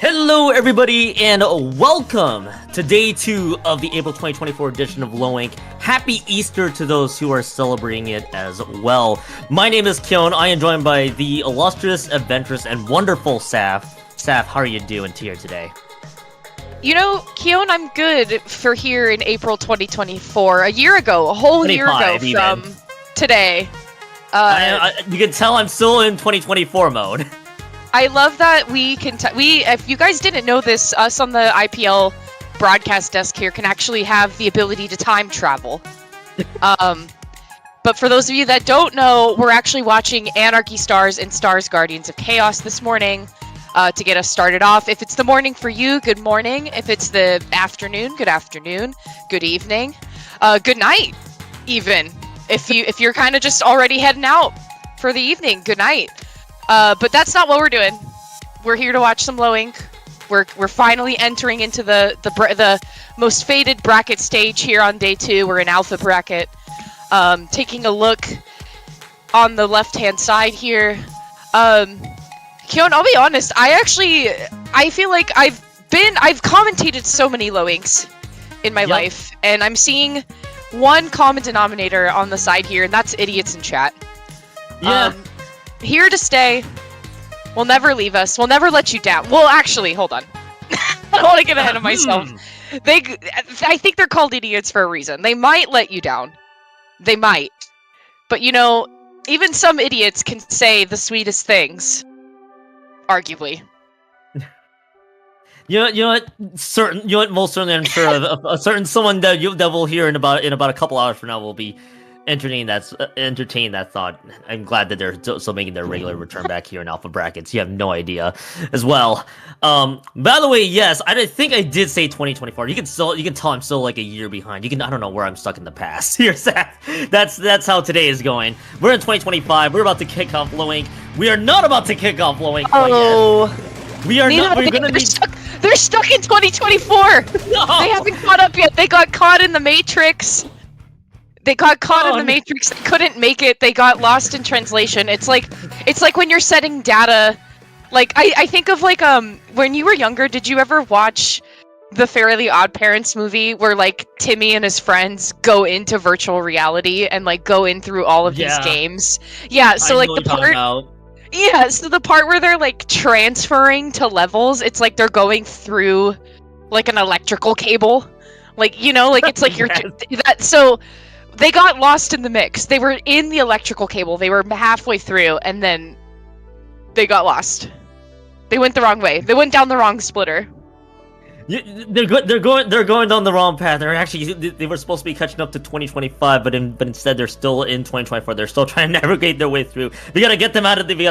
Hello everybody and welcome to day 2 of the April 2024 edition of Low Ink. happy Easter to those who are celebrating it as well. My name is Kyon. I am joined by the illustrious, adventurous, and wonderful Saf. Saf, how are you doing here today? You know, Kyon, I'm good for here in April 2024. A year ago, a whole year ago from today. You can tell I'm still in 2024 mode. I love that we can. If you guys didn't know this, us on the IPL broadcast desk here can actually have the ability to time travel. But for those of you that don't know, we're actually watching Anarchy Stars and Stars Guardians of Chaos this morning to get us started off. If it's the morning for you, good morning. If it's the afternoon, good afternoon. Good evening. Good night, even. If you're kind of just already heading out for the evening, good night. But that's not what we're doing. We're here to watch some low ink. We're finally entering into the most faded bracket stage here on day 2. We're in alpha bracket. Taking a look on the left-hand side here. Kyon, I'll be honest. I feel like I've commentated so many low inks in my life, and I'm seeing one common denominator on the side here, and that's idiots in chat. Yeah. Here to stay. Will never leave us. Will never let you down. Well, actually, hold on. I don't want to get ahead of myself. I think they're called idiots for a reason. They might let you down. They might. But you know, even some idiots can say the sweetest things. Arguably. You know what? Most certainly, I'm sure of a certain someone that we'll hear in about a couple hours from now will be entertaining that thought. I'm glad that they're still making their regular return back here in alpha brackets. You have no idea, as well. By the way, yes, I think I did say 2024. You can tell I'm still like a year behind. I don't know where I'm stuck in the past. Here, Seth. That's how today is going. We're in 2025. We're about to kick off low ink. We are not about to kick off low ink quite yet. We are not. We're gonna be. They're stuck in 2024. No. They haven't caught up yet. They got caught in the Matrix. They got caught in the Matrix. They couldn't make it. They got lost in translation. It's like when you're setting data. Like I think of like when you were younger. Did you ever watch the Fairly Odd Parents movie where like Timmy and his friends go into virtual reality and like go in through all of these games? Yeah. So like the part. Yeah, so the part where they're like transferring to levels, it's like they're going through like an electrical cable. Like, you know, like it's like you're so they got lost in the mix. They were in the electrical cable. They were halfway through and then they got lost. They went the wrong way. They went down the wrong splitter. They're going down the wrong path. They were supposed to be catching up to 2025, but instead they're still in 2024. They're still trying to navigate their way through. We gotta get them out of the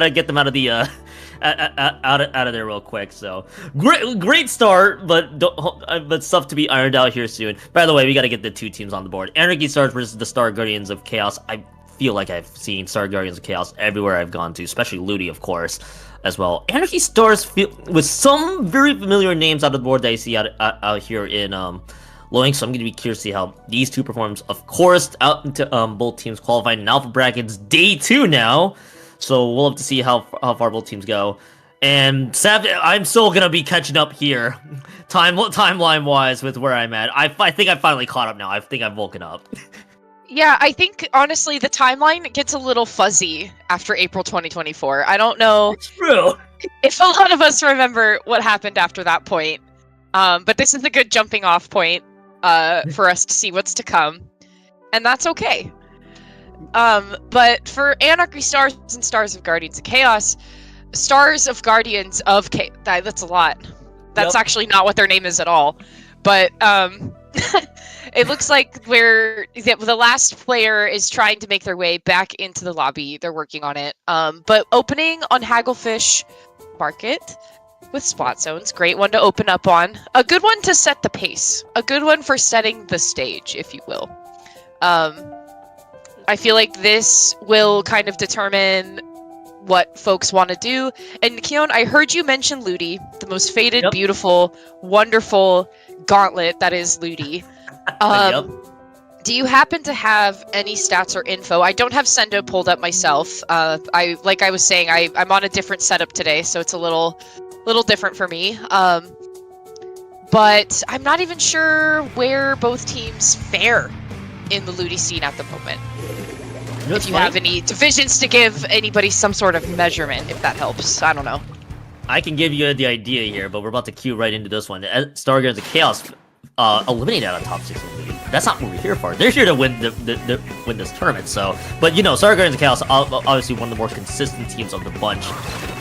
out of there real quick. So great start, but stuff to be ironed out here soon. By the way, we gotta get the 2 teams on the board. Anarchy Stars versus the Star Guardians of Chaos. I feel like I've seen Star Guardians of Chaos everywhere I've gone to, especially Ludi, of course, as well. Anarchy Stars feel with some very familiar names out of the board that I see out here in low ink, so I'm going to be curious to see how these 2 performs. Of course, out into both teams qualified in alpha brackets day 2 now, so we'll have to see how far both teams go. And I'm still going to be catching up here, timeline wise, with where I'm at. I think I finally caught up now. I think I've woken up. Yeah, I think, honestly, the timeline gets a little fuzzy after April 2024. I don't know It's true. If a lot of us remember what happened after that point. But this is a good jumping off point for us to see what's to come. And that's okay. But for Anarchy Stars and Stars of Guardians of Chaos, Stars of Guardians of Chaos, that's a lot. That's actually not what their name is at all. But it looks like the last player is trying to make their way back into the lobby. They're working on it. But opening on Hagglefish Market with spot zones. Great one to open up on. A good one to set the pace. A good one for setting the stage, if you will. I feel like this will kind of determine what folks want to do. And Kyon, I heard you mention Ludi, the most faded, beautiful, wonderful gauntlet that is Ludi. Do you happen to have any stats or info? I don't have Sendo pulled up myself. Like I was saying, I'm on a different setup today, so it's a little different for me. But I'm not even sure where both teams fare in the Ludi scene at the moment. That's If you have any divisions to give anybody some sort of measurement, if that helps. I don't know. I can give you the idea here, but we're about to cue right into this one. Stargate the Chaos eliminate out of top 6 in the league. That's not what we're here for. They're here to win win this tournament. So, but you know, Stargate the Chaos obviously one of the more consistent teams of the bunch.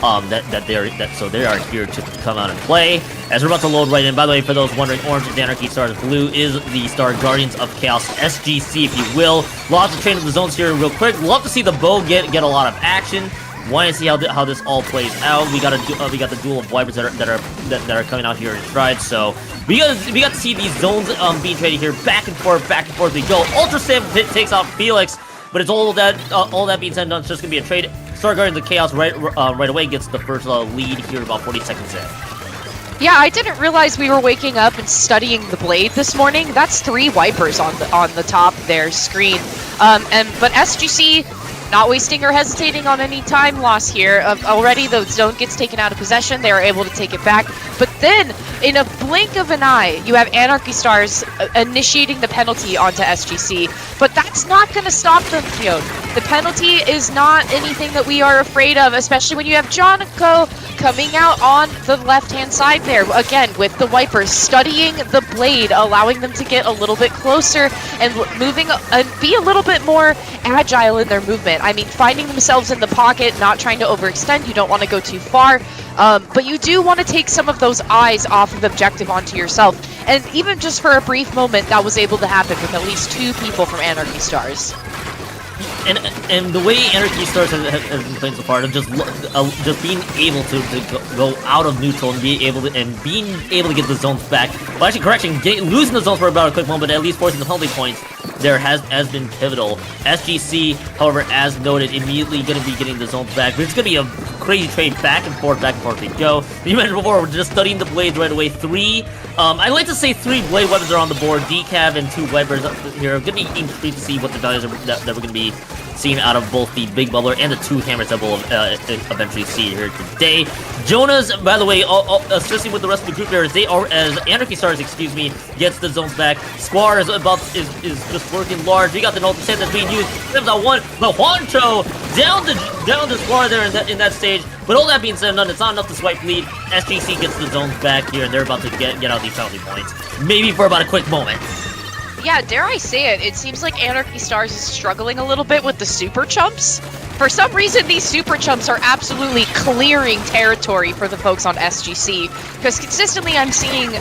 So they are here to come out and play. As we're about to load right in. By the way, for those wondering, orange is Anarchy Stars, blue is the Star Guardians of Chaos, SGC, if you will. Lots of training the zones here, real quick. Love to see the bow get a lot of action. Want to see how this all plays out. We got the duel of wipers that are coming out here in stride. So we got to see these zones being traded here, back and forth we go. Ultra Stamp takes out Felix, but it's all that being said and done, it's just gonna be a trade. Star Guardians of Chaos right away gets the first lead here about 40 seconds in. Yeah, I didn't realize we were waking up and studying the blade this morning. That's 3 wipers on the top of their screen. But SGC not wasting or hesitating on any time loss here. Already the zone gets taken out of possession. They are able to take it back. But then, in a blink of an eye, you have Anarchy Stars initiating the penalty onto SGC. But that's not going to stop them, Fiona. The penalty is not anything that we are afraid of, especially when you have Jonico coming out on the left-hand side there. Again, with the wipers, studying the blade, allowing them to get a little bit closer and moving and be a little bit more agile in their movement. I mean, finding themselves in the pocket, not trying to overextend. You don't want to go too far, but you do want to take some of those eyes off of the objective onto yourself. And even just for a brief moment, that was able to happen with at least 2 people from Anarchy Stars. And the way Anarchy Stars has been playing so far, just being able to go out of neutral and being able to get the zones back. Well, actually, correction, losing the zones for about a quick moment, but at least forcing the penalty points there has been pivotal. SGC, however, as noted, immediately going to be getting the zones back. But it's going to be a crazy trade back and forth we go. You mentioned before, we're just studying the blades right away. I like to say 3 blade weapons are on the board, decav and 2 wipers here. Going to be intrigued to see what the values are that we're going to be seeing out of both the big bubbler and the 2 hammers that we'll eventually see here today. Jonas, by the way, assisting with the rest of the group there, as Anarchy Stars, gets the zones back. Squad is just working large. We got the Ultra Stamp that's being used. There's a one, but Juancho down the Squad there in that stage. But all that being said and done, it's not enough to swipe lead. SGC gets the zones back here, and they're about to get out these penalty points. Maybe for about a quick moment. Yeah, dare I say it, it seems like Anarchy Stars is struggling a little bit with the Super Chumps. For some reason, these Super Chumps are absolutely clearing territory for the folks on SGC, because consistently I'm seeing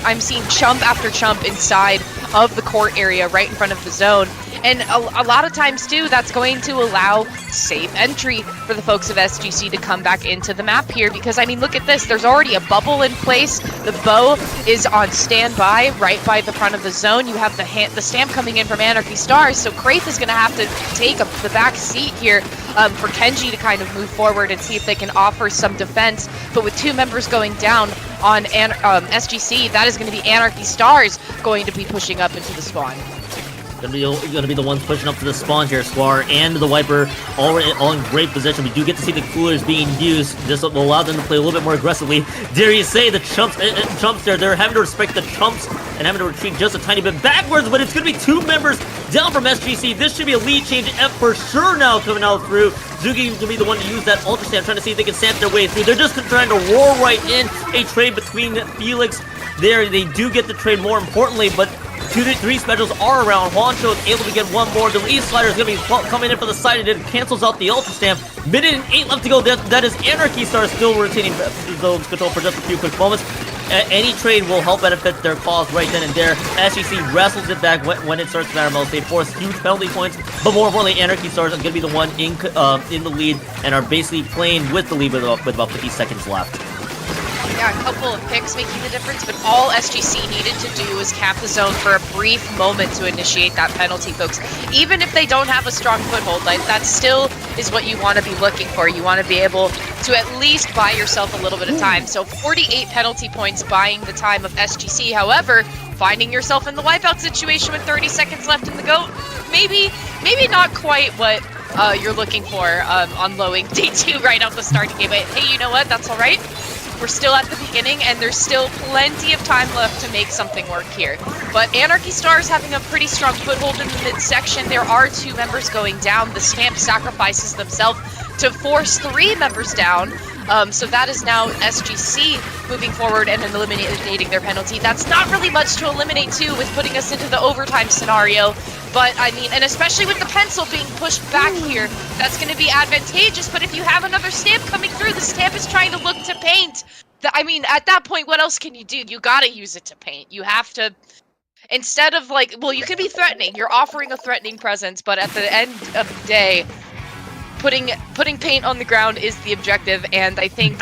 chump after chump inside of the court area right in front of the zone. And a lot of times, too, that's going to allow safe entry for the folks of SGC to come back into the map here. Because, I mean, look at this. There's already a bubble in place. The bow is on standby right by the front of the zone. You have the stamp coming in from Anarchy Stars. So Kraith is going to have to take the back seat here for Kenji to kind of move forward and see if they can offer some defense. But with 2 members going down on SGC, that is going to be Anarchy Stars going to be pushing up into the spawn. Gonna be the ones pushing up to the spawn here. Squar and the Wiper all in great position. We do get to see the coolers being used. This will allow them to play a little bit more aggressively. Dare you say the chumps there? They're having to respect the chumps and having to retreat just a tiny bit backwards. But it's gonna be 2 members down from SGC. This should be a lead change for sure now coming out through. Zuki is gonna be the one to use that Ultra Stamp, trying to see if they can stamp their way through. They're just trying to roar right in. A trade between Felix there. They do get the trade more importantly, but 2 to 3 specials are around. Juancho is able to get 1 more. The lead slider is going to be coming in for the side, and it cancels out the Ultra Stamp. Minute and 8 left to go. That is Anarchy Star still retaining zone control for just a few quick moments. Any trade will help benefit their cause right then and there. SGC wrestles it back when it starts to matter most. They force huge penalty points, but more importantly, Anarchy Stars are going to be the one in the lead and are basically playing with the lead with about 50 seconds left. Yeah, a couple of picks making the difference, but all SGC needed to do was cap the zone for a brief moment to initiate that penalty, folks. Even if they don't have a strong foothold, like that still is what you want to be looking for. You want to be able to at least buy yourself a little bit of time. So 48 penalty points buying the time of SGC. However, finding yourself in the wipeout situation with 30 seconds left in the GOAT, maybe not quite what you're looking for on lowing day 2 right off the start game. But hey, you know what? That's all right. We're still at the beginning, and there's still plenty of time left to make something work here. But Anarchy Stars having a pretty strong foothold in the midsection. There are 2 members going down. The Stamp sacrifices themselves to force 3 members down. So that is now SGC moving forward and eliminating their penalty. That's not really much to eliminate too, with putting us into the overtime scenario. But I mean, and especially with the pencil being pushed back here, that's going to be advantageous. But if you have another Stamp coming through, the Stamp is trying to look to paint. I mean, at that point, what else can you do? You got to use it to paint. You have to, instead of like, well, you could be threatening. You're offering a threatening presence, but at the end of the day, putting paint on the ground is the objective, and I think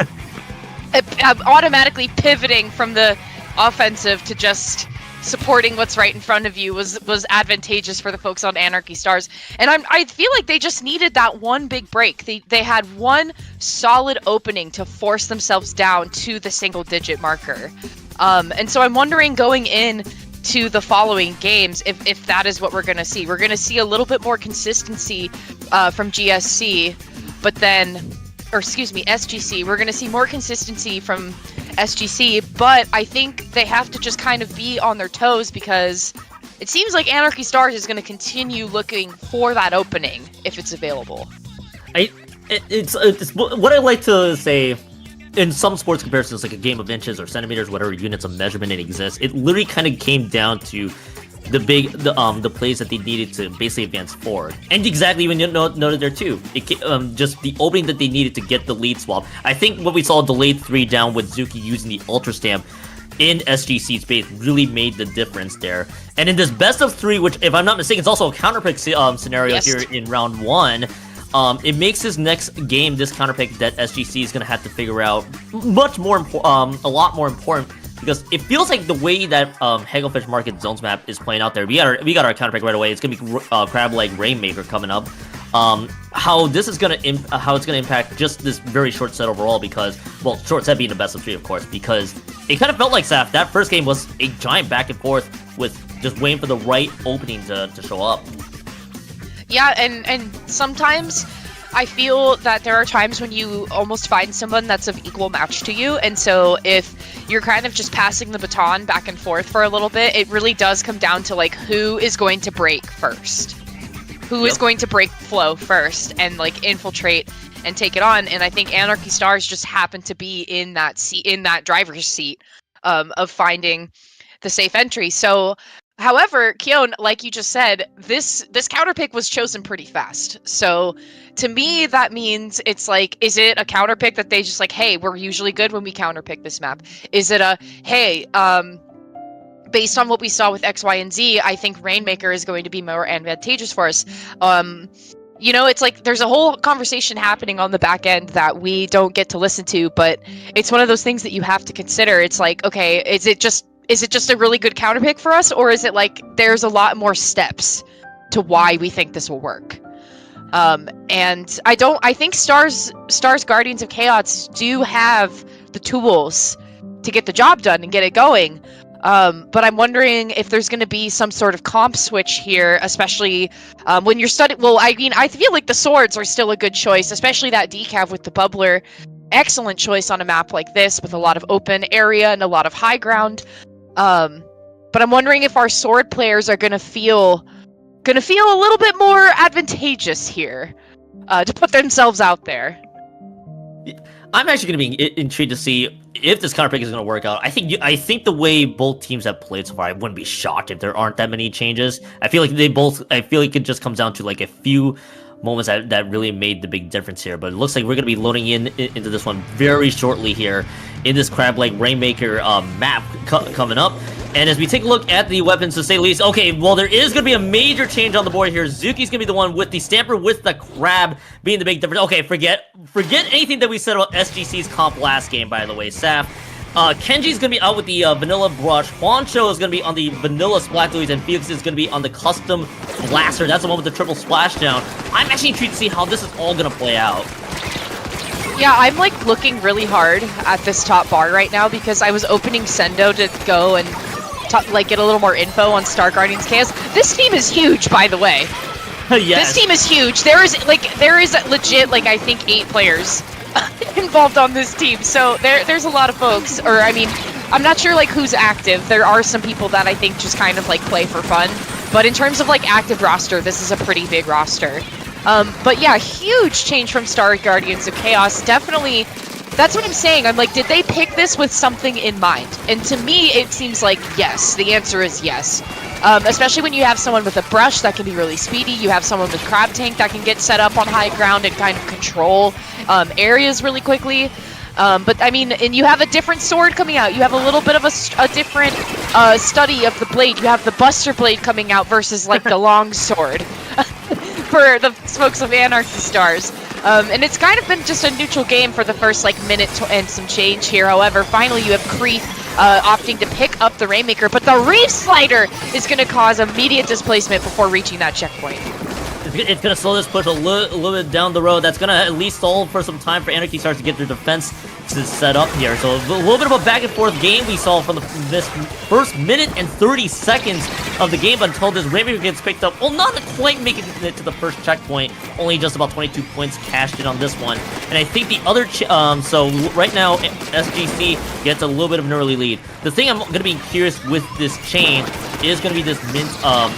automatically pivoting from the offensive to just supporting what's right in front of you was advantageous for the folks on Anarchy Stars. And I feel like they just needed that one big break. They had one solid opening to force themselves down to the single-digit marker. And so I'm wondering, going in to the following games, if that is what we're going to see. We're going to see a little bit more consistency from GSC, but then, or excuse me, SGC. We're going to see more consistency from SGC, but I think they have to just kind of be on their toes, because it seems like Anarchy Stars is going to continue looking for that opening if it's available. It's what I like to say. In some sports comparisons, like a game of inches or centimeters, whatever units of measurement it exists, it literally kind of came down to the plays that they needed to basically advance forward. And exactly when you noted there too, just the opening that they needed to get the lead swap. I think what we saw delayed 3 down with Zuki using the Ultra Stamp in SGC space really made the difference there. And in this best of 3, which if I'm not mistaken, it's also a counterpick scenario here in round 1. It makes his next game, this counterpick that SGC is going to have to figure out much more, a lot more important, because it feels like the way that Hagelfish Market Zones map is playing out there, we got our counterpick right away. It's going to be Crab Leg Rainmaker coming up. How this is going to how it's going to impact just this very short set overall, because, well, short set being the best of 3, of course, because it kind of felt like, Saf, that first game was a giant back and forth with just waiting for the right opening to show up. Yeah, and sometimes I feel that there are times when you almost find someone that's of equal match to you, and so if you're kind of just passing the baton back and forth for a little bit, it really does come down to, like, who is going to break first? Who is going to break flow first and, like, infiltrate and take it on? And I think Anarchy Stars just happened to be in that seat, in that driver's seat, of finding the safe entry. So, however, Keon, like you just said, this counterpick was chosen pretty fast. So to me, that means it's like, is it a counterpick that they just like, hey, we're usually good when we counterpick this map? Is it a, hey, based on what we saw with X, Y, and Z, I think Rainmaker is going to be more advantageous for us. You know, it's like there's a whole conversation happening on the back end that we don't get to listen to, but it's one of those things that you have to consider. It's like, okay, is it just a really good counterpick for us, or is it like there's a lot more steps to why we think this will work? And I think Stars Guardians of Chaos do have the tools to get the job done and get it going. But I'm wondering if there's going to be some sort of comp switch here, especially when you're studying. Well, I mean, I feel like the swords are still a good choice, especially that decav with the bubbler. Excellent choice on a map like this with a lot of open area and a lot of high ground. But I'm wondering if our sword players are gonna feel a little bit more advantageous here, to put themselves out there. I'm actually gonna be intrigued to see if this counterpick is gonna work out. I think the way both teams have played so far, I wouldn't be shocked if there aren't that many changes. I feel like it just comes down to like a few moments that really made the big difference here. But it looks like we're going to be loading into this one very shortly here in this Crab Leg Rainmaker map coming up. And as we take a look at the weapons, to say the least, okay, well, there is going to be a major change on the board here. Zuki's going to be the one with the Stamper with the Crab being the big difference. Okay, forget anything that we said about SGC's comp last game, by the way, Saf. Kenji's going to be out with the Vanilla Brush. Juancho is going to be on the Vanilla Splattoids, and Felix is going to be on the Custom Blaster. That's the one with the triple splashdown. I'm actually intrigued to see how this is all going to play out. Yeah, I'm like looking really hard at this top bar right now because I was opening Sendo to go and get a little more info on Star Guardians Chaos. This team is huge, by the way. Yes. This team is huge. There is legit, like, I think 8 players involved on this team. So there's a lot of folks, or I mean, I'm not sure like who's active. There are some people that I think just kind of like play for fun. But in terms of like active roster, this is a pretty big roster. But yeah, huge change from Star Guardians of Chaos. Definitely, that's what I'm saying. I'm like, did they pick this with something in mind? And to me, it seems like yes. The answer is yes. Especially when you have someone with a brush that can be really speedy. You have someone with Crab Tank that can get set up on high ground and kind of control areas really quickly. But I mean, and you have a different sword coming out. You have a little bit of a different study of the blade. You have the Buster Blade coming out versus like the long sword for the folks of Anarchy Stars. And it's kind of been just a neutral game for the first like minute and some change here. However, finally you have Kreeth opting to pick up the Rainmaker, but the Reef Slider is going to cause immediate displacement before reaching that checkpoint. It's going to slow this push a little bit down the road. That's going to at least stall for some time for Anarchy Stars to get their defense to set up here. So a little bit of a back and forth game we saw from this first minute and 30 seconds of the game until this Rainmaker gets picked up. Well, not quite making it to the first checkpoint. Only just about 22 points cashed in on this one. And I think the other... so right now, SGC gets a little bit of an early lead. The thing I'm going to be curious with this change is going to be this mint...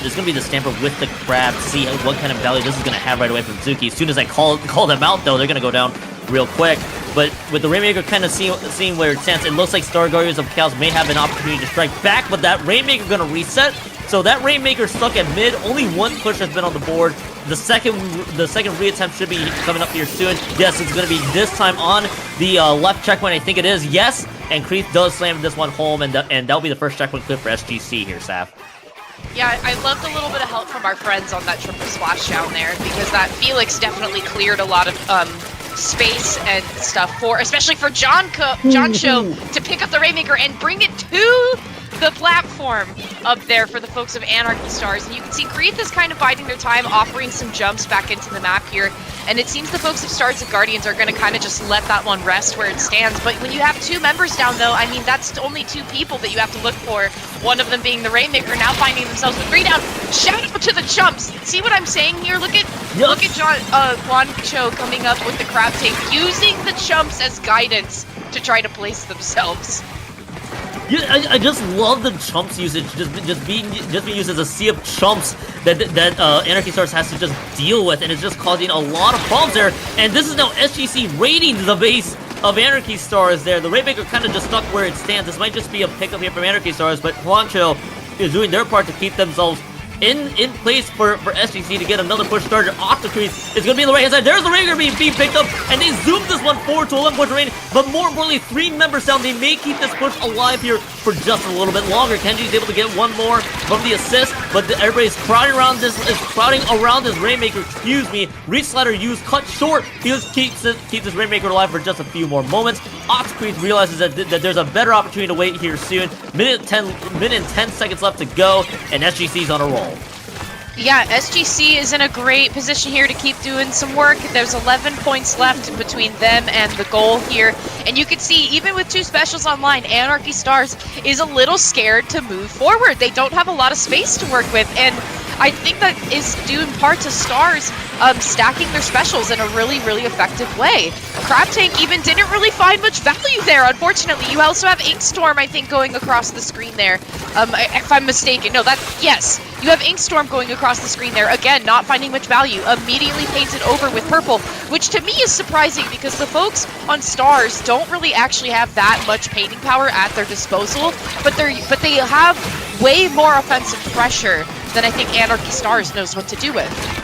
is going to be the Stamper with the Crab to see what kind of value this is going to have right away from Zuki. As soon as I call them out, though, they're going to go down real quick. But with the Rainmaker kind of seeing where it stands, it looks like Star Guardians of Chaos may have an opportunity to strike back, but that Rainmaker going to reset. So that Rainmaker stuck at mid. Only one push has been on the board. The second reattempt should be coming up here soon. Yes, it's going to be this time on the left checkpoint. I think it is. Yes, and Kreeth does slam this one home, and that'll be the first checkpoint clip for SGC here, Saf. Yeah, I loved a little bit of help from our friends on that triple splash down there, because that Felix definitely cleared a lot of space and stuff for, especially for John Show to pick up the Rainmaker and bring it to the platform up there for the folks of Anarchy Stars. And you can see Kreeth is kind of biding their time, offering some jumps back into the map here. And it seems the folks of Stars and Guardians are going to kind of just let that one rest where it stands. But when you have two members down, though, I mean, that's only two people that you have to look for. One of them being the Rainmaker, now finding themselves with 3 down. Shout out to the chumps. See what I'm saying here? Look at Juan Cho coming up with the Crab Tank, using the chumps as guidance to try to place themselves. Yeah, I just love the chumps usage, just being used as a sea of chumps that Anarchy Stars has to just deal with, and it's just causing a lot of problems there. And this is now SGC raiding the base of Anarchy Stars there. The Rainmaker kind of just stuck where it stands. This might just be a pickup here from Anarchy Stars, but Juancho is doing their part to keep themselves in place for SGC to get another push started. Octo-Express is going to be on the right-hand side. There's the Ranger being picked up, and they zoomed this one forward to 11 points remaining. But more importantly, 3 members down. They may keep this push alive here for just a little bit longer. Kenji's able to get one more from the assist, but everybody's crowding around this Rainmaker. Excuse me. Reach Slider used, cut short. He just keeps this Rainmaker alive for just a few more moments. Octo-Express realizes that there's a better opportunity to wait here soon. Minute and 10 seconds left to go, and SGC's on a roll. Yeah, SGC is in a great position here to keep doing some work. There's 11 points left between them and the goal here. And you can see, even with 2 specials online, Anarchy Stars is a little scared to move forward. They don't have a lot of space to work with, and I think that is due in part to Stars stacking their specials in a really, really effective way. Crab Tank even didn't really find much value there, unfortunately. You also have Inkstorm, I think, going across the screen there. If I'm mistaken. No, yes. You have Inkstorm going across the screen there. Again, not finding much value. Immediately painted over with purple, which to me is surprising because the folks on Stars don't really actually have that much painting power at their disposal, but they have way more offensive pressure than I think Anarchy Stars knows what to do with.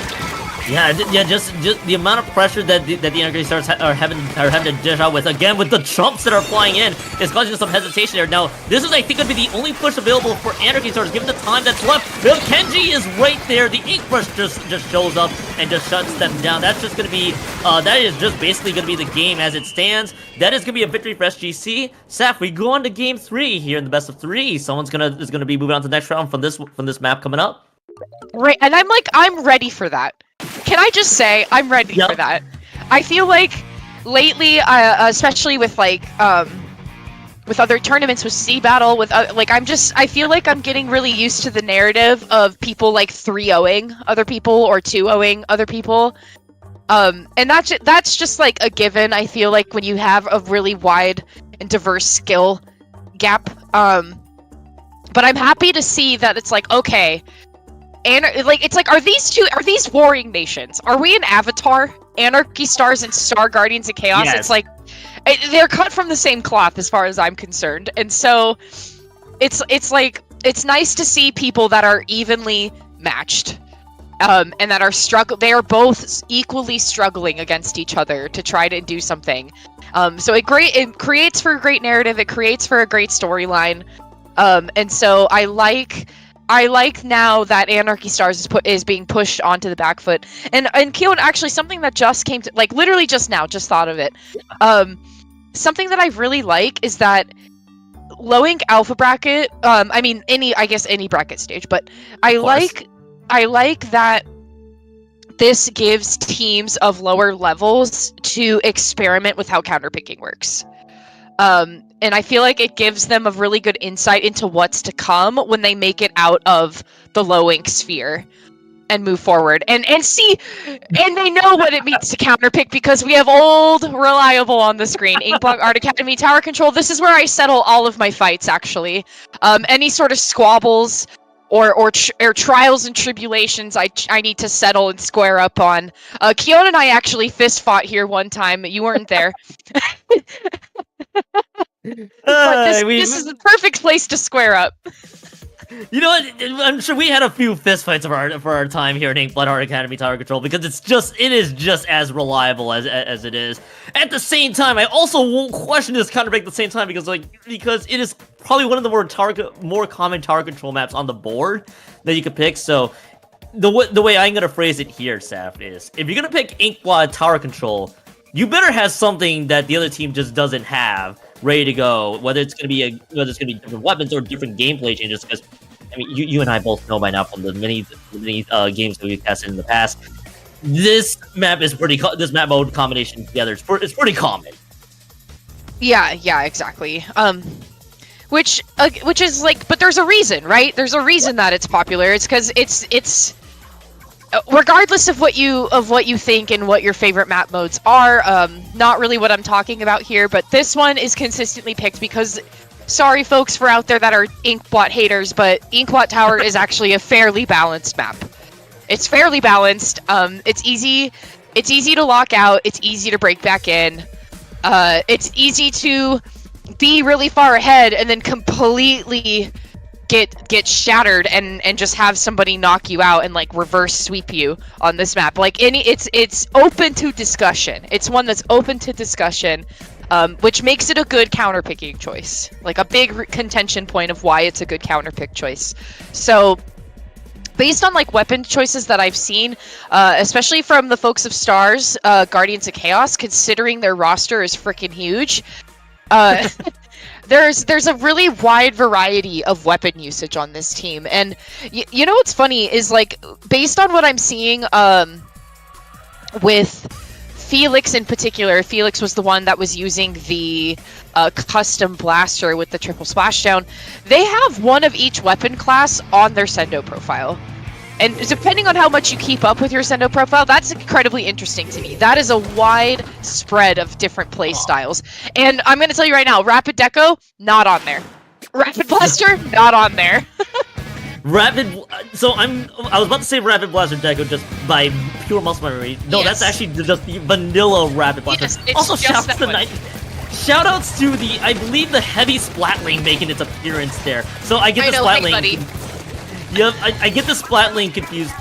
Yeah, just the amount of pressure that the Anarchy Stars are having to dish out with, again, with the chumps that are flying in, is causing some hesitation there. Now, this is, I think, going to be the only push available for Anarchy Stars, given the time that's left. Kenji is right there. The Ink Brush just shows up and just shuts them down. That's just going to be, that is just basically going to be the game as it stands. That is going to be a victory for SGC. Saf, we go on to Game 3 here in the best of 3. Someone's is gonna be moving on to the next round from this map coming up. Right, and I'm ready for that. Can I just say, I'm ready for that. I feel like lately, especially with with other tournaments, with Sea Battle, with I feel like I'm getting really used to the narrative of people like 3-0ing other people or 2-0ing other people. And that's just like a given. I feel like when you have a really wide and diverse skill gap. But I'm happy to see that it's like, okay, and like it's like, are these warring nations? Are we in Avatar? Anarchy Stars and Star Guardians of Chaos? Yes. It's like they're cut from the same cloth as far as I'm concerned. And so it's like it's nice to see people that are evenly matched. And that are they are both equally struggling against each other to try to do something. So it creates for a great narrative, it creates for a great storyline. And so I like now that Anarchy Stars is being pushed onto the back foot. And Keon, actually something that just came to, like, literally just now, just thought of it. Something that I really like is that low ink alpha bracket, I mean any bracket stage, but I like that this gives teams of lower levels to experiment with how counterpicking works. And I feel like it gives them a really good insight into what's to come when they make it out of the low ink sphere and move forward. And they know what it means to counterpick because we have old reliable on the screen. Inkblock Art Academy Tower Control. This is where I settle all of my fights, actually. Any sort of squabbles or trials and tribulations I need to settle and square up on. Keon and I actually fist fought here one time. You weren't there. But this is the perfect place to square up. You know what? I'm sure we had a few fistfights for our time here at Inkblood Art Academy Tower Control because it is just as reliable as it is. At the same time, I also won't question this counterpick at the same time because it is probably one of the more common tower control maps on the board that you could pick. So the way I'm gonna phrase it here, Saf, is if you're gonna pick Inkblot Tower Control, you better have something that the other team just doesn't have ready to go. Whether it's gonna be different weapons or different gameplay changes. Because I mean, you and I both know by now from the many games that we've tested in the past. This map mode combination together it's pretty common. Yeah, exactly. Which is like, but there's a reason, right? There's a reason that it's popular. It's because it's regardless of what you think and what your favorite map modes are. Not really what I'm talking about here, but this one is consistently picked because. Sorry, folks, for out there that are Inkblot haters, but Inkblot Tower is actually a fairly balanced map. It's fairly balanced. It's easy to lock out. It's easy to break back in. It's easy to be really far ahead and then completely get shattered and just have somebody knock you out and like reverse sweep you on this map. Like it's open to discussion. It's one that's open to discussion. Which makes it a good counterpicking choice. Like a big contention point of why it's a good counterpick choice. So, based on like weapon choices that I've seen, especially from the folks of Stars, Guardians of Chaos, considering their roster is freaking huge, there's a really wide variety of weapon usage on this team. And you know what's funny is like based on what I'm seeing with Felix in particular, Felix was the one that was using the custom blaster with the triple splashdown. They have one of each weapon class on their Sendo profile. And depending on how much you keep up with your Sendo profile, that's incredibly interesting to me. That is a wide spread of different play styles. And I'm going to tell you right now, Rapid Deco, not on there. Rapid Blaster, not on there. So I was about to say Rapid Blaster Deco just by pure muscle memory. No, yes. That's actually just the vanilla Rapid Blaster. Yes, it's also, just shoutouts to the, I believe the heavy Splatling making its appearance there. So I get the Splatling. Yep, I get the Splatling confused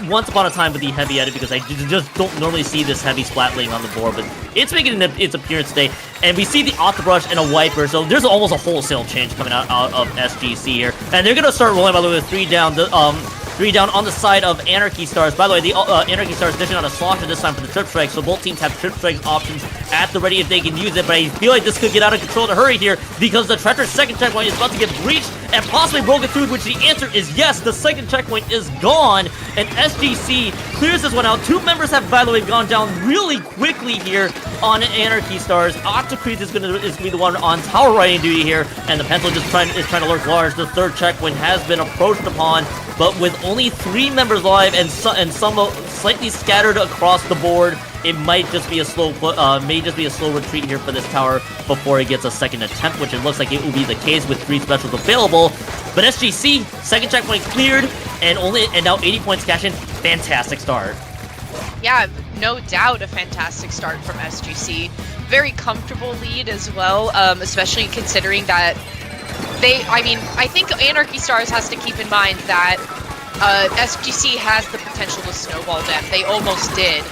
once upon a time with the heavy edit because I just don't normally see this heavy Splatling on the board, but it's making its appearance today. And we see the Octobrush and a Wiper, so there's almost a wholesale change coming out of SGC here. And they're gonna start rolling, by the way, with 3 down. 3 down on the side of Anarchy Stars. By the way, the Anarchy Stars dishing out a Slaughter this time for the Trip Strike, so both teams have Trip Strike options at the ready if they can use it, but I feel like this could get out of control in a hurry here because the Treacher's second checkpoint is about to get breached and possibly broken through, which the answer is yes, the second checkpoint is gone, and SGC clears this one out. 2 members have, by the way, gone down really quickly here on Anarchy Stars. Octo-Express is gonna be the one on tower riding duty here, and the Pencil is trying to lurk large. The third checkpoint has been approached upon, but with only 3 members live and some slightly scattered across the board, it might just be a slow retreat here for this tower before it gets a second attempt, which it looks like it will be the case with 3 specials available. But SGC, second checkpoint cleared, and now 80 points cash in. Fantastic start. Yeah, no doubt a fantastic start from SGC. Very comfortable lead as well, especially considering that I think Anarchy Stars has to keep in mind that SGC has the potential to snowball them. They almost did,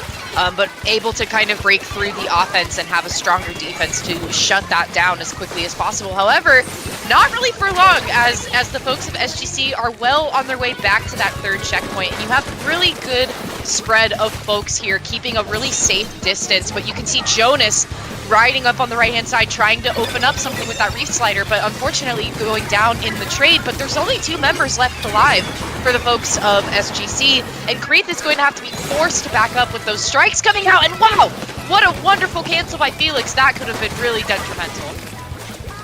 but able to kind of break through the offense and have a stronger defense to shut that down as quickly as possible. However, not really for long, as the folks of SGC are well on their way back to that 3rd checkpoint. And you have really good spread of folks here, keeping a really safe distance, but you can see Jonas riding up on the right-hand side, trying to open up something with that Reef Slider, but unfortunately going down in the trade. But there's only 2 members left alive for the folks of SGC, and Kreath is going to have to be forced to back up with those strikes coming out, and wow! What a wonderful cancel by Felix. That could have been really detrimental.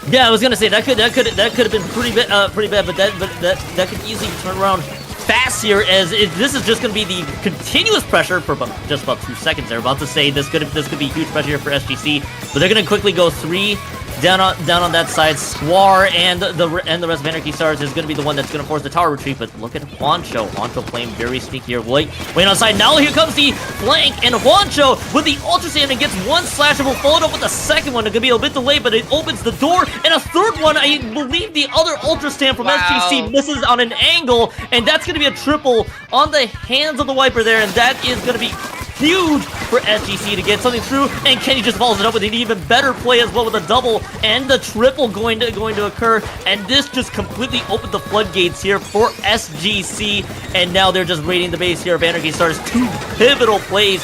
Yeah, I was gonna say that could have been pretty bad, but that could easily turn around fast here, as this is just going to be the continuous pressure for just about 2 seconds. They're about to say this could be huge pressure here for SGC, but they're going to quickly go 3 down on that side. Squar and the rest of Anarchy Stars is going to be the one that's going to force the tower retreat. But look at Juancho. Juancho playing very sneaky here. Wait on side. Now here comes the flank, and Juancho with the Ultra Sand and gets 1 slashable, followed up with the second one. It's going to be a bit delayed, but it opens the door, and a 3rd one. I believe the other Ultra Sand from SGC misses on an angle, and that's going to be a triple on the hands of the Wiper there, and that is going to be huge for SGC to get something through, and Kenny just follows it up with an even better play as well, with a double and the triple going to occur, and this just completely opened the floodgates here for SGC, and now they're just raiding the base here of Anarchy Stars. 2 pivotal plays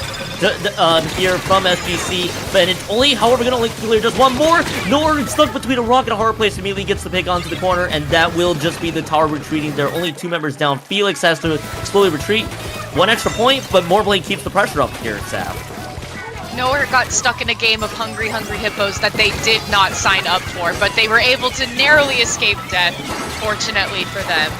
here from SGC, but it's only, however, going to only clear just 1 more. Nor stuck between a rock and a hard place, immediately gets the pick onto the corner, and that will just be the tower retreating. There are only 2 members down. Felix has to slowly retreat. 1 extra point, but Morbling keeps the pressure up here at Sav. Nowhere got stuck in a game of hungry hippos that they did not sign up for, but they were able to narrowly escape death, fortunately for them.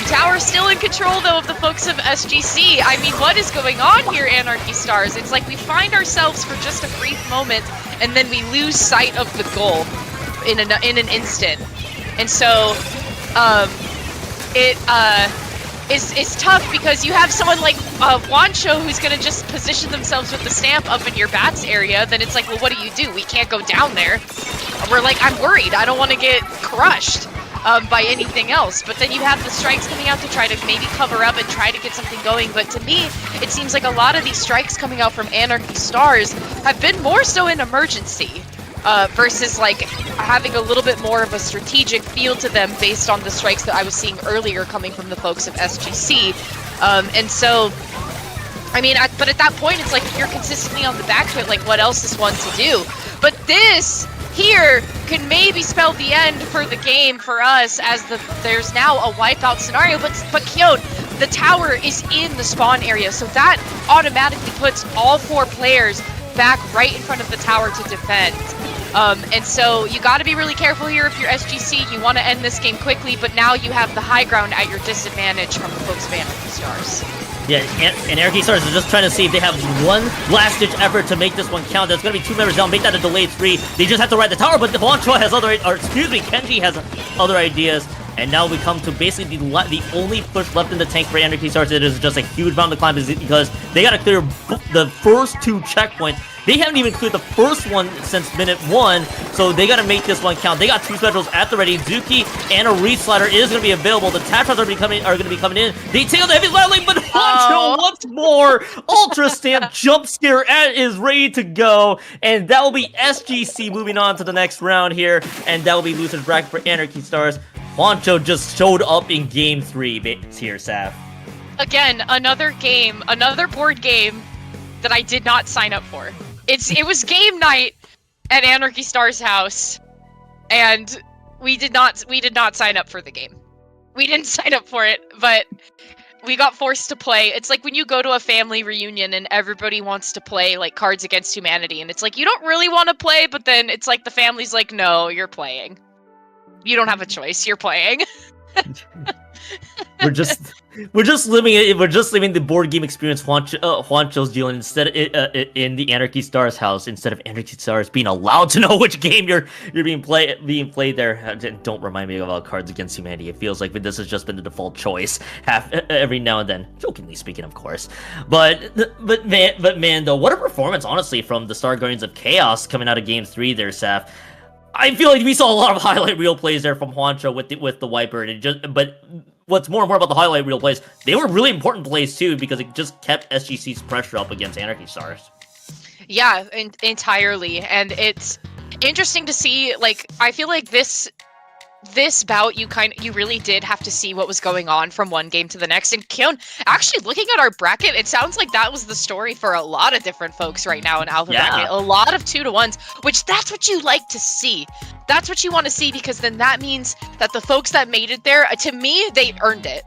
Tower still in control, though, of the folks of SGC. I mean, what is going on here, Anarchy Stars? It's like we find ourselves for just a brief moment, and then we lose sight of the goal in an instant. And so, it's tough because you have someone like Juancho who's going to just position themselves with the stamp up in your bats area. Then it's like, well, what do? We can't go down there. We're like, I'm worried. I don't want to get crushed by anything else. But then you have the strikes coming out to try to maybe cover up and try to get something going. But to me, it seems like a lot of these strikes coming out from Anarchy Stars have been more so an emergency. Versus like having a little bit more of a strategic feel to them based on the strikes that I was seeing earlier coming from the folks of SGC. And so, I mean, but at that point, it's like if you're consistently on the back foot, like what else is one to do? But this here can maybe spell the end for the game for us, as there's now a wipeout scenario. But Kyon, the tower is in the spawn area, so that automatically puts all 4 players back right in front of the tower to defend. And so you got to be really careful here if you're SGC. You want to end this game quickly, but now you have the high ground at your disadvantage from the folks of Anarchy Stars. Yeah, and Anarchy Stars is just trying to see if they have one last-ditch effort to make this one count. There's going to be 2 members down, make that a delayed 3. They just have to ride the tower, but Juancho has Kenji has other ideas. And now we come to basically the only push left in the tank for Anarchy Stars. It is just a huge mountain to climb, because they got to clear the first 2 checkpoints. They haven't even cleared the first one since minute 1, so they got to make this one count. They got 2 specials at the ready. Zuki and a Reef Slider is going to be available. The tap shots are going to be coming in. They take out the heavy landing, but Juancho once more. Ultra Stamp jump scare is ready to go, and that will be SGC moving on to the next round here, and that will be loser's bracket for Anarchy Stars. Juancho just showed up in game 3 here, Sav. Again, another board game that I did not sign up for. It was game night at Anarchy Stars house, and we did not sign up for the game. We didn't sign up for it, but we got forced to play. It's like when you go to a family reunion and everybody wants to play like Cards Against Humanity, and it's like you don't really want to play, but then it's like the family's like, no, you're playing. You don't have a choice. You're playing. We're just living it. We're just living the board game experience Juancho's doing instead in the Anarchy Stars house instead of Anarchy Stars being allowed to know which game you're being played there. Don't remind me about Cards Against Humanity. It feels like this has just been the default choice every now and then. Jokingly speaking, of course. But man, though, what a performance, honestly, from the Star Guardians of Chaos coming out of Game 3 there, Saf. I feel like we saw a lot of highlight reel plays there from Juancho with the Whitebird. But what's more important about the highlight reel plays, they were really important plays too because it just kept SGC's pressure up against Anarchy Stars. Yeah, entirely, and it's interesting to see. Like, I feel like this bout, you really did have to see what was going on from one game to the next. And Keon, actually looking at our bracket, it sounds like that was the story for a lot of different folks right now in Alpha Bracket. A lot of 2-1s, which that's what you like to see. That's what you want to see, because then that means that the folks that made it there, to me, they earned it.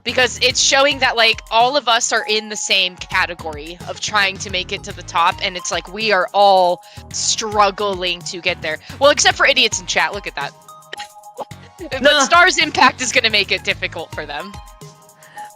Because it's showing that, like, all of us are in the same category of trying to make it to the top, and it's like we are all struggling to get there. Well, except for idiots in chat, look at that. But Stars Impact is going to make it difficult for them.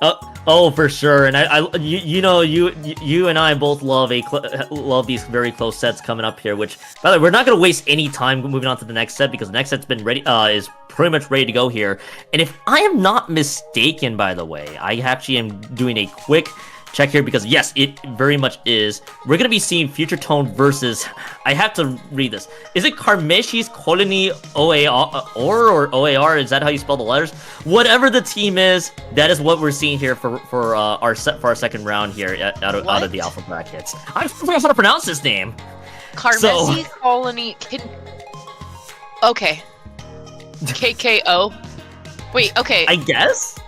Oh, for sure. And you and I both love these very close sets coming up here. Which, by the way, we're not going to waste any time moving on to the next set because the next set's been ready. Is pretty much ready to go here. And if I am not mistaken, by the way, I actually am doing a quick check here because yes, it very much is. We're gonna be seeing Future Tone versus. I have to read this. Is it Karmesi's Kolony or OAR? Is that how you spell the letters? Whatever the team is, that is what we're seeing here for our second round here out of the alpha brackets. I forgot how to pronounce this name. Karmesi Kolony. Okay. KKO. Wait. Okay. I guess.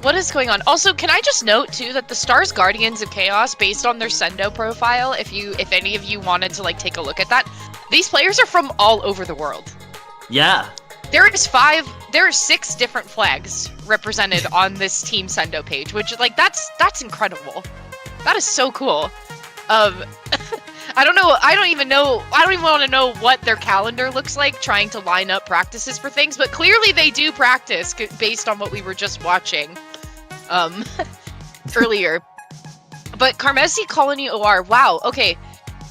What is going on? Also, can I just note too that the Stars Guardians of Chaos, based on their Sendo profile, if any of you wanted to like take a look at that, these players are from all over the world. Yeah. There are 6 different flags represented on this team Sendo page, which like that's incredible. That is so cool. I don't know. I don't even want to know what their calendar looks like trying to line up practices for things, but clearly they do practice based on what we were just watching earlier. But Karmesi Kolony OR, wow. Okay.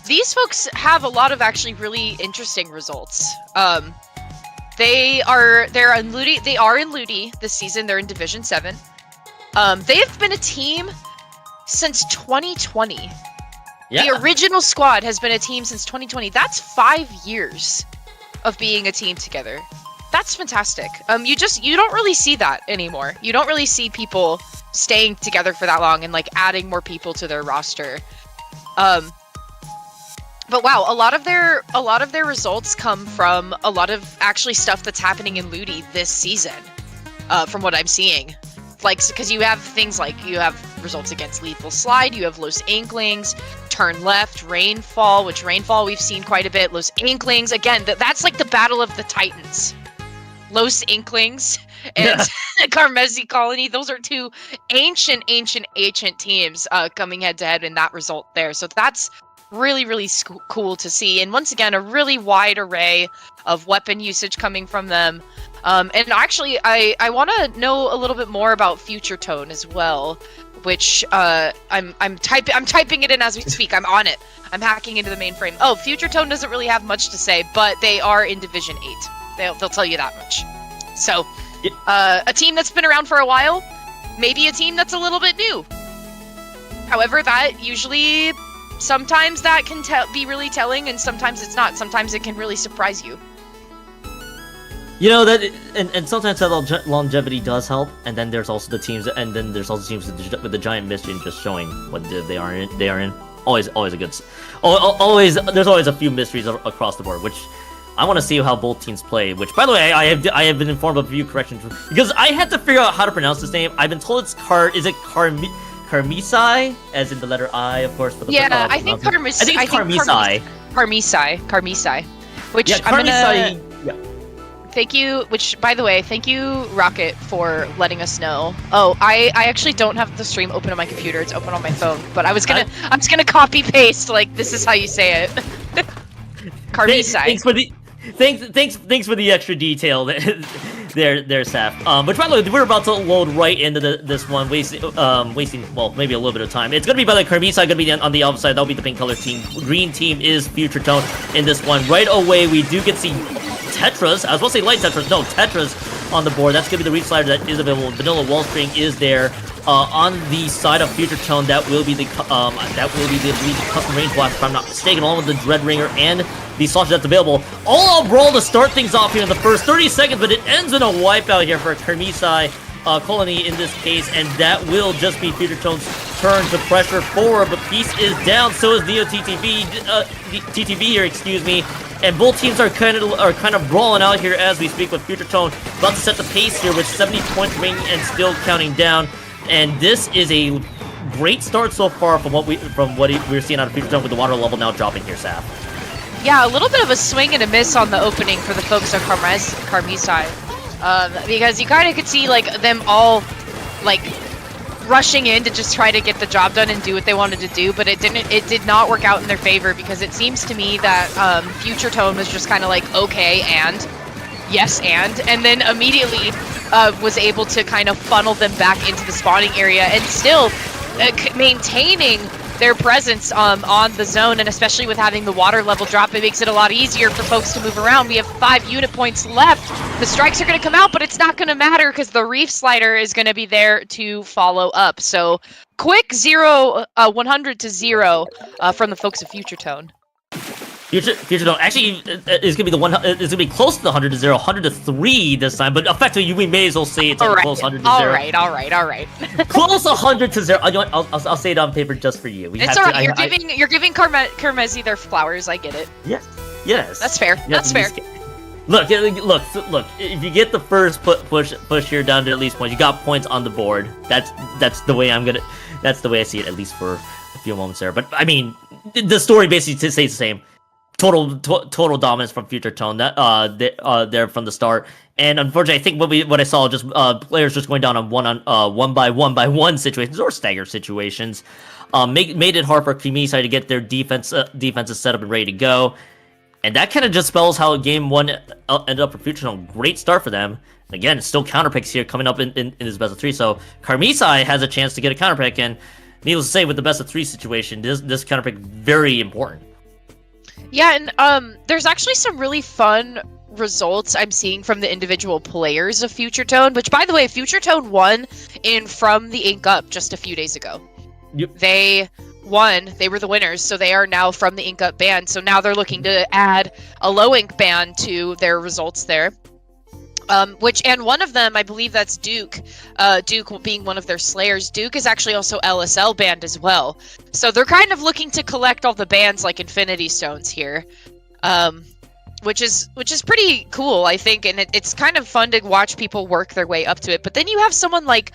These folks have a lot of actually really interesting results. They're in Ludi this season. They're in Division 7. They have been a team since 2020. Yeah. The original squad has been a team since 2020. That's 5 years of being a team together. That's fantastic. You don't really see that anymore. You don't really see people staying together for that long and like adding more people to their roster. But wow, a lot of their results come from a lot of actually stuff that's happening in Ludi this season. From what I'm seeing. Like, because you have things like, you have results against Lethal Slide, you have Los Inklings, Turn Left, Rainfall, which Rainfall we've seen quite a bit, Los Inklings, again, that's like the battle of the Titans. Los Inklings and Karmesi Kolony, those are 2 ancient teams coming head-to-head in that result there. So that's really, really cool to see. And once again, a really wide array of weapon usage coming from them. And actually, I want to know a little bit more about Future Tone as well, which I'm typing it in as we speak. I'm on it. I'm hacking into the mainframe. Oh, Future Tone doesn't really have much to say, but they are in Division 8. They'll tell you that much. So, a team that's been around for a while, maybe a team that's a little bit new. However, that usually, sometimes that can be really telling, and sometimes it's not. Sometimes it can really surprise you. You know that, and sometimes that longevity does help. And then there's also the teams, with the giant mystery and just showing what they are in. Always a good. There's always a few mysteries across the board, which I want to see how both teams play. Which, by the way, I have been informed of a few corrections because I had to figure out how to pronounce this name. I've been told it's Karmesi, as in the letter I, of course. For the I think Karmesi. I think it's Karmesi. Karmesi. Which yeah, Karmesi. Yeah. Thank you, by the way, thank you, Rocket, for letting us know. Oh, I actually don't have the stream open on my computer, it's open on my phone, but I'm just gonna copy paste, like, this is how you say it. Karmesi. Thanks for the extra detail. there, Saf. But by the way, we're about to load right into this one, wasting well, maybe a little bit of time. It's gonna be by the Karmesi, gonna be on the opposite side. That'll be the pink color team. Green team is Future Tone in this one. Right away, we do get to see Tetras. I was supposed to say light Tetras. No, Tetras on the board. That's gonna be the reach slider that is available. Vanilla Wall String is there. On the side of Future Tone, that will be the custom range block, if I'm not mistaken, along with the Dread Ringer and the sausage that's available. All out brawl to start things off here in the first 30 seconds, but it ends in a wipeout here for Karmesi, Kolony in this case, and that will just be Future Tone's turn to pressure forward. But Peace is down, so is Neo TTV here, excuse me. And both teams are kind of brawling out here as we speak, with Future Tone about to set the pace here with 70 points remaining and still counting down. And this is a great start so far from what we're seeing out of Future Tone, with the water level now dropping here, Saf. Yeah, a little bit of a swing and a miss on the opening for the folks on Karmesi, because you kind of could see like them all like rushing in to just try to get the job done and do what they wanted to do, but it did not work out in their favor, because it seems to me that Future Tone was just kind of like, okay, and yes, and then immediately was able to kind of funnel them back into the spawning area, and still maintaining their presence on the zone. And especially with having the water level drop, it makes it a lot easier for folks to move around. We have 5 unit points left. The strikes are going to come out, but it's not going to matter, because the reef slider is going to be there to follow up. So quick 100 to 0 from the folks of Future Tone. Future Tone actually is gonna be it's gonna be close to the 100 to 0, 100 to 3 this time, but effectively we may as well say it's a close 100 to 0. All right. Close 100 to 0. I'll say it on paper just for you. It's alright. You're giving Karmesi their flowers. I get it. Yes. That's fair. That's fair. Look. If you get the first push here down to at least points, you got points on the board. That's the way That's the way I see it, at least for a few moments there. But I mean, the story basically stays the same. Total dominance from Future Tone there from the start, and unfortunately, I think what I saw just players just going down on one by one situations or stagger situations, made it hard for Karmesi to get their defenses set up and ready to go, and that kind of just spells how game 1 ended up for Future Tone. Great start for them. Again, still counter picks here coming up in this best of 3, so Karmesi has a chance to get a counter pick, and needless to say, with the best of 3 situation, this counter pick very important. Yeah, and there's actually some really fun results I'm seeing from the individual players of Future Tone, which, by the way, Future Tone won from the Ink Up just a few days ago. Yep. They won. They were the winners, so they are now from the Ink Up ban. So now they're looking to add a low ink ban to their results there. And one of them, I believe that's Duke. Duke being one of their slayers. Duke is actually also LSL banned as well. So they're kind of looking to collect all the bans like Infinity Stones here, which is pretty cool, I think. And it's kind of fun to watch people work their way up to it. But then you have someone like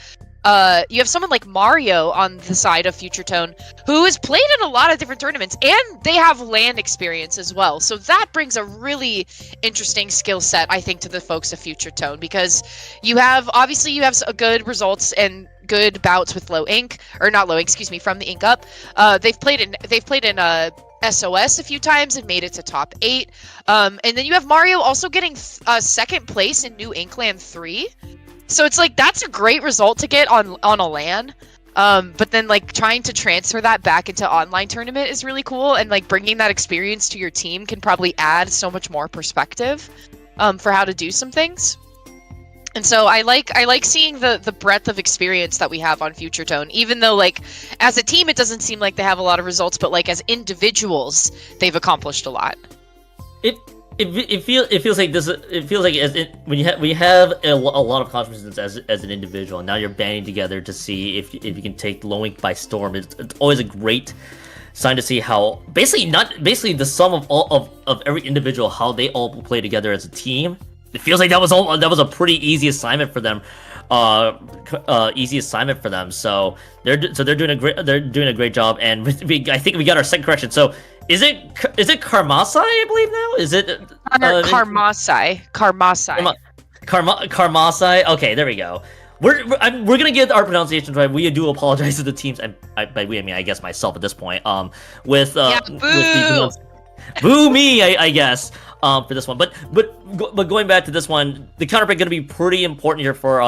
Mario on the side of Future Tone, who has played in a lot of different tournaments, and they have LAN experience as well. So that brings a really interesting skill set, I think, to the folks of Future Tone, because you have good results and good bouts with low ink, or not low ink, excuse me, from the Ink Up. They've played in SOS a few times and made it to top 8. And then you have Mario also getting second place in New Inkland 3. So it's like, that's a great result to get on a LAN. But then like trying to transfer that back into online tournament is really cool, and like bringing that experience to your team can probably add so much more perspective for how to do some things. And so I like seeing the breadth of experience that we have on Future Tone, even though like as a team it doesn't seem like they have a lot of results, but like as individuals they've accomplished a lot. It feels like this. It feels like when you have a lot of accomplishments as an individual, and now you're banding together to see if you can take low ink by storm. It's always a great sign to see how basically the sum of all of every individual, how they all play together as a team. It feels like that was a pretty easy assignment for them. So they're doing a great job, and I think we got our second correction. So is it Karmesi, I believe now? Is it Karmesi? Karmesi. Okay, there we go. We're gonna get our pronunciations right. We do apologize to the teams, and by we I mean I guess myself at this point. Boo me, I guess. For this one, but going back to this one, the counter pick going to be pretty important here for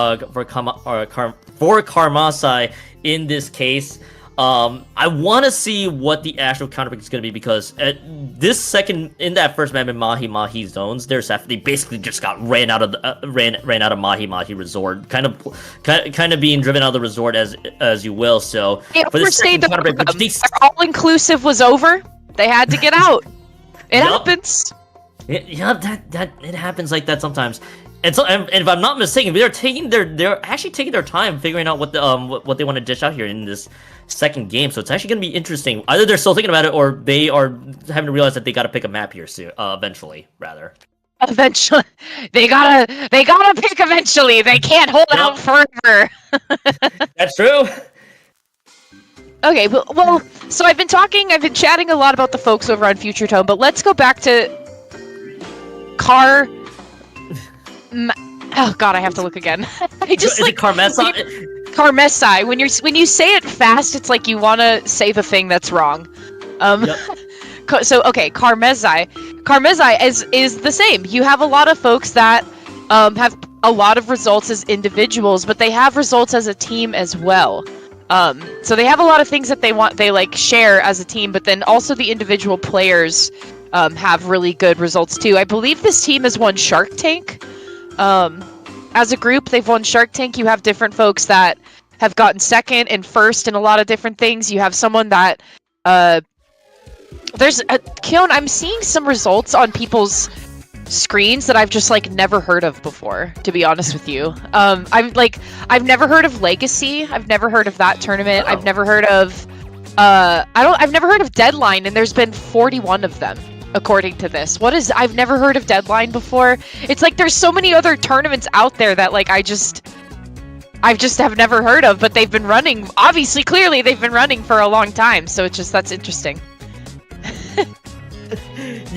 Karmesi in this case. I want to see what the actual counter pick is going to be, because at this second in that first map in Mahi zones, they basically just got ran out of Mahi Resort, kind of being driven out of the resort as you will. So for the second counter pick, which all inclusive was over, they had to get out. It happens. Yeah, that it happens like that sometimes. And so, and if I'm not mistaken, they're actually taking their time figuring out what they want to dish out here in this second game. So it's actually going to be interesting. Either they're still thinking about it, or they are having to realize that they got to pick a map here soon. Eventually, rather. Eventually, they gotta pick eventually. They can't hold out forever. That's true. Okay, well, so I've been chatting a lot about the folks over on Future Tone, but let's go back to oh god, I have to look again. I just Is it Karmesi? Karmesi. When you say it fast, it's like you want to say the thing that's wrong. Yep. So okay, Karmesi is the same. You have a lot of folks that have a lot of results as individuals, but they have results as a team as well. So they have a lot of things that they like share as a team, but then also the individual players have really good results too. I believe this team has won Shark Tank. As a group, they've won Shark Tank. You have different folks that have gotten second and first in a lot of different things. You have someone that Keon, I'm seeing some results on people's screens that I've just like never heard of before, to be honest with you. I've never heard of Legacy. I've never heard of that tournament. Oh. I've never heard of I've never heard of Deadline, and there's been 41 of them according to this. I've never heard of Deadline before. It's like there's so many other tournaments out there that like I just have never heard of, but they've been running, obviously, clearly they've been running for a long time, so that's interesting.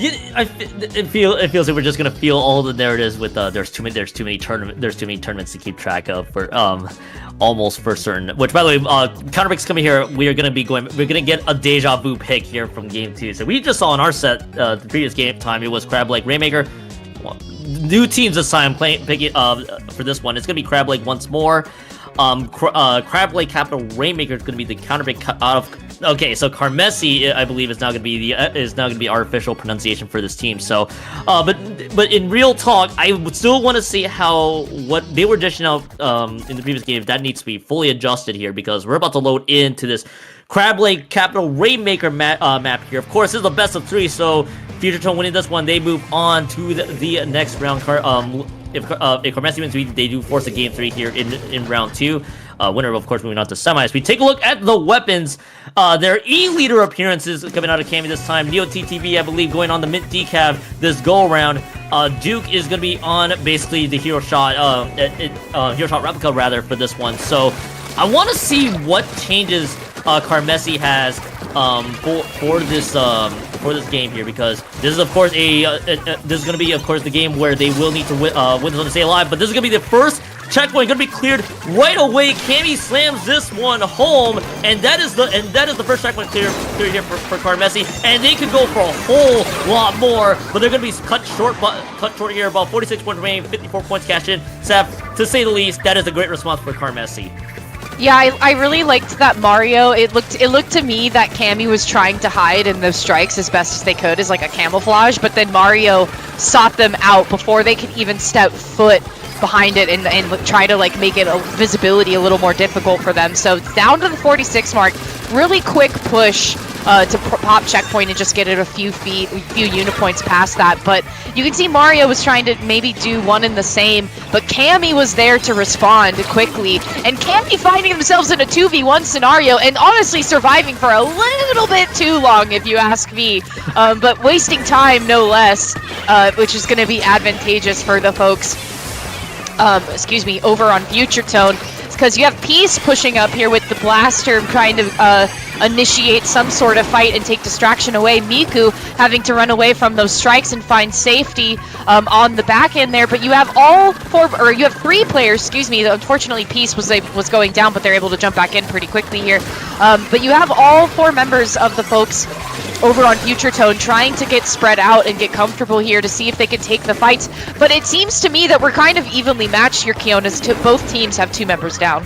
It feels like we're just gonna feel all the narratives with there's too many tournaments to keep track of for almost for certain. Which, by the way, counterpicks coming here, we're gonna get a deja vu pick here from game 2. So we just saw in our set the previous game time, it was Crab Lake Rainmaker. New teams this time picking for this one. It's gonna be Crab Lake once more. Crab Lake Capital Rainmaker is gonna be the counterpick out of. Okay, so Karmesi, I believe, is now going to be our official pronunciation for this team. So, but in real talk, I would still want to see what they were dishing out in the previous game. That needs to be fully adjusted here, because we're about to load into this Crab Lake Capital Rainmaker map here. Of course, this is the best of 3, so Future Tone winning this one, they move on to the next round. If Karmesi wins, they do force a game 3 here in round 2. Winner, of course, moving on to semis. We take a look at the weapons. Their E-Leader appearances coming out of Cammy this time. Neo TTV, I believe, going on the Mint Decav this go-around. Duke is going to be on basically the Hero Shot replica, rather, for this one. So I want to see what changes Karmesi has for this game here, because this is, of course, this is going to be, of course, the game where they will need to win this one to stay alive. But this is going to be the first checkpoint, going to be cleared right away. Cammy slams this one home, and that is the first checkpoint clear here for Karmesi, and they could go for a whole lot more, but they're going to be cut short here. About 46 points remaining, 54 points cashed in. Seth, to say the least, that is a great response for Karmesi. Yeah, I really liked that Mario. It looked to me that Cammy was trying to hide in those strikes as best as they could as like a camouflage, but then Mario sought them out before they could even step foot behind it and try to like make it visibility a little more difficult for them. So down to the 46 mark, really quick push to pop checkpoint and just get it a few unipoints past that. But you can see Mario was trying to maybe do one in the same, but Cammy was there to respond quickly, and Cammy finding themselves in a 2v1 scenario and honestly surviving for a little bit too long, if you ask me, but wasting time no less, which is going to be advantageous for the folks over on Future Tone, because you have Peace pushing up here with the blaster trying to initiate some sort of fight and take distraction away. Miku having to run away from those strikes and find safety on the back end there, but you have you have 3 players, unfortunately Peace was going down, but they're able to jump back in pretty quickly here. But you have all 4 members of the folks over on Future Tone, trying to get spread out and get comfortable here to see if they can take the fights. But it seems to me that we're kind of evenly matched here, Keon, as both teams have 2 members down.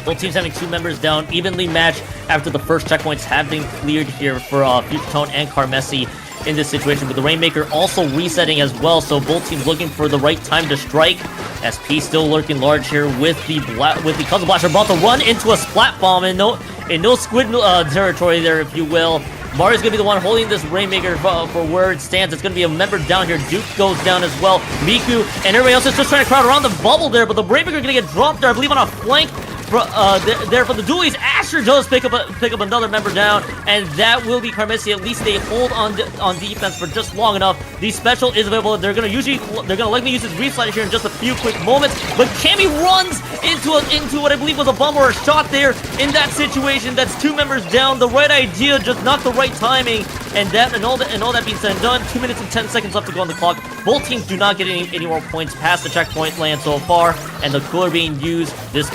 Both teams having 2 members down, evenly matched after the first checkpoints have been cleared here for Future Tone and Karmesi in this situation, but the Rainmaker also resetting as well, so both teams looking for the right time to strike. SP still lurking large here with the Cousin Blaster, about to run into a Splat Bomb in no Squid territory there, if you will. Mario's gonna be the one holding this Rainmaker for where it stands. It's gonna be a member down here. Duke goes down as well. Miku and everybody else is just trying to crowd around the bubble there, but the Rainmaker gonna get dropped there, I believe, on a flank. There for the dualies. Asher does pick up another member down, and that will be Karmesi. At least they hold on defense for just long enough. The special is available. They're gonna likely use his reflex here in just a few quick moments. But Cammy runs into what I believe was a bomb or a shot there in that situation. That's 2 members down. The right idea, just not the right timing. And all that being said and done, 2 minutes and 10 seconds left to go on the clock. Both teams do not get any more points past the checkpoint land so far, and the cooler being used. This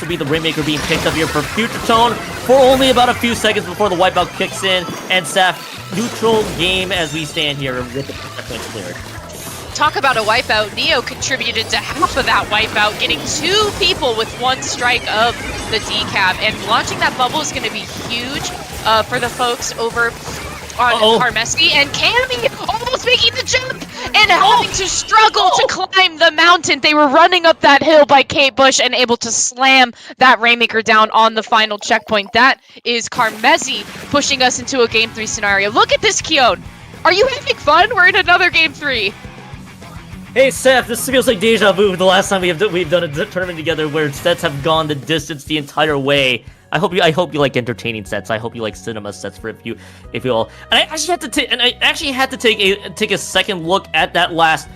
will be the Rainmaker being picked up here for Future Tone for only about a few seconds before the wipeout kicks in. And Saf, neutral game as we stand here with the checkpoints cleared. Talk about a wipeout. Neo contributed to half of that wipeout, getting 2 people with 1 strike of the decap, and launching that bubble is going to be huge for the folks over on Karmesi, and Cammy almost making the jump and having to struggle to climb the mountain. They were running up that hill by Kate Bush and able to slam that Rainmaker down on the final checkpoint. That is Karmesi pushing us into a Game 3 scenario. Look at this, Keon. Are you having fun? We're in another Game 3. Hey Seth, this feels like deja vu. The last time we've done a tournament together where sets have gone the distance the entire way. I hope you like entertaining sets. I hope you like cinema sets for if you all. And I actually had to take a second look at that last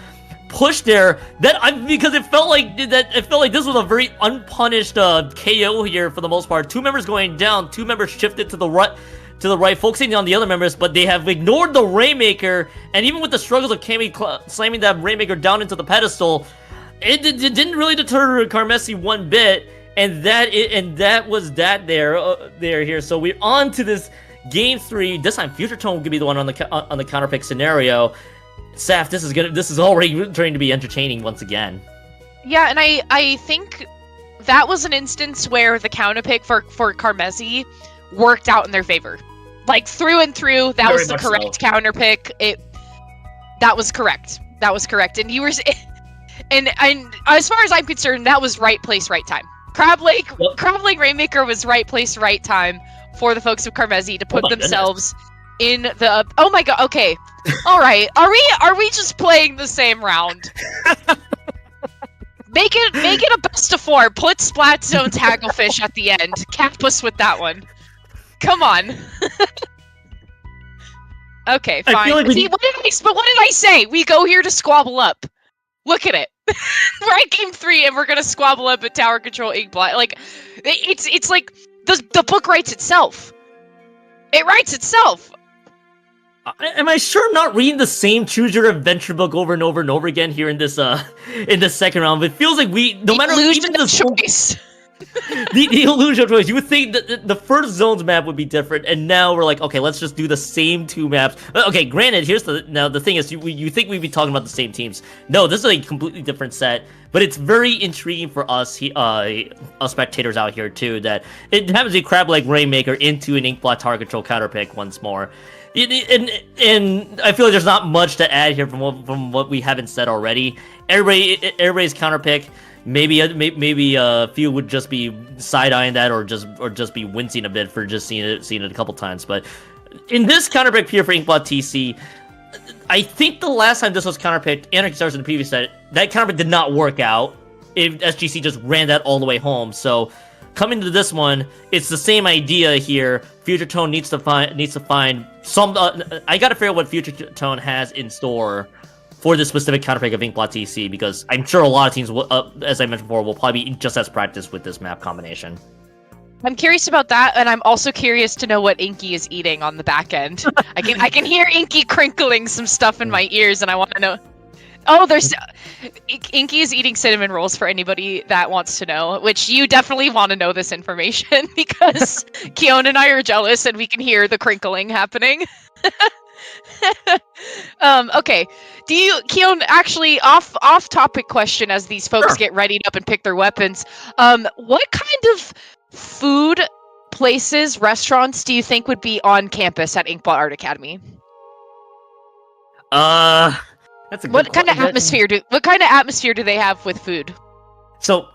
push there. Because it felt like this was a very unpunished KO here for the most part. 2 members going down, 2 members shifted to the right, focusing on the other members, but they have ignored the Rainmaker, and even with the struggles of Cammy slamming that Rainmaker down into the pedestal, it didn't really deter Karmesi one bit. And that was that here. So we're on to this Game 3. This time, Future Tone will be the one on the counterpick scenario. Saf, this is already trying to be entertaining once again. Yeah, and I think that was an instance where the counterpick for Karmesi worked out in their favor. Like through and through, that was the correct counterpick. That was correct. And you were, and as far as I'm concerned, that was right place, right time. Crab Lake Rainmaker was right place, right time for the folks of Karmesi to put themselves in the. Oh my god! Okay, all right. Are we just playing the same round? Make it a best of 4. Put Splatzone's Hagglefish at the end. Cap us with that one. Come on. Okay, fine. What did I say? We go here to squabble up. Look at it. We're at Game 3 and we're gonna squabble up at Tower Control Inkblot. Like, it's like the book writes itself. It writes itself. Am I sure I'm not reading the same Choose Your Adventure book over and over and over again here in this second round? It feels like no matter even the choice. the illusion of choice. You would think that the first zones map would be different, and now we're like, okay, let's just do the same 2 maps. Okay, granted, the thing is, you think we'd be talking about the same teams. No, this is a completely different set, but it's very intriguing for us spectators out here too, that it happens to be Crab Leg Rainmaker into an Inkblot Tower Control counterpick once more. And I feel like there's not much to add here from what we haven't said already. Everybody's counterpick. Maybe a few would just be side-eyeing that, or just be wincing a bit for just seeing it a couple times. But in this counterpick here for Inkblot TC, I think the last time this was counterpicked, Anarchy Stars in the previous set, that counterpick did not work out. SGC just ran that all the way home. So coming to this one, it's the same idea here. Future Tone needs to find some. I gotta figure out what Future Tone has in store for this specific counterpick of Inkblot TC, because I'm sure a lot of teams, as I mentioned before, will probably be just as practiced with this map combination. I'm curious about that, and I'm also curious to know what Inky is eating on the back end. I can hear Inky crinkling some stuff in my ears, and I want to know. Oh, there's Inky is eating cinnamon rolls for anybody that wants to know, which you definitely want to know this information because Keon and I are jealous and we can hear the crinkling happening. Okay. Do you, Keon, actually off topic question as these folks get readied up and pick their weapons. What kind of food places, restaurants do you think would be on campus at Inkbot Art Academy? That's a good What kind of atmosphere do they have with food? So,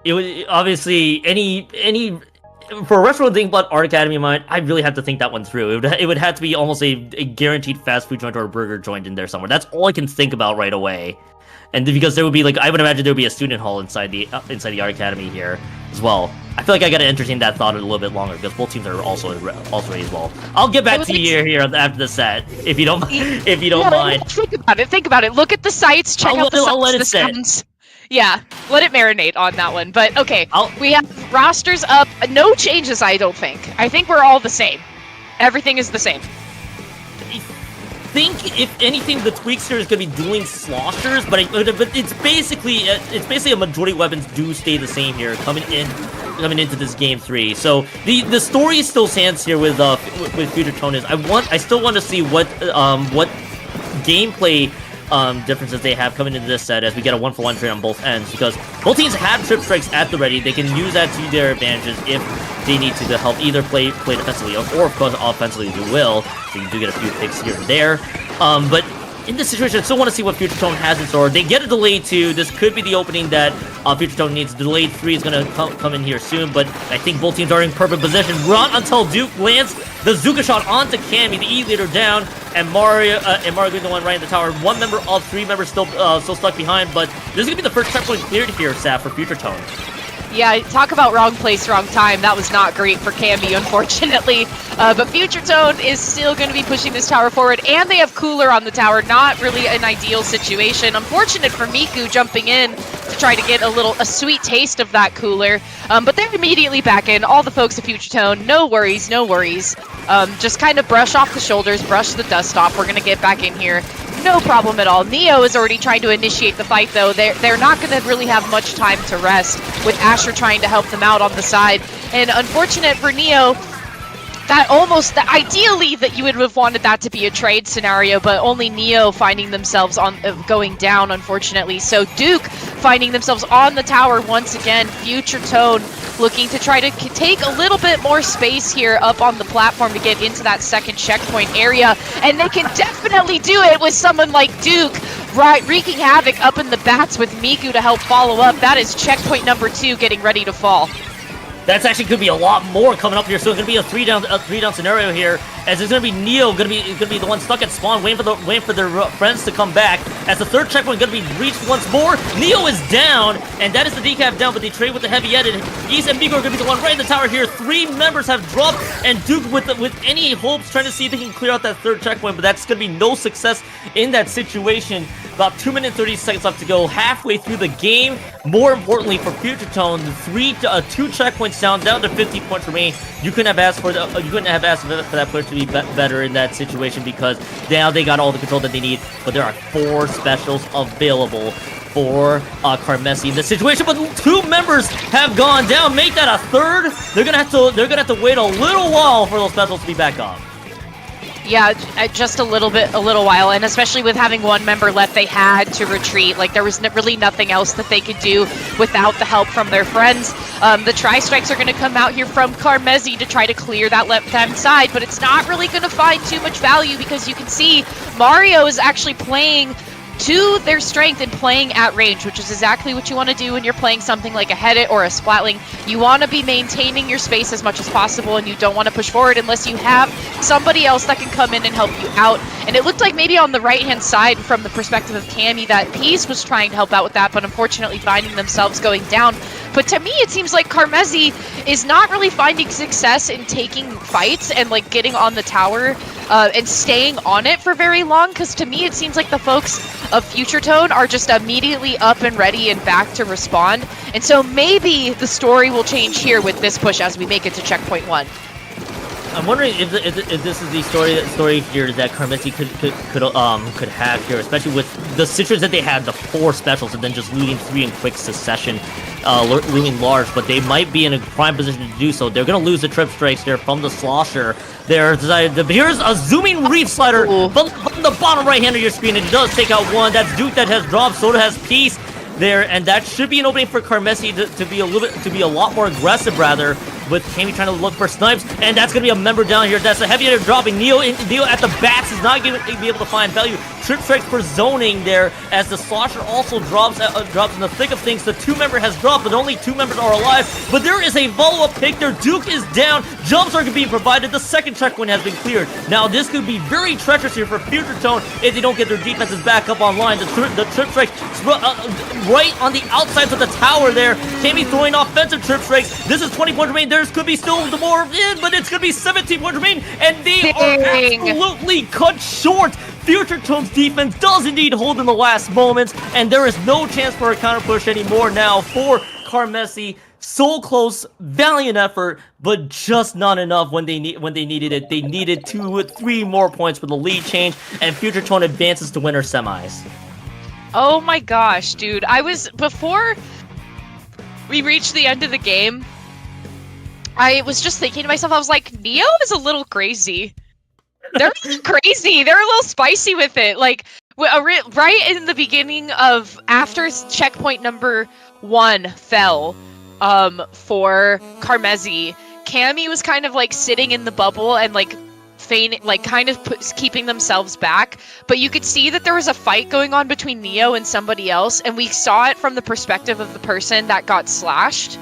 it would obviously any for a restaurant with Inkblot Art Academy in mind, I really have to think that one through. It would have to be almost a guaranteed fast food joint or a burger joint in there somewhere. That's all I can think about right away. And because there would be I would imagine there would be a student hall inside the Art Academy here as well. I feel like I gotta entertain that thought a little bit longer because both teams are also ready as well. I'll get back to you here after the set if you don't mind. Think about it. Look at the sites. Check out the sites. I'll let it sit. Yeah, let it marinate on that one. But okay, we have rosters up. No changes, I don't think. I think we're all the same. Everything is the same. I think if anything, the tweaks here is going to be dueling sloshers, but it's basically a majority of weapons do stay the same here coming into this game 3. So the story still stands here with Future Tone. I still want to see what gameplay differences they have coming into this set as we get a 1-for-1 trade on both ends, because both teams have trip strikes at the ready. They can use that to their advantages if they need to help either play defensively or of course offensively they will. So you do get a few picks here and there. But in this situation, I still want to see what Future Tone has in store. They get a delay 2. This could be the opening that Future Tone needs. Delayed 3 is going to come in here soon, but I think both teams are in perfect position. Run until Duke lands the Zuka shot onto Cammy, the E leader down, and Mario being the one right in the tower. One member of 3 members still stuck behind, but this is going to be the first checkpoint cleared here, Saf, for Future Tone. Yeah, talk about wrong place, wrong time. That was not great for Cammy, unfortunately. But Future Tone is still going to be pushing this tower forward, and they have Cooler on the tower. Not really an ideal situation. Unfortunate for Miku jumping in to try to get a sweet taste of that Cooler. But they're immediately back in. All the folks at Future Tone, no worries, no worries. Just kind of brush off the shoulders, brush the dust off. We're going to get back in here. No problem at all. Neo is already trying to initiate the fight, though. They're not going to really have much time to rest, with Asher trying to help them out on the side. And unfortunate for Neo, ideally that you would have wanted that to be a trade scenario, but only Neo finding themselves going down, unfortunately. So Duke finding themselves on the tower once again. Future Tone looking to try to take a little bit more space here up on the platform to get into that second checkpoint area, and they can definitely do it with someone like Duke wreaking havoc up in the bats with Miku to help follow up. That is checkpoint number 2 getting ready to fall. That's actually could be a lot more coming up here. So it's gonna be a three down scenario here, as it's gonna be Neo gonna be the one stuck at spawn, waiting for their friends to come back. As the third checkpoint gonna be reached once more, Neo is down, and that is the decap down. But they trade with the heavy edit. East and Miku are gonna be the one right in the tower here. 3 members have dropped, and Duke with any hopes trying to see if they can clear out that third checkpoint, but that's gonna be no success in that situation. About 2 minutes 30 seconds left to go, halfway through the game. More importantly for Future Tone, 2 checkpoints down to 50 points remaining. You couldn't have asked for that player to be better in that situation, because now they got all the control that they need. But there are 4 specials available for Karmesi in this situation, but 2 members have gone down. Make that a third. They're gonna have to wait a little while for those specials to be back up. Yeah, just a little while, and especially with having 1 member left, they had to retreat. Like, there was really nothing else that they could do without the help from their friends. The tri-strikes are going to come out here from Karmesi to try to clear that left-hand side, but it's not really going to find too much value, because you can see Mario is actually playing to their strength and playing at range, which is exactly what you want to do when you're playing something like a Headit or a Splatling. You want to be maintaining your space as much as possible, and you don't want to push forward unless you have somebody else that can come in and help you out. And it looked like maybe on the right-hand side, from the perspective of Cammy, that Peace was trying to help out with that, but unfortunately finding themselves going down. But to me, it seems like Karmesi is not really finding success in taking fights and like getting on the tower and staying on it for very long, because to me it seems like the folks of Future Tone are just immediately up and ready and back to respond. And so maybe the story will change here with this push as we make it to checkpoint 1. I'm wondering if this is the story here that Karmesi could have here, especially with the situation that they had, the 4 specials, and then just looting 3 in quick succession, looting large. But they might be in a prime position to do so. They're gonna lose the trip strikes there from the slosher. Here's a zooming reef slider from the bottom right hand of your screen, and it does take out 1. That's Duke that has dropped. Soda has Peace there, and that should be an opening for Karmesi to be a lot more aggressive, rather, with Kami trying to look for snipes, and that's gonna be a member down here. That's a heavy hitter dropping. Neo at the bats is not going to be able to find value. Trip strikes for zoning there, as the slosher also drops in the thick of things. The 2-member has dropped, but only 2 members are alive. But there is a follow-up pick there. Duke is down. Jumps are being provided. The second checkpoint has been cleared. Now this could be very treacherous here for Future Tone if they don't get their defenses back up online. The trip strikes right on the outsides of the tower there. Kami throwing offensive trip strikes. This is 20 points remaining. There could be still more in, but it's gonna be 17 points remaining, and they are absolutely cut short. Future Tone's defense does indeed hold in the last moments, and there is no chance for a counter push anymore now for Karmesi. So close, valiant effort, but just not enough when they needed it. They needed 2 or 3 more points for the lead change, and Future Tone advances to winner semis. Oh my gosh, dude. Before we reached the end of the game, I was just thinking to myself, I was like, Neo is a little crazy. They're crazy. They're a little spicy with it. Like, right in the beginning of, after checkpoint number 1 fell, for Karmesi, Kami was kind of like sitting in the bubble and like keeping themselves back, but you could see that there was a fight going on between Neo and somebody else, and we saw it from the perspective of the person that got slashed.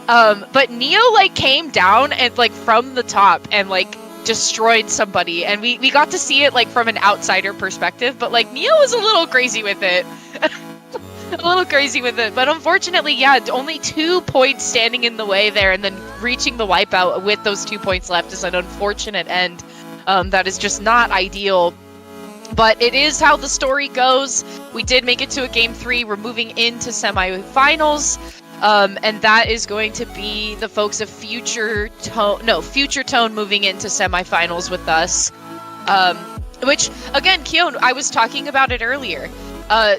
But Neo like came down and like from the top and like destroyed somebody, and we got to see it like from an outsider perspective, but like Neo was a little crazy with it. A little crazy with it, but unfortunately, yeah, only 2 points standing in the way there, and then reaching the wipeout with those 2 points left is an unfortunate end. That is just not ideal, but it is how the story goes. We did make it to a game 3. We're moving into semifinals, and that is going to be the folks of Future Tone moving into semifinals with us. Which, again, Keon, I was talking about it earlier.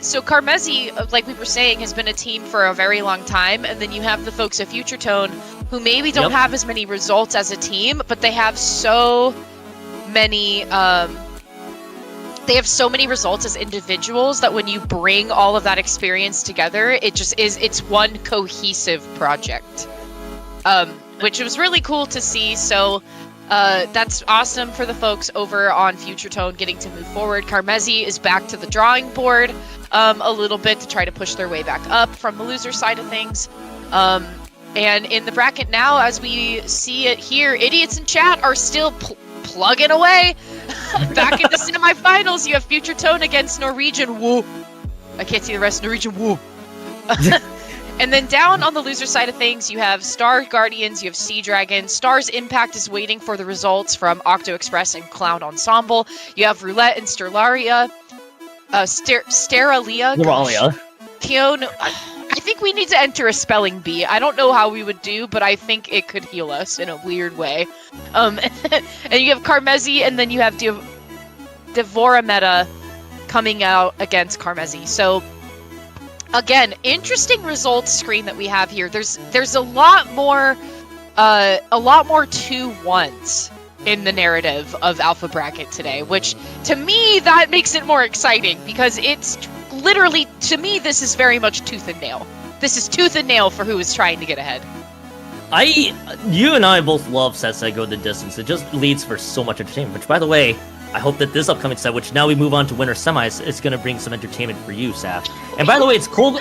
So Karmesi, like we were saying, has been a team for a very long time, and then you have the folks at Future Tone who maybe don't have as many results as a team, but they have so many results as individuals that when you bring all of that experience together, it's one cohesive project. Which was really cool to see. So that's awesome for the folks over on Future Tone getting to move forward. Karmesi is back to the drawing board a little bit to try to push their way back up from the loser side of things. And in the bracket now, as we see it here, idiots in chat are still plugging away. Back in the semifinals, you have Future Tone against Norwegian Woo. I can't see the rest. Norwegian Woo. And then down on the loser side of things, you have Star Guardians, you have Sea Dragon. Star's Impact is waiting for the results from Octo-Express and Clown Ensemble. You have Roulette and Sterlaria. Steralia. Keon, I think we need to enter a spelling bee. I don't know how we would do, but I think it could heal us in a weird way. And you have Karmesi, and then you have Devorameta coming out against Karmesi. So again, interesting results screen that we have here. There's a lot more 2-1s in the narrative of Alpha Bracket today, which to me that makes it more exciting because it's literally, to me, this is very much tooth and nail. This is tooth and nail for who is trying to get ahead. You and I both love sets that go the distance. It just leads for so much entertainment, which by the way, I hope that this upcoming set, which now we move on to winter semis, is going to bring some entertainment for you, Saf. And by the way, it's cold.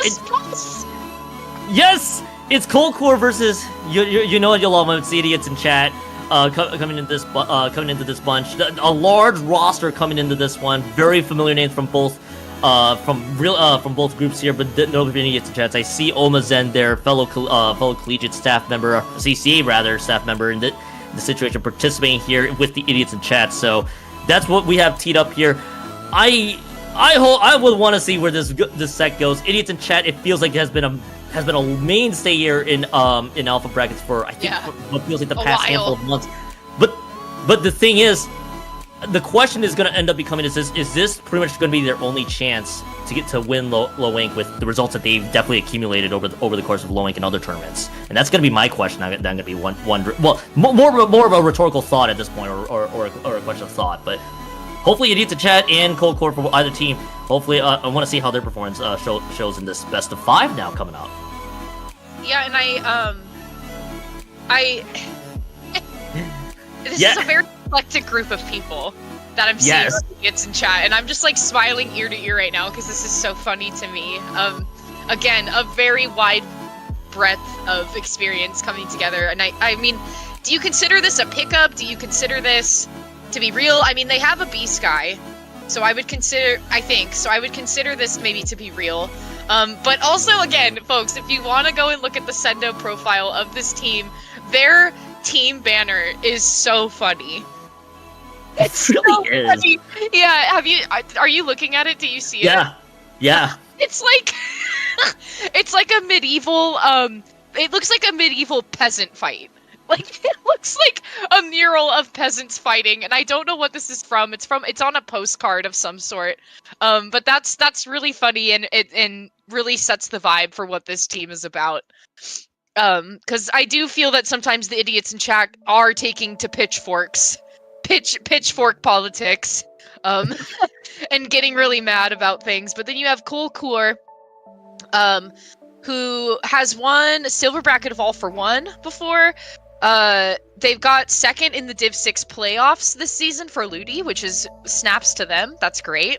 Yes, it's Col Cuore versus you know you'll love them. It's the idiots in chat coming into this bunch. A large roster coming into this one. Very familiar names from both groups here, but no idiots in chats. I see Omazen, their fellow collegiate staff member, CCA rather staff member in the situation, participating here with the idiots in chat. So that's what we have teed up here. I would want to see where this set goes. Idiots in chat. It feels like it has been a mainstay here in alpha brackets for I think what feels like the past handful of months. But But the thing is, the question is going to end up becoming: is this pretty much going to be their only chance to get to win low ink with the results that they've definitely accumulated over the course of low ink and other tournaments? And that's going to be my question. I'm going to be one. Well, more of a rhetorical thought at this point, or a question of thought. But hopefully, Idiots in Chat and Col Cuore for either team. Hopefully, I want to see how their performance shows in this best of 5 now coming out. Yeah, and this is a very eclectic group of people that I'm seeing Idiots in Chat, and I'm just like smiling ear to ear right now because this is so funny to me. Again, a very wide breadth of experience coming together, and I mean, do you consider this a pickup? Do you consider this to be real? I mean, they have a B Sky, so I would consider this maybe to be real. But also, again, folks, if you want to go and look at the Sendo profile of this team, their team banner is so funny. It's really so funny. Yeah, are you looking at it? Do you see it? Yeah. It's like it's like a medieval it looks like a medieval peasant fight. Like, it looks like a mural of peasants fighting, and I don't know what this is from. It's on a postcard of some sort. But that's really funny, and it really sets the vibe for what this team is about. Because I do feel that sometimes the Idiots in Chat are taking to pitchfork politics, and getting really mad about things. But then you have Col Cuore, who has won a silver bracket of All for One before. They've got second in the Div 6 playoffs this season for Ludi, which is snaps to them. That's great.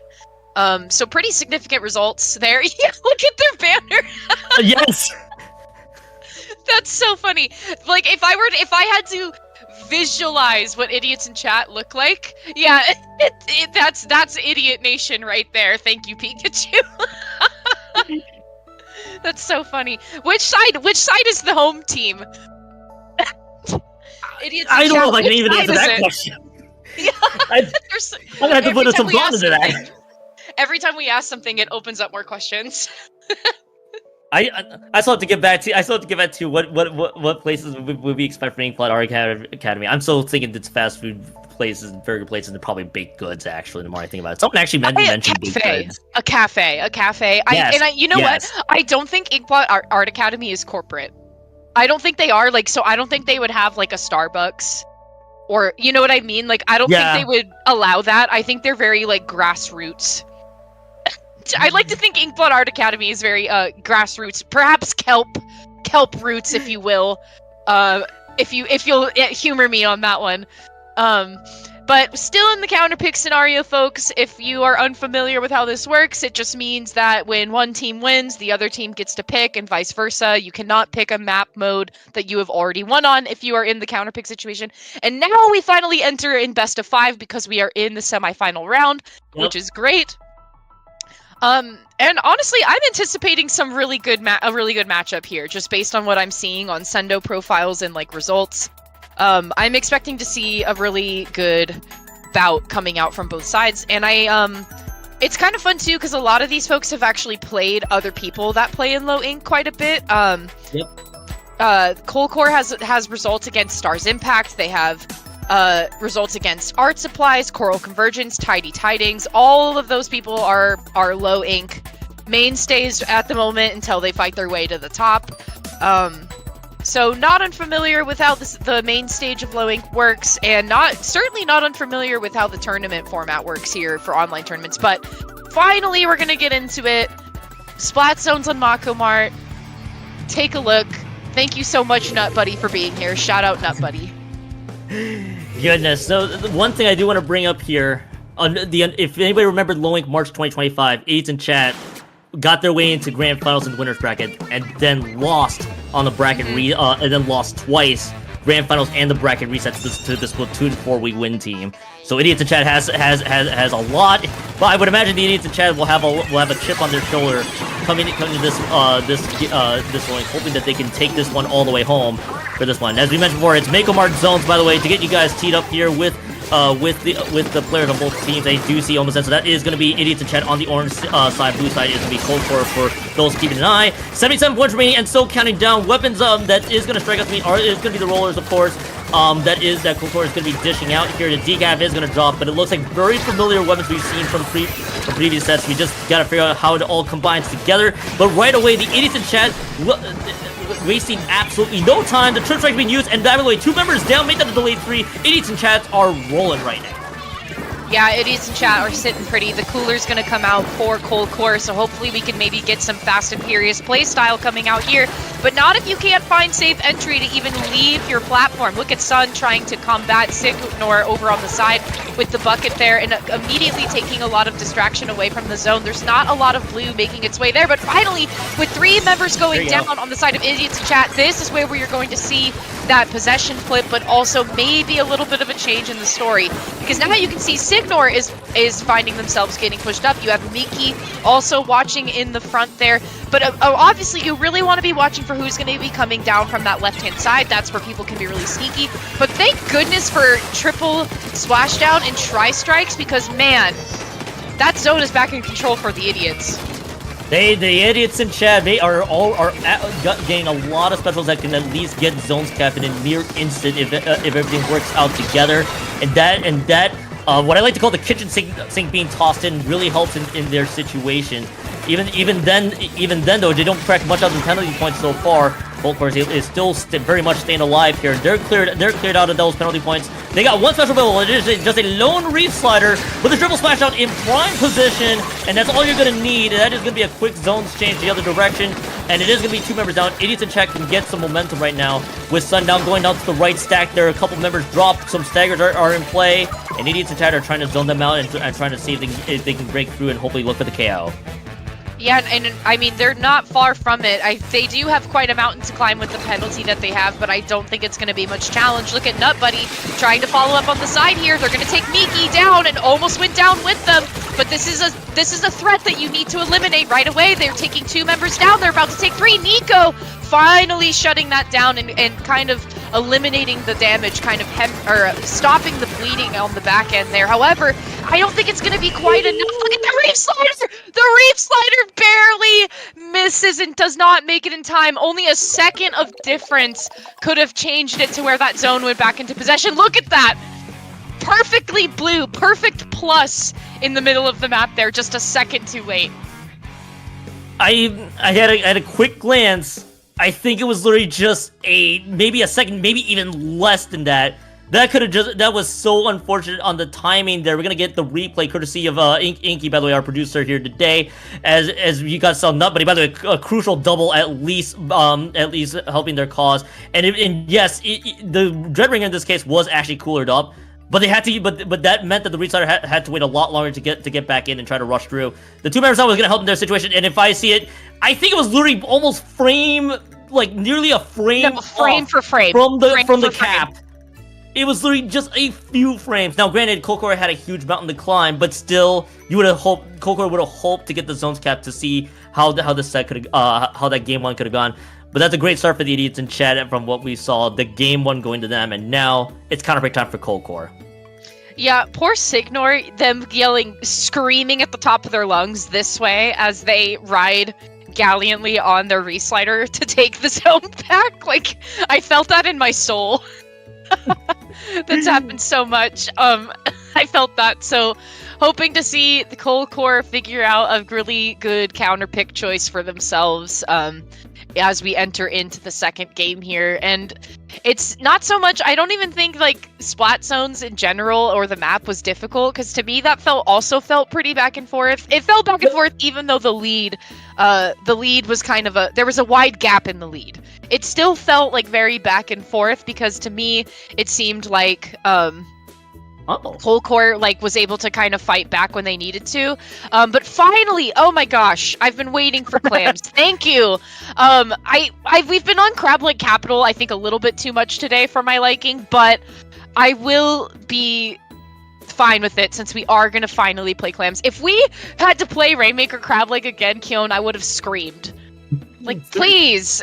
So pretty significant results there. Yeah, look at their banner. Yes. That's so funny. Like, if I had to visualize what Idiots in Chat look like, yeah, that's Idiot Nation right there. Thank you, Pikachu. That's so funny. Which side is the home team? Idiots in I don't Chat, know if I can even which answer side that is it? question. Yeah. I'm gonna have to put some thought into that. Every time we ask something, it opens up more questions. I still have to get back to what places would we expect from Inkling Art Academy. I'm still thinking it's fast food places and burger places and probably baked goods. Actually, the more I think about it, someone actually mentioned baked goods. A cafe. Yes. You know what? I don't think Inkling Art Academy is corporate. I don't think they are, like, so I don't think they would have like a Starbucks, or you know what I mean? Like, I don't think they would allow that. I think they're very like grassroots. I like to think Inkling Art Academy is very grassroots, perhaps kelp roots, if you will. If you'll humor me on that one. But still in the counterpick scenario, folks, if you are unfamiliar with how this works, it just means that when one team wins, the other team gets to pick, and vice versa. You cannot pick a map mode that you have already won on if you are in the counterpick situation. And now we finally enter in best of 5 because we are in the semifinal round, which is great. And honestly, I'm anticipating some really good a really good matchup here, just based on what I'm seeing on Sendo profiles and like results. I'm expecting to see a really good bout coming out from both sides, and it's kind of fun too because a lot of these folks have actually played other people that play in low ink quite a bit. Col Cuore has results against Stars Impact. They have results against Art Supplies, Coral Convergence, Tidy Tidings. All of those people are low ink mainstays at the moment until they fight their way to the top. So not unfamiliar with how the main stage of low ink works, and certainly not unfamiliar with how the tournament format works here for online tournaments. But finally, we're gonna get into it. Splat Zones on Mako Mart. Take a look. Thank you so much, Nut Buddy, for being here. Shout out, Nut Buddy. Goodness. So one thing I do want to bring up here, if anybody remembered low ink March 2025, Idiots in Chat got their way into grand finals and winners bracket, and then lost on the bracket and then lost twice, grand finals and the bracket reset to the Splatoon 4-week win team. So Idiots in Chat has a lot, but I would imagine the Idiots in Chat will have a chip on their shoulder coming to this one, hoping that they can take this one all the way home for this one. As we mentioned before, it's Mako Mart Zones, by the way, to get you guys teed up here with the players on both teams. I do see almost that, so that is going to be Idiots in Chat on the orange side. Blue side is going to be Col Cuore for those keeping an eye. 77 points remaining and still counting down. Weapons that is going to strike us is going to be the rollers, of course. that Col Cuore is going to be dishing out here. The decaf is going to drop, but it looks like very familiar weapons we've seen from previous sets. We just got to figure out how it all combines together. But right away, the idiots in chat wasting absolutely no time. The trip strike being used, and by the way, 2 members down, make that a delayed 3. Idiots in chat are rolling right now. Yeah, idiots in chat are sitting pretty. The cooler's gonna come out for Col Cuore, so hopefully we can maybe get some fast and furious playstyle coming out here. But not if you can't find safe entry to even leave your platform. Look at Sun trying to combat Signor over on the side with the bucket there and immediately taking a lot of distraction away from the zone. There's not a lot of blue making its way there, but finally, with 3 members going down on the side of idiots in chat, this is where you're going to see that possession flip, but also maybe a little bit of a change in the story. Because now you can see Signor is finding themselves getting pushed up. You have Miki also watching in the front there. But obviously, you really want to be watching for who's going to be coming down from that left-hand side. That's where people can be really sneaky. But thank goodness for triple splashdown and tri-strikes, because, man, that zone is back in control for the idiots. The idiots in chat, they are getting a lot of specials that can at least get zones capped in a mere instant if everything works out together. And that what I like to call the kitchen sink being tossed in really helps in their situation. Even then though, they don't crack much out of the penalty points so far. Col Cuore is still very much staying alive here. They're cleared out of those penalty points. They got one special ability. It is just a lone reach slider with a triple smash out in prime position, and that's all you're gonna need. That is gonna be a quick zones change the other direction, and it is gonna be 2 members down. Idiots in chat can get some momentum right now with Sundown going down to the right stack there. A couple members dropped. Some staggers are in play, and idiots in chat are trying to zone them out and trying to see if they can break through and hopefully look for the KO. Yeah, and I mean, they're not far from it. They do have quite a mountain to climb with the penalty that they have, but I don't think it's going to be much challenge. Look at Nut Buddy trying to follow up on the side here. They're going to take Miki down and almost went down with them, but this is a threat that you need to eliminate right away. They're taking 2 members down. They're about to take 3. Nico finally shutting that down and kind of eliminating the damage, kind of stopping the bleeding on the back end there. However, I don't think it's going to be quite enough. Look at the Reef Slider! The Reef Slider barely misses and does not make it in time. Only a second of difference could have changed it to where that zone went back into possession. Look at that! Perfectly blue, perfect plus in the middle of the map there, just a second too late. I had a quick glance. I think it was literally just maybe a second, maybe even less than that. That was so unfortunate on the timing there. We're gonna get the replay courtesy of Inky, by the way, our producer here today, as you guys saw Nut Buddy, by the way, a crucial double at least helping their cause. And yes, the Dread Ringer in this case was actually coolered up. But they had to, but that meant that the restarter had to wait a lot longer to get back in and try to rush through. The 2 members was gonna help in their situation, and if I see it, I think it was literally almost nearly a frame, frame for frame from the cap. It was literally just a few frames. Now, granted, Col Cuore had a huge mountain to climb, but still, you would have hoped Col Cuore would have hoped to get the zones capped to see how the set could how that game 1 could have gone. But that's a great start for the idiots in chat from what we saw. The game 1 going to them, and now it's counter-break time for Col Cuore. Yeah, poor Signor, them yelling, screaming at the top of their lungs this way as they ride gallantly on their reslider to take the zone back. Like, I felt that in my soul. That's happened so much. I felt that. So, hoping to see the Col Cuore figure out a really good counter pick choice for themselves as we enter into the second game here. And it's not so much, I don't even think like splat zones in general or the map was difficult, because to me that also felt pretty back and forth. It felt back and forth even though the lead was kind of there was a wide gap in the lead. It still felt like very back and forth, because to me it seemed like Col Cuore was able to kind of fight back when they needed to. But finally, oh my gosh, I've been waiting for clams. Thank you. We've been on Crab Lake Capital, I think a little bit too much today for my liking, but I will be fine with it since we are going to finally play clams. If we had to play Rainmaker Crab Lake again, Keon, I would have screamed. Like, please.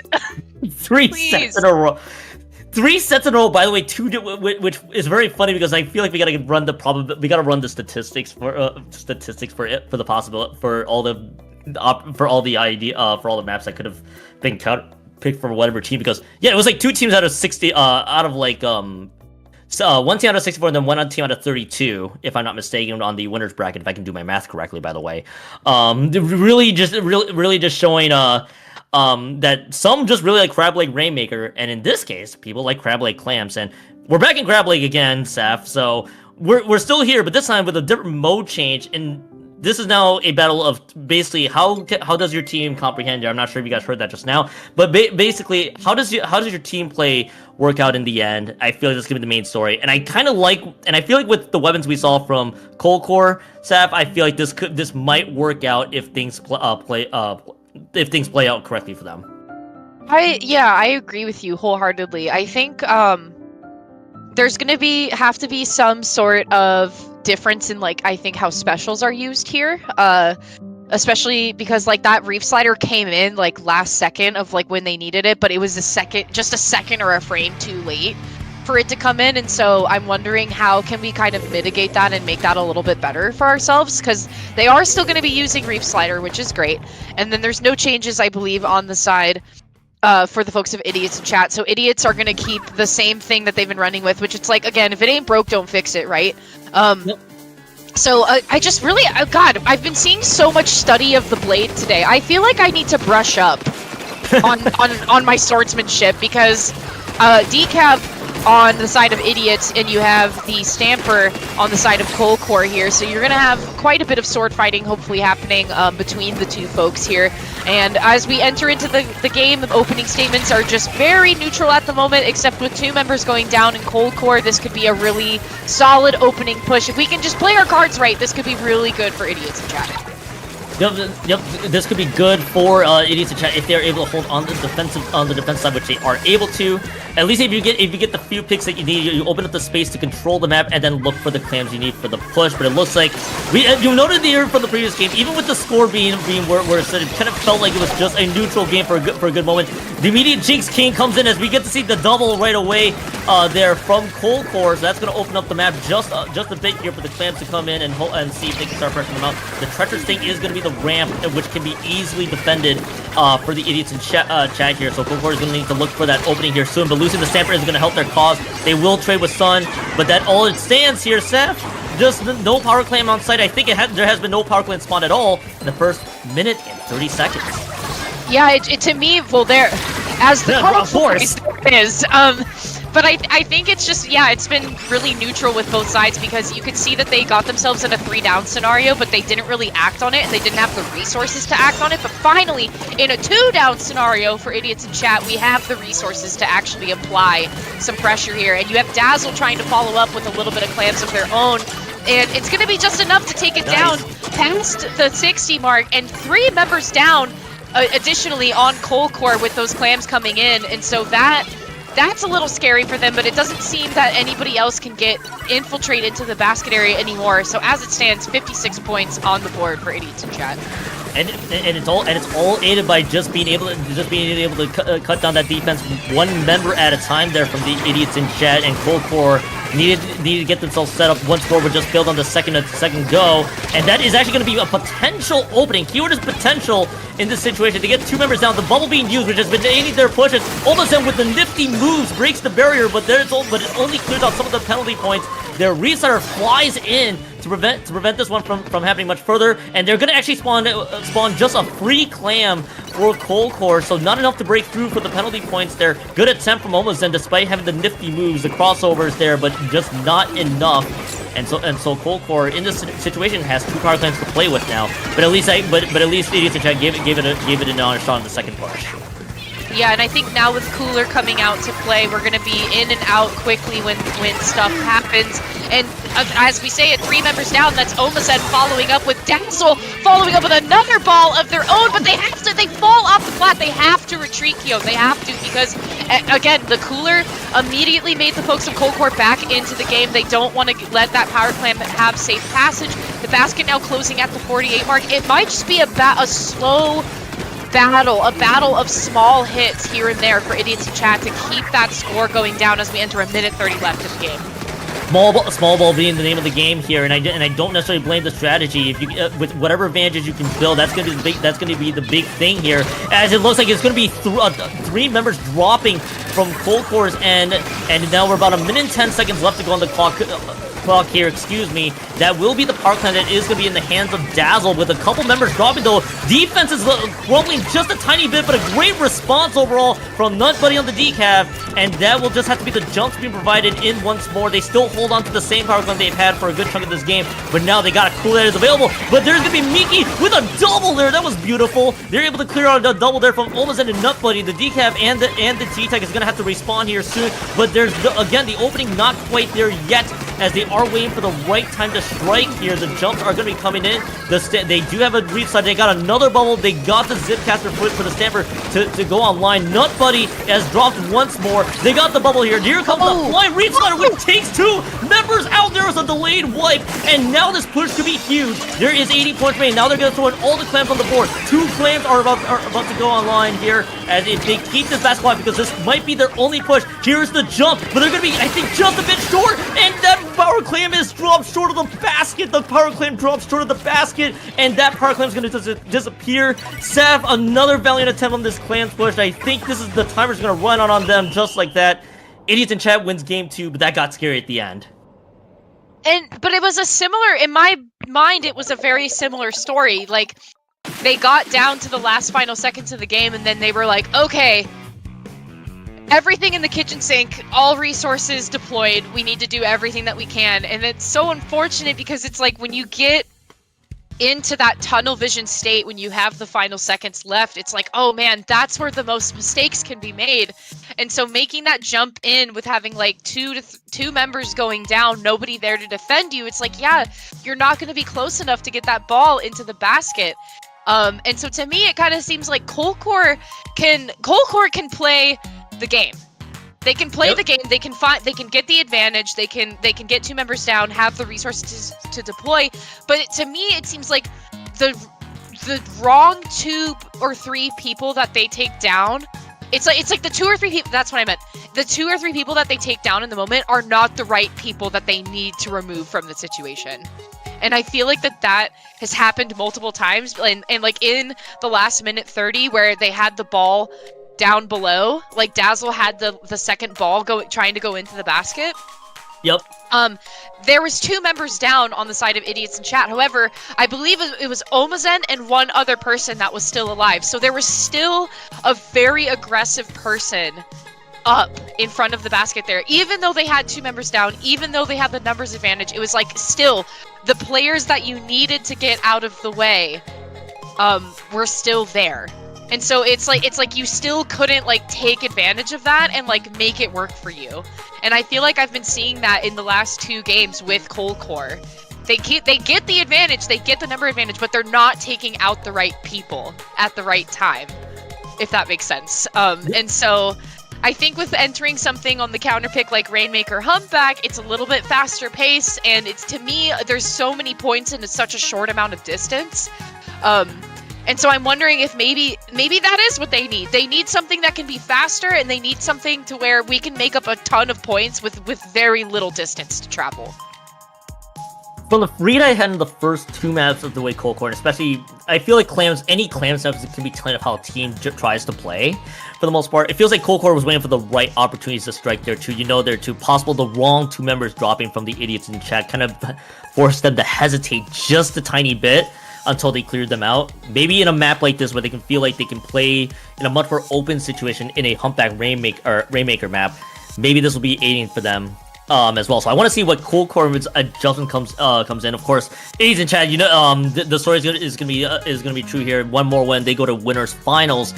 Three sets in a row. 3 sets in a row, by the way, which is very funny because I feel like we gotta run the statistics for all the maps that could have been pick for whatever team, because yeah, it was like 2 teams out of 60, out of like one team out of 64, and then one team out of 32, if I'm not mistaken, on the winners bracket, if I can do my math correctly, by the way. Really just showing that some just really like Crab Leg Rainmaker, and in this case, people like Crab Leg Clams, and we're back in Crab Leg again, Saf. So we're still here, but this time with a different mode change, and this is now a battle of basically how does your team comprehend it? I'm not sure if you guys heard that just now, but basically how does your team play work out in the end? I feel like that's gonna be the main story, and I kind of like, and I feel like with the weapons we saw from Col Cuore, Saf, I feel like this might work out if things play out correctly for them. I agree with you wholeheartedly. I think there's gonna have to be some sort of difference in, like, I think how specials are used here, especially because like that reef slider came in like last second of like when they needed it, but it was just a second or a frame too late for it to come in, and so I'm wondering how can we kind of mitigate that and make that a little bit better for ourselves, because they are still going to be using reef slider, which is great, and then there's no changes, I believe, on the side for the folks of Idiots in chat. So Idiots are going to keep the same thing that they've been running with, which it's like, again, if it ain't broke, don't fix it, right? So I just really, God, I've been seeing so much study of the blade today. I feel like I need to brush up on my swordsmanship, because Decap on the side of Idiots, and you have the Stamper on the side of Col Cuore here, so you're gonna have quite a bit of sword fighting hopefully happening between the two folks here. And as we enter into the game, the opening statements are just very neutral at the moment, except with 2 members going down in Col Cuore, this could be a really solid opening push. If we can just play our cards right, this could be really good for Idiots in chat. Yep, this could be good for Idiots in chat if they're able to hold on the defense side, which they are able to. At least if you get the few picks that you need, you open up the space to control the map and then look for the clams you need for the push. But it looks like you noted here from the previous game, even with the score being where it said, it kind of felt like it was just a neutral game for a good moment. The immediate Jinx King comes in as we get to see the double right away there from Col Cuore, so that's going to open up the map just a bit here for the clams to come in and see if they can start pressuring them out. The treacherous thing is going to be the ramp, which can be easily defended for the Idiots in chat here. So Col Cuore is going to need to look for that opening here soon, but losing the Stamper is going to help their cause. They will trade with Sun, but that all it stands here, Seth. Just no power clam on site. I think there has been no power clam spawned at all in the first minute and 30 seconds. Yeah, to me, well, there, as the of course, it is. But I think it's just, yeah, it's been really neutral with both sides, because you could see that they got themselves in a 3-down scenario, but they didn't really act on it, and they didn't have the resources to act on it. But finally, in a 2-down scenario for Idiots in chat, we have the resources to actually apply some pressure here. And you have Dazzle trying to follow up with a little bit of clams of their own, and it's going to be just enough to take it down past the 60 mark, and 3 members down additionally on Col Cuore with those clams coming in, and so that's a little scary for them, but it doesn't seem that anybody else can get infiltrated to the basket area anymore. So as it stands, 56 points on the board for Idiots in chat. And it's all aided by just being able to cut down that defense one member at a time there from the Idiots in chat, and Col Cuore needed to get themselves set up. One score would just build on the second go, and that is actually going to be a potential opening. Keyword is potential in this situation to get 2 members down. The bubble being used, which has been aiding their pushes. All of a sudden, with the nifty moves, breaks the barrier, but it only clears out some of the penalty points. Their resetter flies in to prevent this one from happening much further, and they're going to actually spawn just a free clam for Col Cuore, so not enough to break through for the penalty points. They're good at temp from almost, and despite having the nifty moves, the crossovers there, but just not enough. And so Col Cuore in this situation has 2 power clams to play with now. But at least Idiots in chat gave it an honest shot on the second push. Yeah, and I think now with Cooler coming out to play, we're going to be in and out quickly when stuff happens. And as we say it, 3 members down, that's Omasen following up with Dazzle, following up with another ball of their own, but they fall off the flat. They have to retreat, Kyo. They have to, because, again, the Cooler immediately made the folks of Col Cuore back into the game. They don't want to let that power clam have safe passage. The basket now closing at the 48 mark. It might just be a slow battle of small hits here and there for Idiots in chat to keep that score going down as we enter a minute 30 left of the game. small ball being the name of the game here, and I don't necessarily blame the strategy. If you with whatever advantages you can build, that's gonna be the big thing here. As it looks like it's gonna be three members dropping from Col Cuore's end, and now we're about 1 minute and 10 seconds left to go on the clock here, excuse me. That will be the power clan that is going to be in the hands of Dazzle, with a couple members dropping, though. Defense is crumbling just a tiny bit, but a great response overall from Nutbuddy on the decaf, and that will just have to be the jumps being provided in once more. They still hold on to the same power clan they've had for a good chunk of this game, but now they got a cool that is available, but there's going to be Miki with a double there. That was beautiful. They're able to clear out a double there from almost into Nutbuddy. The decaf and the T-Tech is going to have to respawn here soon, but there's, again, the opening not quite there yet, as they are waiting for the right time to strike here. The jumps are going to be coming in. They do have a reach side. They got another bubble. They got the Zipcaster for the Stamper to go online. Nutbuddy has dropped once more. They got the bubble here. Here comes the flying reach slider, which takes 2 members out. There was a delayed wipe, and now this push could be huge. There is 80 points remaining. Now they're going to throw in all the clams on the board. 2 clams are about to go online here, as if they keep this basketball, because this might be their only push. Here's the jump, but they're going to be, I think, just a bit short, and that power clam is dropped short of the basket. The power clam drops short of the basket, and that power clam is going to disappear. Sav, another valiant attempt on this clam's push. I think this is the timer's going to run out on them just like that. Idiots in chat wins game 2, but that got scary at the end. But it was a similar, in my mind, it was a very similar story. Like, they got down to the last final seconds of the game, and then they were like, okay, everything in the kitchen sink, all resources deployed, we need to do everything that we can. And it's so unfortunate, because it's like, when you get into that tunnel vision state, when you have the final seconds left, it's like, oh man, that's where the most mistakes can be made. And so making that jump in with having like two members going down, nobody there to defend you, it's like, yeah, you're not going to be close enough to get that ball into the basket. And so to me, it kind of seems like Col Cuore can play the game. They can play the game. They can get the advantage. They can get 2 members down, have the resources to deploy. But to me, it seems like the wrong 2 or 3 people that they take down. It's like the 2 or 3 people. That's what I meant. The 2 or 3 people that they take down in the moment are not the right people that they need to remove from the situation. And I feel like that has happened multiple times. And like in the last minute 30, where they had the ball down below, like Dazzle had the second ball trying to go into the basket. Yep. There was 2 members down on the side of Idiots in chat. However, I believe it was Omazen and 1 other person that was still alive. So there was still a very aggressive person up in front of the basket there. Even though they had 2 members down, even though they had the numbers advantage, it was like still the players that you needed to get out of the way were still there. And so it's like you still couldn't like take advantage of that and like make it work for you. And I feel like I've been seeing that in the last 2 games with Col Cuore. They get the advantage, they get the number advantage, but they're not taking out the right people at the right time, if that makes sense. And so I think with entering something on the counter pick like Rainmaker Humpback, it's a little bit faster pace, and it's, to me, there's so many points in such a short amount of distance. And so I'm wondering if maybe that is what they need. They need something that can be faster, and they need something to where we can make up a ton of points with very little distance to travel. From the read I had in the first 2 maps of the way Col Cuore, especially, I feel like any clam maps can be telling of how a team tries to play. For the most part, it feels like Col Cuore was waiting for the right opportunities to strike there too. You know, there too. Possible the wrong 2 members dropping from the Idiots in chat kind of forced them to hesitate just a tiny bit until they cleared them out. Maybe in a map like this where they can feel like they can play in a much more open situation in a Humpback Rainmaker map, maybe this will be aiding for them as well. So I want to see what Col Cuore's adjustment comes in. Of course, Idiots in chat, you know, the story is gonna be true here. One more win, they go to winners finals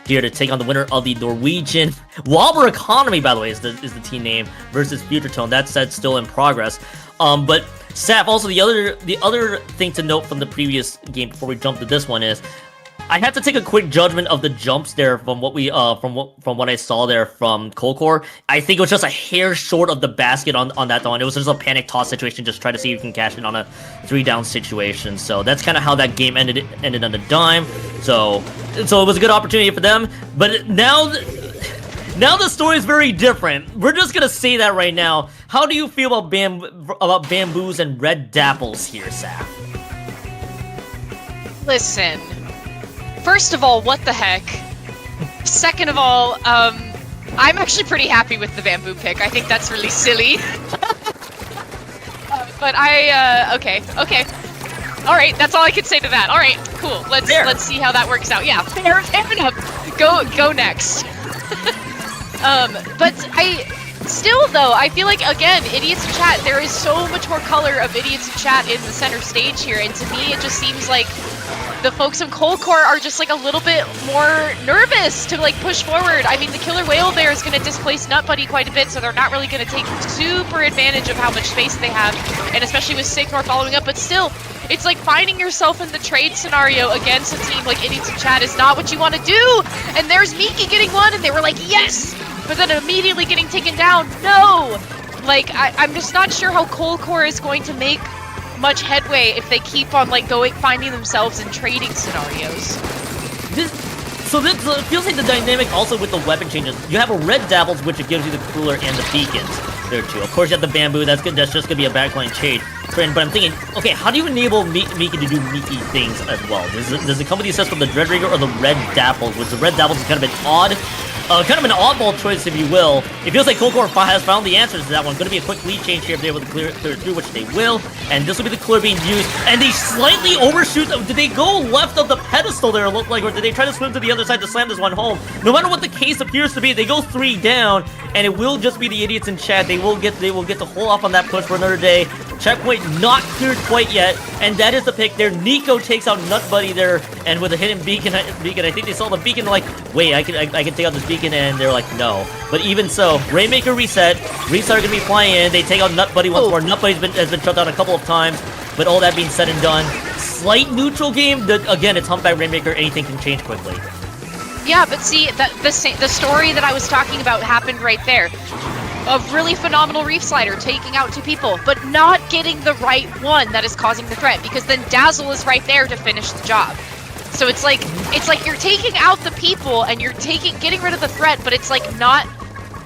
here to take on the winner of the Norwegian Wobber Economy, by the way, is the team name, versus Future Tone. That's still in progress. But Sap, also the other thing to note from the previous game before we jump to this one is I have to take a quick judgment of the jumps there from what we from what I saw there from Col Cuore. I think it was just a hair short of the basket on that one. It was just a panic toss situation, just try to see if you can cash in on a 3-down situation. So that's kind of how that game ended on a dime. So it was a good opportunity for them. But now the story is very different. We're just gonna say that right now. How do you feel about bamboos and red dapples here, Saf? Listen, first of all, what the heck? Second of all, I'm actually pretty happy with the bamboo pick. I think that's really silly. But okay. All right, that's all I can say to that. All right, cool. Let's see how that works out. Yeah, fair enough. Go next. But still though, I feel like again, idiots in chat. There is so much more color of idiots in chat in the center stage here, and to me, it just seems like the folks of Col Cuore are just like a little bit more nervous to like push forward. I mean, the killer whale there is going to displace Nut Buddy quite a bit, so they're not really going to take super advantage of how much space they have, and especially with Signor following up. But still, it's like finding yourself in the trade scenario against a team like idiots in chat is not what you want to do. And there's Miki getting one, and they were like, yes, but then immediately getting taken down. No, like I'm just not sure how Col Cuore is going to make much headway if they keep on like finding themselves in trading scenarios. So it feels like the dynamic also with the weapon changes. You have a red dapples, which it gives you the cooler and the beacons there too. Of course, you have the bamboo. That's good. That's just gonna be a backline trade. But I'm thinking, okay, how do you enable Miki to do Miki things as well? Does it come with the assist from the Dreadrigger or the red dapples? Which the red dapples is kind of an odd. Kind of an oddball choice, if you will. It feels like Col Cuore has found the answers to that one. Going to be a quick lead change here if they're able to clear through, which they will. And this will be the clear being used. And they slightly overshoot. Did they go left of the pedestal there, look like? Or did they try to swim to the other side to slam this one home? No matter what the case appears to be, they go 3 down. And it will just be the idiots in chat. They will get to hold off on that push for another day. Checkpoint not cleared quite yet. And that is the pick there. Nico takes out Nut Buddy there. And with a hidden beacon, I think they saw the beacon like, wait, I can take out this beacon, and they're like, no. But even so, Rainmaker reset. Restart gonna be flying in. They take out Nut Buddy once more. Nut Buddy has been shut down a couple of times. But all that being said and done, slight neutral game. Again, it's Humpback Rainmaker. Anything can change quickly. Yeah, but see, the story that I was talking about happened right there. A really phenomenal Reef Slider taking out 2 people, but not getting the right one that is causing the threat, because then Dazzle is right there to finish the job. So it's like you're taking out the people and you're getting rid of the threat, but it's like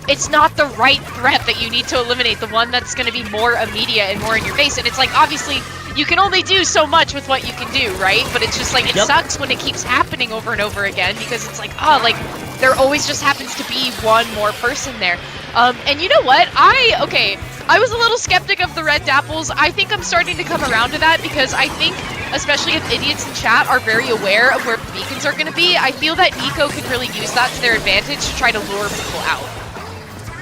it's not the right threat that you need to eliminate, the one that's going to be more immediate and more in your face. And it's like, obviously, you can only do so much with what you can do, right? But it's just like, it sucks when it keeps happening over and over again, because it's like, oh, like, there always just happens to be one more person there. And you know what? I was a little skeptic of the red dapples. I think I'm starting to come around to that, because I think, especially if idiots in chat are very aware of where beacons are going to be, I feel that Nico can really use that to their advantage to try to lure people out.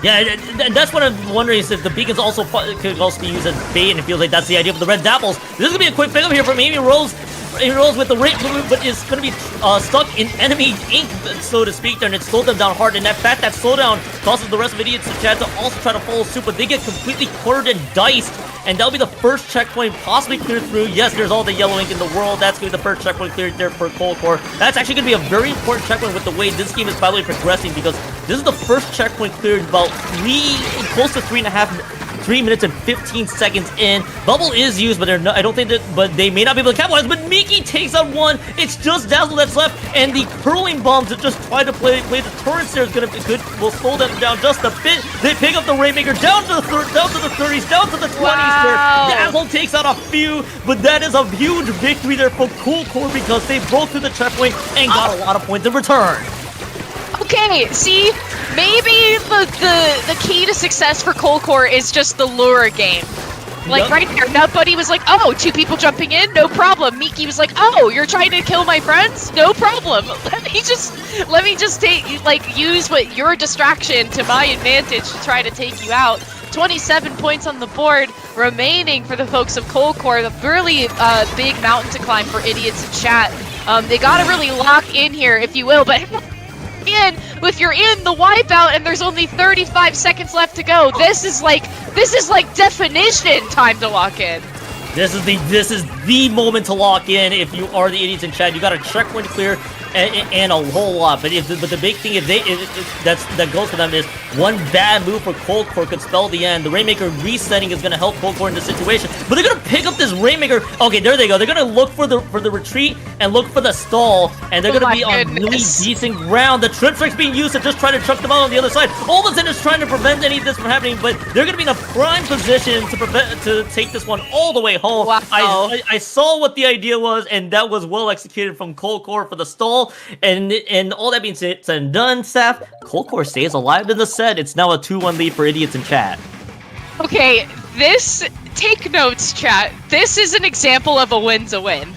Yeah, and that's what I'm wondering, is if the beacons could also be used as bait, and it feels like that's the idea of the red dapples. This is going to be a quick pickup here from Amy Rose. Amy Rose with the rate, but is going to be stuck in enemy ink, so to speak, there, and it slowed them down hard. And that fact, that slowdown causes the rest of idiots in chat to also try to follow suit, but they get completely cornered and diced. And that'll be the first checkpoint possibly cleared through. Yes, there's all the yellow ink in the world. That's going to be the first checkpoint cleared there for Col Cuore. That's actually going to be a very important checkpoint with the way this game is, by the way, progressing, because this is the first checkpoint cleared about close to 3 minutes and 15 seconds in. Bubble is used, but I don't think that, but they may not be able to capitalize. But Miki takes out one. It's just Dazzle that's left, and the curling bombs that just try to play the turrets there is gonna be good. Will slow them down just a bit. They pick up the Rainmaker down to the 30s, down to the 20s. Wow. There. Dazzle takes out a few, but that is a huge victory there for Col Cuore, because they broke through the checkpoint and got a lot of points in return. Okay, see, maybe the key to success for Col Cuore is just the lure game. Like right there, Nut Buddy was like, oh, 2 people jumping in, no problem. Miki was like, oh, you're trying to kill my friends? No problem. Let me just use what your distraction to my advantage to try to take you out. 27 points on the board remaining for the folks of Col Cuore. The really big mountain to climb for idiots in chat. They gotta really lock in here, if you will, but if you're in the wipeout and there's only 35 seconds left to go, this is like definition time to lock in. This is the moment to lock in if you are the idiots in chat. You got a checkpoint to clear. and a whole lot. But the big thing is that goes for them is one bad move for Col Cuore could spell the end. The Rainmaker resetting is gonna help Col Cuore in this situation, but they're gonna pick up this Rainmaker. Okay, there they go. They're gonna look for the retreat and look for the stall, and they're gonna be on really decent ground. The trip strike's being used to just try to chuck them out on the other side. All of a sudden, is trying to prevent any of this from happening, but they're gonna be in a prime position to take this one all the way home. Wow. I saw what the idea was, and that was well executed from Col Cuore for the stall. And all that being said and done, Seth, Col Cuore stays alive in the set. It's now a 2-1 lead for idiots in chat. Okay, take notes, chat. This is an example of a win's a win.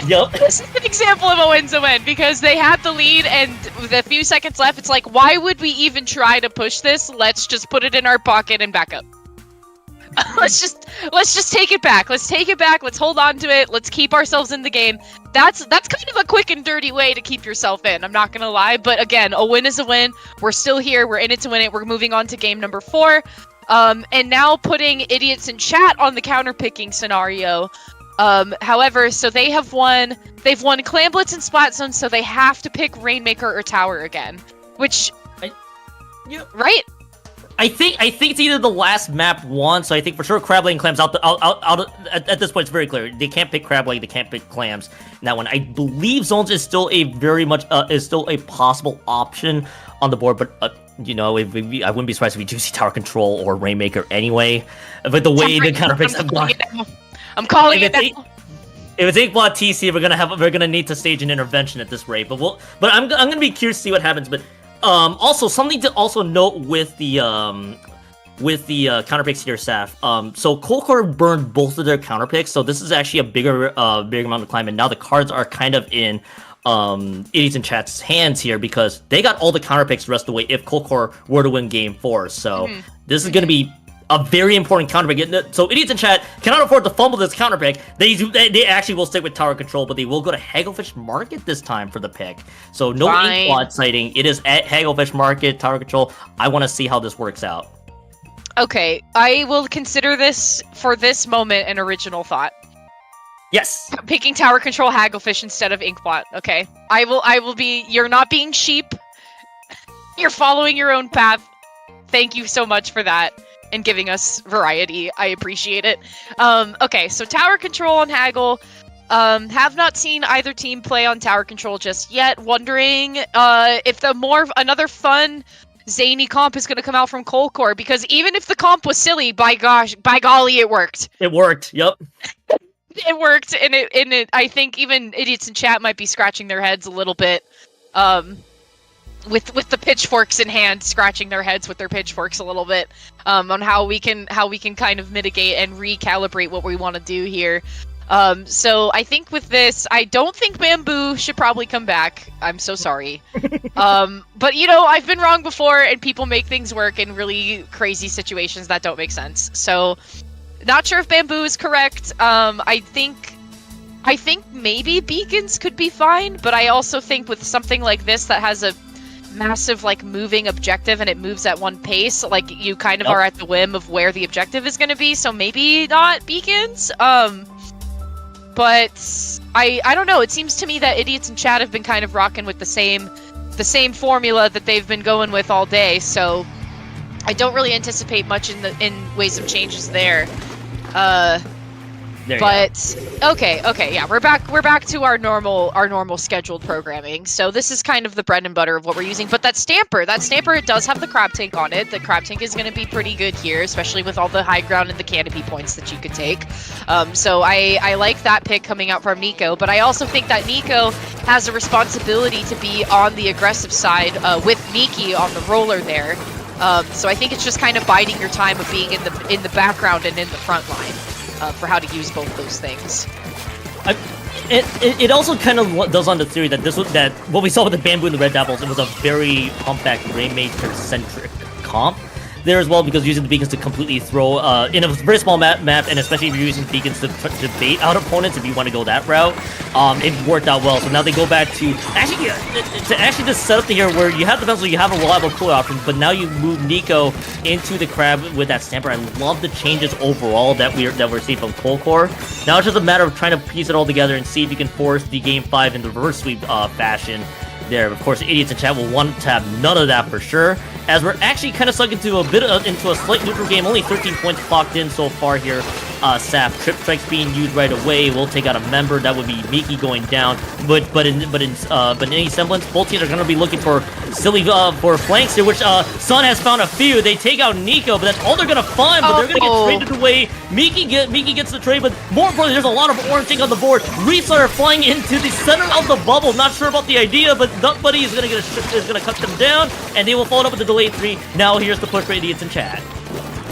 Yep. This is an example of a win's a win because they had the lead and with a few seconds left, it's like, why would we even try to push this? Let's just put it in our pocket and back up. let's just take it back. Let's take it back. Let's hold on to it. Let's keep ourselves in the game. That's kind of a quick and dirty way to keep yourself in. I'm not gonna lie, but again, a win is a win. We're still here. We're in it to win it. We're moving on to game number 4. And now putting idiots in chat on the counter-picking scenario. However, so they've won Clan Blitz and Splat Zone, so they have to pick Rainmaker or Tower again. Which, right? I think it's either the last map one, so I think for sure Crab Leg and Clams out at this point it's very clear. They can't pick Crab Leg, they can't pick Clams. In that one, I believe Zones is still a possible option on the board, but you know, I wouldn't be surprised if we do see Tower Control or Rainmaker anyway. But the way the counter picks have gone, I'm calling it now. If it's Inkblot TC, we're gonna need to stage an intervention at this rate. But I'm gonna be curious to see what happens. But also something to also note with the counter picks here, Saf. So Col Cuore burned both of their counter picks, so this is actually a bigger amount to climb. And now the cards are kind of in Idiots in Chat's hands here because they got all the counter picks the rest of the way if Col Cuore were to win game 4. So this is gonna be a very important counter pick. So Idiots in Chat cannot afford to fumble this counter pick. They actually will stick with Tower Control, but they will go to Hagglefish Market this time for the pick. So no Inkblot sighting. It is at Hagglefish Market, Tower Control. I want to see how this works out. Okay, I will consider this for this moment an original thought. Yes. Picking Tower Control Hagglefish instead of Inkblot. Okay, I will be. You're not being sheep. You're following your own path. Thank you so much for that. And giving us variety. I appreciate it. Okay, so Tower Control and Haggle. Have not seen either team play on Tower Control just yet. Wondering if another fun, zany comp is going to come out from Col Cuore. Because even if the comp was silly, by golly, it worked. It worked, yep. It worked, and it. I think even idiots in chat might be scratching their heads a little bit. With the pitchforks in hand, scratching their heads with their pitchforks a little bit, on how we can kind of mitigate and recalibrate what we want to do here. So I think with this, I don't think Bamboo should probably come back. I'm so sorry. But you know, I've been wrong before, and people make things work in really crazy situations that don't make sense. So, not sure if Bamboo is correct. I think maybe Beacons could be fine, but I also think with something like this that has a massive like moving objective and it moves at one pace, like you kind of are at the whim of where the objective is going to be, so maybe not Beacons. But I don't know, it seems to me that idiots in chat have been kind of rocking with the same formula that they've been going with all day, so I don't really anticipate much in ways of changes there. But okay, yeah, we're back to our normal scheduled programming. So this is kind of the bread and butter of what we're using. But that stamper it does have the crab tank on it. The crab tank is going to be pretty good here, especially with all the high ground and the canopy points that you could take. So I like that pick coming out from Nico. But I also think that Nico has a responsibility to be on the aggressive side with Miki on the roller there. So I think it's just kind of biding your time of being in the background and in the front line. For how to use both those things. It also kind of does on the theory that what we saw with the Bamboo and the Red Devils, it was a very humpback Rainmaker-centric comp. there as well, because using the beacons to completely throw in a very small map, and especially if you're using beacons to bait out opponents, if you want to go that route, it worked out well. So now they go back to actually just set up the here where you have the pencil, you have a reliable cooler option, but now you move Nico into the crab with that stamper. I love the changes overall that we're seeing from Col Cuore. Now it's just a matter of trying to piece it all together and see if you can force the game 5 in the reverse sweep fashion. There, of course, idiots in chat will want to have none of that for sure, as we're actually kind of stuck into a slight neutral game. Only 13 points clocked in so far here. Sap trip strikes being used right away will take out a member. That would be Miki going down. But in any semblance, both teams are going to be looking for silly for flanks here, which Sun has found a few. They take out Nico, but that's all they're going to find. But they're going to get traded away. Miki gets the trade, but more importantly, there's a lot of orange ink on the board. Reefs are flying into the center of the bubble. Not sure about the idea, but Nut Buddy is going to cut them down, and they will follow up with the delayed 3. Now here's the push for idiots in chat.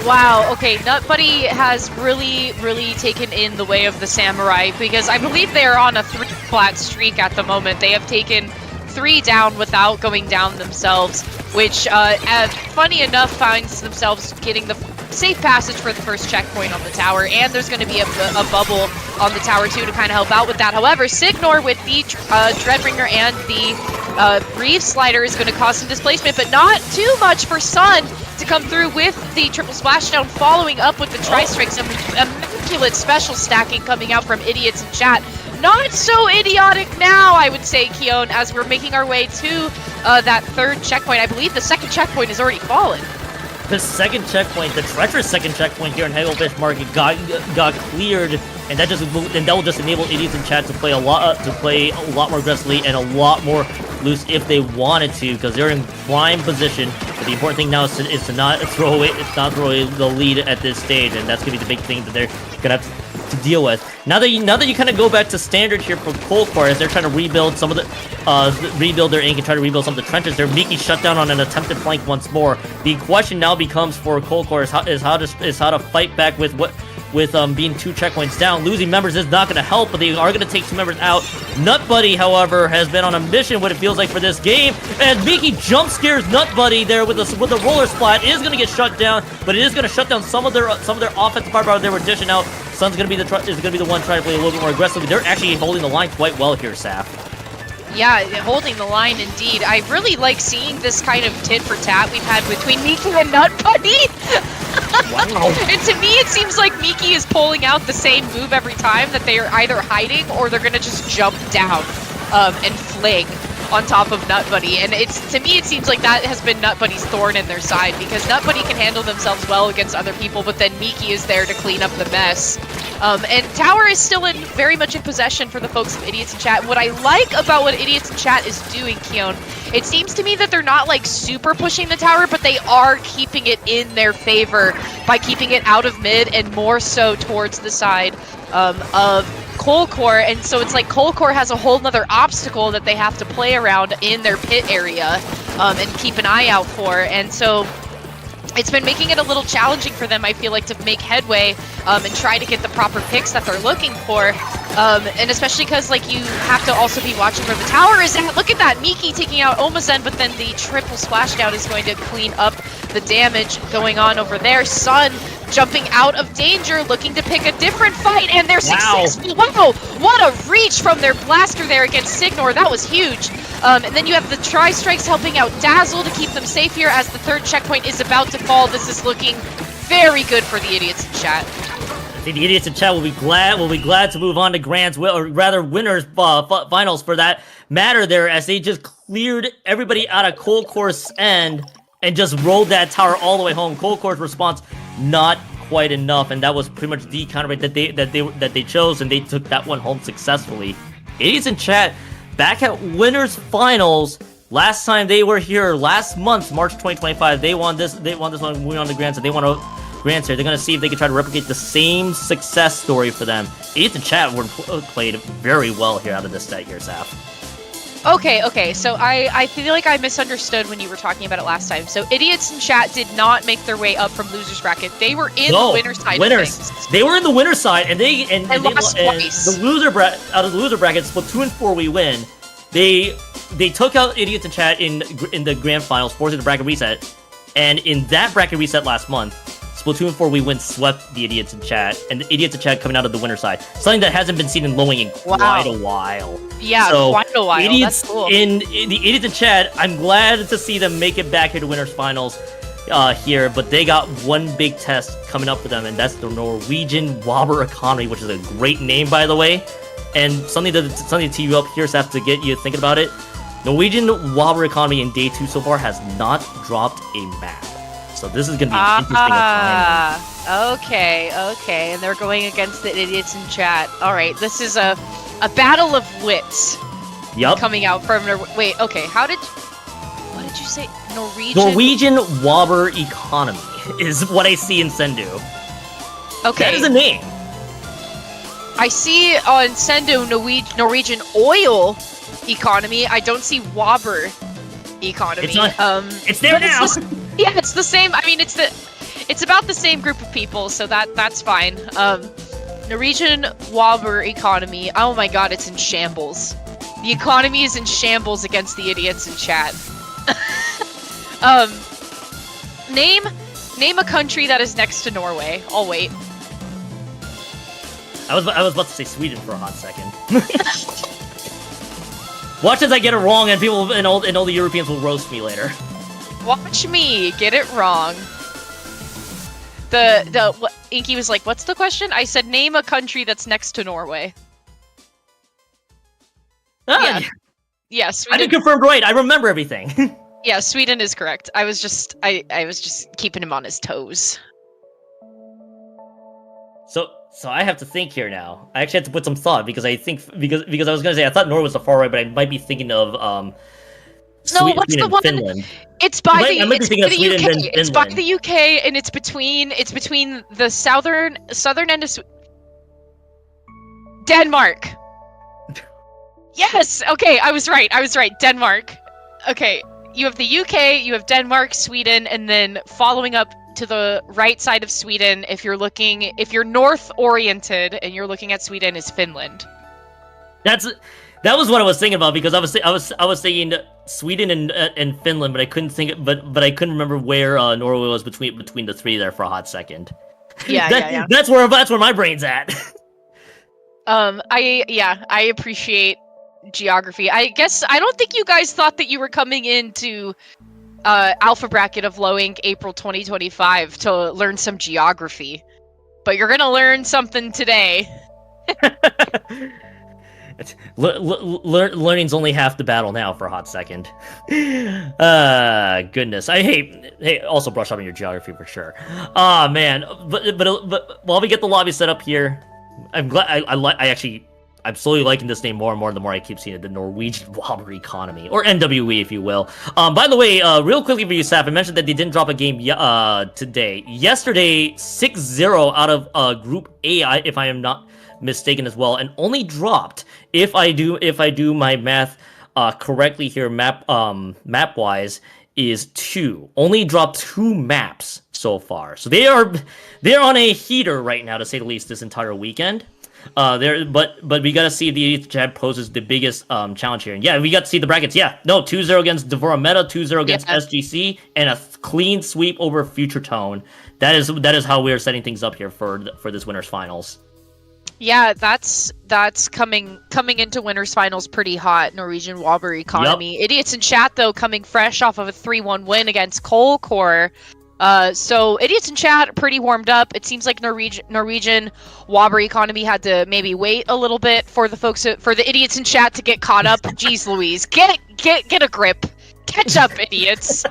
Wow, okay, Nut Buddy has really taken in the way of the Samurai, because I believe they are on a 3-flat streak at the moment. They have taken 3 down without going down themselves, which, funny enough, finds themselves getting the safe passage for the first checkpoint on the tower, and there's going to be a bubble on the tower too to kind of help out with that. However, Signor with the Dreadbringer and the Reef Slider is going to cause some displacement, but not too much for Sun to come through with the triple splashdown, following up with the tri-strike. Some immaculate special stacking coming out from idiots in chat. Not so idiotic now, I would say, Keon, as we're making our way to that 3rd checkpoint. I believe the 2nd checkpoint has already fallen. The 2nd checkpoint, the treacherous 2nd checkpoint here in Hagelfish Market got cleared, and that will just enable idiots in chat to play a lot more aggressively and a lot more loose if they wanted to, because they're in prime position. But the important thing now is to not throw away the lead at this stage, and that's gonna be the big thing that they're gonna have to deal with. Now that you kind of go back to standard here for Col Cuore, as they're trying to rebuild some of the rebuild their ink and try to rebuild some of the trenches. Their Miki shut down on an attempted flank once more. The question now becomes for Col Cuore is how to fight back with being 2 checkpoints down. Losing members is not going to help, but they are going to take 2 members out. Nut Buddy, however, has been on a mission, what it feels like for this game, and Miki jump scares Nut Buddy there with the roller splat. It is going to get shut down, but it is going to shut down some of their offensive firepower they were dishing out. Sun's going to be the one trying to play a little bit more aggressively. They're actually holding the line quite well here, Saf. Yeah, holding the line indeed. I really like seeing this kind of tit for tat we've had between Miki and Nut Buddy. Wow. And to me, it seems like Miki is pulling out the same move every time, that they are either hiding or they're gonna just jump down and fling on top of Nut Buddy. And to me, it seems like that has been Nut Buddy's thorn in their side, because Nut Buddy can handle themselves well against other people, but then Miki is there to clean up the mess. And Tower is still very much in possession for the folks of Idiots in Chat. And what I like about what Idiots in Chat is doing, Keon, it seems to me that they're not like super pushing the tower, but they are keeping it in their favor by keeping it out of mid and more so towards the side of Col Cuore. And so it's like Col Cuore has a whole nother obstacle that they have to play around in their pit area and keep an eye out for. And so it's been making it a little challenging for them, I feel like, to make headway and try to get the proper picks that they're looking for. And especially because, like, you have to also be watching where the tower is at. Look at that, Miki taking out Omazen, but then the triple splashdown is going to clean up the damage going on over there. Sun jumping out of danger, looking to pick a different fight, and they're successful. Wow, what a reach from their blaster there against Signor. That was huge. And then you have the tri-strikes helping out Dazzle to keep them safe here as the 3rd checkpoint is about to fall. This is looking very good for the Idiots in Chat. I think the Idiots in Chat will be glad to move on to Grands, or rather winners finals for that matter there, as they just cleared everybody out of Col Cuore's end and just rolled that tower all the way home. Col Cuore's response, not quite enough, and that was pretty much the counter that they chose, and they took that one home successfully. Idiots in Chat back at winners finals. Last time they were here, last month, March 2025, they won this one, we won the Grands, and they won a Grands here. They're gonna see if they can try to replicate the same success story for them. Idiots in Chat were played very well here out of this set here, Saf. Okay, so I feel like I misunderstood when you were talking about it last time. So Idiots in Chat did not make their way up from losers bracket. They were in the winner side. They were in the winner side, and they lost twice. Out of the loser bracket, Splatoon 4 we win. They took out Idiots in Chat in the grand finals, forcing the bracket reset. And in that bracket we set last month, Splatoon 4 we win swept the idiots in chat, and the idiots in chat coming out of the winner side. Something that hasn't been seen in Lowing in quite a while. Yeah, so quite a while. Idiots That's cool. in the idiots in chat, I'm glad to see them make it back here to winners finals here, but they got one big test coming up for them, and that's the Norwegian Wobber Economy, which is a great name, by the way. And something to tee you up here, so I have to get you thinking about it. Norwegian Wobber Economy in day 2 so far has not dropped a map. So this is going to be an interesting assignment. Okay. And they're going against the idiots in chat. All right, this is a battle of wits. Yep. Coming out from... Wait, okay, what did you say? Norwegian Wobber Economy is what I see in Sendu. Okay. That is a name. I see on Sendu Norwegian Oil Economy. I don't see Wobber Economy. It's there now. Yeah, it's the same. I mean, it's about the same group of people, so that's fine. Norwegian Wobber Economy. Oh my god, it's in shambles. The economy is in shambles against the idiots in chat. Name a country that is next to Norway. I'll wait. I was about to say Sweden for a hot second. Watch as I get it wrong, and people and all the Europeans will roast me later. Watch me get it wrong. Inky was like, "What's the question?" I said, "Name a country that's next to Norway." Yeah, Sweden. I did confirmed right. I remember everything. Yeah, Sweden is correct. I was just keeping him on his toes. So I have to think here now. I actually have to put some thought because I think because I was gonna say I thought Norway was the far right, but I might be thinking of what's the one? Finland. It's by the UK. It's by the UK, and it's between the southern end of Denmark. Yes. Okay, I was right. Denmark. Okay, you have the UK, you have Denmark, Sweden, and then following up to the right side of Sweden, if you're north oriented and you're looking at Sweden, is Finland. That was what I was thinking about because I was thinking Sweden and Finland, but I couldn't think but I couldn't remember where Norway was between the three there for a hot second. Yeah. That's where my brain's at. I appreciate geography. I guess I don't think you guys thought that you were coming into Alpha Bracket of Low Inc. April 2025 to learn some geography, but you're gonna learn something today. Learning's only half the battle now for a hot second. Goodness. Hey, also brush up on your geography for sure. Man, but while we get the lobby set up here, I'm glad I'm slowly liking this name more and more the more I keep seeing it, the Norwegian Wobber Economy, or NWE if you will. By the way, real quickly for you, Saf, I mentioned that they didn't drop a game today. Yesterday, 6-0 out of Group A, if I am not mistaken as well, and only dropped, if I do my math correctly here, map wise, is 2. Only dropped 2 maps so far. So they're on a heater right now, to say the least, this entire weekend. But we gotta see if the chat poses the biggest challenge here. And yeah, we got to see the brackets. Yeah, no, 2-0 against Devorameta, 2-0 against SGC, and a clean sweep over Future Tone. That is how we're setting things up here for this winners finals. Yeah, that's coming into winners finals pretty hot. Norwegian Wobber Economy. Yep. Idiots in chat though coming fresh off of a 3-1 win against Col Cuore. So idiots in chat are pretty warmed up. It seems like Norwegian Wobber Economy had to maybe wait a little bit for the idiots in chat to get caught up. Jeez Louise, get a grip, catch up, idiots.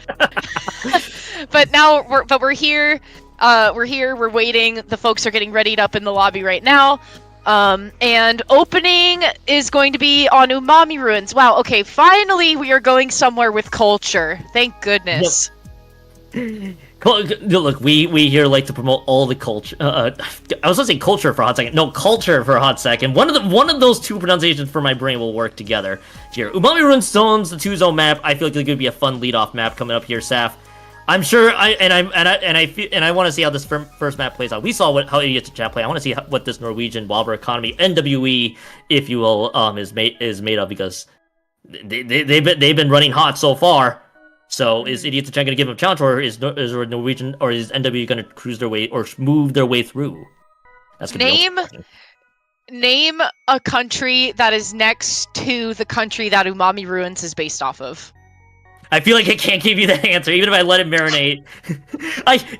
But now we're here. We're waiting. The folks are getting readied up in the lobby right now. And opening is going to be on Umami Ruins. Wow. Okay. Finally, we are going somewhere with culture. Thank goodness. Yep. Look, we here like to promote all the culture. I was gonna say culture for a hot second. No, culture for a hot second. One of those two pronunciations for my brain will work together here. Umami Ruin Stones, the 2-zone map. I feel like it's gonna be a fun lead-off map coming up here, Saf. I'm sure. I want to see how this first map plays out. We saw how Idiots in Chat play. I want to see what this Norwegian Wobber Economy NWE, if you will, is made of, because they've been running hot so far. So is Idiots and Chat going to give him a challenge, or is Norwegian or is NW going to cruise their way or move their way through? That's gonna be Name a country that is next to the country that Umami Ruins is based off of. I feel like I can't give you that answer, even if I let it marinate.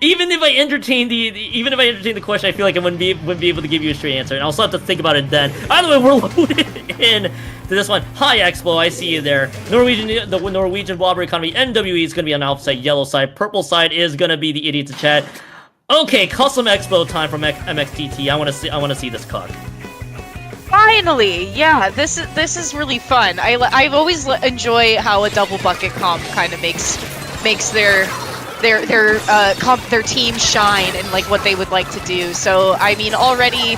Even if I entertain the question, I feel like I wouldn't be able to give you a straight answer, and I'll still have to think about it then. Either way, we're loaded in to this one. Hi, Expo, I see you there. The Norwegian Wobber Economy NWE is going to be on the alpha side, yellow side. Purple side is going to be the Idiots in Chat. Okay, custom Expo time from MXTT. I want to see this card. Finally, yeah, this is really fun. I always enjoy how a double bucket comp kind of makes their team shine and like what they would like to do. So I mean, already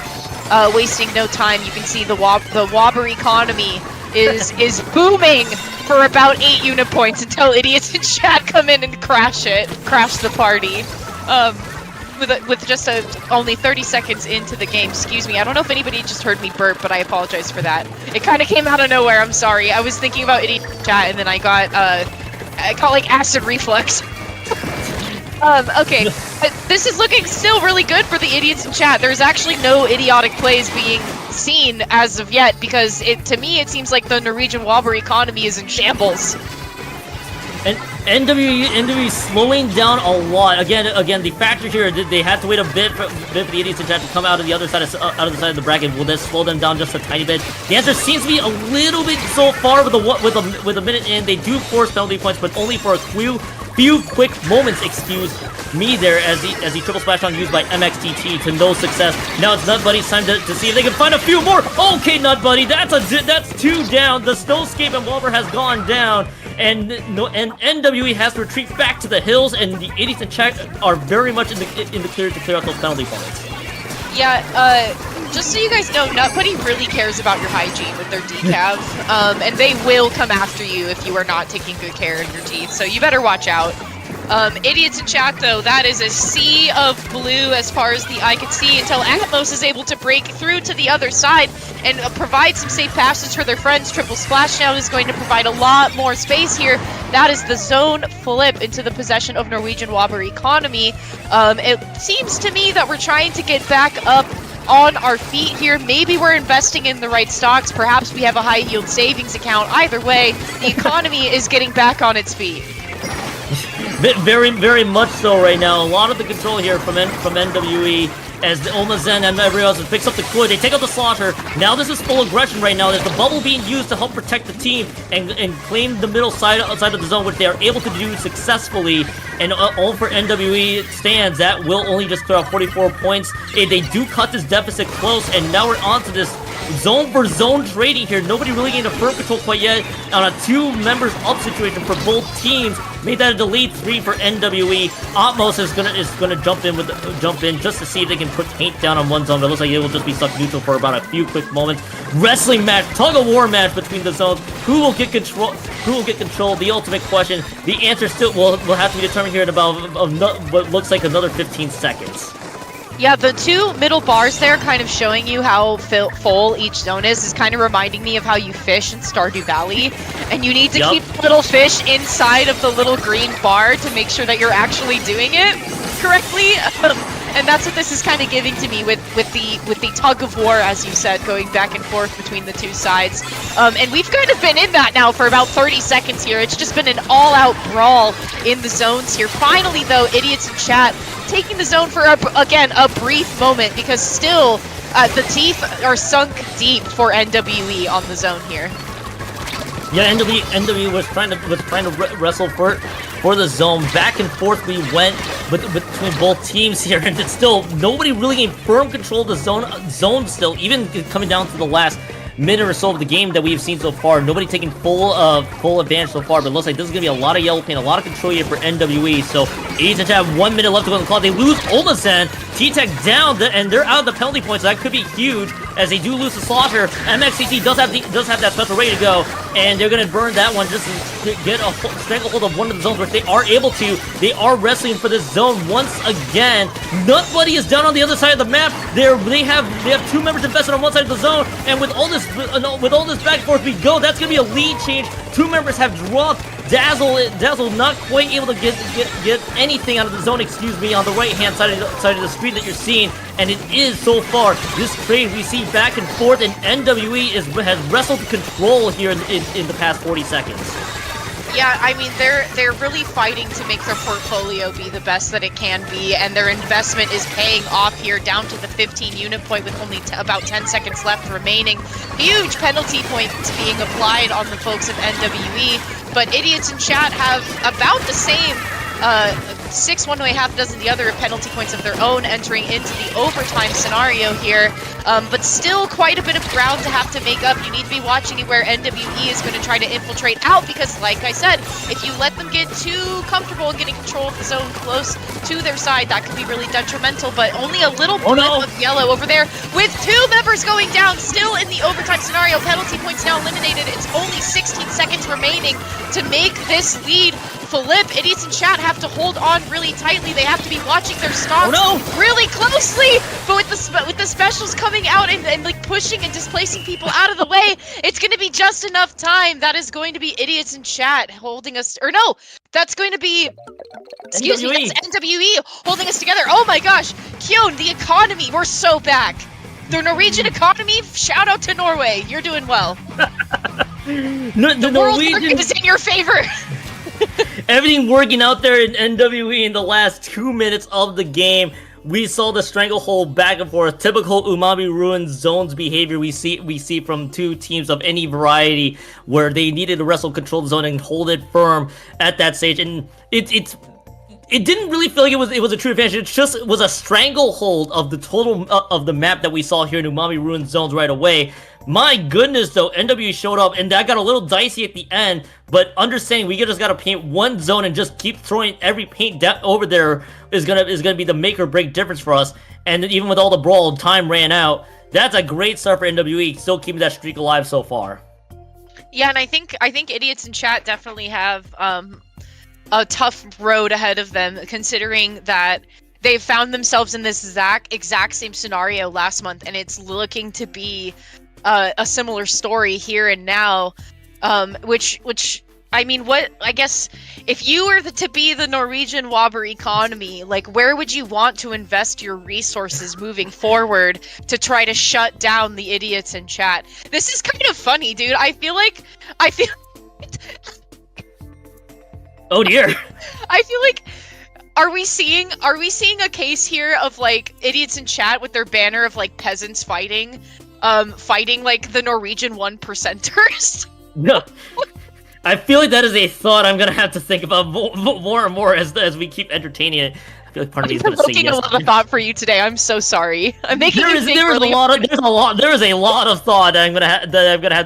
wasting no time, you can see the Wobber Economy is booming for about 8 unit points until Idiots in Chat come in and crash the party. With just only 30 seconds into the game. Excuse me, I don't know if anybody just heard me burp, but I apologize for that. It kind of came out of nowhere, I'm sorry. I was thinking about Idiot Chat and then I got like acid reflux. Okay, this is looking still really good for the Idiots in Chat. There's actually no idiotic plays being seen as of yet because to me it seems like the Norwegian Wobber Economy is in shambles. And NW slowing down a lot. Again, the factor here, they had to wait a bit for the Idiots in Chat to come out of the other side of the bracket. Will this slow them down just a tiny bit? The answer seems to be a little bit so far with a minute in. They do force penalty points, but only for a few quick moments. Excuse me there as the triple splash on used by MXTT to no success. Now it's Nutbuddy's time to see if they can find a few more. Okay, Nutbuddy, that's 2 down. The Snowscape and Wobber has gone down. And NWE has to retreat back to the hills, and the Idiots in Chat are very much in the clear to clear out those penalty points. Yeah, just so you guys know, Nutbuddy really cares about your hygiene with their decav, and they will come after you if you are not taking good care of your teeth, so you better watch out. Idiots in Chat, though, that is a sea of blue as far as the eye can see until Atmos is able to break through to the other side and provide some safe passes for their friends. Triple Splash now is going to provide a lot more space here. That is the zone flip into the possession of Norwegian Wobber Economy. It seems to me that we're trying to get back up on our feet here. Maybe we're investing in the right stocks. Perhaps we have a high yield savings account. Either way, the economy is getting back on its feet. Very, very much so right now. A lot of the control here from NWE as the Omazen and everybody else picks up the Koi. They take out the Slaughter. Now this is full aggression right now. There's the bubble being used to help protect the team and claim the middle side outside of the zone, which they are able to do successfully. And all for NWE stands. That will only just clear out 44 points. They do cut this deficit close, and now we're on to this zone for zone trading here. Nobody really gained a firm control quite yet on a 2 members up situation for both teams. Made that a delayed 3 for NWE. Atmos is gonna jump in just to see if they can put paint down on one zone, but it looks like it will just be stuck neutral for about a few quick moments. Wrestling match, tug of war match between the zones. Who will get control? The ultimate question. The answer still will have to be determined here in about what looks like another 15 seconds. Yeah, the 2 middle bars there kind of showing you how full each zone is kind of reminding me of how you fish in Stardew Valley. And you need to keep the little fish inside of the little green bar to make sure that you're actually doing it correctly. And that's what this is kind of giving to me with the tug of war, as you said, going back and forth between the 2 sides. And we've kind of been in that now for about 30 seconds here. It's just been an all-out brawl in the zones here. Finally, though, Idiots in Chat taking the zone for, again, a brief moment, because still the teeth are sunk deep for NWE on the zone here. Yeah, NWE was trying to wrestle for the zone. Back and forth we went between both teams here, and it's still nobody really gained firm control of the zone still, even coming down to the last minute or so of the game that we've seen so far. Nobody taking full advantage so far, but it looks like this is going to be a lot of yellow paint, a lot of control here for NWE. So Idiots have 1 minute left to go on the clock. They lose Omazen, T-Tech down, and they're out of the penalty points, so that could be huge as they do lose the Slaughter. MXCT does have that special ready to go, and they're going to burn that one just to get a stranglehold of one of the zones, which they are able to. They are wrestling for this zone once again. Nutbuddy is down on the other side of the map. They have 2 members invested on one side of the zone, and with all this back and forth we go, that's going to be a lead change. 2 members have dropped Dazzle not quite able to get anything out of the zone, excuse me, on the right-hand side of the screen that you're seeing, and it is so far this trade we see back and forth, and NWE has wrestled control here in the past 40 seconds. Yeah, I mean, they're really fighting to make their portfolio be the best that it can be, and their investment is paying off here down to the 15 unit point with only about 10 seconds left remaining. Huge penalty points being applied on the folks of NWE, but idiots in chat have about the same 6 one way, half a dozen the other penalty points of their own entering into the overtime scenario here, but still quite a bit of ground to have to make up. You need to be watching it where NWE is going to try to infiltrate out, because like I said, if you let them get too comfortable in getting control of the zone close to their side, that could be really detrimental. But only a little bit of yellow over there with 2 members going down still in the overtime scenario. Penalty points now eliminated. It's only 16 seconds remaining to make this lead flip. Idiots in chat have to hold on really tightly. They have to be watching their stocks really closely. But with the specials coming out and like pushing and displacing people out of the way, it's going to be just enough time. That is going to be idiots in chat holding us, or no, that's going to be, excuse me, that's NWE holding us together. Oh my gosh, Kyon, the economy, we're so back. The Norwegian economy, shout out to Norway. You're doing well. The Norwegian is in your favor. Everything working out there in NWE in the last 2 minutes of the game. We saw the stranglehold back and forth, typical Umami Ruins zones behavior we see from 2 teams of any variety, where they needed to wrestle control the zone and hold it firm at that stage. And it didn't really feel like it was a true advantage. It was a stranglehold of the total of the map that we saw here in Umami Ruins zones right away. My goodness, though, NW showed up, and that got a little dicey at the end, but understanding we just gotta paint one zone and just keep throwing every paint down over there is gonna be the make or break difference for us. And even with all the brawl, time ran out. That's a great start for NWE, still keeping that streak alive so far. Yeah, and I think idiots in chat definitely have a tough road ahead of them, considering that they found themselves in this exact same scenario last month, and it's looking to be a similar story here and now, which I mean, I guess if you were to be the Norwegian Wobber economy, like, where would you want to invest your resources moving forward to try to shut down the idiots in chat? This is kind of funny, dude. I feel oh dear. I feel like, are we seeing a case here of like idiots in chat with their banner of like peasants fighting like the Norwegian 1%ers? No. I feel like that is a thought I'm gonna have to think about more and more as we keep entertaining it. I feel like part of me is gonna say yes. A lot of thought for you today. I'm so sorry. I'm making there is a lot of thought that I'm gonna have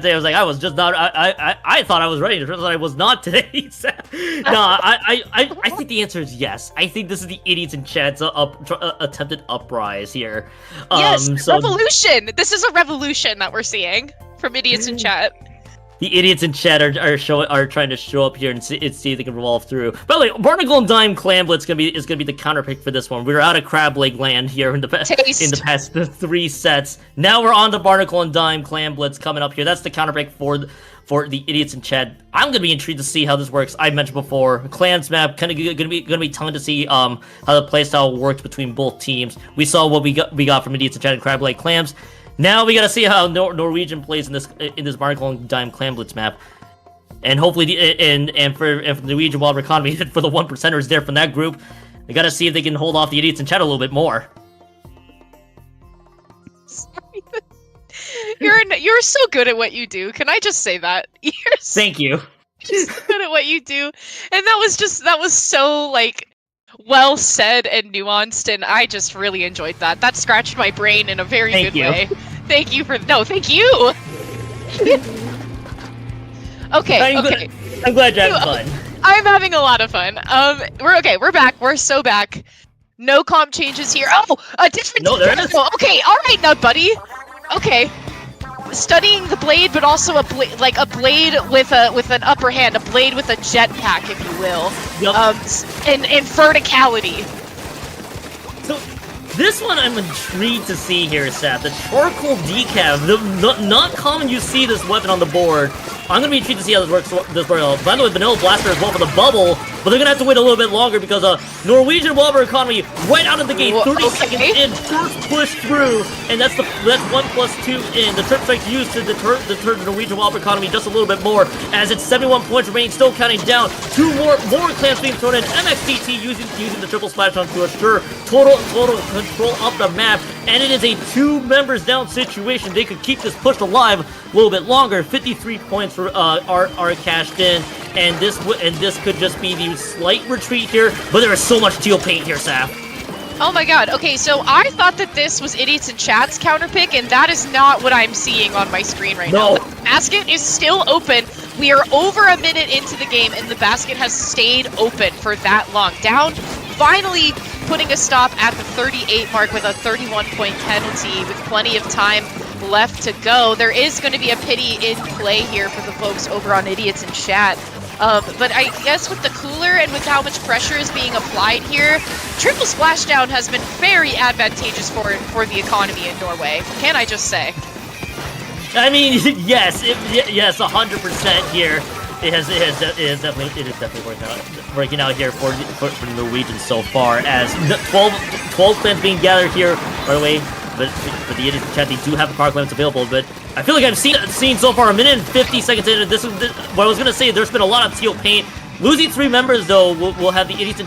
today. I was like, I was just not. I thought I was ready. Turns out I was not today. No, I think the answer is yes. I think this is the idiots in chat's attempted uprise here. Yes, revolution. This is a revolution that we're seeing from idiots in chat. The idiots in chat are trying to show up here and see if they can revolve through. By the way, Barnacle and Dime Clan Blitz is gonna be the counter pick for this one. We were out of Crab Leg land here in the past 3 sets. Now we're on to Barnacle and Dime Clan Blitz coming up here. That's the counter pick for the idiots in chat. I'm gonna be intrigued to see how this works. I mentioned before, Clans map gonna be telling to see how the playstyle works between both teams. We saw what we got from idiots in chat and Crab Leg Clams. Now we gotta see how Norwegian plays in this Barnacle and Dime Clan Blitz map, and hopefully for the Norwegian Wobber economy, for the 1%ers there from that group, we gotta see if they can hold off the idiots in chat a little bit more. Sorry. You're so good at what you do. Can I just say that? Thank you. You're so good at what you do, and that was so like well said and nuanced, and I just really enjoyed that. That scratched my brain in a very good way. Thank you for thank you. Okay. I'm glad you're having fun. I'm having a lot of fun. We're back. We're so back. No comp changes here. Oh, a different. No, there is. Okay, all right, now, buddy. Okay. Studying the blade, but also a blade with an upper hand, a blade with a jetpack, if you will. Yep. And verticality. So this one I'm intrigued to see here, Seth. The charcoal decav. Not common you see this weapon on the board. I'm gonna be intrigued to see how this works. By the way, Vanilla Blaster as well for the bubble, but they're gonna have to wait a little bit longer because Norwegian Wobber Economy right out of the gate, 30 seconds in, first push through, and that's 1+2 in. The trip strike used to deter the Norwegian Wobber Economy just a little bit more, as it's 71 points remaining, still counting down. Two more clans being thrown in. MXTT using the triple splash on to assure total control of the map, and it is a 2 members down situation. They could keep this push alive a little bit longer. 53 points for are cashed in, and this could just be the slight retreat here, but there is so much teal paint here, Saf. Oh my god, okay, so I thought that this was Idiots in Chat's counterpick, and that is not what I'm seeing on my screen right now. The basket is still open. We are over a minute into the game, and the basket has stayed open for that long. Down, finally putting a stop at the 38 mark with a 31-point penalty with plenty of time left to go. There is going to be a pity in play here for the folks over on Idiots in Chat. But I guess with the cooler and with how much pressure is being applied here, triple splashdown has been very advantageous for the economy in Norway. Can I just say? I mean, yes, 100% here. It is definitely working out here for the Norwegians so far, as 12 clans being gathered here. By the way, but for the Idiots in Chat, they do have the power clans available, but I feel like I've seen so far a minute and 50 seconds into this. What I was gonna say, there's been a lot of teal paint. Losing 3 members though will have the Idiots in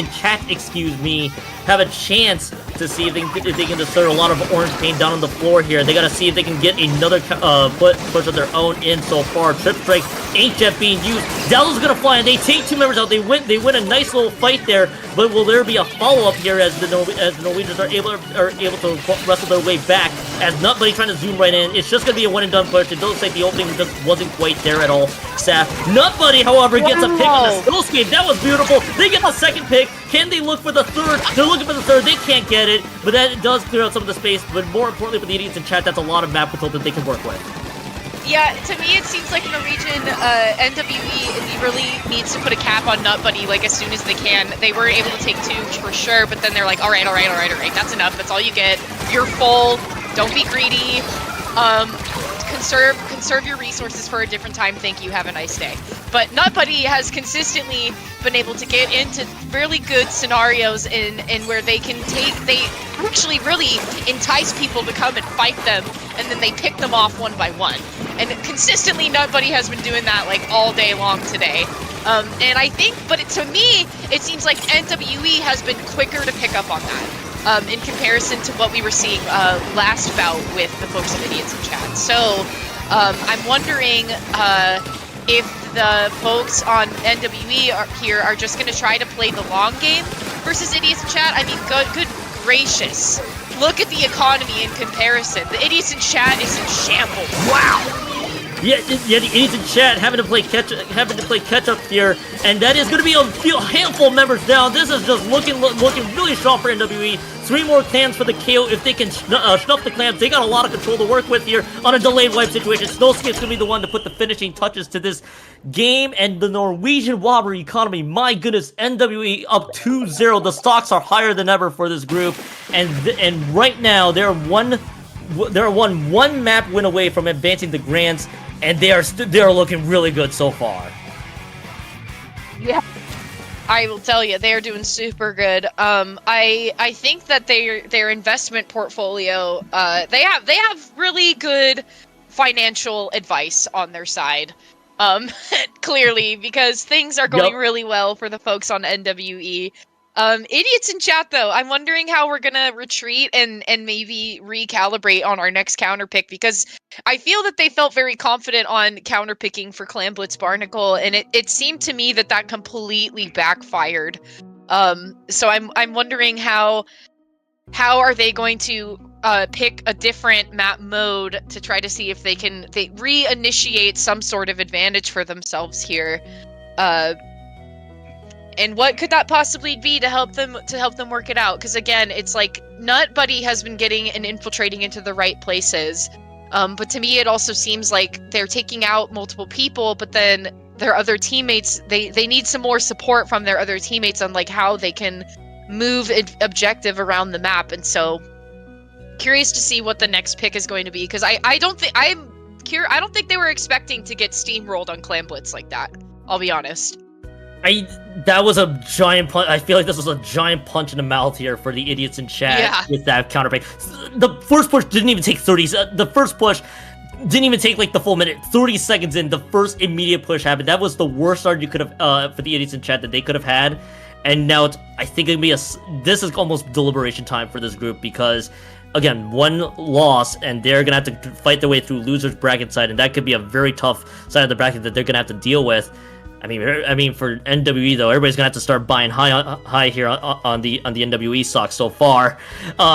Chat, excuse me, have a chance to see if they can just throw a lot of orange paint down on the floor here. They gotta see if they can get another push of their own in so far. Trip strike, Inkjet being used. Dallo's gonna fly, and they take 2 members out. They win a nice little fight there, but will there be a follow-up here as the Norwegians are able to wrestle their way back? As Nutbuddy trying to zoom right in, it's just gonna be a one and done push. It doesn't say the opening just wasn't quite there at all. Saf. Nutbuddy, however, gets a pick on the Snowscape. That was beautiful. They get the second pick. Can they look for the third? They're looking for the third. They can't get it, but that does clear out some of the space. But more importantly for the Idiots in Chat, that's a lot of map control that they can work with. Yeah, to me it seems like Norwegian NWE really needs to put a cap on Nutbuddy like as soon as they can. They were able to take 2 for sure, but then they're like, all right, that's enough. That's all you get. You're full. Don't be greedy. Conserve your resources for a different time. Thank you. Have a nice day. But Nutbuddy has consistently been able to get into really good scenarios in where they actually really entice people to come and fight them, and then they pick them off one by one. And consistently, Nutbuddy has been doing that like all day long today. And I think, to me, it seems like NWE has been quicker to pick up on that. In comparison to what we were seeing last bout with the folks of Idiots in Chat. So, I'm wondering if the folks on NWE are just going to try to play the long game versus Idiots in Chat. I mean, good gracious. Look at the economy in comparison. The Idiots in Chat is in shambles. Wow! Yeah, the Idiots in Chat having to play catch up here, and that is going to be a handful of members down. This is just looking really strong for NWE. 3 more clans for the KO. If they can snuff the clans, they got a lot of control to work with here on a delayed wipe situation. Snowscape's going to be the one to put the finishing touches to this game, and the Norwegian Wobber Economy, my goodness, NWE up 2-0. The stocks are higher than ever for this group, and right now they're one map win away from advancing the Grands, and they are looking really good so far. Yeah, I will tell you, they are doing super good. I think that their investment portfolio, they have really good financial advice on their side. Clearly, because things are going really well for the folks on NWE. Idiots in Chat, though, I'm wondering how we're gonna retreat and maybe recalibrate on our next counter pick, because I feel that they felt very confident on counter picking for Clan Blitz Barnacle, and it seemed to me that completely backfired. So I'm wondering how are they going to pick a different map mode to try to see if they reinitiate some sort of advantage for themselves here. And what could that possibly be to help them work it out? Because again, it's like Nutbuddy has been getting and infiltrating into the right places. But to me, it also seems like they're taking out multiple people, but then their other teammates, they need some more support from their other teammates on like how they can move objective around the map. And so curious to see what the next pick is going to be, because I don't think I'm I don't think they were expecting to get steamrolled on Clam Blitz like that. I'll be honest. That was a giant punch. I feel like this was a giant punch in the mouth here for the idiots in chat with that counter pick. The first push didn't even take 30. The first push didn't even take like the full minute. 30 seconds in, the first immediate push happened. That was the worst start you could have for the idiots in chat that they could have had. And now it's, I think it'll be this is almost deliberation time for this group because, again, one loss and they're gonna have to fight their way through losers bracket side, and that could be a very tough side of the bracket that they're gonna have to deal with. I mean, for NWE though, everybody's gonna have to start buying high here on the NWE stocks so far,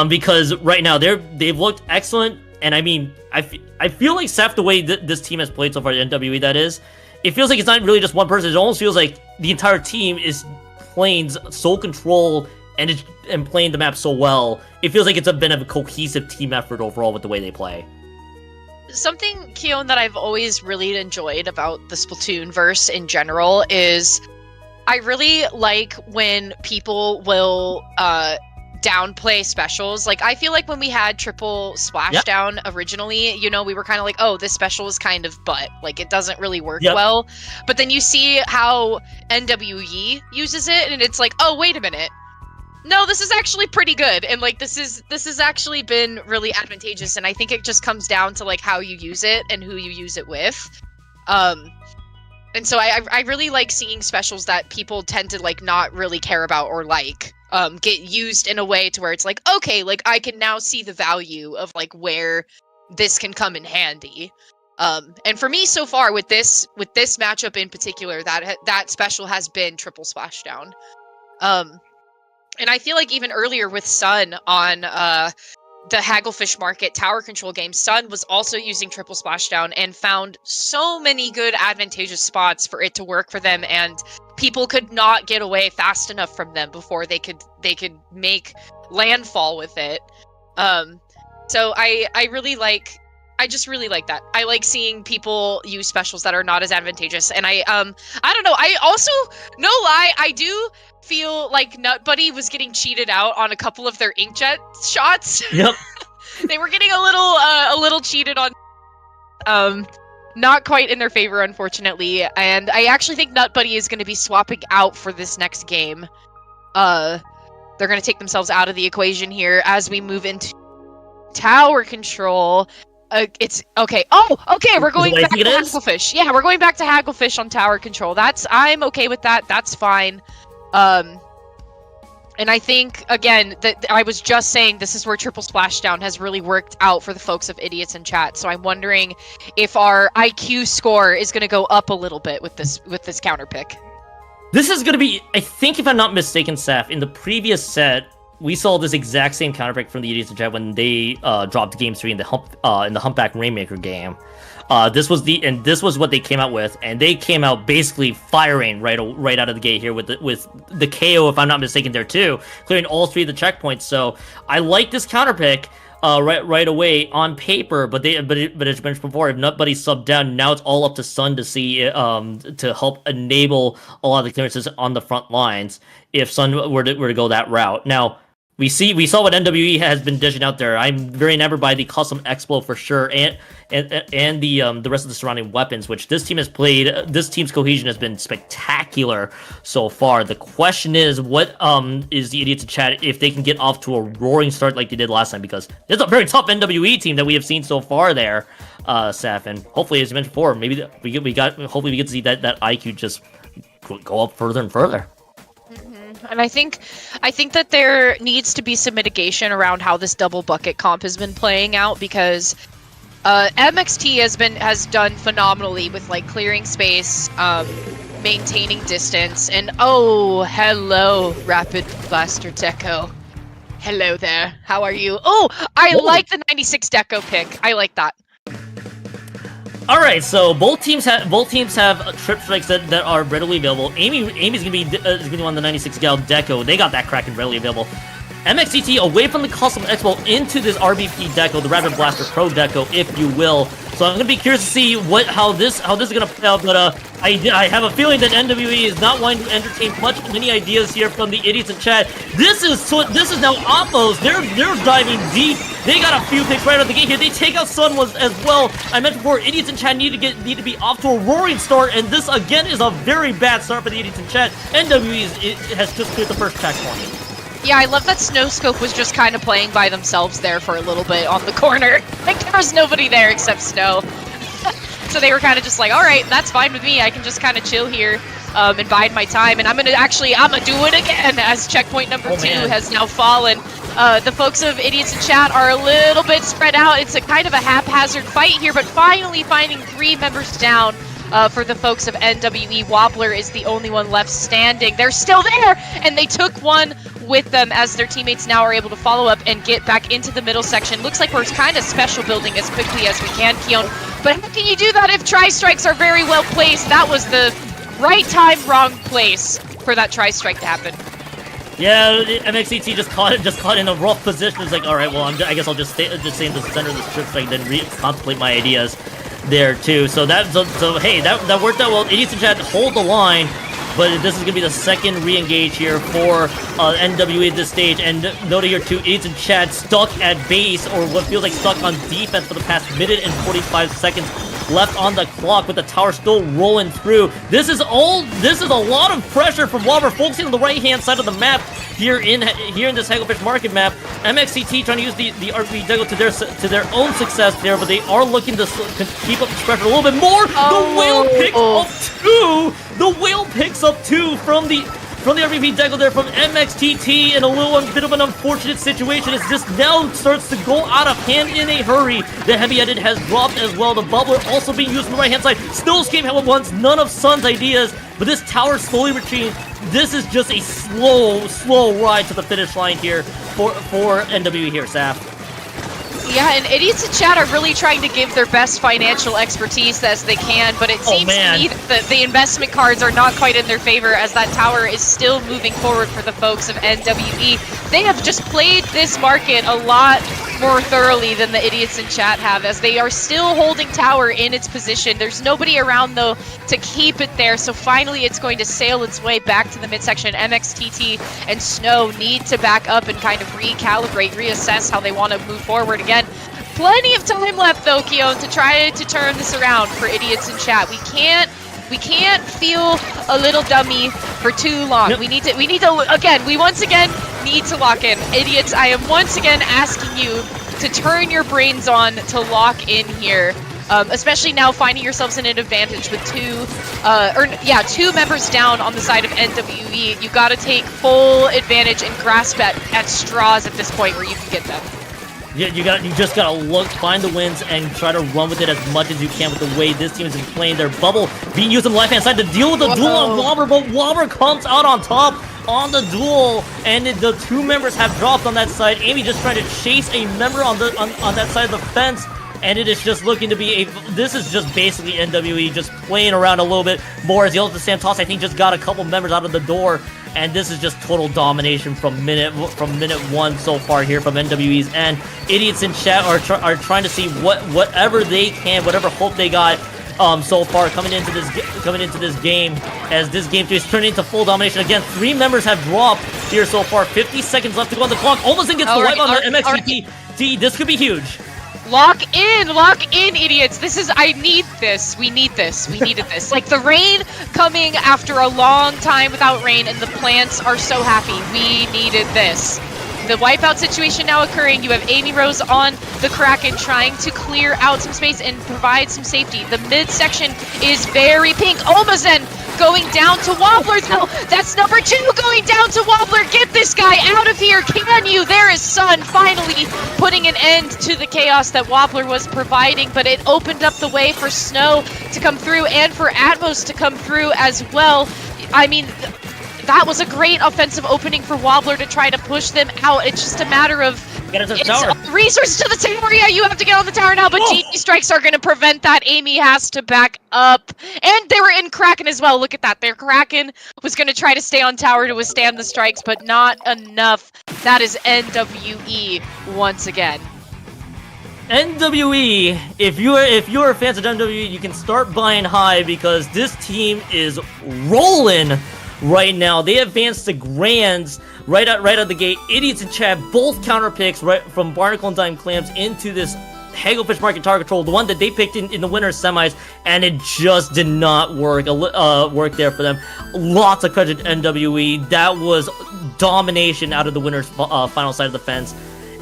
because right now they've looked excellent, and I mean, I feel like Seth, the way this team has played so far, the NWE that is, it feels like it's not really just one person. It almost feels like the entire team is playing sole control and playing the map so well. It feels like it's been a cohesive team effort overall with the way they play. Something, Keon, that I've always really enjoyed about the Splatoon verse in general is I really like when people will downplay specials. Like, I feel like when we had triple splashdown originally, you know, we were kind of like, oh, this special is kind of butt. Like, it doesn't really work well. But then you see how NWE uses it, and it's like, oh, wait a minute. No, this is actually pretty good, and like this has actually been really advantageous, and I think it just comes down to like how you use it and who you use it with. And so I really like seeing specials that people tend to like not really care about or like get used in a way to where it's like, okay, like I can now see the value of like where this can come in handy. And for me so far with this matchup in particular, that special has been triple splashdown. And I feel like even earlier with Sun on the Hagglefish Market tower control game, Sun was also using triple splashdown and found so many good advantageous spots for it to work for them, and people could not get away fast enough from them before they could make landfall with it. So I just really like that. I like seeing people use specials that are not as advantageous, and I don't know. I also, no lie, I do feel like Nutbuddy was getting cheated out on a couple of their inkjet shots. Yep. They were getting a little cheated on. Not quite in their favor, unfortunately. And I actually think Nutbuddy is going to be swapping out for this next game. They're going to take themselves out of the equation here as we move into tower control. It's okay. Oh, okay. We're going back to Hagglefish. Yeah, we're going back to Hagglefish on tower control. I'm okay with that. That's fine. And I think, again, that I was just saying this is where triple splashdown has really worked out for the folks of idiots in chat. So I'm wondering if our IQ score is going to go up a little bit with this counter pick. This is going to be, I think, if I'm not mistaken, Saf, in the previous set, we saw this exact same counter pick from the idiots in chat when they dropped Game 3 in the Humpback Rainmaker game. This was what they came out with, and they came out basically firing right out of the gate here with the KO, if I'm not mistaken, there too, clearing all three of the checkpoints. So I like this counter pick right away on paper, but as mentioned before, if Nutbuddy subbed down, now it's all up to Sun to see to help enable a lot of the clearances on the front lines if Sun were to go that route. Now, we saw what NWE has been dishing out there. I'm very enamored by the custom Explo for sure, and the rest of the surrounding weapons, which this team has played. This team's cohesion has been spectacular so far. The question is, what is the idiots in chat if they can get off to a roaring start like they did last time? Because it's a very tough NWE team that we have seen so far there, Saf, and hopefully, as you mentioned before, maybe hopefully we get to see that IQ just go up further and further. And I think that there needs to be some mitigation around how this double bucket comp has been playing out, because MXT has done phenomenally with like clearing space, maintaining distance, and oh, hello, Rapid Blaster Deco. Hello there. How are you? Oh, I like the 96 Deco pick. I like that. All right, so both teams have trip strikes that are readily available. Amy's gonna be on the 96 Gal Deco. They got that Kraken readily available. MXCT away from the custom Expo into this RBP Deco, the Rapid Blaster Pro Deco, if you will. So I'm gonna be curious to see how this is gonna play out. But I have a feeling that NWE is not wanting to entertain many ideas here from the idiots in chat. This is now Oppos. They're diving deep. They got a few picks right out of the gate here. They take out Sun as well. I mentioned before, idiots in chat need to be off to a roaring start, and this again is a very bad start for the idiots in chat. NWE has just cleared the first checkpoint. Yeah, I love that Snowscope was just kind of playing by themselves there for a little bit on the corner. Like, there was nobody there except Snow. So they were kind of just like, alright, that's fine with me. I can just kind of chill here and bide my time. And I'm gonna do it again as checkpoint number 2 has now fallen. The folks of Idiots in Chat are a little bit spread out. It's a kind of a haphazard fight here, but finally finding 3 members down. For the folks of NWE, Wobbler is the only one left standing. They're still there, and they took one with them as their teammates now are able to follow up and get back into the middle section. Looks like we're kind of special building as quickly as we can, Keon. But how can you do that if tri-strikes are very well placed? That was the right time, wrong place for that tri-strike to happen. Yeah, MXCT just caught in a rough position. It's like, all right, well, I guess I'll just stay in the center of the strip so I can then contemplate my ideas there too. So hey, that worked out well. Idiots in Chat hold the line, but this is gonna be the second re-engage here for NWE at this stage. And note here too, Idiots in Chat stuck at base, or what feels like stuck on defense for the past minute and 45 seconds left on the clock, with the tower still rolling through. This is a lot of pressure from Wobber, focusing on the right hand side of the map here in this Hagglefish Market map. MXCT trying to use the RPG Duggo to their own success there, but they are looking to keep up the pressure a little bit more. The whale picks up 2. The whale picks up 2 from the RVP Duggo there from MXTT, in a bit of an unfortunate situation as this now starts to go out of hand in a hurry. The heavy-headed has dropped as well. The bubbler also being used on the right-hand side. Still escape at once. None of Sun's ideas, but this tower slowly retreating. This is just a slow ride to the finish line here for NWE here, Saf. Yeah, and Idiots in Chat are really trying to give their best financial expertise as they can, but it seems to me that the investment cards are not quite in their favor as that tower is still moving forward for the folks of NWE. They have just played this market a lot more thoroughly than the Idiots in Chat have, as they are still holding tower in its position. There's nobody around, though, to keep it there, so finally it's going to sail its way back to the midsection. MXTT and Snow need to back up and kind of recalibrate, reassess how they want to move forward again. Plenty of time left, though, Keon, to try to turn this around for Idiots in Chat. We can't feel a little dummy for too long. Yep. We once again need to lock in. Idiots, I am once again asking you to turn your brains on to lock in here. Especially now finding yourselves in an advantage with two members down on the side of NWE. You gotta take full advantage and grasp at straws at this point where you can get them. Yeah, you just gotta find the wins and try to run with it as much as you can with the way this team has been playing. Their bubble being used on the left-hand side to deal with the duel on Wobber, but Wobber comes out on top on the duel, and the 2 members have dropped on that side. Amy just trying to chase a member on that side of the fence, and it is just looking to be this is just basically NWE just playing around a little bit more, as Yellow to Santos, I think, just got a couple members out of the door. And this is just total domination from minute 1 so far here from NWE's end. Idiots in Chat are trying to see whatever they can, whatever hope they got so far coming into this game, as this game is turning into full domination again. 3 members have dropped here so far. 50 seconds left to go on the clock. Almost gets the wipe on the MXVP. This could be huge. Lock in, Idiots. I need this. We needed this. Like, the rain coming after a long time without rain, and the plants are so happy. We needed this. The wipeout situation now occurring. You have Amy Rose on the Kraken trying to clear out some space and provide some safety. The midsection is very pink. Omazen going down to Wobbler, though. That's number 2 going down to Wobbler. Get this guy out of here. Can you? There is Sun finally putting an end to the chaos that Wobbler was providing, but it opened up the way for Snow to come through and for Atmos to come through as well. I mean, that was a great offensive opening for Wobbler to try to push them out. It's just a matter of resources to the tower. Yeah, you have to get on the tower now, but GG strikes are going to prevent that. Amy has to back up. And they were in Kraken as well. Look at that. Their Kraken was going to try to stay on tower to withstand the strikes, but not enough. That is NWE once again. NWE, if you're fans of NWE, you can start buying high because this team is rolling right now. They advanced to grands right out the gate. Idiots and Chad both counter picks right from Barnacle and Dime Clams into this Hagglefish Market Target Troll, the one that they picked in the winner's semis, and it just did not work there for them. Lots of credit to NWE. That was domination out of the winner's final side of the fence.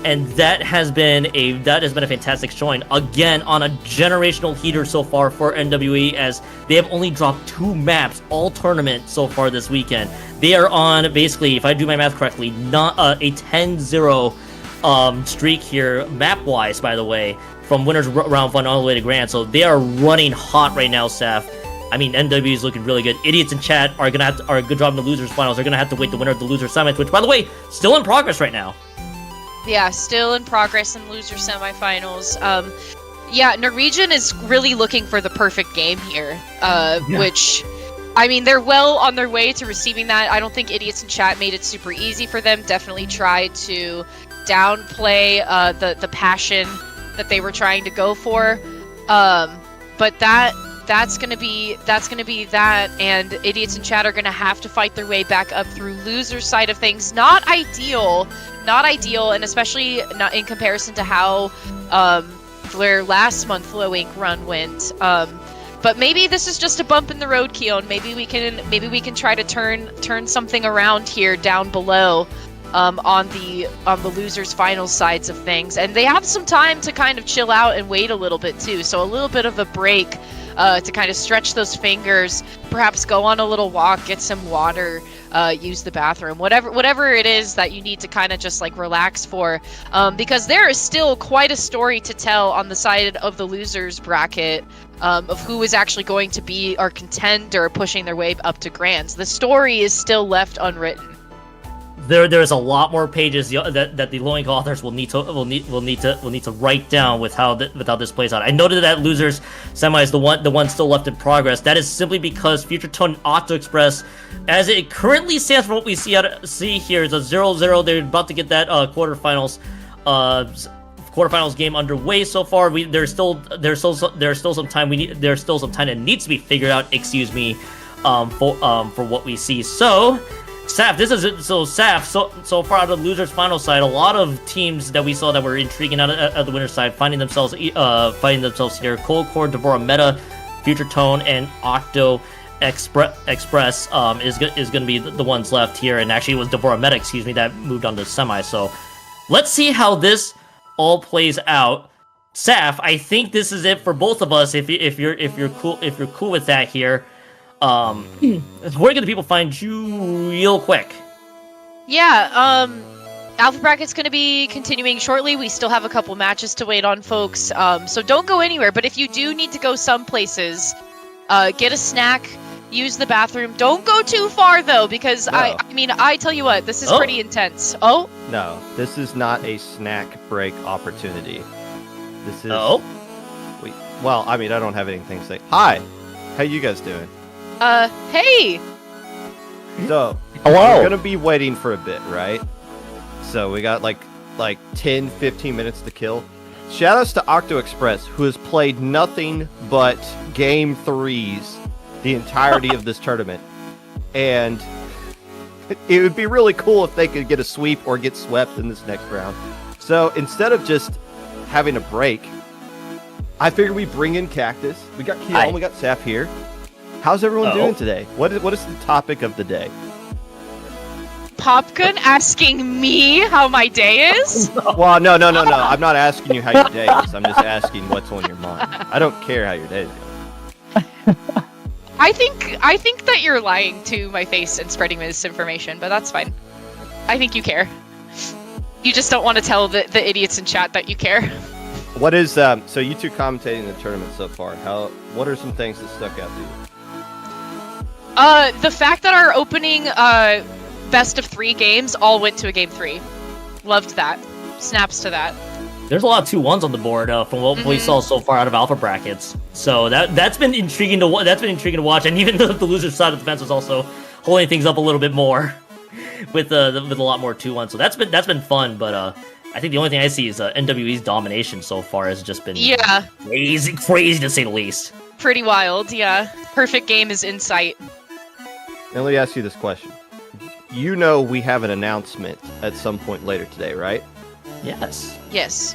And that has been a fantastic showing again on a generational heater so far for NWE, as they have only dropped 2 maps all tournament so far this weekend. They are on basically, if I do my math correctly, not a 10-0 streak here map wise. By the way, from winners round 1 all the way to grand, so they are running hot right now, Saf. I mean, NWE is looking really good. Idiots in chat are a good job in the losers finals. They're gonna have to wait the winner of the loser summit, which by the way, still in progress right now. Yeah, still in progress in loser semifinals. Yeah, Norwegian is really looking for the perfect game here, which, I mean, they're well on their way to receiving that. I don't think Idiots in chat made it super easy for them. Definitely tried to downplay the passion that they were trying to go for. But that's gonna be that, and Idiots in chat are gonna have to fight their way back up through loser side of things. Not ideal, and especially not in comparison to how their last month Flow Inc. run went. But maybe this is just a bump in the road, Keon. Maybe we can try to turn something around here down below on the losers finals sides of things. And they have some time to kind of chill out and wait a little bit too. So a little bit of a break to kind of stretch those fingers, perhaps go on a little walk, get some water, use the bathroom, whatever it is that you need to kind of just like relax for, because there is still quite a story to tell on the side of the losers bracket, of who is actually going to be our contender pushing their way up to grands. The story is still left unwritten. There's a lot more pages that the low-ink authors will need to write down with how this plays out. I noted that losers semi is the one still left in progress. That is simply because Future Tone and Octo-Express, as it currently stands from what we see here, is a 0-0. They're about to get that quarterfinals game underway. So far, there's still some time. There's still some time that needs to be figured out. Excuse me, for what we see. So. Saf, so far out of the losers final side, a lot of teams that we saw that were intriguing out of the winner's side finding themselves here. Col Cuore, Devorameta, Future Tone, and Octo-Express is going to be the ones left here, and actually it was Devorameta, that moved on to semi. So let's see how this all plays out. Saf, I think this is it for both of us. If you're cool with that here. Where can the people find you real quick? Yeah, Alpha Bracket's going to be continuing shortly. We still have a couple matches to wait on, folks, so don't go anywhere. But if you do need to go some places, get a snack, use the bathroom. Don't go too far, though, because no. I mean, I tell you what, this is pretty intense. Oh? No, this is not a snack break opportunity. This is... Oh? Well, I mean, I don't have anything to say. Hi! How you guys doing? Hey! So, hello. We're gonna be waiting for a bit, right? So we got like 10, 15 minutes to kill. Shoutouts to Octo-Express, who has played nothing but game 3s the entirety of this tournament. And it would be really cool if they could get a sweep or get swept in this next round. So instead of just having a break, I figured we bring in Cactus. We got Keon, we got Saf here. How's everyone doing today? What is the topic of the day? Popgun asking me how my day is? Well, no. I'm not asking you how your day is. I'm just asking what's on your mind. I don't care how your day is going. I think that you're lying to my face and spreading misinformation, but that's fine. I think you care. You just don't want to tell the idiots in chat that you care. What is so you two commentating the tournament so far? What are some things that stuck out to you? The fact that our opening best of 3 games all went to a game 3. Loved that. Snaps to that. There's a lot of 2-1s on the board from what we saw so far out of alpha brackets. So that's been intriguing to watch, and even the loser side of the fence was also holding things up a little bit more with a lot more 2-1. So that's been fun. But I think the only thing I see is NWE's domination so far has just been Yeah, crazy to say the least. pretty wild. Yeah, perfect game is in sight. Now let me ask you this question. You know we have an announcement at some point later today, right? Yes. Yes.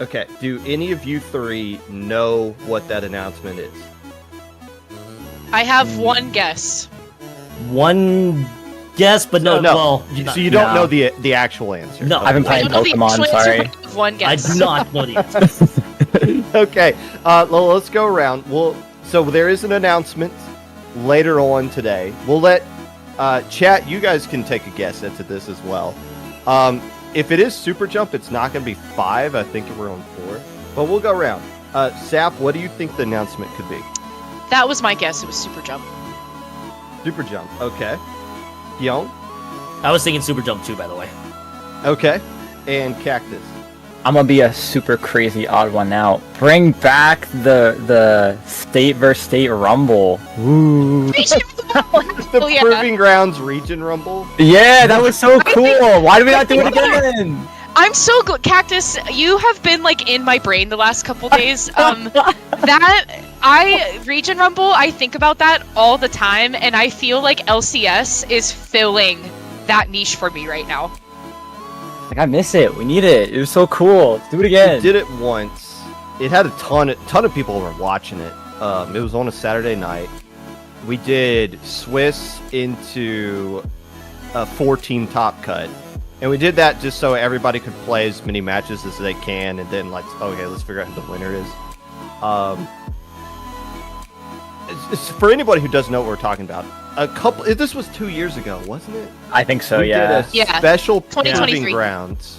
Okay, do any of you three know what that announcement is? I have one guess. One guess, but no. Well, So you don't No. know the actual answer? No. I've been I playing don't know the Pokemon, actual answer, sorry. but I have one I guess. do not know the answer. Okay, well, let's go around. So there is an announcement later on today. We'll let chat. You guys can take a guess into this as well. If it is Super Jump, it's not going to be 5. I think we're on 4. But we'll go around. Sap, what do you think the announcement could be? That was my guess. It was Super Jump. Super Jump. Okay. Gion? I was thinking Super Jump too, by the way. Okay. And Cactus. I'm gonna be a super crazy odd one out. Bring back the state versus state rumble. Ooh. The Oh, yeah. Proving Grounds Region Rumble. Yeah, that was so cool. Why do we not do it again? I'm so good, Cactus. You have been like in my brain the last couple days. Region Rumble, I think about that all the time, and I feel like LCS is filling that niche for me right now. Like, I miss it. We need it. It was so cool. Let's do it again. We did it once. It had a ton of people were watching it. It was on a Saturday night. We did Swiss into a 14 top cut. And we did that just so everybody could play as many matches as they can, and then like, okay, let's figure out who the winner is. It's for anybody who doesn't know what we're talking about. This was 2 years ago, wasn't it? I think so, We yeah. did a special 2023. Proving Grounds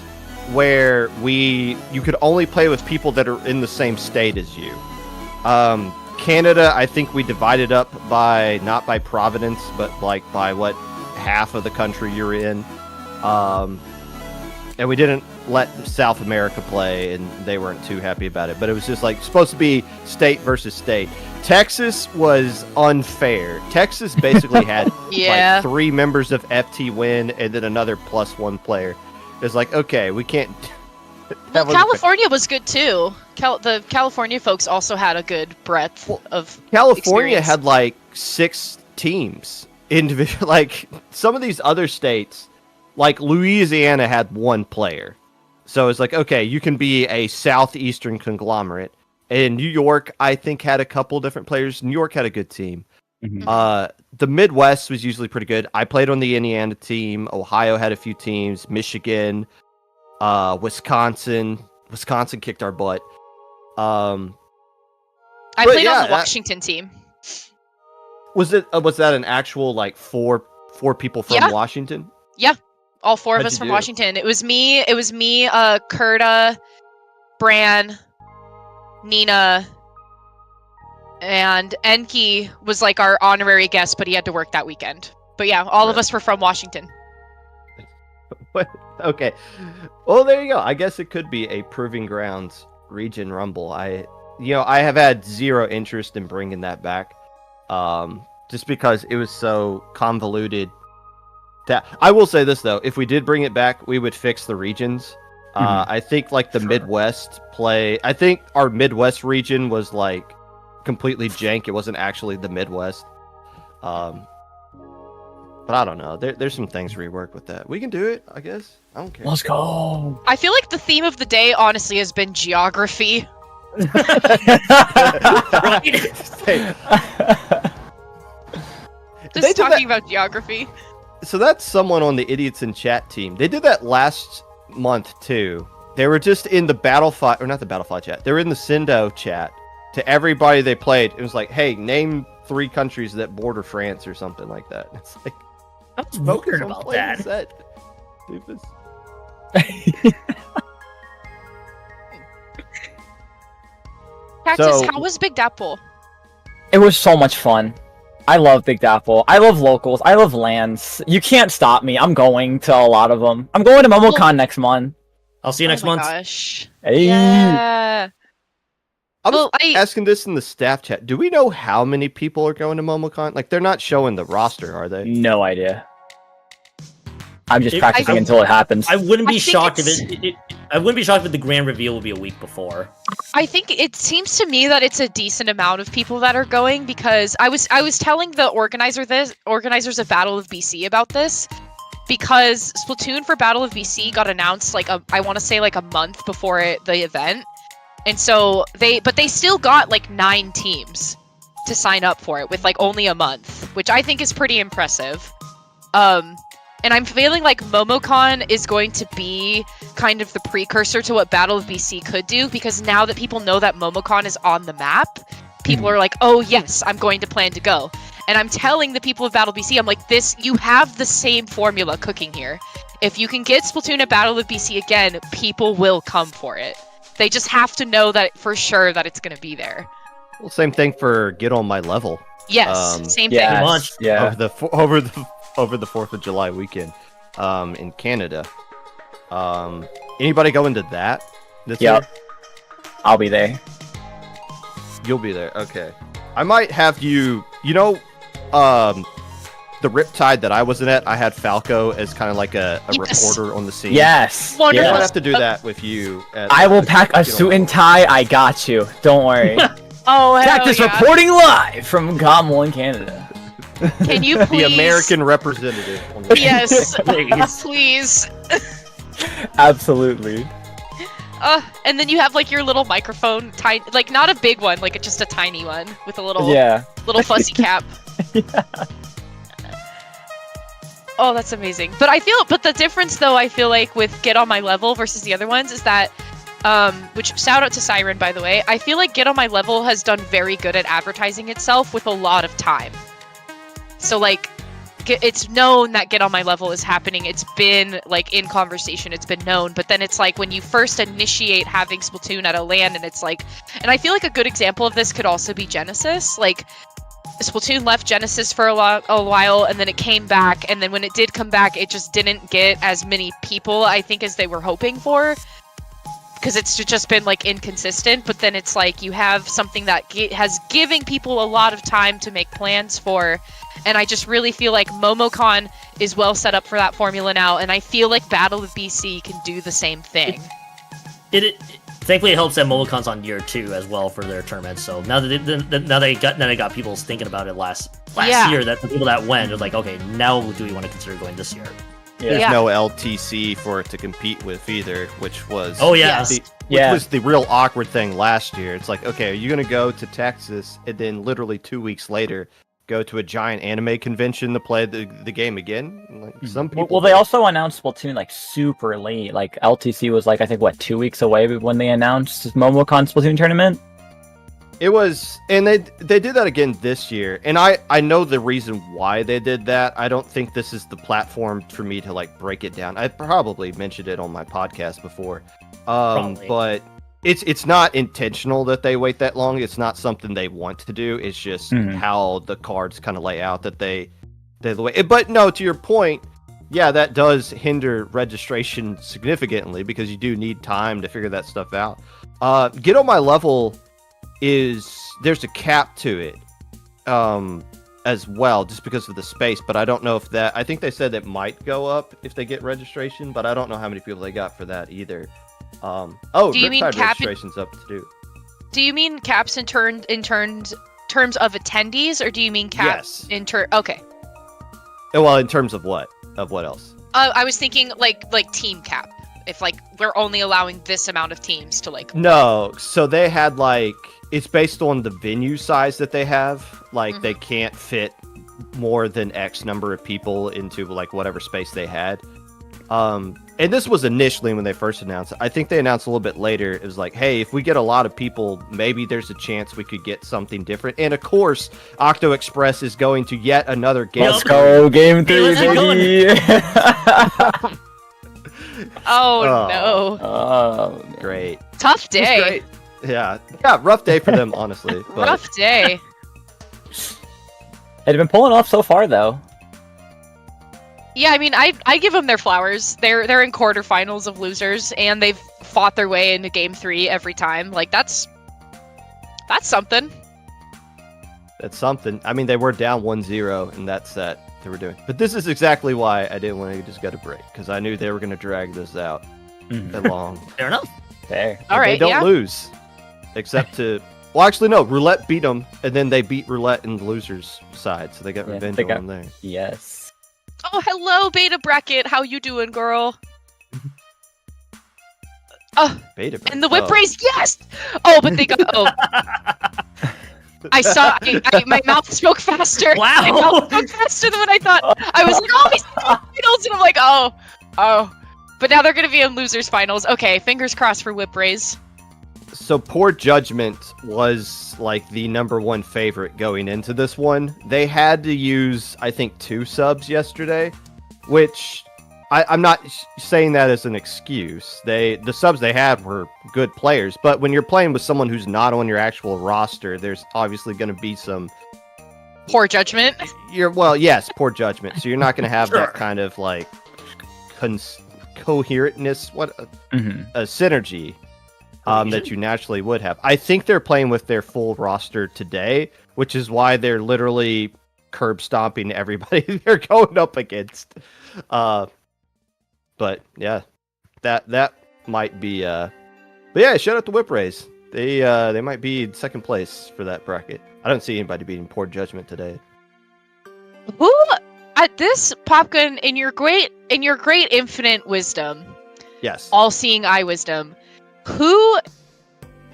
where you could only play with people that are in the same state as you. Canada, I think we divided up by not by province, but like by what half of the country you're in. And we didn't let South America play, and they weren't too happy about it. But it was just like supposed to be state versus state. Texas was unfair. Texas basically had Yeah. like 3 members of FT win, and then another +1 player. It's like, okay, we can't. Well, California was good too. The California folks also had a good breadth of California experience. had like 6 teams individual. Like some of these other states, like Louisiana, had 1 player. So it's like, okay, you can be a southeastern conglomerate. And New York, I think, had a couple different players. New York had a good team. Mhm. The Midwest was usually pretty good. I played on the Indiana team. Ohio had a few teams. Michigan, Wisconsin. Wisconsin kicked our butt. I but played yeah, on the Washington team. Was that an actual like four people from Yeah. Washington? All 4 of How'd us you from do? Washington. It was me, Kurta, Bran, Nina, and Enki was like our honorary guest, but he had to work that weekend. But yeah, all of Right. us were from Washington. Okay. Well, there you go. I guess it could be a Proving Grounds Region Rumble. I have had 0 interest in bringing that back, just because it was so convoluted. I will say this though: if we did bring it back, we would fix the regions. I think like the Midwest play. I think our Midwest region was like completely jank. It wasn't actually the Midwest. But I don't know. There's some things to rework with that. We can do it, I guess. I don't care. Let's go. I feel like the theme of the day, honestly, has been geography. Right? Hey, They Just did talking about geography. so that's someone on the Idiots in Chat team. They did that last month too. They were just in the Battlefy, or not the Battlefy chat. They were in the Sindo chat to everybody they played. It was like, hey, name 3 countries that border France or something like that. It's like, I was focus wondering on about playing that. Set. Doofus. Cactus, So- how was Big Dapple? It was so much fun. I love Big Dapple. I love locals. I love lands. You can't stop me. I'm going to a lot of them. I'm going to MomoCon next month. I'll see you next Oh my month. gosh. Hey. Yeah. I was Well, asking this in the staff chat. Do we know how many people are going to MomoCon? Like, they're not showing the roster, are they? No idea. I'm just It- practicing I- until it happens. I wouldn't I be think shocked if it's- I wouldn't be shocked if the grand reveal would be a week before. I think it seems to me that it's a decent amount of people that are going, because I was telling the organizers of Battle of BC about this, because Splatoon for Battle of BC got announced I want to say a month before the event, and so they still got 9 teams to sign up for it with only a month, which I think is pretty impressive. And I'm feeling like MomoCon is going to be kind of the precursor to what Battle of BC could do, because now that people know that MomoCon is on the map, people are like, oh yes, I'm going to plan to go. And I'm telling the people of Battle BC, I'm like, you have the same formula cooking here. If you can get Splatoon at Battle of BC again, people will come for it. They just have to know that for sure that it's going to be there. Well, same thing for Get On My Level. Yes, same thing. Yes, yeah. Over the 4th of July weekend in Canada. Anybody going to that this year? I'll be there. You'll be there. Okay. I might have you. The Riptide that I wasn't at, I had Falco as kind of like a reporter on the scene. Yes. Wonderful. I might Yes. have to do that with you. I will pack a suit and tie. I got you. Don't worry. Oh, hell Cactus yeah. reporting live from Commonwealth, Canada. Can you please? The American representative. On the Yes, Please. please. Absolutely. And then you have your little microphone, tiny, not a big one, just a tiny one with a little little fuzzy cap. Oh, that's amazing. But the difference though, I feel like with Get On My Level versus the other ones is that, which shout out to Siren by the way, I feel like Get On My Level has done very good at advertising itself with a lot of time. So it's known that Get On My Level is happening. It's been in conversation. It's been known. But then it's when you first initiate having Splatoon at a LAN, and it's and I feel like a good example of this could also be Genesis. Splatoon left Genesis for a while, and then it came back. And then when it did come back, it just didn't get as many people, I think, as they were hoping for, because it's just been inconsistent. But then it's you have something that has giving people a lot of time to make plans for. And I just really feel like MomoCon is well set up for that formula now, and I feel like Battle of BC can do the same thing. Thankfully, it helps that MomoCon's on year 2 as well for their tournament. So now that they got people thinking about it last year, that the people that went are like, okay, now do we want to consider going this year? There's no LTC for it to compete with either, which was Yes. which was the real awkward thing last year. It's like, okay, are you gonna go to Texas and then literally 2 weeks later go to a giant anime convention to play the game again? Some people. Well, they also announced Splatoon super late. LTC was I think 2 weeks away when they announced MomoCon Splatoon tournament. It was, and they did that again this year, and I know the reason why they did that. I don't think this is the platform for me to break it down. I probably mentioned it on my podcast before, but it's not intentional that they wait that long. It's not something they want to do. It's just how the cards kind of lay out that they wait. But no, to your point, yeah, that does hinder registration significantly because you do need time to figure that stuff out. Get On My Level there's a cap to it as well, just because of the space, but I don't know if I think they said it might go up if they get registration, but I don't know how many people they got for that either. Do you mean registration's up to do? Do you mean caps in terms of attendees, or do you mean caps okay. Well, in terms of what? Of what else? I was thinking like team cap. If we're only allowing this amount of teams to No, so they had it's based on the venue size that they have. They can't fit more than X number of people into whatever space they had. And this was initially when they first announced it. I think they announced a little bit later. It was hey, if we get a lot of people, maybe there's a chance we could get something different. And of course, Octo-Express is going to yet another game. Let's go, game 3, baby! Oh no! Great! Tough day. Great. Yeah, rough day for them, honestly. But... Rough day. They've been pulling off so far, though. Yeah, I mean, I give them their flowers. They're in quarterfinals of losers, and they've fought their way into game 3 every time. That's something. That's something. I mean, they were down 1-0 in that set they were doing. But this is exactly why I didn't want to just get a break, because I knew they were going to drag this out. Mhm. long. Fair enough. Fair. All right, They don't yeah. lose, except to. Well, actually, no. Roulette beat them, and then they beat Roulette in the losers' side, so they got Yeah, revenge they on got- them there. Yes. Oh, hello, Beta Bracket. How you doing, girl? Oh, Beta and the whip race, yes! Oh, but they got, oh. I saw, my mouth spoke faster. Wow. My mouth spoke faster than what I thought. I was like, oh, he's in the finals, and I'm like, oh. But now they're gonna be in losers finals. Okay, fingers crossed for whip race. So Poor Judgment was like the #1 favorite going into this one. They had to use, I think, 2 subs yesterday, which I'm not saying that as an excuse. The subs they had were good players, but when you're playing with someone who's not on your actual roster, there's obviously going to be some Poor judgment. yes, poor judgment. So you're not going to have Sure. that kind of like coherentness, a synergy that you naturally would have. I think they're playing with their full roster today, which is why they're literally curb stomping everybody they're going up against. But yeah, that might be. But yeah, shout out to Whip Rays. They might be in second place for that bracket. I don't see anybody beating Poor Judgment today. Who at this Popgun in your great infinite wisdom, Yes. all-seeing eye wisdom,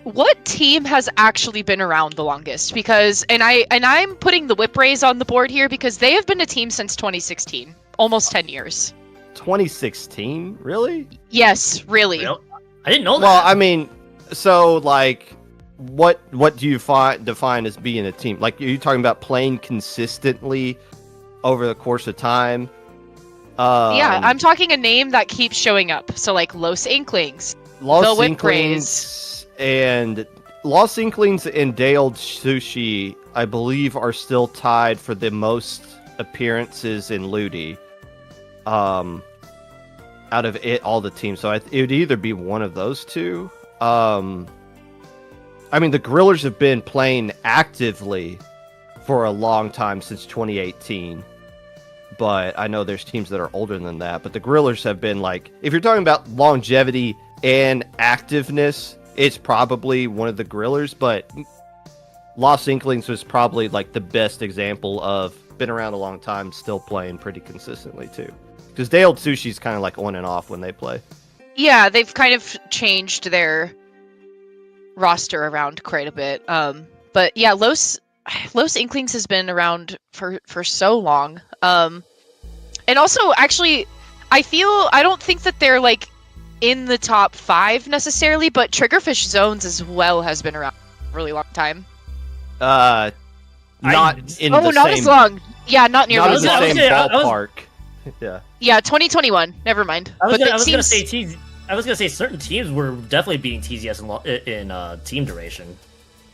what team has actually been around the longest? Because I'm putting the Whip Rays on the board here because they have been a team since 2016, almost 10 years. 2016, really? Yes, really. Real? I didn't know that. Well, I mean, so like, what do you define as being a team? Like, are you talking about playing consistently over the course of time? Yeah, I'm talking a name that keeps showing up. So like Los Inklings, Lost the Whip Inklings and Lost Inklings and Dale Sushi, I believe, are still tied for the most appearances in Ludi. Out of all the teams, so it would either be one of those two. I mean, the Grillers have been playing actively for a long time, since 2018. But I know there's teams that are older than that. But the Grillers have been like, if you're talking about longevity and activeness, it's probably one of the Grillers. But Lost Inklings was probably like the best example of been around a long time, still playing pretty consistently too. Because Dale Sushi's kind of like on and off when they play. Yeah, they've kind of changed their roster around quite a bit. But yeah, Los Inklings has been around for so long. And also, actually, I don't think that they're like in the top 5 necessarily, but Triggerfish Zones as well has been around for a really long time. Not in the not same, as long. Yeah, not nearly not in as the long. same I was- ballpark. Yeah. Yeah, 2021. Never mind. I was But gonna, it I was gonna seems- say I was gonna say certain teams were definitely beating TZS in team duration.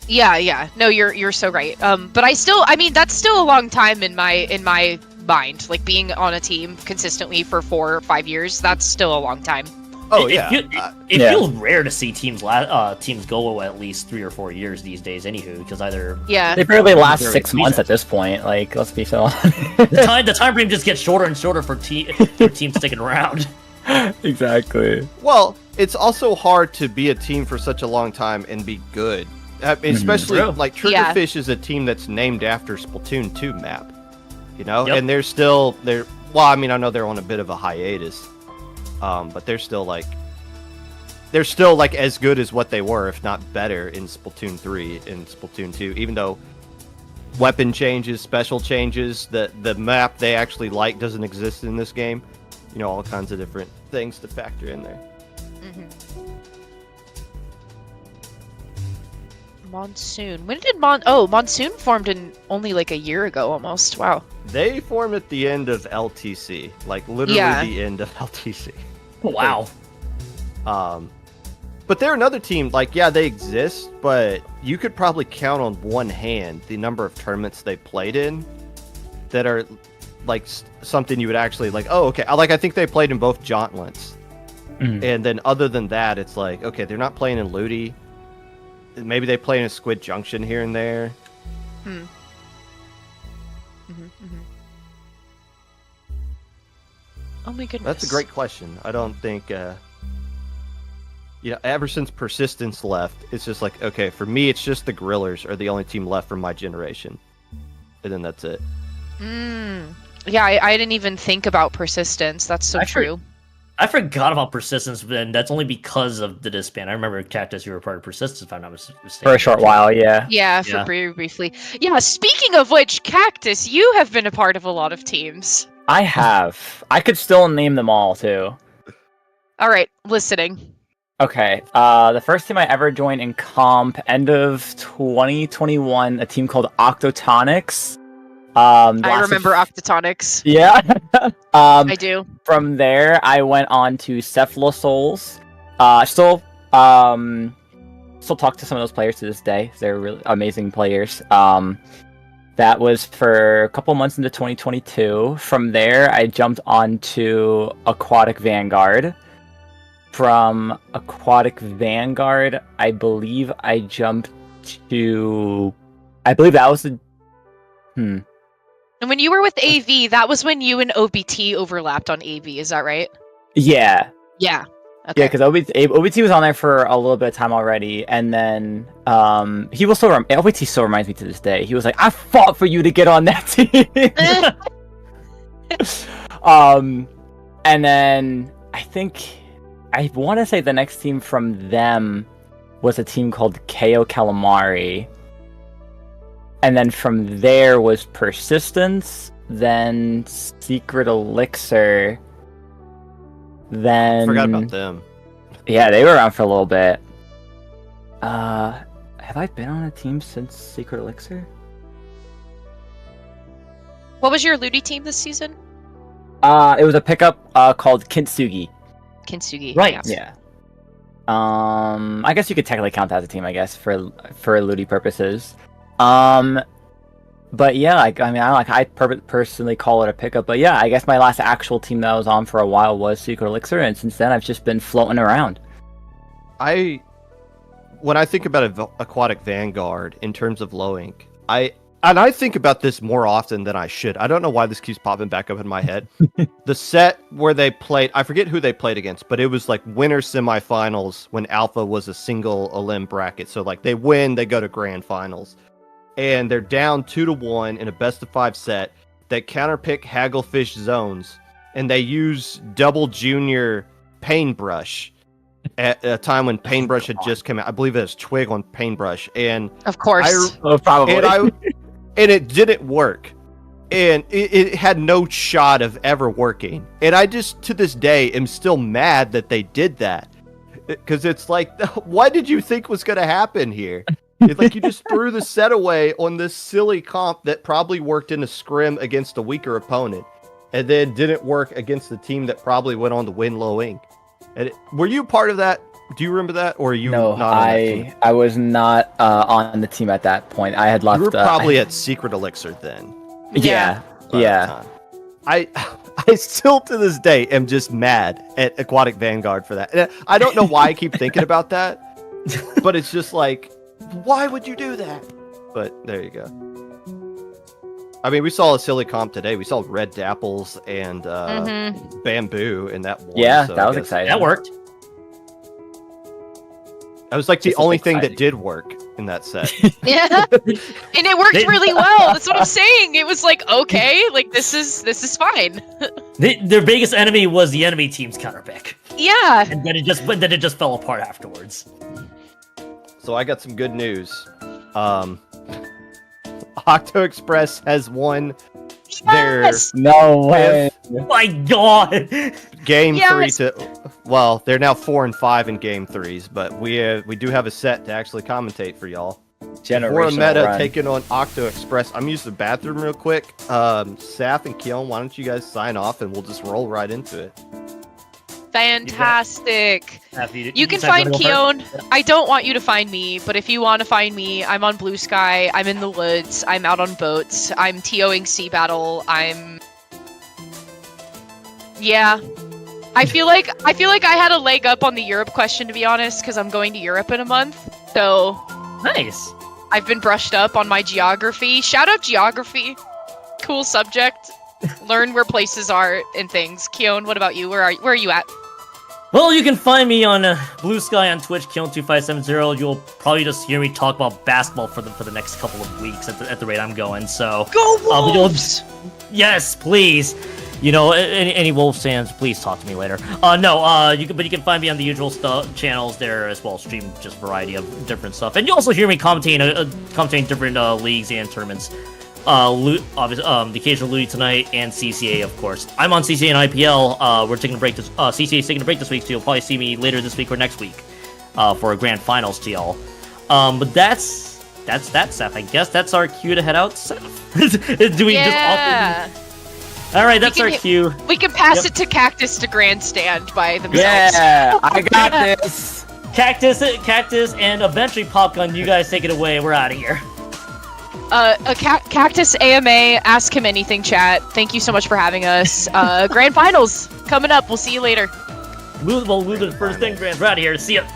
Yeah. No, you're so right. But I mean, that's still a long time in my mind. Like being on a team consistently for 4 or 5 years, that's still a long time. Oh It yeah. feels rare to see teams go at least 3 or 4 years these days. Anywho, because either Yeah. They barely last Very 6 months recent. at this point. Like, let's be so honest. the time frame just gets shorter and shorter for teams sticking around. Exactly. Well, it's also hard to be a team for such a long time and be good. I mean, especially True. like Yeah. Triggerfish is a team that's named after Splatoon 2 map. You know, Yep. and they're still well, I mean, I know they're on a bit of a hiatus. But they're still like as good as what they were, if not better, in Splatoon 3 and Splatoon 2, even though weapon changes, special changes, the map they actually like doesn't exist in this game. You know, all kinds of different things to factor in there. Monsoon. When did Monsoon formed in only like a year ago almost. Wow. They formed at the end of LTC, like literally Yeah. the end of LTC. Wow. But they're another team, like, yeah, they exist, but you could probably count on one hand the number of tournaments they played in that are, like, something you would actually, like, oh, okay. Like, I think they played in both Jauntlants. And then other than that, it's like, okay, they're not playing in Ludi. Maybe they play in a Squid Junction here and there. Oh my goodness. That's a great question. I don't think ever since Persistence left, it's just like, okay, for me, it's just the Grillers are the only team left from my generation, and then that's it. Yeah, I didn't even think about Persistence. That's so true. I forgot about Persistence, and that's only because of the disband. I remember Cactus, you were part of Persistence, if I'm not mistaken. For a short while, yeah. Yeah, for briefly. Yeah, speaking of which, Cactus, you have been a part of a lot of teams. I have. I could still name them all, too. All right, listening. Okay, the first team I ever joined in comp, end of 2021, a team called Octo-Express. I remember Octotonics. Yeah. I do. From there, I went on to Cephalosouls. Still talk to some of those players to this day. They're really amazing players. That was for a couple months into 2022. From there, I jumped onto Aquatic Vanguard. From Aquatic Vanguard, I believe I jumped to... I believe that was the... And when you were with AV, that was when you and OBT overlapped on AV, is that right? Yeah. Yeah. Okay. Yeah, because OBT was on there for a little bit of time already, and then he will still OBT still reminds me to this day. He was like, "I fought for you to get on that team." And then I think I want to say the next team from them was a team called KO Calamari. And then from there was Persistence, then Secret Elixir, then... Forgot about them. Yeah, they were around for a little bit. Have I been on a team since Secret Elixir? What was your Ludi team this season? It was a pickup called Kintsugi. Kintsugi, Right. Yeah. I guess you could technically count that as a team, I guess, for Ludi purposes. But yeah, I personally call it a pickup. But yeah, I guess my last actual team that I was on for a while was Secret Elixir, and since then I've just been floating around. When I think about Aquatic Vanguard in terms of low ink, I think about this more often than I should. I don't know why this keeps popping back up in my head. The set where they played, I forget who they played against, but it was like winter semifinals when Alpha was a single elim bracket. So like they win, they go to grand finals. And they're down 2-1 in a best-of-5 set. They counterpick Hagglefish zones, and they use double junior Paintbrush at a time when Paintbrush had just come out. I believe it was Twig on Paintbrush, and of course, probably. And it didn't work, and it had no shot of ever working. And I just, to this day, am still mad that they did that, because it's like, what did you think was going to happen here? It's like you just threw the set away on this silly comp that probably worked in a scrim against a weaker opponent, and then didn't work against the team that probably went on to win low ink. And were you part of that? Do you remember that, or are you not on that team? I was not on the team at that point. I had left. You were probably at Secret Elixir then. Yeah. I still to this day am just mad at Aquatic Vanguard for that. And I don't know why I keep thinking about that, but it's just like, why would you do that? But there you go. I mean, we saw a silly comp today. We saw Red Dapples and Bamboo in that one. Yeah, so that was exciting. That worked. That was like the only thing that did work in that set. Yeah, and it worked really well. That's what I'm saying. It was like, okay, like this is fine. Their biggest enemy was the enemy team's counterpick. Yeah, And then it just fell apart afterwards. So I got some good news. Octo-Express has won their Yes! No way. My God! game Yes! 3 to... Well, they're now 4 and 5 in game 3s, but we do have a set to actually commentate for y'all. Devorameta taking on Octo-Express. I'm using the bathroom real quick. Saf and Keon, why don't you guys sign off and we'll just roll right into it. Fantastic. You can decide find to go Keon. first? I don't want you to find me, but if you want to find me, I'm on Blue Sky. I'm in the woods. I'm out on boats. I'm TOing Sea Battle. Yeah. I feel like I had a leg up on the Europe question, to be honest, because I'm going to Europe in a month. So Nice. I've been brushed up on my geography. Shout out geography. Cool subject. Learn where places are and things. Keon, what about you? Where are you at? Well, you can find me on Blue Sky on Twitch, Kion2570. You'll probably just hear me talk about basketball for the next couple of weeks at the rate I'm going. So Go Wolves! yes, please. You know, any Wolves fans, please talk to me later. You can find me on the usual channels there as well. Stream just a variety of different stuff, and you also hear me commentating different leagues and tournaments. The occasional Louis tonight and CCA, of course. I'm on CCA and IPL. We're taking a break. CCA's taking a break this week, so you'll probably see me later this week or next week for a grand finals to y'all. But that's that, Seth. I guess that's our cue to head out, Seth. Do we just offer? All right, that's our cue. We can pass it to Cactus to grandstand by themselves. Yeah, I got this. Cactus, and eventually Popgun. You guys take it away. We're out of here. Cactus AMA, ask him anything, chat. Thank you so much for having us. Grand finals coming up. We'll see you later. We'll do the first thing, Grand. We're out of here. See ya.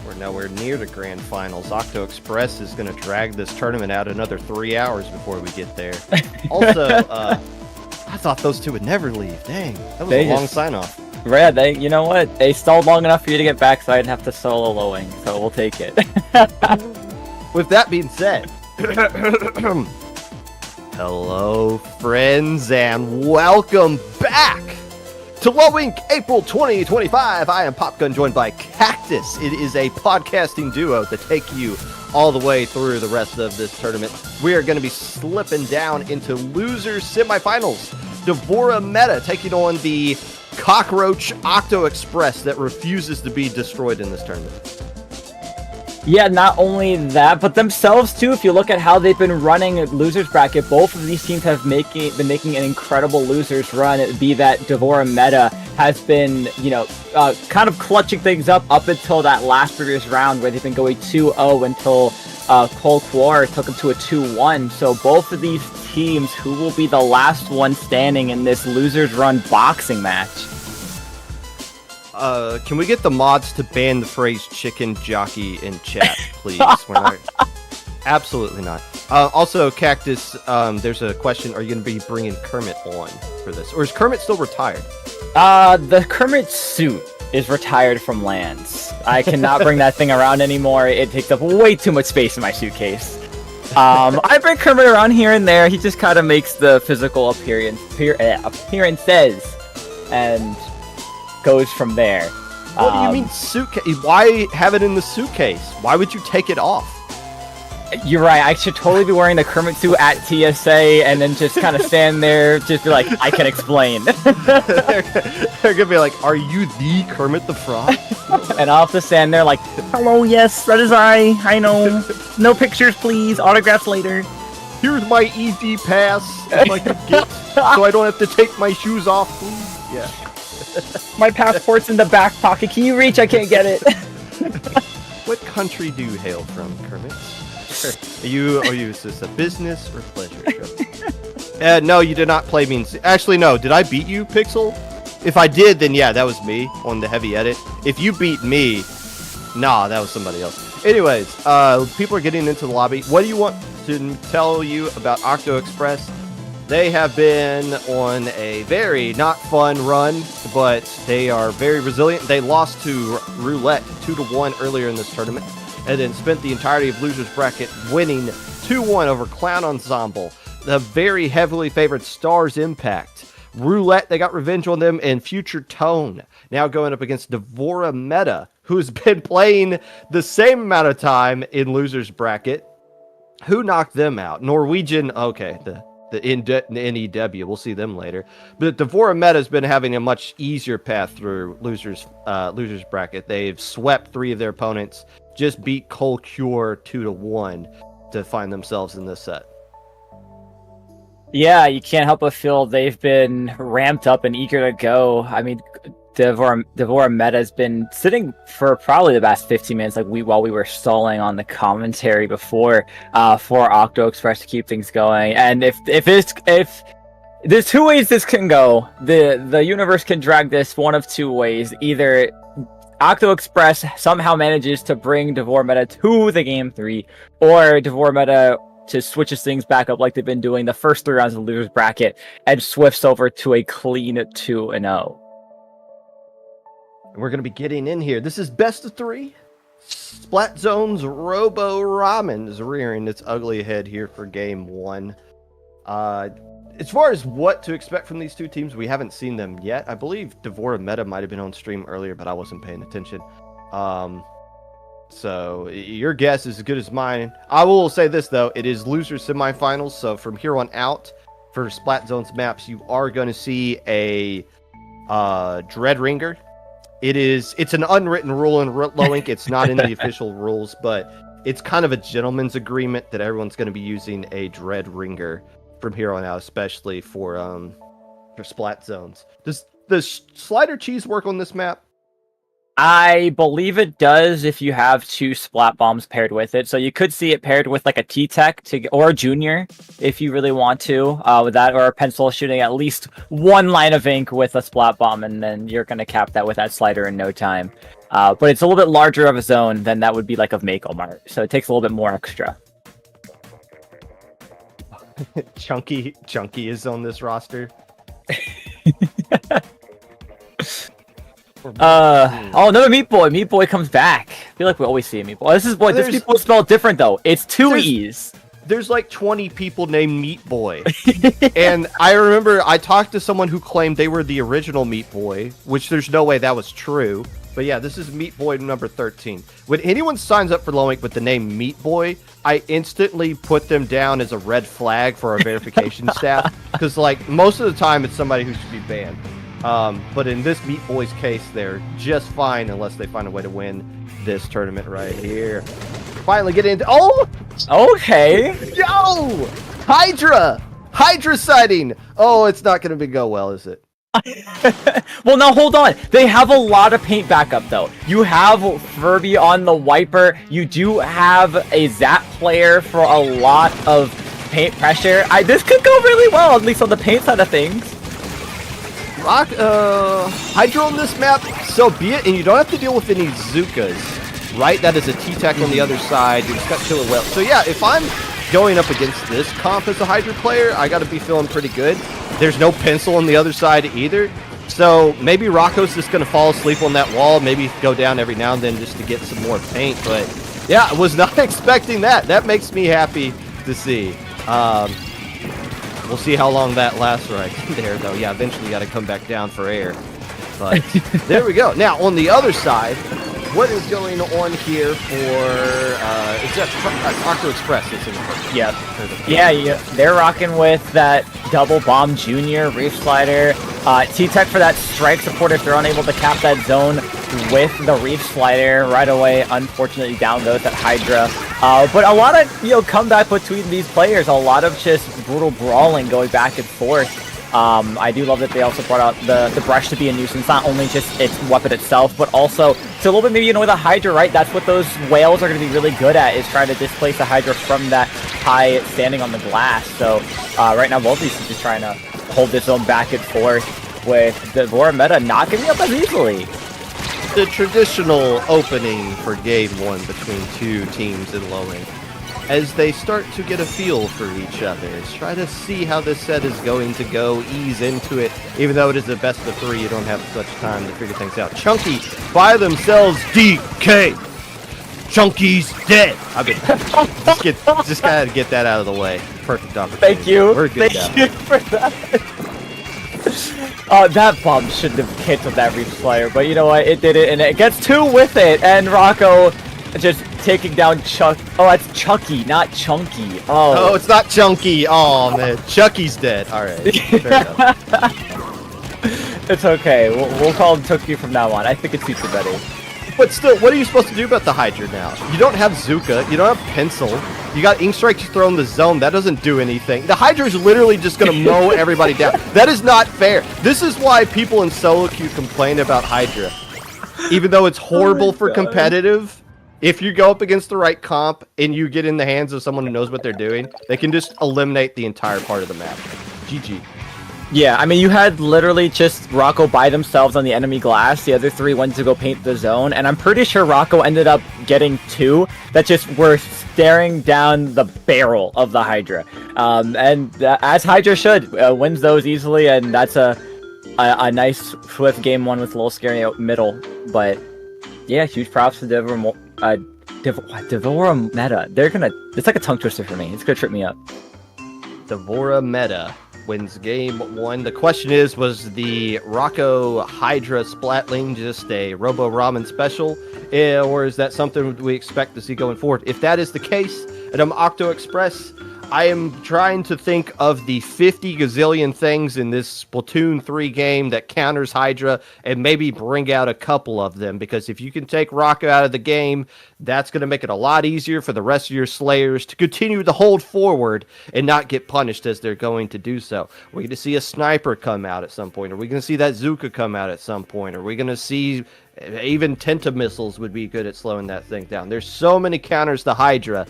We're nowhere near the grand finals. Octo-Express is going to drag this tournament out another 3 hours before we get there. Also, I thought those two would never leave. Dang, that was a long sign-off. Yeah, you know what? They stalled long enough for you to get back, so I didn't have to solo lowing. So we'll take it. With that being said, hello, friends, and welcome back to Low Ink April 2025. I am Popgun, joined by Cactus. It is a podcasting duo to take you all the way through the rest of this tournament. We are going to be slipping down into losers semifinals. Devorameta taking on the cockroach Octo-Express that refuses to be destroyed in this tournament. Yeah, not only that, but themselves too. If you look at how they've been running losers bracket, both of these teams have been making an incredible losers run. Be that Devorameta has been, kind of clutching things up until that last previous round where they've been going 2-0 until Col Cuore took them to a 2-1. So both of these teams, who will be the last one standing in this losers run boxing match? Can we get the mods to ban the phrase chicken jockey in chat, please? We're not... Absolutely not. Also, Cactus, there's a question. Are you going to be bringing Kermit on for this? Or is Kermit still retired? The Kermit suit is retired from lands. I cannot bring that thing around anymore. It takes up way too much space in my suitcase. I bring Kermit around here and there. He just kind of makes the physical appearances and goes from there. What do you mean suitcase? Why have it in the suitcase? Why would you take it off? You're right. I should totally be wearing the Kermit suit at TSA and then just kind of stand there, just be like, I can explain. They're gonna be like, are you the Kermit the Frog? And I'll have to stand there like, hello, yes, that is I know. No pictures, please. Autographs later. Here's my ED pass if I could get, so I don't have to take my shoes off, please. Yeah. My passport's in the back pocket. Can you reach? I can't get it. What country do you hail from, Kermit? Is this a business or pleasure trip? No, you did not play me. Actually, no. Did I beat you, Pixel? If I did, then yeah, that was me on the heavy edit. If you beat me, nah, that was somebody else. Anyways, people are getting into the lobby. What do you want to tell you about Octo-Express? They have been on a very not fun run, but they are very resilient. They lost to Roulette 2-1 earlier in this tournament, and then spent the entirety of losers bracket winning 2-1 over Clown Ensemble, the very heavily favored Stars Impact. Roulette, they got revenge on them, and Future Tone now going up against Devorameta, who's been playing the same amount of time in losers bracket. Who knocked them out? Norwegian, okay, the NEW, we'll see them later. But Devorameta has been having a much easier path through losers bracket. They've swept 3 of their opponents, just beat Col Cuore 2-1 to find themselves in this set. Yeah, you can't help but feel they've been ramped up and eager to go. I mean, Devorameta has been sitting for probably the past 15 minutes, while we were stalling on the commentary before for Octo-Express to keep things going. And if there's 2 ways this can go, the universe can drag this one of 2 ways. Either Octo-Express somehow manages to bring Devorameta to the game 3, or Devorameta just switches things back up like they've been doing the first 3 rounds of the losers bracket and swifts over to a clean 2-0. And we're going to be getting in here. This is best of 3. Splat Zone's Robo Ramen is rearing its ugly head here for game 1. As far as what to expect from these two teams, we haven't seen them yet. I believe Devorameta might have been on stream earlier, but I wasn't paying attention. So your guess is as good as mine. I will say this, though. It is loser semifinals, so from here on out, for Splat Zone's maps, you are going to see a Dread Ringer. It's an unwritten rule in Lowink. It's not in the official rules, but it's kind of a gentleman's agreement that everyone's going to be using a Dread Ringer from here on out, especially for Splat Zones. Does the slider cheese work on this map? I believe it does if you have 2 splat bombs paired with it. So you could see it paired with like a T-Tech or a Junior if you really want to, with that, or a pencil shooting at least 1 line of ink with a splat bomb, and then you're going to cap that with that slider in no time. But it's a little bit larger of a zone than that would be like of Mako Mart, so it takes a little bit more extra. Chunky is on this roster. Oh, another Meat Boy. Meat Boy comes back. I feel like we always see a Meat Boy. This Meat Boy spelled different though. It's 2 E's. There's like 20 people named Meat Boy. And I remember I talked to someone who claimed they were the original Meat Boy, which there's no way that was true. But yeah, this is Meat Boy number 13. When anyone signs up for Lowink with the name Meat Boy, I instantly put them down as a red flag for our verification staff. Because like most of the time it's somebody who should be banned. But in this Meat Boy's case, they're just fine unless they find a way to win this tournament right here. Finally get into... Oh! Okay! Yo! Hydra sighting! Oh, it's not going to go well, is it? Well, now hold on. They have a lot of paint backup, though. You have Furby on the wiper. You do have a Zap player for a lot of paint pressure. This could go really well, at least on the paint side of things. Hydra on this map, so be it, and you don't have to deal with any Zukas, right? That is a T-Tech on the other side. You just got Killer Whale. So yeah, if I'm going up against this comp as a Hydra player, I got to be feeling pretty good. There's no pencil on the other side either. So maybe Rocco's just going to fall asleep on that wall, maybe go down every now and then just to get some more paint. But yeah, I was not expecting that. That makes me happy to see. We'll see how long that lasts right there, though. Yeah, eventually you got to come back down for air. But there we go. Now, on the other side, what is going on here for is that Octo-Express? Yep. Yeah, they're rocking with that double bomb Junior, Reef Slider, T-Tech for that strike support if they're unable to cap that zone with the Reef Slider right away. Unfortunately, down goes that Hydra. But a lot of comeback between these players, a lot of just brutal brawling going back and forth. I do love that they also brought out the brush to be a nuisance, not only just its weapon itself, but also to a little bit maybe annoy the Hydra, right? That's what those whales are going to be really good at, is trying to displace the Hydra from that high standing on the glass. So right now both these teams just trying to hold this zone back and forth, with Devorameta not giving up as easily. The traditional opening for game 1 between two teams in Lowink, as they start to get a feel for each other. Try to see how this set is going to go, ease into it. Even though it is the best of 3, you don't have such time to figure things out. Chunky by themselves, DK! Chunky's dead! Just gotta get that out of the way. Perfect opportunity. Thank you. We're good. Thank you for that. That bomb shouldn't have hit with that Reef Slayer, but you know what? It did it, and it gets 2 with it, and Rocco just taking down Chuck. Oh, that's Chucky, not Chunky. Oh, it's not Chunky. Oh, man. Chucky's dead. All right. Fair enough. It's okay. We'll call him Chucky from now on. I think it suits it better. But still, what are you supposed to do about the Hydra now? You don't have Zuka. You don't have Pencil. You got Ink Strike just thrown in the zone. That doesn't do anything. The Hydra's literally just going to mow everybody down. That is not fair. This is why people in solo queue complain about Hydra. Even though it's horrible for competitive, if you go up against the right comp and you get in the hands of someone who knows what they're doing, they can just eliminate the entire part of the map. GG. Yeah, I mean, you had literally just Rocco by themselves on the enemy glass. The other 3 went to go paint the zone, and I'm pretty sure Rocco ended up getting 2 that just were staring down the barrel of the Hydra. As Hydra should, wins those easily, and that's a nice swift game 1 with a little scary out middle. But yeah, huge props to Devorameta. It's like a tongue twister for me. It's gonna trip me up. Devorameta wins game 1. The question is, was the Rocco Hydra Splatling just a Robo Ramen special? Or is that something we expect to see going forward? If that is the case, and I'm Octo-Express, I am trying to think of the 50 gazillion things in this Splatoon 3 game that counters Hydra and maybe bring out a couple of them. Because if you can take Rocco out of the game, that's going to make it a lot easier for the rest of your Slayers to continue to hold forward and not get punished as they're going to do so. We're going to see a Sniper come out at some point. Are we going to see that Zuka come out at some point? Are we going to see even Tenta missiles would be good at slowing that thing down? There's so many counters to Hydra.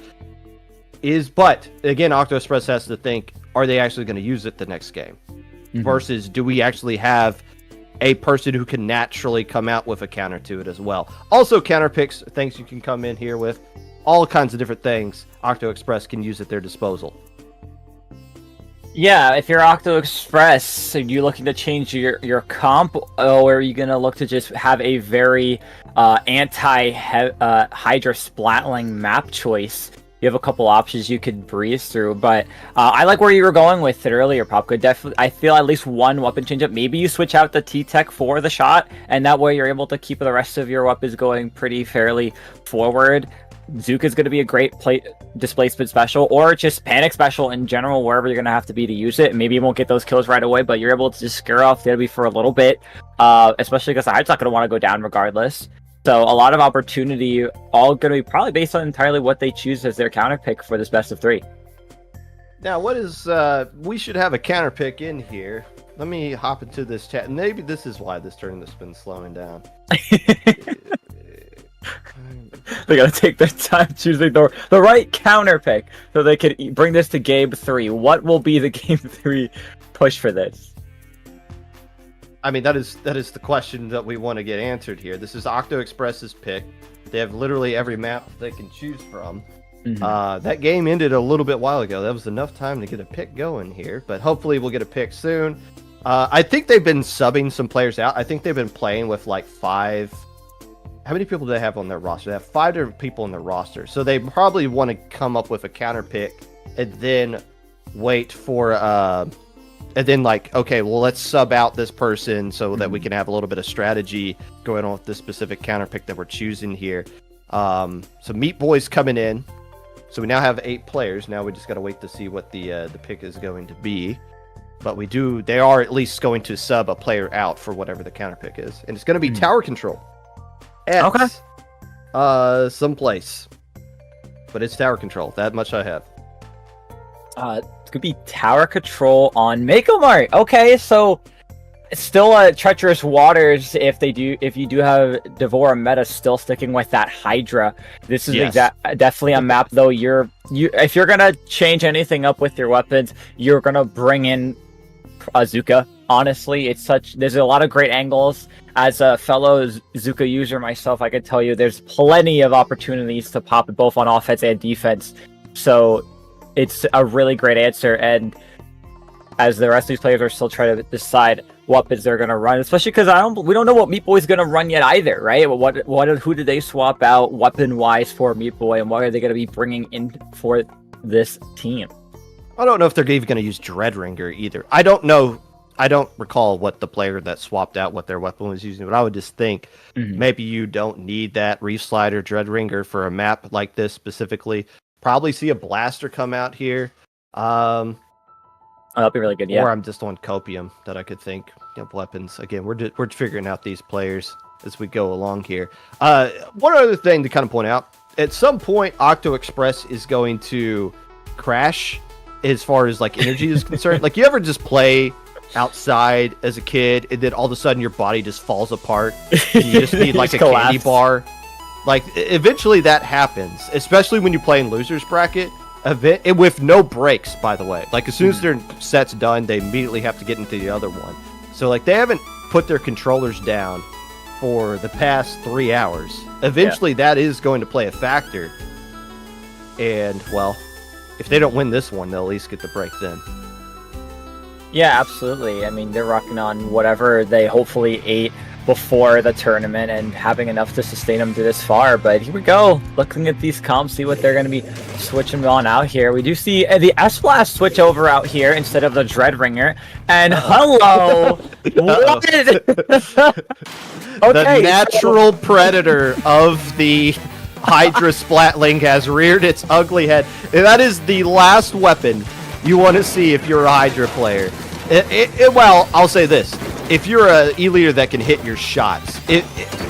But again, Octo-Express has to think, are they actually going to use it the next game? Versus, do we actually have a person who can naturally come out with a counter to it as well? Also, counter picks, things you can come in here with, all kinds of different things Octo-Express can use at their disposal. Yeah, if you're Octo-Express, are you looking to change your comp, or are you going to look to just have a very anti-Hydra Splatling map choice? You have a couple options you could breeze through, but I like where you were going with it earlier, Popka. Definitely, I feel at least one weapon change up. Maybe you switch out the T-Tech for the shot, and that way you're able to keep the rest of your weapons going pretty fairly forward. Zuka's going to be a great displacement special, or just panic special in general, wherever you're going to have to be to use it. Maybe you won't get those kills right away, but you're able to just scare off the enemy for a little bit, especially because the Hyde's not going to want to go down regardless. So a lot of opportunity, all going to be probably based on entirely what they choose as their counter pick for this best of 3. Now, what is, we should have a counter pick in here. Let me hop into this chat. Maybe this is why this tournament's been slowing down. They gotta take their time choosing the right counter pick so they can bring this to game 3. What will be the game 3 push for this? I mean, that is the question that we want to get answered here. This is Octo-Express's pick. They have literally every map they can choose from. That game ended a little bit while ago. That was enough time to get a pick going here, but hopefully we'll get a pick soon. I think they've been subbing some players out. I think they've been playing with like 5... How many people do they have on their roster? They have 5 different people on their roster. So they probably want to come up with a counter pick and then wait for... and then like, okay, well, let's sub out this person so that we can have a little bit of strategy going on with this specific counter pick that we're choosing here. So Meat Boy's coming in. So we now have 8 players. Now we just got to wait to see what the pick is going to be. But they are at least going to sub a player out for whatever the counter pick is. And it's going to be tower control. Okay. Someplace. But it's tower control. That much I have. It's gonna be tower control on Mako Mart. Okay, so it's still treacherous waters if you do have Devorameta still sticking with that Hydra. This is definitely a map though. If you're gonna change anything up with your weapons, you're gonna bring in Zuka. Honestly, there's a lot of great angles. As a fellow Zuka user myself, I can tell you there's plenty of opportunities to pop it both on offense and defense. So it's a really great answer, and as the rest of these players are still trying to decide what bids they're going to run, especially because we don't know what Meat Boy's going to run yet either, right? Who did they swap out weapon-wise for Meat Boy, and what are they going to be bringing in for this team? I don't know if they're even going to use Dreadringer either. I don't know. I don't recall what the player that swapped out what their weapon was using, but I would just think maybe you don't need that Reef Slider Dreadringer for a map like this specifically. Probably see a Blaster come out here. That'll be really good, yeah. Or I'm just on Copium that I could think of weapons. Again, we're figuring out these players as we go along here. One other thing to kind of point out. At some point, Octo-Express is going to crash as far as like energy is concerned. Like, you ever just play outside as a kid and then all of a sudden your body just falls apart and you just need like a candy bar? Like, eventually that happens, especially when you play in losers bracket and with no breaks, by the way. Like, as soon as their set's done, they immediately have to get into the other one. So like, they haven't put their controllers down for the past 3 hours. Eventually that is going to play a factor, and well, if they don't win this one, they'll at least get the break then. Yeah, absolutely. I mean, they're rocking on whatever they hopefully ate before the tournament and having enough to sustain them to this far. But here we go, looking at these comps, see what they're going to be switching on out here. We do see the S-Blast switch over out here instead of the Dreadringer. And hello! What? The natural predator of the Hydra Splatling has reared its ugly head. And that is the last weapon you want to see if you're a Hydra player. Well, I'll say this. If you're an E-leader that can hit your shots,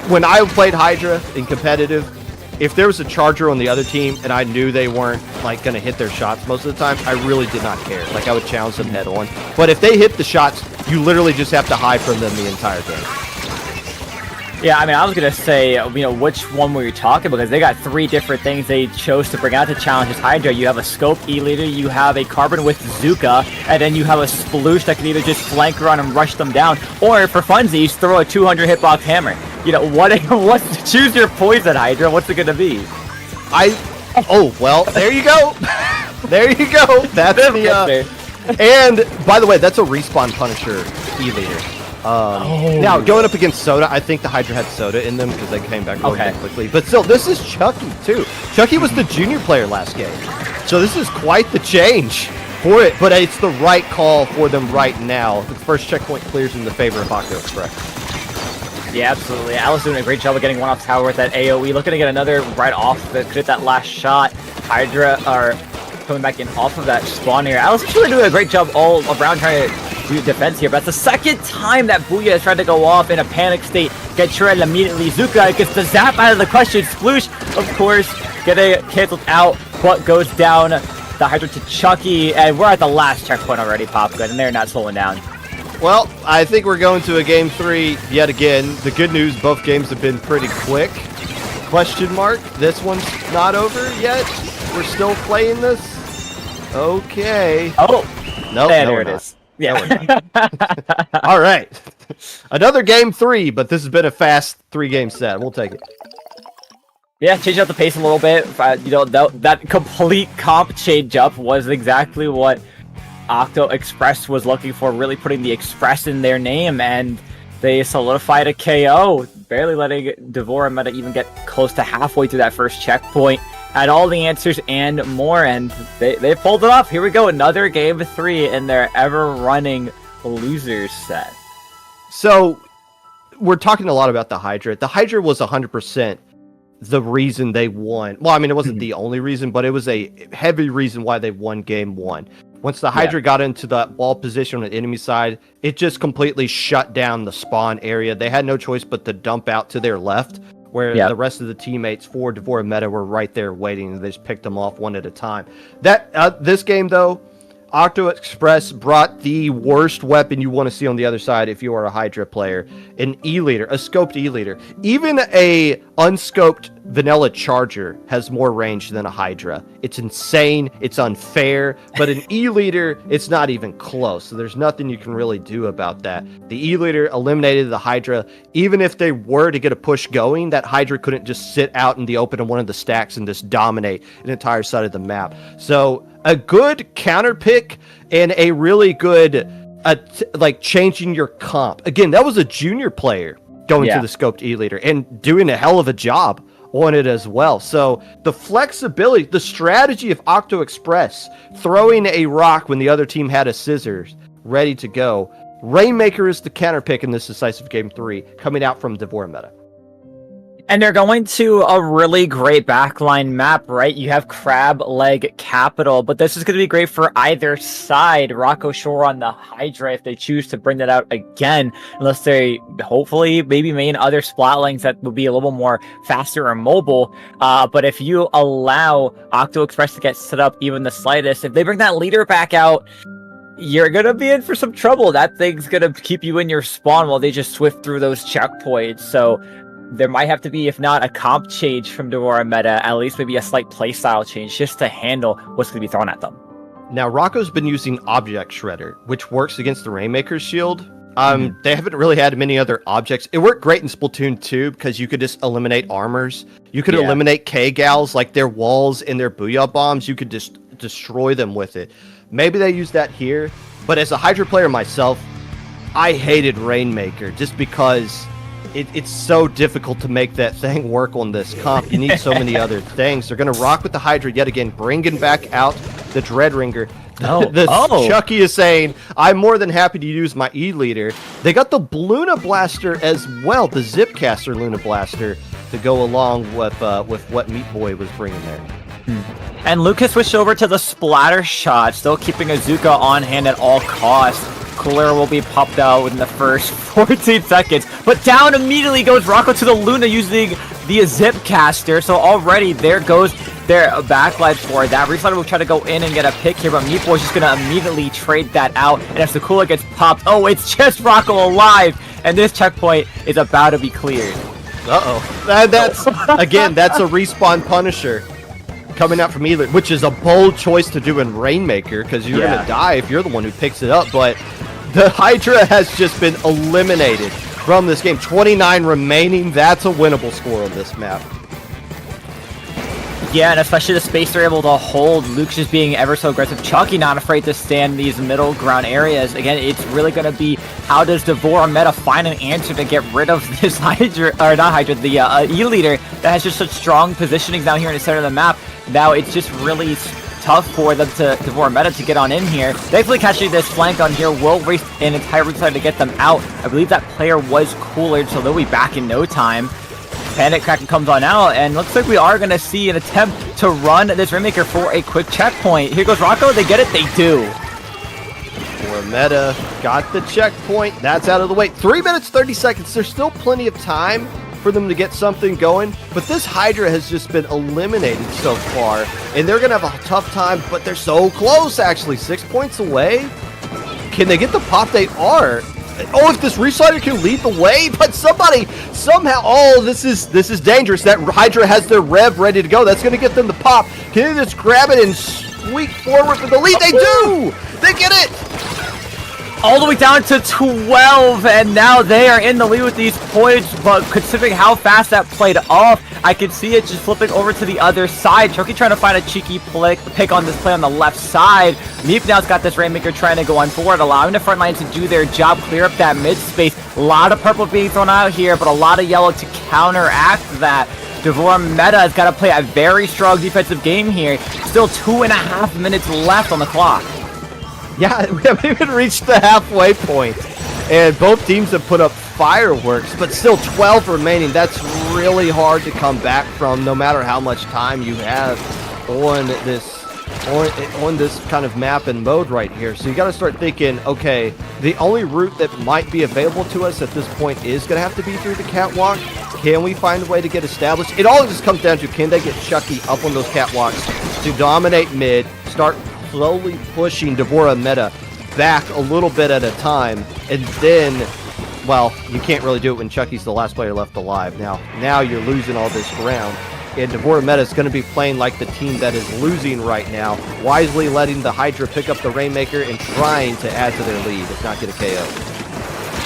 when I played Hydra in competitive, if there was a charger on the other team and I knew they weren't like going to hit their shots most of the time, I really did not care. Like, I would challenge them head on. But if they hit the shots, you literally just have to hide from them the entire game. Yeah, I mean, I was going to say, which one were you talking? Because they got 3 different things they chose to bring out to challenge this Hydra. You have a Scope E-Leader, you have a Carbon with Zuka, and then you have a Sploosh that can either just flank around and rush them down, or for funsies, throw a 200 hitbox hammer. What? Choose your poison, Hydra. What's it going to be? Oh, well, there you go. There you go. That's the... And, by the way, that's a Respawn Punisher E-Leader. Now, going up against Soda, I think the Hydra had Soda in them because they came back really quickly. But still, this is Chucky, too. Chucky was the junior player last game. So this is quite the change for it. But it's the right call for them right now. The first checkpoint clears in the favor of Octo-Express. Yeah, absolutely. Alice doing a great job of getting one off tower with that AoE. Looking to get another right off that could hit that last shot. Hydra are coming back in off of that spawn here. Alice is really doing a great job all around trying to do defense here, but it's the second time that Booyah has tried to go off in a panic state. Get shredded immediately. Zuka gets the zap out of the question. Sploosh, of course, getting canceled out, but goes down the Hydra to Chucky, and we're at the last checkpoint already, Popgood, and they're not slowing down. Well, I think we're going to a game 3 yet again. The good news, both games have been pretty quick. Question mark, this one's not over yet. We're still playing this. Okay. Oh, no, there it is. Yeah. All right. Another game 3, but this has been a fast 3-game set. We'll take it. Yeah, change up the pace a little bit. That complete comp change up was exactly what Octo-Express was looking for, really putting the Express in their name, and they solidified a KO, barely letting Devorameta even get close to halfway through that first checkpoint. Had all the answers and more, and they pulled it off. Here we go, another game 3 in their ever-running losers set. So, we're talking a lot about the Hydra. The Hydra was 100% the reason they won. Well, I mean, it wasn't the only reason, but it was a heavy reason why they won game 1. Once the Hydra got into that wall position on the enemy side, it just completely shut down the spawn area. They had no choice but to dump out to their left, where the rest of the teammates for Devorameta were right there waiting, and they just picked them off one at a time. This game, though, Octo-Express brought the worst weapon you want to see on the other side if you are a Hydra player. An E-Leader, a scoped E-Leader. Even a unscoped vanilla charger has more range than a Hydra. It's insane, it's unfair, but an E-Leader, it's not even close, so there's nothing you can really do about that. The E-Leader eliminated the Hydra. Even if they were to get a push going, that Hydra couldn't just sit out in the open on one of the stacks and just dominate an entire side of the map. So, a good counter pick and a really good, changing your comp. Again, that was a junior player going to the scoped E-Leader and doing a hell of a job on it as well. So the flexibility, the strategy of Octo-Express, throwing a rock when the other team had a scissors ready to go. Rainmaker is the counter pick in this decisive game 3, coming out from Devorameta. And they're going to a really great backline map, right? You have Crab Leg Capital, but this is going to be great for either side. Rocco Shore on the Hydra if they choose to bring that out again, unless they hopefully maybe main other Splatlings that will be a little more faster or mobile. But if you allow Octo-Express to get set up even the slightest, if they bring that leader back out, you're going to be in for some trouble. That thing's going to keep you in your spawn while they just swift through those checkpoints. So there might have to be, if not a comp change from Devorameta, at least maybe a slight playstyle change just to handle what's going to be thrown at them. Now, Rocco's been using Object Shredder, which works against the Rainmaker's shield. They haven't really had many other objects. It worked great in Splatoon 2 because you could just eliminate armors. You could eliminate K-Gals, like their walls and their Booyah Bombs. You could just destroy them with it. Maybe they use that here, but as a Hydra player myself, I hated Rainmaker just because it's so difficult to make that thing work on this comp. You need so many other things. They're going to rock with the Hydra yet again, bringing back out the Dreadringer. Chucky is saying, I'm more than happy to use my E-Leader. They got the Luna Blaster as well, the Zipcaster Luna Blaster, to go along with what Meat Boy was bringing there. And Lucas switched over to the Splatter Shot, still keeping Azuka on hand at all costs. Cooler will be popped out within the first 14 seconds, but down immediately goes Rocco to the Luna using the Zipcaster. So already there goes their backlight for that. Reslider will try to go in and get a pick here, but Meat Boy's just gonna immediately trade that out. And as the Cooler gets popped, oh, it's just Rocco alive, and this checkpoint is about to be cleared. That's again, that's a respawn Punisher coming out from Elite, which is a bold choice to do in Rainmaker, because you're gonna die if you're the one who picks it up. But the Hydra has just been eliminated from this game. 29 remaining. That's a winnable score on this map. Yeah, and especially the space they're able to hold. Luke's just being ever so aggressive. Chucky not afraid to stand in these middle ground areas. Again, it's really going to be how does Devorameta find an answer to get rid of this Hydra, or not Hydra, the E-Leader that has just such strong positioning down here in the center of the map. Now it's just really tough for them to Devorameta to get on in here. Thankfully, catching this flank on here will waste an entire route to get them out. I believe that player was coolered, so they'll be back in no time. Panic Kraken comes on out, and looks like we are going to see an attempt to run this Rainmaker for a quick checkpoint. Here goes Rocco. They get it. They do. Devorameta got the checkpoint. That's out of the way. 3 minutes, 30 seconds. There's still plenty of time for them to get something going, but this Hydra has just been eliminated so far, and they're going to have a tough time, but they're so close, actually. 6 points away. Can they get the pop? They are. Oh, if this Reslider can lead the way, but somebody, somehow, oh, this is dangerous. That Hydra has their rev ready to go. That's going to get them the pop. Can they just grab it and squeak forward for the lead? They do! They get it! All the way down to 12, and now they are in the lead with these points, but considering how fast that played off, I can see it just flipping over to the other side. Chucky trying to find a cheeky pick on this play on the left side. Meep now's got this Rainmaker trying to go on forward, allowing the front line to do their job, clear up that mid space. A lot of purple being thrown out here, but a lot of yellow to counteract that. Devorameta has got to play a very strong defensive game here. Still 2.5 minutes left on the clock. Yeah, we haven't even reached the halfway point, and both teams have put up fireworks, but still 12 remaining. That's really hard to come back from, no matter how much time you have on this kind of map and mode right here. So you got to start thinking, okay, the only route that might be available to us at this point is going to have to be through the catwalk. Can we find a way to get established? It all just comes down to, can they get Chucky up on those catwalks to dominate mid, start slowly pushing Devorameta back a little bit at a time, and then, well, you can't really do it when Chucky's the last player left alive. Now you're losing all this ground, and Devorameta is going to be playing like the team that is losing right now, wisely letting the Hydra pick up the Rainmaker and trying to add to their lead, if not get a KO.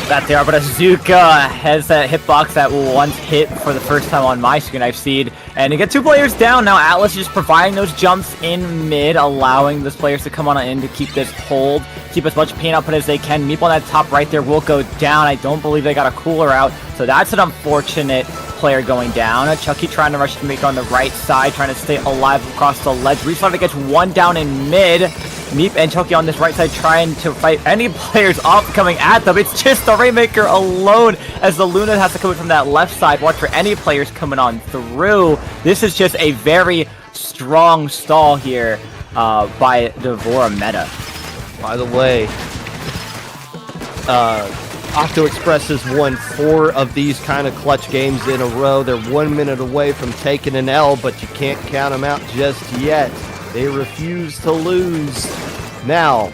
That they are, but Azuka has that hitbox that will once hit for the first time on my screen I've seen. And you get 2 players down. Now Atlas is just providing those jumps in mid, allowing those players to come on in to keep this hold, keep as much pain output as they can. Meep on that top right there will go down. I don't believe they got a cooler out, so that's an unfortunate player going down. Chucky trying to rush to make on the right side, trying to stay alive across the ledge. Reslider gets 1 down in mid. Meep and Chucky on this right side trying to fight any players off coming at them. It's just the Rainmaker alone as the Luna has to come in from that left side. Watch for any players coming on through. This is just a very strong stall here by Devorameta. By the way, Octo-Express has won 4 of these kind of clutch games in a row. They're 1 minute away from taking an L, but you can't count them out just yet. They refuse to lose. Now,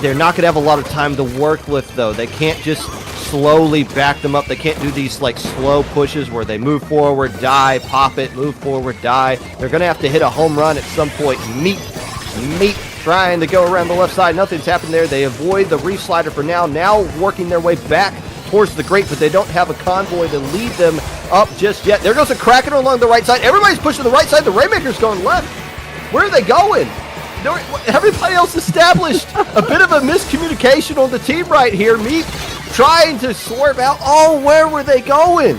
they're not going to have a lot of time to work with, though. They can't just slowly back them up. They can't do these like slow pushes where they move forward, die, pop it, move forward, die. They're going to have to hit a home run at some point. Meep trying to go around the left side. Nothing's happened there. They avoid the Reslider for now. Now working their way back towards the grate, but they don't have a convoy to lead them up just yet. There goes a Kraken along the right side. Everybody's pushing the right side. The Rainmaker's going left. Where are they going? Everybody else established. A bit of a miscommunication on the team right here. Meep trying to swerve out. Oh, where were they going?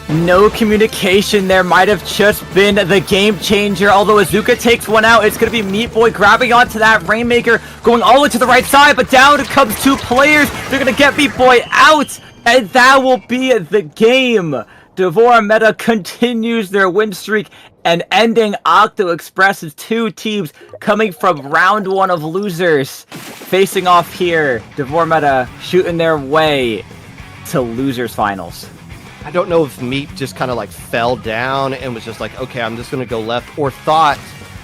No communication there. Might have just been the game changer. Although Azuka takes one out, it's going to be Meat Boy grabbing onto that Rainmaker, going all the way to the right side, but down comes 2 players. They're going to get Meat Boy out, and that will be the game. Devorameta continues their win streak and ending Octo-Express's 2 teams coming from round 1 of losers. Facing off here, Devorameta shooting their way to losers finals. I don't know if Meat just kind of like fell down and was just like, okay, I'm just going to go left, or thought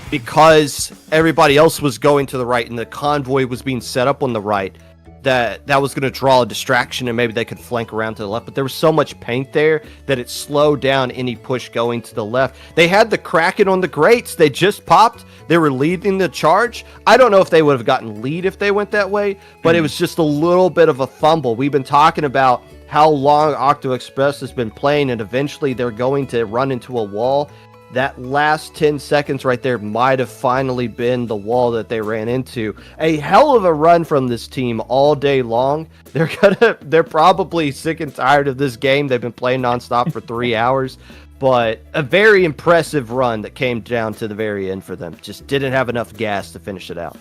because everybody else was going to the right and the convoy was being set up on the right, that was going to draw a distraction and maybe they could flank around to the left. But there was so much paint there that it slowed down any push going to the left. They had the Kraken on the grates. They just popped. They were leading the charge. I don't know if they would have gotten lead if they went that way, but it was just a little bit of a fumble. We've been talking about how long Octo-Express has been playing, and eventually they're going to run into a wall. That last 10 seconds right there might have finally been the wall that they ran into. A hell of a run from this team all day long. They're probably sick and tired of this game. They've been playing nonstop for 3 hours, but a very impressive run that came down to the very end for them. Just didn't have enough gas to finish it out.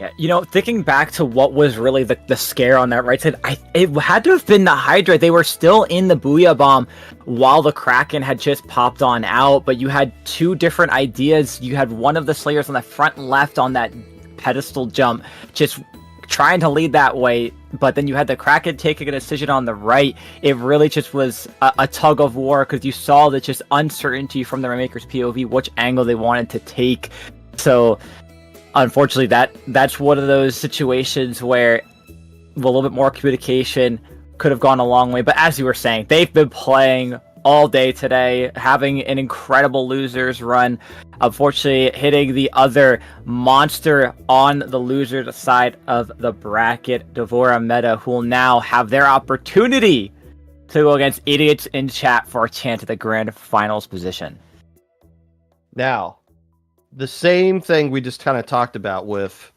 Yeah, you know, thinking back to what was really the scare on that right side, it had to have been the Hydra. They were still in the Booyah Bomb while the Kraken had just popped on out, but you had 2 different ideas. You had one of the Slayers on the front left on that pedestal jump, just trying to lead that way, but then you had the Kraken taking a decision on the right. It really just was a tug of war, because you saw that just uncertainty from the Rainmaker's POV, which angle they wanted to take. So unfortunately, that's one of those situations where a little bit more communication could have gone a long way. But as you were saying, they've been playing all day today, having an incredible losers run. Unfortunately, hitting the other monster on the losers side of the bracket, Devorameta, who will now have their opportunity to go against Idiots in Chat for a chance at the grand finals position. Now, the same thing we just kind of talked about with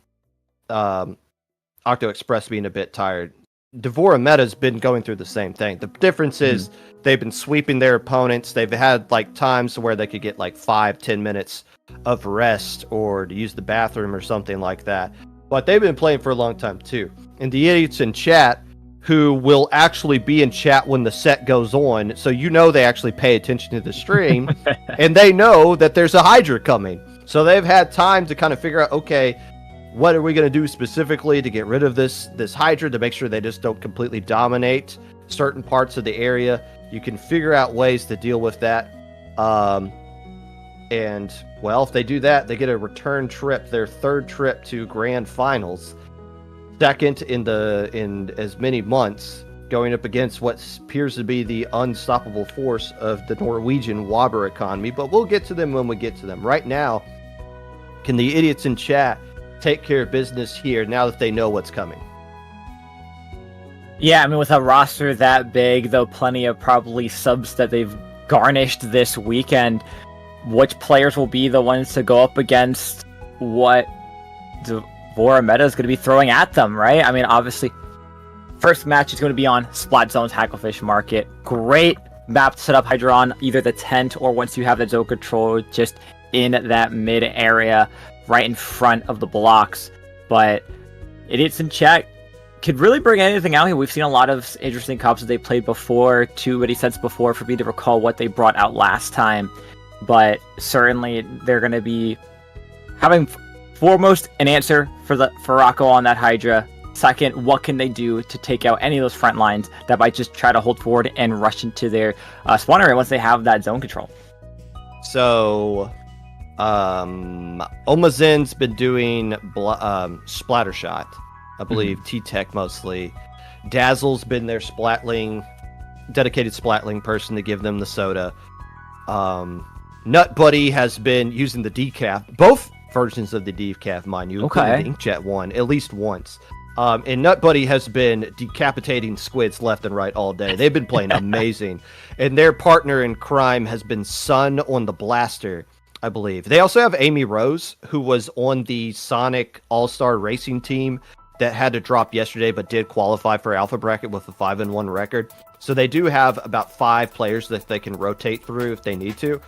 Octo-Express being a bit tired. Devorameta's been going through the same thing. The difference is they've been sweeping their opponents. They've had like times where they could get like 5-10 minutes of rest or to use the bathroom or something like that. But they've been playing for a long time too. And the Idiots in Chat, who will actually be in chat when the set goes on, so you know they actually pay attention to the stream, and they know that there's a Hydra coming. So they've had time to kind of figure out, okay, what are we going to do specifically to get rid of this Hydra, to make sure they just don't completely dominate certain parts of the area. You can figure out ways to deal with that. And, well, if they do that, they get a return trip, their 3rd trip to Grand Finals. 2nd in as many months, going up against what appears to be the unstoppable force of the Norwegian Wobber economy. But we'll get to them when we get to them. Right now, can the Idiots in Chat take care of business here now that they know what's coming? Yeah, I mean, with a roster that big, though plenty of probably subs that they've garnished this weekend, which players will be the ones to go up against what Devorameta is going to be throwing at them, right? I mean, obviously, first match is going to be on Splat Zone's Hacklefish Market. Great map to set up Hydra on, either the tent or once you have the zone control just in that mid area right in front of the blocks. But Idiots in Chat could really bring anything out here. We've seen a lot of interesting comps that they played before, too many sets before for me to recall what they brought out last time. But certainly they're going to be having foremost an answer for Rocco on that Hydra. Second, what can they do to take out any of those front lines that might just try to hold forward and rush into their spawn area once they have that zone control? So Omazen's been doing Splatter Shot, I believe, T-Tech mostly. Dazzle's been their dedicated Splatling person to give them the soda. Nut Buddy has been using the decaf, both versions of the decaf, mind you, including the Inkjet one, at least once. And Nut Buddy has been decapitating squids left and right all day. They've been playing amazing. And their partner in crime has been Sun on the Blaster, I believe. They also have Amy Rose, who was on the Sonic All-Star Racing team that had to drop yesterday, but did qualify for Alpha Bracket with a 5-1 record. So they do have about 5 players that they can rotate through if they need to.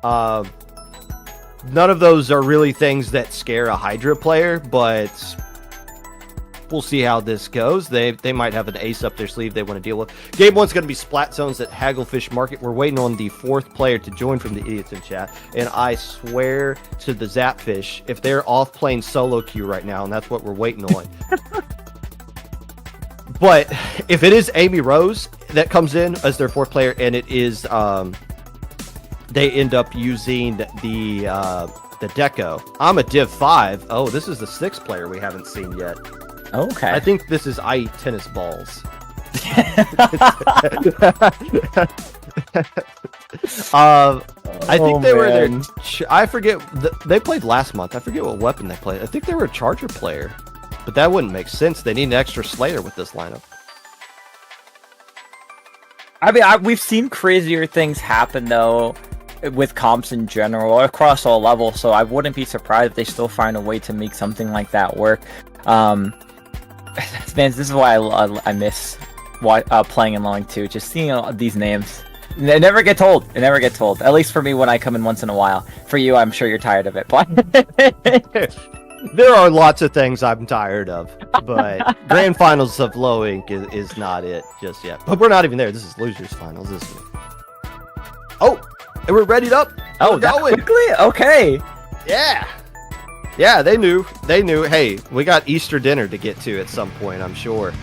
None of those are really things that scare a Hydra player, but we'll see how this goes. They might have an ace up their sleeve they want to deal with. Game 1's going to be Splat Zones at Hagglefish Market. We're waiting on the 4th player to join from the idiots in chat. And I swear to the Zapfish, if they're off playing solo queue right now, and that's what we're waiting on. But if it is Amy Rose that comes in as their 4th player, and it is they end up using the Deco. I'm a Div 5. Oh, this is the 6th player we haven't seen yet. Okay. I think this is I Eat Tennis Balls. I think they were there. I forget. They played last month. I forget what weapon they played. I think they were a Charger player. But that wouldn't make sense. They need an extra Slayer with this lineup. I mean, we've seen crazier things happen, though, with comps in general, across all levels, so I wouldn't be surprised if they still find a way to make something like that work. Man, this is why I miss playing in Lowing 2, just seeing these names. They never get told. It never gets told. At least for me when I come in once in a while. For you, I'm sure you're tired of it. There are lots of things I'm tired of, but Grand Finals of Low Ink is not it just yet. But we're not even there. This is Losers Finals. This week. Oh, and we're readied up. Oh, that quickly? Okay. Yeah. Yeah, they knew. They knew. Hey, we got Easter dinner to get to at some point, I'm sure.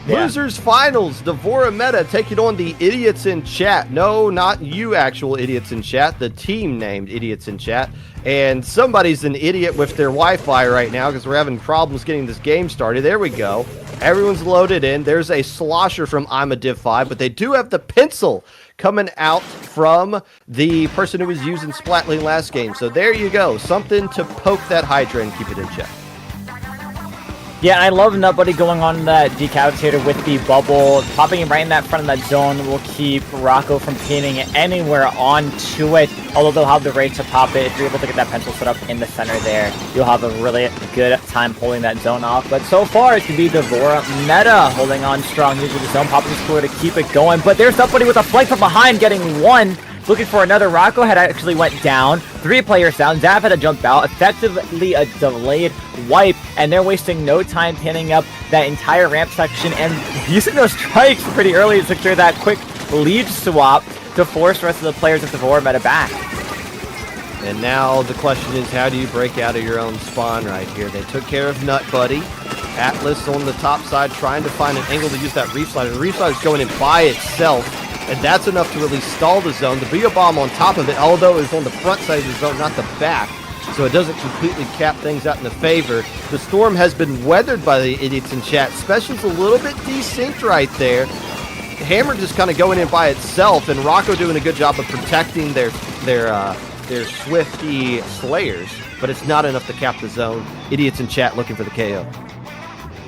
Yeah. Losers Finals, Devorameta taking on the idiots in chat. No, not you actual idiots in chat. The team named idiots in chat. And somebody's an idiot with their Wi-Fi right now because we're having problems getting this game started. There we go. Everyone's loaded in. There's a slosher from I'm a Div 5, but they do have the pencil coming out from the person who was using Splatling last game. So there you go. Something to poke that Hydra and keep it in check. Yeah, I love Nutbuddy going on that decapitator with the bubble. Popping it right in that front of that zone will keep Rocco from pinning anywhere onto it. Although they'll have the rate to pop it. If you're able to get that pencil set up in the center there, you'll have a really good time holding that zone off. But so far, it could be Devorameta holding on strong. Using the zone, popping the score to keep it going. But there's Nutbuddy with a flank from behind, getting one. Looking for another. Rocco had actually went down. 3 players down. Zap had to jump out. Effectively a delayed wipe. And they're wasting no time pinning up that entire ramp section and using those strikes pretty early to secure that quick lead swap to force the rest of the players of Devorameta back. And now the question is, how do you break out of your own spawn right here? They took care of Nutbuddy. Atlas on the top side trying to find an angle to use that Reef Slider. The Reef Slider is going in by itself. And that's enough to really stall the zone. The Bia Bomb on top of it, although it's on the front side of the zone, not the back. So it doesn't completely cap things out in the favor. The Storm has been weathered by the idiots in chat. Special's a little bit desynced right there. Hammer just kind of going in by itself, and Rocco doing a good job of protecting their Swifty Slayers. But it's not enough to cap the zone. Idiots in chat looking for the KO.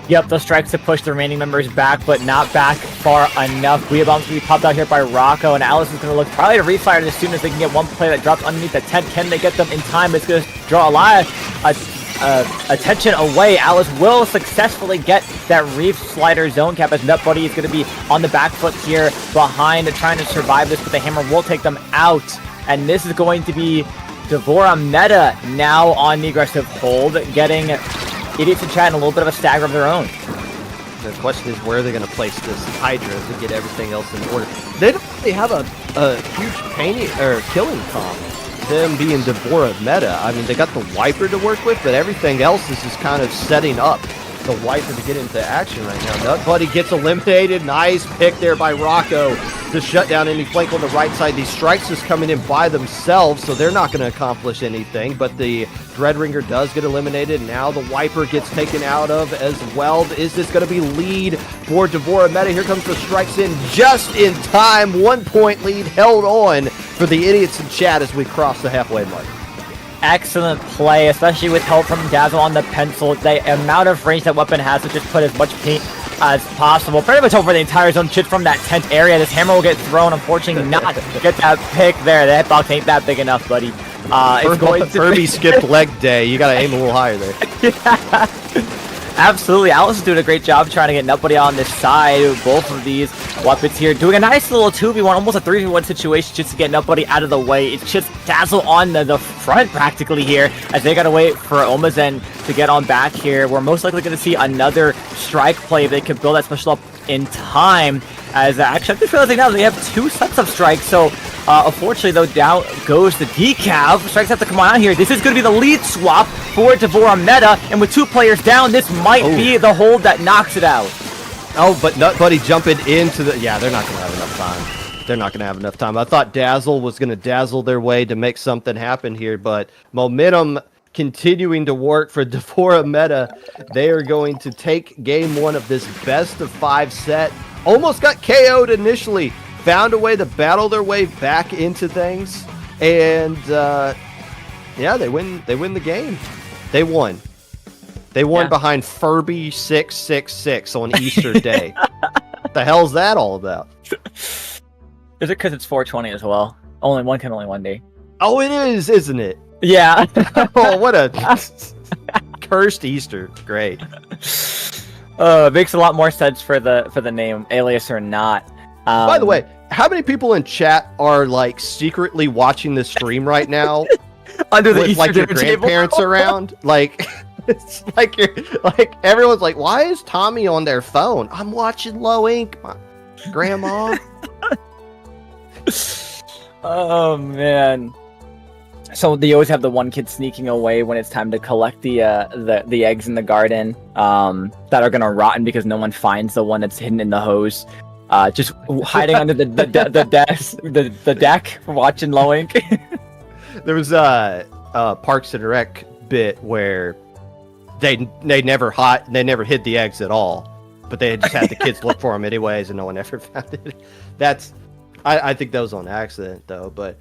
Yep, those strikes to push the remaining members back, but not back far enough. Bia Bomb's going to be popped out here by Rocco, and Alice is going to look probably to refire as soon as they can get one play that drops underneath the tent. Can they get them in time? It's going to draw a lot of attention away. Alice will successfully get that Reef Slider zone cap as Nutbuddy is going to be on the back foot here behind, trying to survive this, but the Hammer will take them out. And this is going to be Devorameta now on the aggressive hold, getting idiots in chat in a little bit of a stagger of their own. The question is, where are they going to place this Hydra to get everything else in order? They don't really have a huge killing comp, them being Devorameta. I mean, they got the Wiper to work with, but everything else is just kind of setting up the Wiper to get into action right now. Nutbuddy gets eliminated. Nice pick there by Rocco to shut down any flank on the right side. These strikes just coming in by themselves, so they're not going to accomplish anything, but the Dreadringer does get eliminated. Now the Wiper gets taken out of as well. Is this going to be lead for Devorameta? Here comes the strikes in just in time. 1 point lead held on for the idiots in chat as we cross the halfway mark. Excellent play, especially with help from Dazzle on the pencil. The amount of range that weapon has to just put as much paint as possible. Pretty much over the entire zone, shit from that tent area. This Hammer will get thrown, unfortunately not get that pick there. The hitbox ain't that big enough, buddy. It's going to Furby skipped leg day. You gotta aim a little higher there. Absolutely, Alice is doing a great job trying to get nobody on this side. Both of these weapons here doing a nice little 2v1, almost a 3v1 situation just to get nobody out of the way. It's just Dazzle on the front practically here as they gotta wait for Omazen to get on back here. We're most likely gonna see another strike play. They can build that special up in time. As actually, I'm just realizing now they have 2 sets of strikes, so unfortunately, though, down goes the decav. Strikes have to come on out here. This is going to be the lead swap for Devorameta, and with 2 players down, this might be the hold that knocks it out. Oh, but Nutbuddy jumping into the... Yeah, they're not going to have enough time. They're not going to have enough time. I thought Dazzle was going to dazzle their way to make something happen here, but momentum continuing to work for Devorameta. They are going to take game 1 of this best-of-5 set. Almost got KO'd initially. Found a way to battle their way back into things, and yeah, they win the game. They won behind Furby 666 on Easter Day. What the hell's that all about? Is it because it's 420 as well? Only one can only one day. Oh, it is, isn't it? Yeah. Oh, what a cursed Easter. Great. It makes a lot more sense for the name, alias or not. By the way, how many people in chat are like secretly watching this stream right now? Under the with Easter like your dinner table? grandparents around? Like, it's like you're like everyone's like, why is Tommy on their phone? I'm watching Low Ink, my grandma. Oh man. So they always have the one kid sneaking away when it's time to collect the eggs in the garden that are gonna rotten because no one finds the one that's hidden in the hose. Just hiding under the deck, watching Low Ink. There was a Parks and Rec bit where they never hid the eggs at all, but they just had the kids look for them anyways, and no one ever found it. I think that was on accident though. But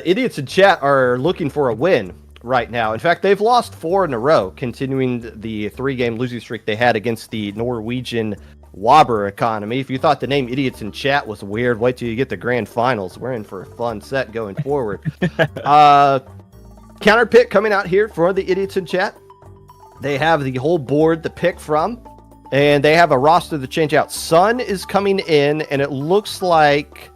idiots in chat are looking for a win right now. In fact, they've lost 4 in a row, continuing the 3-game losing streak they had against the Norwegian Wobber Economy. If you thought the name Idiots in Chat was weird, wait till you get the grand finals. We're in for a fun set going forward. Counter pick coming out here for the Idiots in Chat. They have the whole board to pick from, and they have a roster to change out. Sun is coming in, and it looks like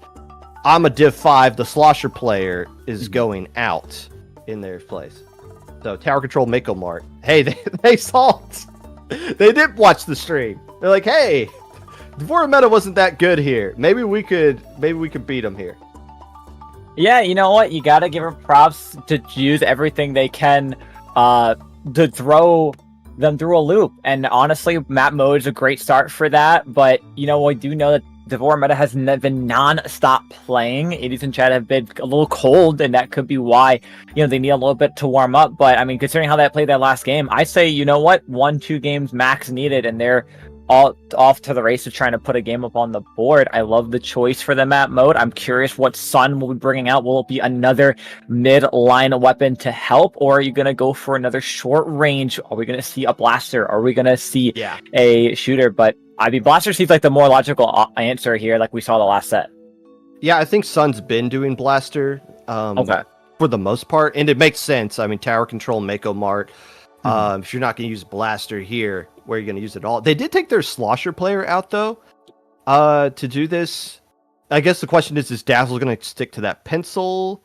I'm a Div 5, the Slosher player, is going out in their place. So Tower Control Mako Mart. Hey, they saw it. They did watch the stream. They're like, hey, Devorameta wasn't that good here. Maybe we could beat them here. Yeah, you know what? You gotta give them props to use everything they can to throw them through a loop. And honestly, map mode is a great start for that. But you know, we do know that Devorameta has been non-stop playing. Idiots in Chat have been a little cold, and that could be why, you know, they need a little bit to warm up. But I mean, considering how they played that last game, I say, you know what, 1-2 games max needed, and they're all off to the race of trying to put a game up on the board. I love the choice for the map mode. I'm curious what Sun will be bringing out. Will it be another mid-line weapon to help, or are you going to go for another short range? Are we going to see a blaster? Are we going to see a shooter? But I mean, blaster seems like the more logical answer here, like we saw the last set. Yeah, I think Sun's been doing blaster for the most part, and it makes sense. I mean, Tower Control, Mako Mart. If you're not going to use blaster here, where are you going to use it all? They did take their Slosher player out, though, to do this. I guess the question is Dazzle going to stick to that pencil?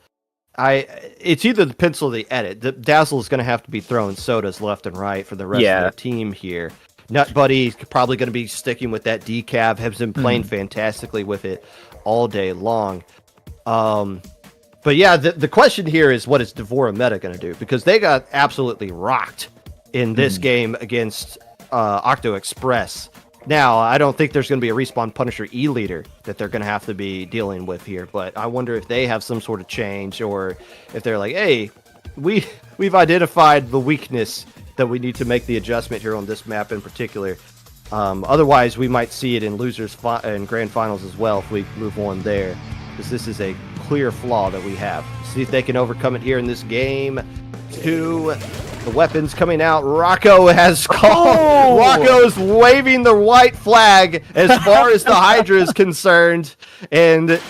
It's either the pencil or the edit. The Dazzle is going to have to be throwing sodas left and right for the rest of their team here. Nutbuddy's probably going to be sticking with that decav. Has been playing fantastically with it all day long. But yeah, the question here is, what is Devorameta going to do? Because they got absolutely rocked in this game against Octo-Express. Now, I don't think there's going to be a Respawn Punisher E-Leader that they're going to have to be dealing with here, but I wonder if they have some sort of change, or if they're like, hey, we've identified the weakness that we need to make the adjustment here on this map in particular. Otherwise, we might see it in losers and grand finals as well if we move on there, because this is a clear flaw that we have. See if they can overcome it here in this game. 2, the weapons coming out. Rocco has called. Rocco's waving the white flag as far as the Hydra is concerned, and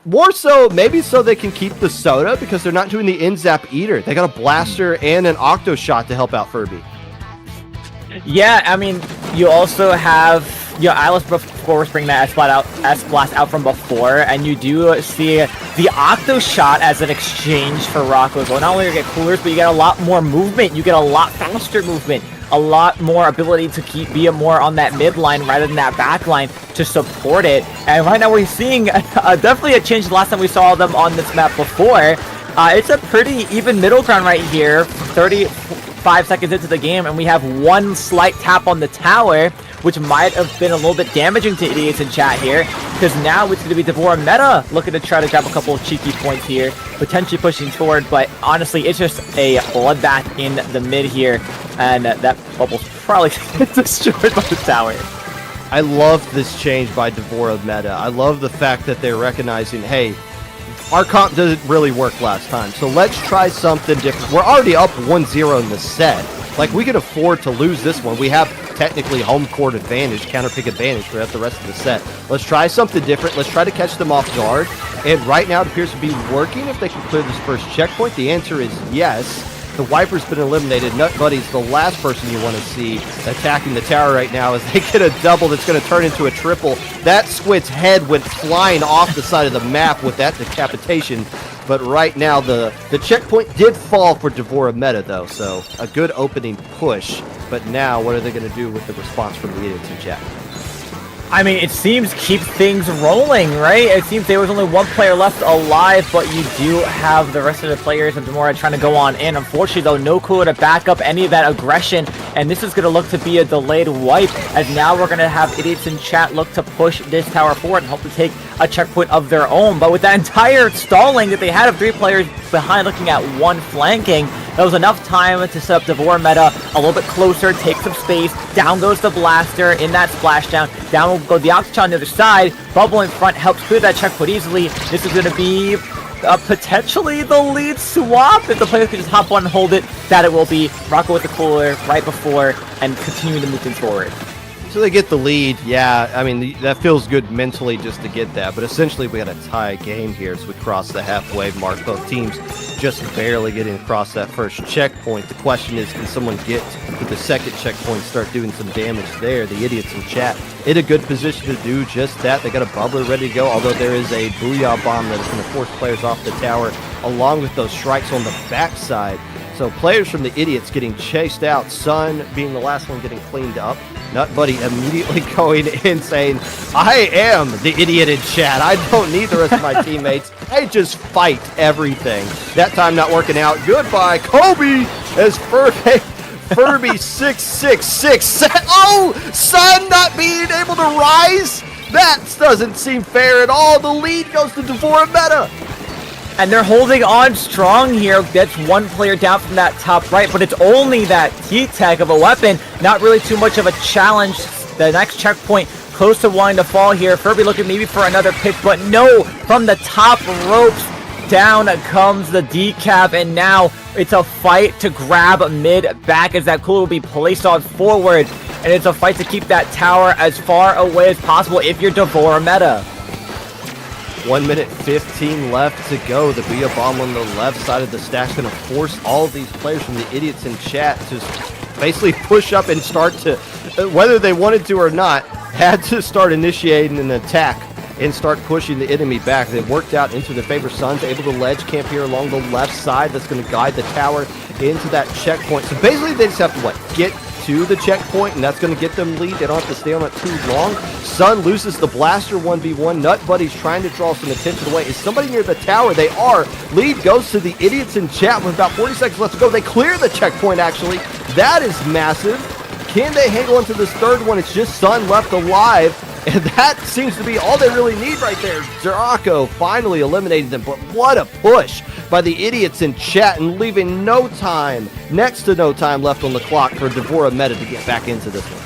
more so, maybe so they can keep the soda, because they're not doing the in-zap eater. They got a blaster and an octo shot to help out Furby. Yeah, I mean, you also have Alice, of course, bring that S-Blast out from before, and you do see the Octo Shot as an exchange for Rocco as well. Not only do you get coolers, but you get a lot more movement. You get a lot faster movement, a lot more ability to be more on that mid line rather than that back line to support it. And right now we're seeing definitely a change the last time we saw them on this map before. It's a pretty even middle ground right here, 35 seconds into the game, and we have one slight tap on the tower, which might have been a little bit damaging to idiots in chat here, because now it's going to be Devorameta looking to try to grab a couple of cheeky points here, potentially pushing forward, but honestly, it's just a bloodbath in the mid here, and that bubble's probably going to get destroyed by the tower. I love this change by Devorameta. I love the fact that they're recognizing, hey, our comp didn't really work last time, so let's try something different. We're already up 1-0 in the set. Like, we can afford to lose this one. We have technically home court advantage, counter pick advantage throughout the rest of the set. Let's try something different. Let's try to catch them off guard. And right now it appears to be working. If they can clear this first checkpoint, the answer is yes. The Wiper's been eliminated. Nut Buddy's the last person you want to see attacking the tower right now as they get a double that's going to turn into a triple. That Squid's head went flying off the side of the map with that decapitation. But right now, the checkpoint did fall for Devorameta, though, so a good opening push. But now, what are they going to do with the response from the idiots in chat? I mean, it seems keep things rolling, right? It seems there was only one player left alive, but you do have the rest of the players of Demora trying to go on in. Unfortunately, though, no cooler to back up any of that aggression, and this is going to look to be a delayed wipe, as now we're going to have idiots in chat look to push this tower forward and hope to take a checkpoint of their own. But with that entire stalling that they had of 3 players behind looking at 1 flanking, that was enough time to set up Devorameta a little bit closer, take some space. Down goes the blaster in that splashdown. Down will go the Octo on the other side. Bubble in front helps clear that checkpoint easily. This is going to be potentially the lead swap. If the players can just hop on and hold it, that it will be. Rocco with the cooler right before and continuing to move things forward. So they get the lead. Yeah, I mean, that feels good mentally just to get that. But essentially, we got a tie game here as we cross the halfway mark. Both teams just barely getting across that first checkpoint. The question is, can someone get to the second checkpoint and start doing some damage there? The idiots in chat in a good position to do just that. They got a bubbler ready to go, although there is a Booyah Bomb that is going to force players off the tower, along with those strikes on the backside. So players from the idiots getting chased out, Sun being the last one getting cleaned up. Nut Buddy immediately going in saying, I am the idiot in chat. I don't need the rest of my teammates. I just fight everything. That time not working out. Goodbye, Kobe, as Furby 666. Oh, Sun not being able to rise? That doesn't seem fair at all. The lead goes to Devorameta. And they're holding on strong here. That's 1 player down from that top right, but it's only that T-Tech of a weapon. Not really too much of a challenge. The next checkpoint close to wanting to fall here. Furby looking maybe for another pick, but no, from the top ropes down comes the decap, and now it's a fight to grab mid back as that cooler will be placed on forward, and it's a fight to keep that tower as far away as possible if you're Devorameta. 1 minute 15 left to go. The Booyah Bomb on the left side of the stack's going to force all of these players from the idiots in chat to basically push up and start to, whether they wanted to or not, had to start initiating an attack and start pushing the enemy back. They worked out into their favor. Sun's able to ledge camp here along the left side. That's going to guide the tower into that checkpoint. So basically they just have to, get to the checkpoint, and that's going to get them lead. They don't have to stay on it too long. Sun loses the blaster 1v1. Nut Buddy's trying to draw some attention away. Is somebody near the tower? They are. Lead goes to the idiots in chat with about 40 seconds left to go. They clear the checkpoint, actually. That is massive. Can they hang on to this third one? It's just Sun left alive. And that seems to be all they really need right there. Zeraco finally eliminated them, but what a push by the idiots in chat, and leaving no time, next to no time left on the clock for Devorameta to get back into this one.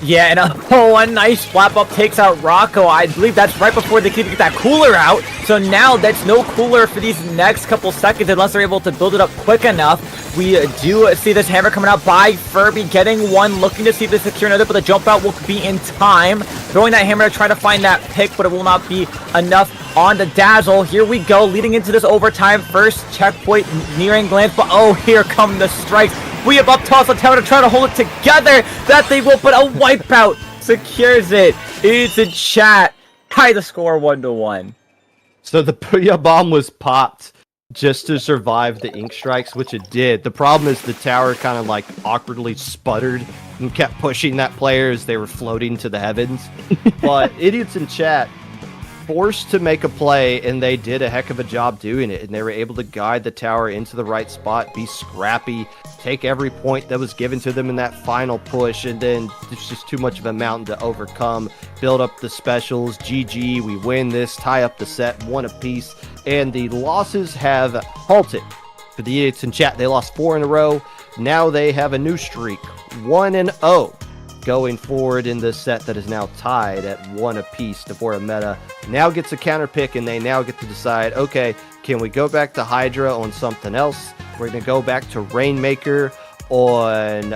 Yeah, and one nice flap up takes out Rocco. I believe that's right before they can get that cooler out. So now that's no cooler for these next couple seconds unless they're able to build it up quick enough. We do see this hammer coming out by Furby, getting one, looking to see if they secure another, but the jump out will be in time. Throwing that hammer to try to find that pick, but it will not be enough on the Dazzle. Here we go, leading into this overtime. First checkpoint nearing glance, but oh, here come the strikes. We have up toss on tower to try to hold it together. That they will, but a wipeout secures it. It's in chat. Tie the score 1-1. So the Booyah Bomb was popped just to survive the ink strikes, which it did. The problem is the tower kind of like awkwardly sputtered and kept pushing that player as they were floating to the heavens. But idiots in chat forced to make a play, and they did a heck of a job doing it, and they were able to guide the tower into the right spot, be scrappy, take every point that was given to them in that final push, and then it's just too much of a mountain to overcome. Build up the specials, GG, we win this, tie up the set, 1 apiece, and the losses have halted. For the idiots in chat, they lost 4 in a row. Now they have a new streak, 1-0. Going forward in this set that is now tied at 1 apiece. Devorameta now gets a counter pick, and they now get to decide, okay, can we go back to Hydra on something else? We're going to go back to Rainmaker on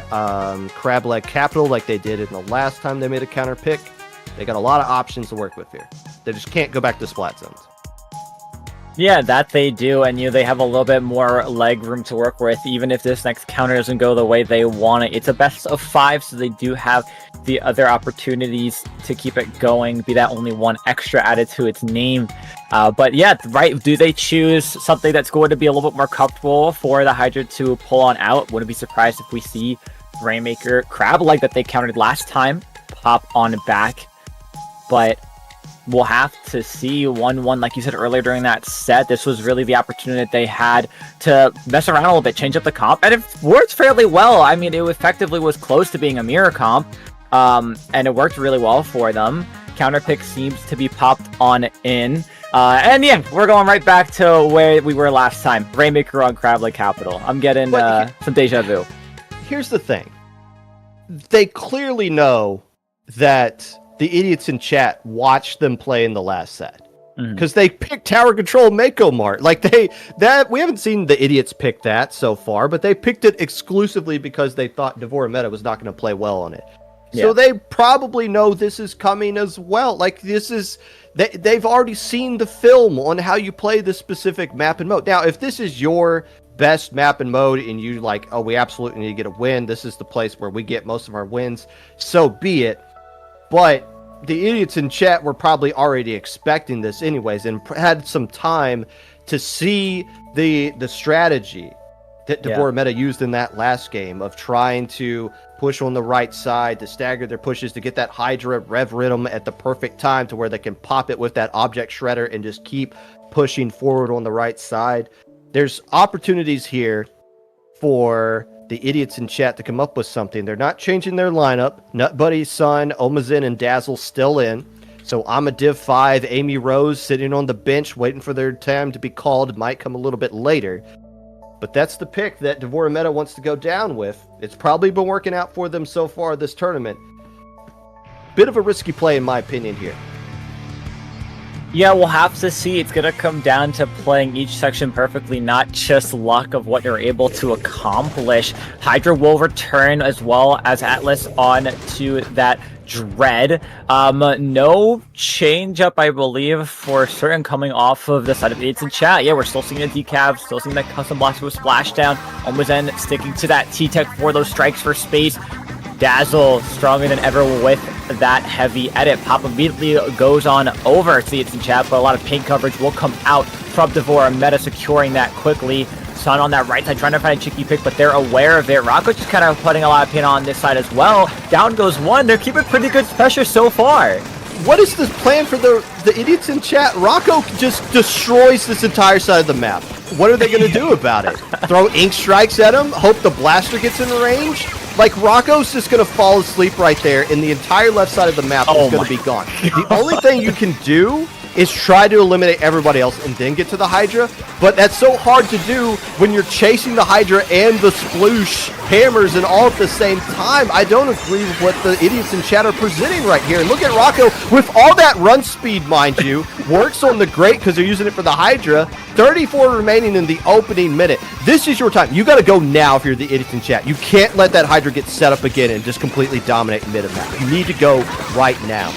Crab Leg Capital like they did in the last time they made a counter pick. They got a lot of options to work with here. They just can't go back to Splat Zones. Yeah, that they do, and they have a little bit more leg room to work with, even if this next counter doesn't go the way they want it. It's a best of 5, so they do have the other opportunities to keep it going, be that only 1 extra added to its name. But yeah, right, do they choose something that's going to be a little bit more comfortable for the Hydra to pull on out? Wouldn't be surprised if we see Rainmaker Crab Leg that they countered last time pop on back, but we'll have to see. 1-1, like you said earlier during that set, this was really the opportunity that they had to mess around a little bit, change up the comp, and it worked fairly well. I mean, it effectively was close to being a mirror comp, and it worked really well for them. Counter pick seems to be popped on in, and yeah, we're going right back to where we were last time. Rainmaker on Crab Leg Capital. I'm getting some deja vu. Here's the thing. They clearly know that the idiots in chat watched them play in the last set because they picked Tower Control Mako Mart. Like we haven't seen the idiots pick that so far, but they picked it exclusively because they thought Devorameta was not going to play well on it. Yeah. So they probably know this is coming as well. Like they've already seen the film on how you play this specific map and mode. Now, if this is your best map and mode and you like, oh, we absolutely need to get a win, this is the place where we get most of our wins, so be it. But the idiots in chat were probably already expecting this anyways and had some time to see the strategy that Devorameta used in that last game of trying to push on the right side, to stagger their pushes, to get that Hydra rev rhythm at the perfect time to where they can pop it with that object shredder and just keep pushing forward on the right side. There's opportunities here for the idiots in chat to come up with something. They're not changing their lineup. Nutbuddy, Sun, Omazin, and Dazzle still in. So I'm a Div 5. Amy Rose sitting on the bench waiting for their time to be called. Might come a little bit later. But that's the pick that Devorameta wants to go down with. It's probably been working out for them so far this tournament. Bit of a risky play in my opinion here. Yeah, we'll have to see. It's going to come down to playing each section perfectly, not just luck of what they're able to accomplish. Hydra will return as well as Atlas on to that Dread. No change up, I believe, for certain coming off of the side of Idiots in chat. Yeah, we're still seeing a decav, still seeing that custom blast with splashdown. Omazen sticking to that T-Tech for those strikes for space. Dazzle stronger than ever with that heavy edit. Pop immediately goes on over to the It's in chat, but a lot of paint coverage will come out from Devorameta, securing that quickly. Sun on that right side trying to find a cheeky pick, but they're aware of it. Rocco just kind of putting a lot of paint on this side as well. Down goes one. They're keeping pretty good pressure so far. What is this plan for the idiots in chat? Rocco just destroys this entire side of the map. What are they going to do about it? Throw ink strikes at him? Hope the blaster gets in range? Like, Rocco's just going to fall asleep right there, and the entire left side of the map is going to be gone. The only thing you can do is try to eliminate everybody else and then get to the Hydra, but that's so hard to do when you're chasing the Hydra and the sploosh hammers and all at the same time. I don't agree with what the idiots in chat are presenting right here. And look at Rocco with all that run speed, mind you, works on the Great because they're using it for the Hydra. 34 remaining in the opening minute. This is your time. You got to go now if you're the idiots in chat. You can't let that Hydra get set up again and just completely dominate mid-map. You need to go right now.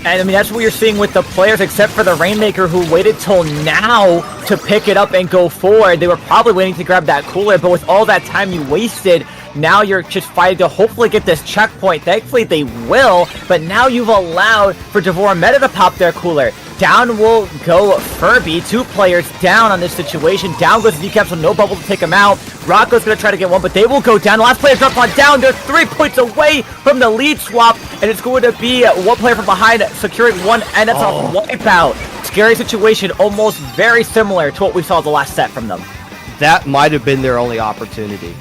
And I mean, that's what you're seeing with the players, except for the Rainmaker, who waited till now to pick it up and go forward. They were probably waiting to grab that cooler, but with all that time you wasted, now you're just fighting to hopefully get this checkpoint. Thankfully, they will, but now you've allowed for Devorameta to pop their cooler. Down will go Furby. 2 players down on this situation. Down goes Decap, so no bubble to take him out. Rocco's going to try to get one, but they will go down. The last player dropped on down. They're 3 points away from the lead swap, and it's going to be 1 player from behind securing 1, and that's a wipeout. Scary situation, almost very similar to what we saw the last set from them. That might have been their only opportunity.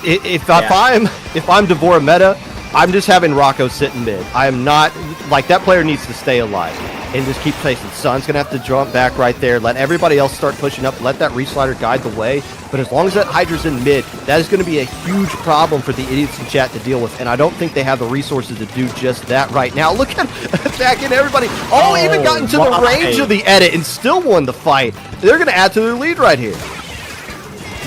If I'm Devorameta, I'm just having Rocco sit in mid. I am not, like, that player needs to stay alive and just keep chasing. Sun's gonna have to jump back right there, let everybody else start pushing up, let that reslider guide the way. But as long as that Hydra's in mid, that is gonna be a huge problem for the idiots in chat to deal with, and I don't think they have the resources to do just that right now. Look at attacking everybody. Oh, even got into the range of the edit and still won the fight. They're gonna add to their lead right here.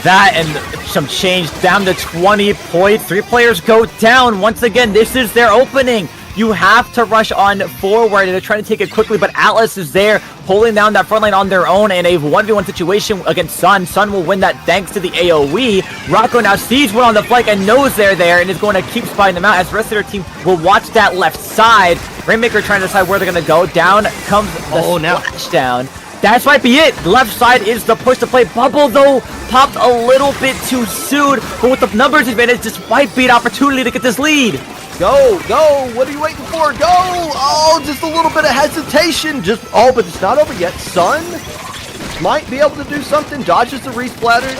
That and some change down to 20 points. 3 players go down. Once again, this is their opening. You have to rush on forward, and they're trying to take it quickly, but Atlas is there, holding down that front line on their own in a 1v1 situation against Sun. Sun will win that thanks to the AoE. Rocco now sees one on the flank and knows they're there, and is going to keep spying them out as the rest of their team will watch that left side. Rainmaker trying to decide where they're going to go. Down comes the splashdown. That might be it. Left side is the push to play. Bubble, though, popped a little bit too soon, but with the numbers advantage, this might be an opportunity to get this lead. Go, go, what are you waiting for? Go! Oh, just a little bit of hesitation. But it's not over yet. Sun might be able to do something. Dodges the resplatter.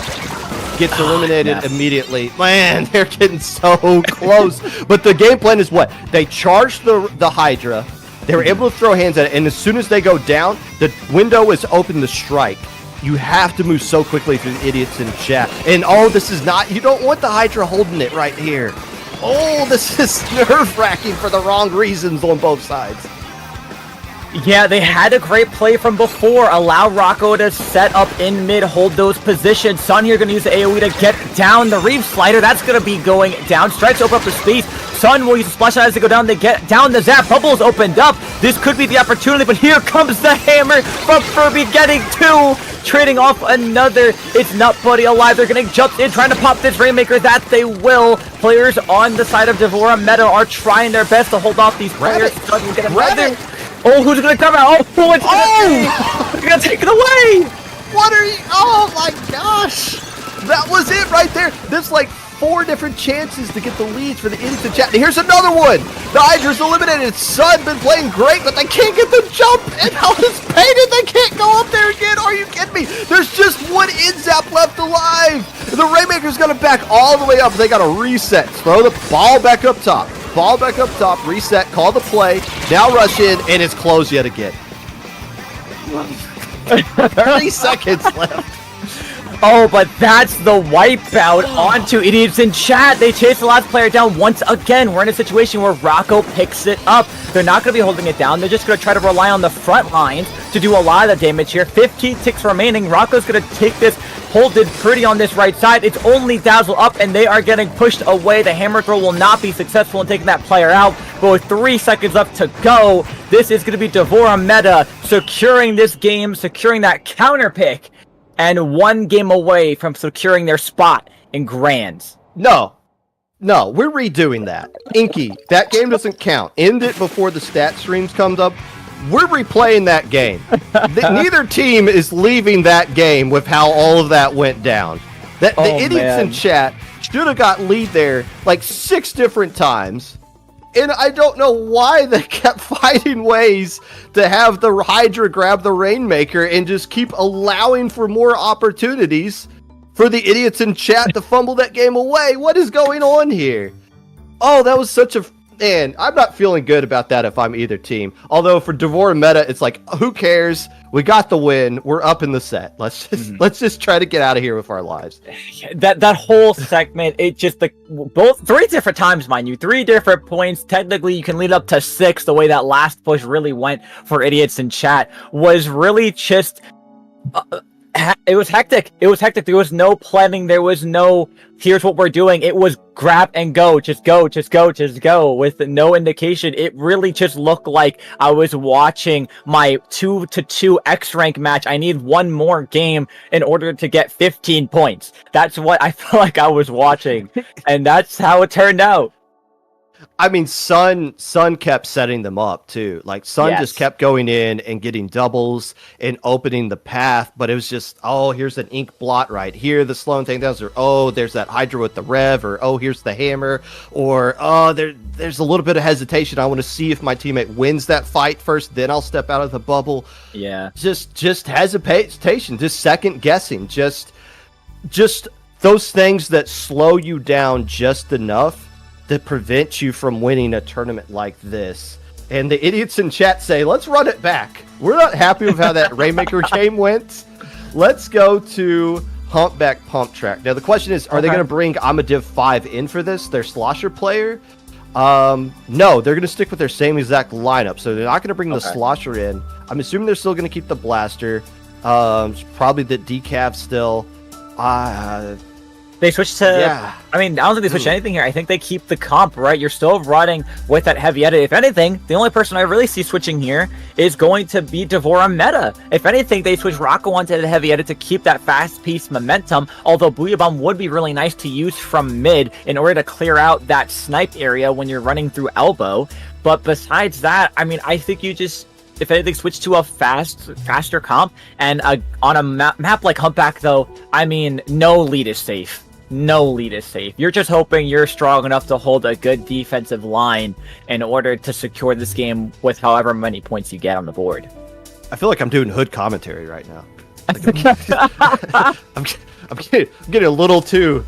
Gets eliminated immediately. Man, they're getting so close. But the game plan is what? They charge the Hydra. They were able to throw hands at it, and as soon as they go down, the window is open to strike. You have to move so quickly through the idiots in chat. And this is not, you don't want the Hydra holding it right here. Oh, this is nerve-wracking for the wrong reasons on both sides. Yeah, they had a great play from before. Allow Rocco to set up in mid, hold those positions. Sun here going to use the AoE to get down the Reeve Slider. That's going to be going down. Strikes open up the space. Sun will use the splash as they go down. They get down the zap. Bubbles opened up. This could be the opportunity, but here comes the hammer from Furby getting 2. Trading off another. It's Nut Buddy alive. They're getting jumped in, trying to pop this Rainmaker. That they will. Players on the side of Devorameta are trying their best to hold off these players. Sun will get another. Oh, who's gonna come out? Oh, it's you're gonna take it away! What are you? Oh my gosh! That was it right there. There's like 4 different chances to get the leads for the idiots in chat. Here's another one. The Hydra's eliminated. Sun been playing great, but they can't get the jump. And now it's painted. They can't go up there again. Are you kidding me? There's just 1 in-zap left alive. The Rainmaker's gonna back all the way up. They gotta reset. Throw the ball back up top. Ball back up top, reset, call the play, now rush in, and it's closed yet again. 30 seconds left. Oh, but that's the wipeout onto idiots in chat. They chase the last player down once again. We're in a situation where Rocco picks it up. They're not going to be holding it down. They're just going to try to rely on the front lines to do a lot of the damage here. 15 ticks remaining. Rocco's going to take this, hold it pretty on this right side. It's only Dazzle up, and they are getting pushed away. The hammer throw will not be successful in taking that player out. But with 3 seconds left to go, this is going to be Devorameta securing this game, securing that counter pick, and 1 game away from securing their spot in Grands. No, we're redoing that. Inky, that game doesn't count. End it before the stat streams comes up. We're replaying that game. Neither team is leaving that game with how all of that went down. The idiots in chat should have got lead there like 6 different times. And I don't know why they kept finding ways to have the Hydra grab the Rainmaker and just keep allowing for more opportunities for the idiots in chat to fumble that game away. What is going on here? Oh, that was such a... Man, I'm not feeling good about that if I'm either team. Although for Devorameta, it's like, who cares? We got the win. We're up in the set. Let's just try to get out of here with our lives. That whole segment, it just both 3 different times, mind you, 3 different points. Technically, you can lead up to 6. The way that last push really went for idiots in chat was really just It was hectic. It was hectic. There was no planning. There was no, here's what we're doing. It was grab and go. Just go, just go, just go with no indication. It really just looked like I was watching my 2-2 X rank match. I need one more game in order to get 15 points. That's what I felt like I was watching. And that's how it turned out. I mean, Sun kept setting them up too. Like Sun just kept going in and getting doubles and opening the path, but it was just, oh, here's an ink blot right here. The slowing thing does, or oh, there's that Hydra with the Rev, or oh, here's the hammer, or oh, there's a little bit of hesitation. I want to see if my teammate wins that fight first, then I'll step out of the bubble. Yeah, just hesitation, just second guessing, just those things that slow you down just enough that prevent you from winning a tournament like this. And the idiots in chat say, let's run it back. We're not happy with how that Rainmaker game went. Let's go to Humpback Pump Track. Now the question is, are they going to bring Amadiv 5 in for this, their slosher player? No, they're going to stick with their same exact lineup. So they're not going to bring the slosher in. I'm assuming they're still going to keep the blaster. Probably the decav still. They switched to, I mean, I don't think they switched anything here. I think they keep the comp, right? You're still running with that heavy edit. If anything, the only person I really see switching here is going to be Devorameta. If anything, they switch Rocco onto the heavy edit to keep that fast-paced momentum, although Booyah Bomb would be really nice to use from mid in order to clear out that snipe area when you're running through elbow. But besides that, I mean, I think you just, if anything, switch to a faster comp. And on a map like Humpback, though, I mean, no lead is safe. No lead is safe. You're just hoping you're strong enough to hold a good defensive line in order to secure this game with however many points you get on the board. I feel like I'm doing hood commentary right now. Like I'm getting a little too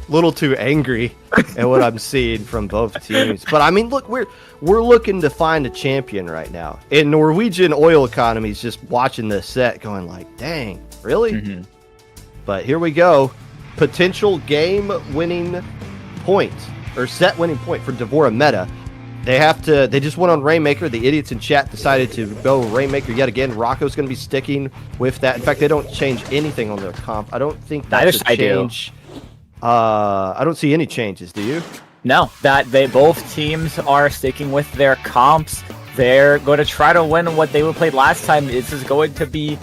angry at what I'm seeing from both teams. But I mean, look, we're looking to find a champion right now. And Norwegian oil economy is just watching this set, going like, "Dang, really?" Mm-hmm. But here we go. Potential game-winning point, or set-winning point for Devorameta. They just went on Rainmaker. The idiots in chat decided to go Rainmaker yet again. Rocco's going to be sticking with that. In fact, they don't change anything on their comp. I don't think that's a change. I don't see any changes. Do you? No, both teams are sticking with their comps. They're going to try to win what they played last time. This is going to be,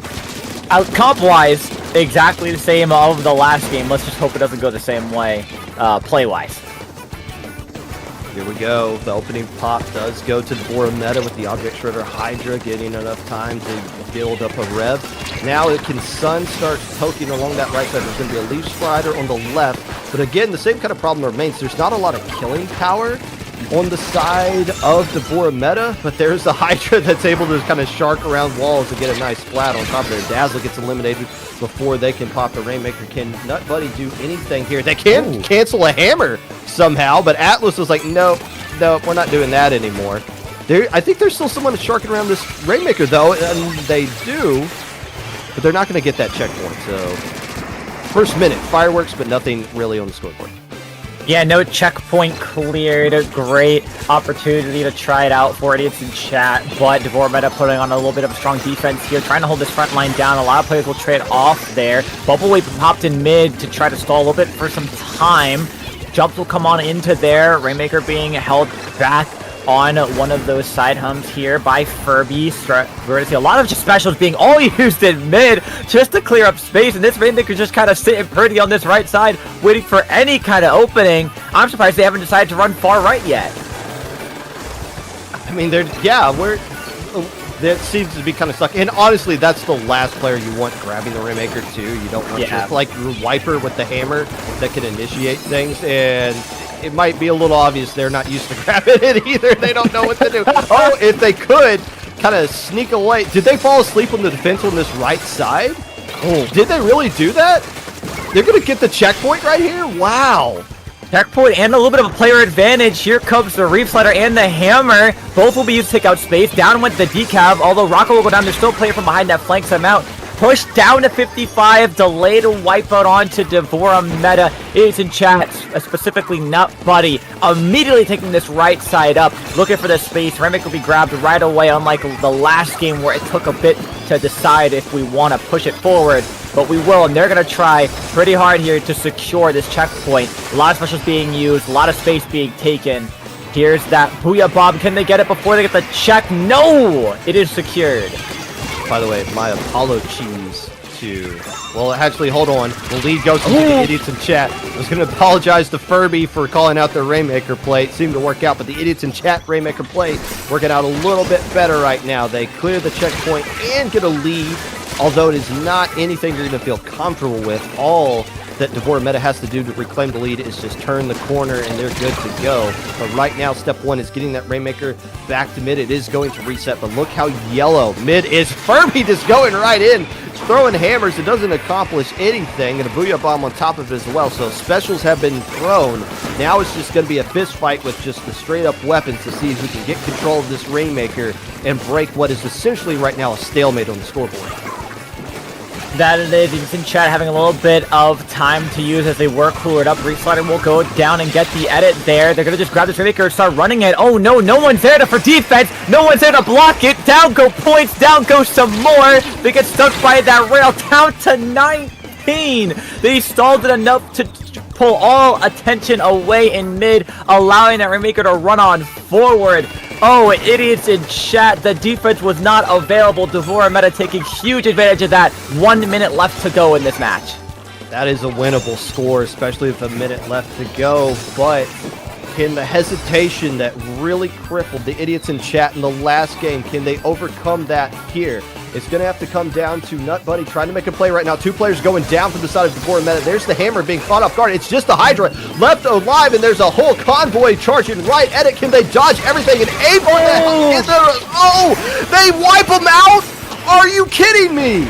comp-wise, exactly the same of the last game. Let's just hope it doesn't go the same way, play-wise. Here we go. The opening pop does go to Devorameta with the Object Shredder Hydra getting enough time to build up a rev. Now Sun starts poking along that right side. There's going to be a Leaf Slider on the left. But again, the same kind of problem remains. There's not a lot of killing power on the side of Devorameta, but there's the Hydra that's able to kind of shark around walls and get a nice splat on top of there. Dazzle gets eliminated before they can pop the Rainmaker. Can Nut Buddy do anything here? They can cancel a hammer somehow, but Atlas was like, nope, we're not doing that anymore. I think there's still someone sharking around this Rainmaker, though, and they do, but they're not going to get that checkpoint. So, first minute, fireworks, but nothing really on the scoreboard. Yeah, no checkpoint cleared. A great opportunity to try it out for idiots in chat, but Devorameta putting on a little bit of a strong defense here, trying to hold this front line down. A lot of players will trade off there. Bubblewave popped in mid to try to stall a little bit for some time. Jumps will come on into there. Rainmaker being held back on one of those side hums here by Furby. We're going to see a lot of just specials being all used in mid just to clear up space, and this Rainmaker just kind of sitting pretty on this right side, waiting for any kind of opening. I'm surprised they haven't decided to run far right yet. I mean, that seems to be kind of stuck. And honestly, that's the last player you want grabbing the Rainmaker too. You don't want just like your Wiper with the hammer that can initiate things, and it might be a little obvious they're not used to grabbing it either. They don't know what to do. Oh, if they could kind of sneak away. Did they fall asleep on the defense on this right side? Oh, did they really do that? They're going to get the checkpoint right here? Wow. Checkpoint and a little bit of a player advantage. Here comes the Reef Slider and the Hammer. Both will be used to take out space. Down went the decav, although Rocco will go down. There's still a player from behind that flanks him out. pushed down to 55, delayed a wipeout onto Devorameta. Is in chat, specifically Nut Buddy, immediately taking this right side up, looking for the space. Rainmaker will be grabbed right away, unlike the last game where it took a bit to decide if we want to push it forward. But we will, and they're going to try pretty hard here to secure this checkpoint. A lot of specials being used, a lot of space being taken. Here's that Booyah Bomb. Can they get it before they get the check? No! It is secured. By the way, my apologies to... Well, actually, hold on. The lead goes to the idiots in chat. I was going to apologize to Furby for calling out their Rainmaker play. It seemed to work out, but the idiots in chat Rainmaker play working out a little bit better right now. They clear the checkpoint and get a lead, although it is not anything you're going to feel comfortable with. All that Devorameta has to do to reclaim the lead is just turn the corner and they're good to go. But right now, step one is getting that Rainmaker back to mid. It is going to reset, but look how yellow mid is. Furby just going right in, throwing hammers. It doesn't accomplish anything, and a Booyah Bomb on top of it as well. So specials have been thrown. Now it's just going to be a fist fight with just the straight up weapons to see who can get control of this Rainmaker and break what is essentially right now a stalemate on the scoreboard. That it is. He's in chat having a little bit of time to use as they work cooler it up. Reslider will go down and get the edit there. They're going to just grab this Rainmaker and start running it. Oh no, no one's there for defense. No one's there to block it. Down go points. Down goes some more. They get stuck by that rail. Down to 19. They stalled it enough to pull all attention away in mid, allowing that Rainmaker to run on forward. Oh, idiots in chat. The defense was not available. Devorameta taking huge advantage of that. 1 minute left to go in this match. That is a winnable score, especially with a minute left to go. But can the hesitation that really crippled the idiots in chat in the last game, can they overcome that here? It's going to have to come down to Nut Buddy trying to make a play right now. Two players going down from the side of Devorameta. There's the hammer being caught off guard. It's just the Hydra left alive, and there's a whole convoy charging right at it. Can they dodge everything and aim for that? Oh, they wipe them out? Are you kidding me?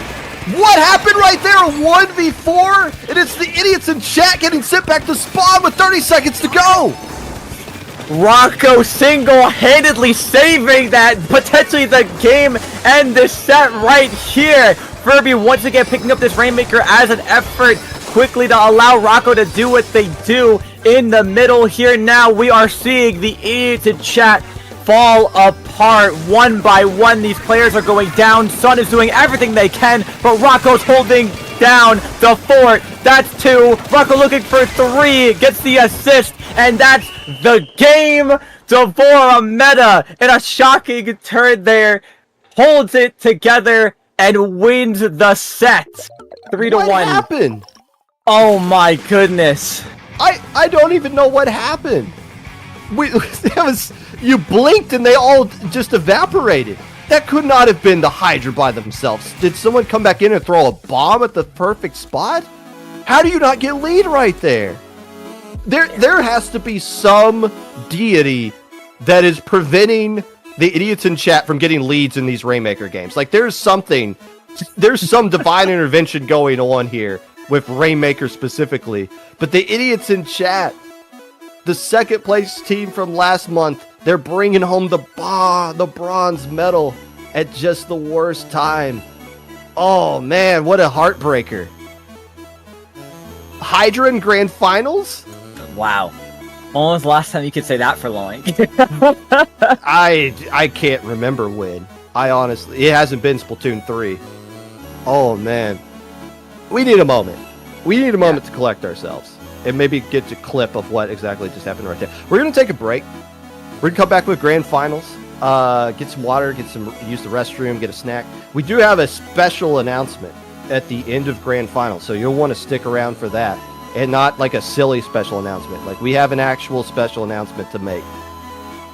What happened right there? 1v4? And it's the idiots in chat getting sent back to spawn with 30 seconds to go. Rocco single-handedly saving that, potentially the game and the set right here. Furby once again picking up this Rainmaker as an effort quickly to allow Rocco to do what they do in the middle here. Now we are seeing the idiots in chat fall apart one by one. These players are going down. Sun is doing everything they can, but Rocco's holding down the fort. That's 2. Rocco looking for 3. Gets the assist, and that's the game. Devorameta in a shocking turn there holds it together and wins the set. 3-1. What happened? Oh my goodness. I don't even know what happened. You blinked and they all just evaporated. That could not have been the Hydra by themselves. Did someone come back in and throw a bomb at the perfect spot? How do you not get lead right there? There has to be some deity that is preventing the idiots in chat from getting leads in these Rainmaker games. Like there's some divine intervention going on here with Rainmaker specifically. But the idiots in chat, the second place team from last month, they're bringing home the bronze medal at just the worst time. Oh man, what a heartbreaker. Hydra in grand finals? Wow. When was the last time you could say that for Loink? I can't remember when. It hasn't been Splatoon 3. Oh man. We need a moment. We need a moment to collect ourselves. And maybe get a clip of what exactly just happened right there. We're going to take a break. We're going to come back with grand finals. Get some water, use the restroom, get a snack. We do have a special announcement at the end of grand finals, so you'll want to stick around for that. And not like a silly special announcement. Like we have an actual special announcement to make.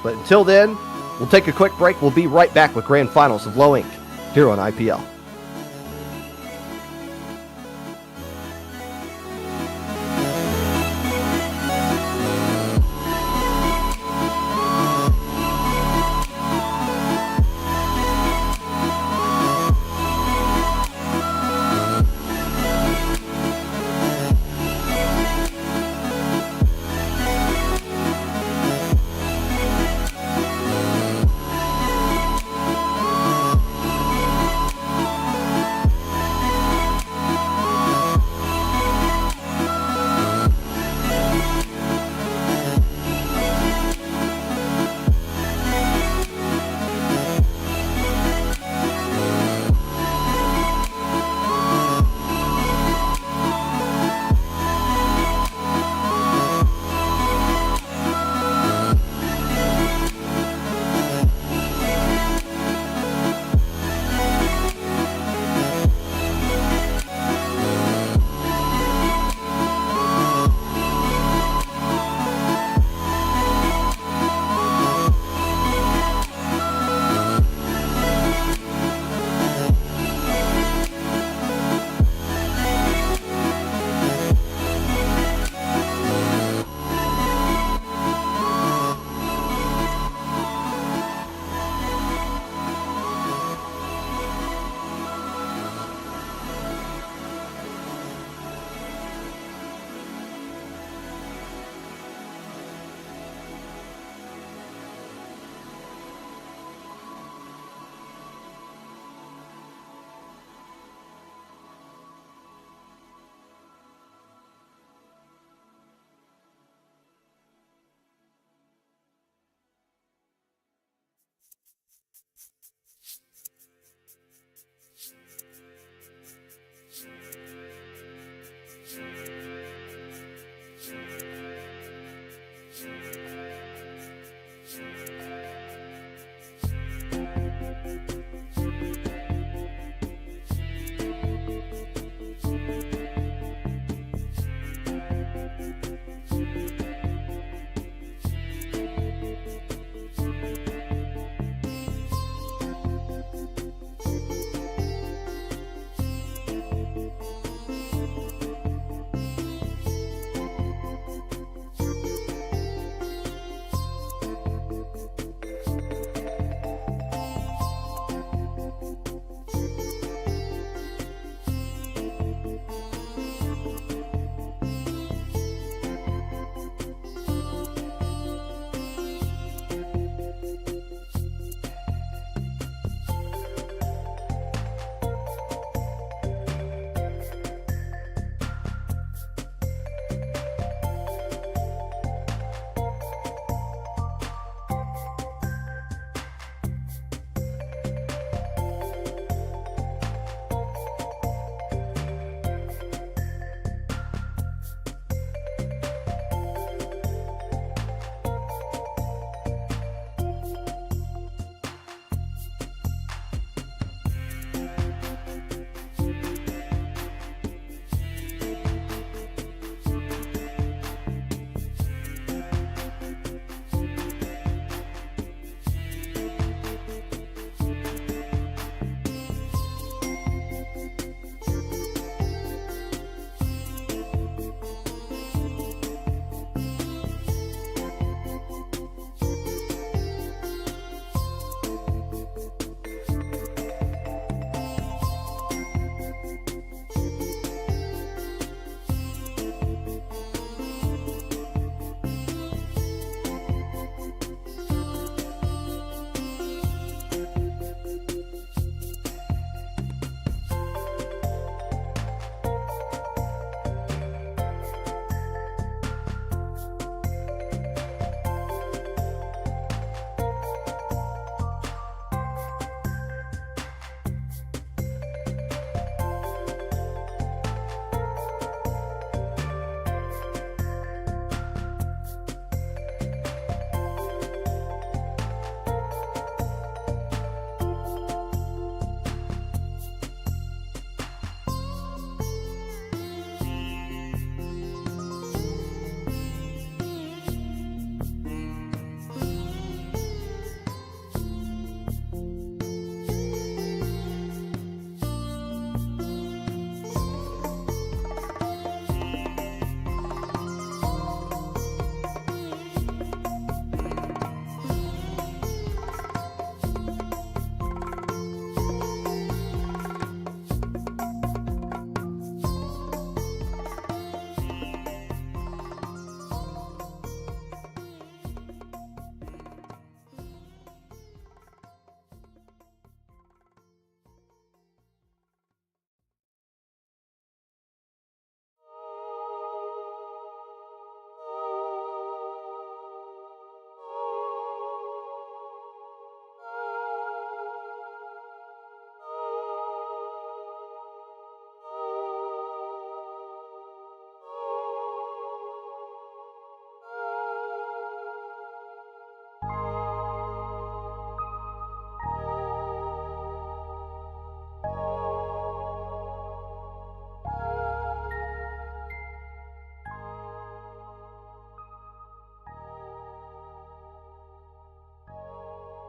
But until then, we'll take a quick break. We'll be right back with grand finals of Low Inc. here on IPL.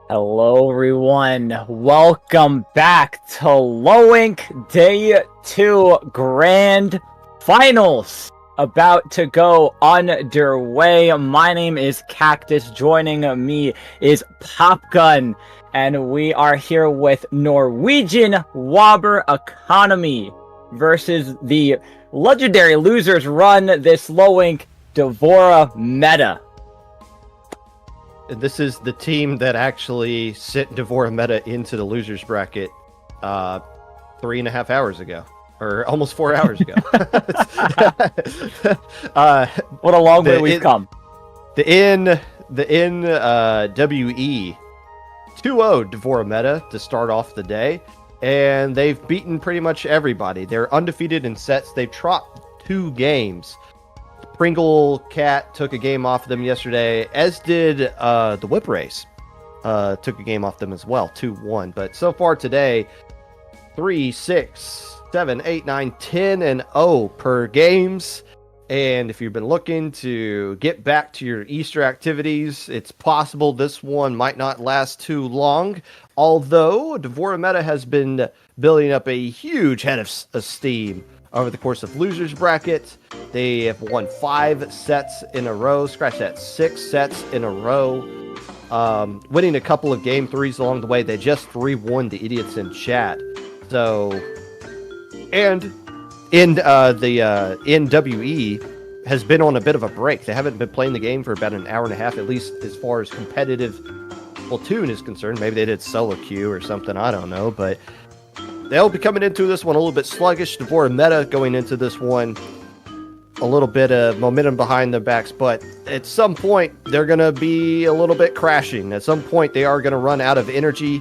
Hello everyone, welcome back to Lowink Day 2 Grand Finals. About to go underway. My name is Cactus, joining me is Popgun, and we are here with Norwegian Wobber Economy versus the legendary losers run this Lowink Devorameta. This is the team that actually sent Devorameta into the losers bracket 3.5 hours ago, or almost 4 hours ago. What a long way we've come. The NWE 2-0 Devorameta to start off the day, and they've beaten pretty much everybody. They're undefeated in sets. They've dropped 2 games. Pringle Cat took a game off them yesterday, as did the Whip Race. Took a game off them as well, 2-1. But so far today, 3, 6, 7, 8, 9, 10, and 0 per games. And if you've been looking to get back to your Easter activities, it's possible this one might not last too long. Although Devorameta has been building up a huge head of steam over the course of losers bracket. They have won 5 sets in a row, scratch that, 6 sets in a row, winning a couple of game 3s along the way. They just 3-1 the idiots in chat. So, and in the NWE has been on a bit of a break. They haven't been playing the game for about an hour and a half, at least as far as competitive Splatoon is concerned. Maybe they did solo queue or something, I don't know, but they'll be coming into this one a little bit sluggish. Devorameta going into this one, a little bit of momentum behind their backs, but at some point, they're going to be a little bit crashing. At some point, they are going to run out of energy.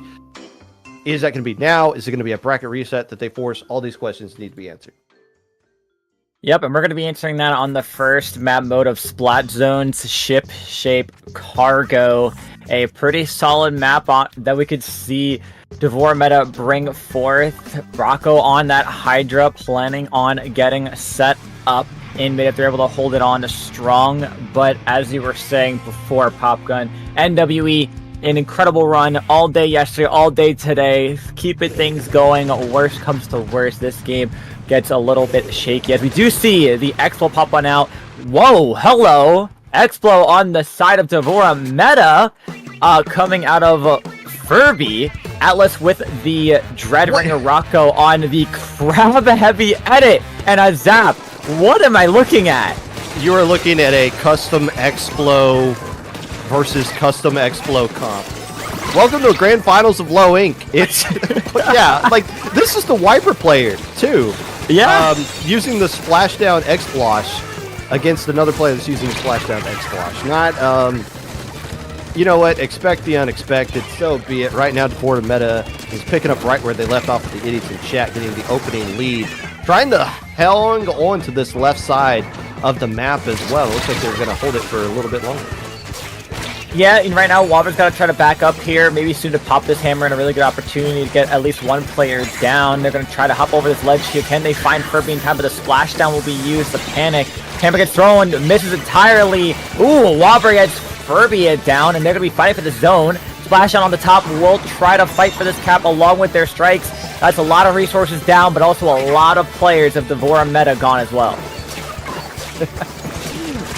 Is that going to be now? Is it going to be a bracket reset that they force? All these questions need to be answered. Yep, and we're going to be answering that on the first map mode of Splat Zone's Ship Shape Cargo. A pretty solid map that we could see Devorameta bring forth. Rocco on that Hydra, planning on getting set up in mid if they're able to hold it on strong. But as you were saying before, Popgun, NWE, an incredible run all day yesterday, all day today, keeping things going. Worst comes to worst, this game gets a little bit shaky as we do see the Explo pop on out. Whoa, hello! Explo on the side of Devorameta, coming out of Furby. Atlas with the Dreadringer Rocco on the Crab Heavy edit, and a Zap. What am I looking at? You are looking at a custom Explo versus custom Explo comp. Welcome to the grand finals of Low Inc. It's yeah, like this is the Wiper player too. Yeah, using the Splashdown X-Splosh against another player that's using Splashdown X-Splosh. Not you know what? Expect the unexpected. So be it. Right now, Devorameta is picking up right where they left off with the idiots in chat, getting the opening lead, trying to hang on to this left side of the map as well. Looks like they're going to hold it for a little bit longer. Yeah, and right now, Wobber's got to try to back up here. Maybe soon to pop this hammer, and a really good opportunity to get at least one player down. They're going to try to hop over this ledge here. Can they find Furby in time? But the splashdown will be used. The panic. Hammer gets thrown, misses entirely. Ooh, Wobber gets Furby down, and they're going to be fighting for the zone. Splashdown on the top will try to fight for this cap along with their strikes. That's a lot of resources down, but also a lot of players of Devorameta gone as well.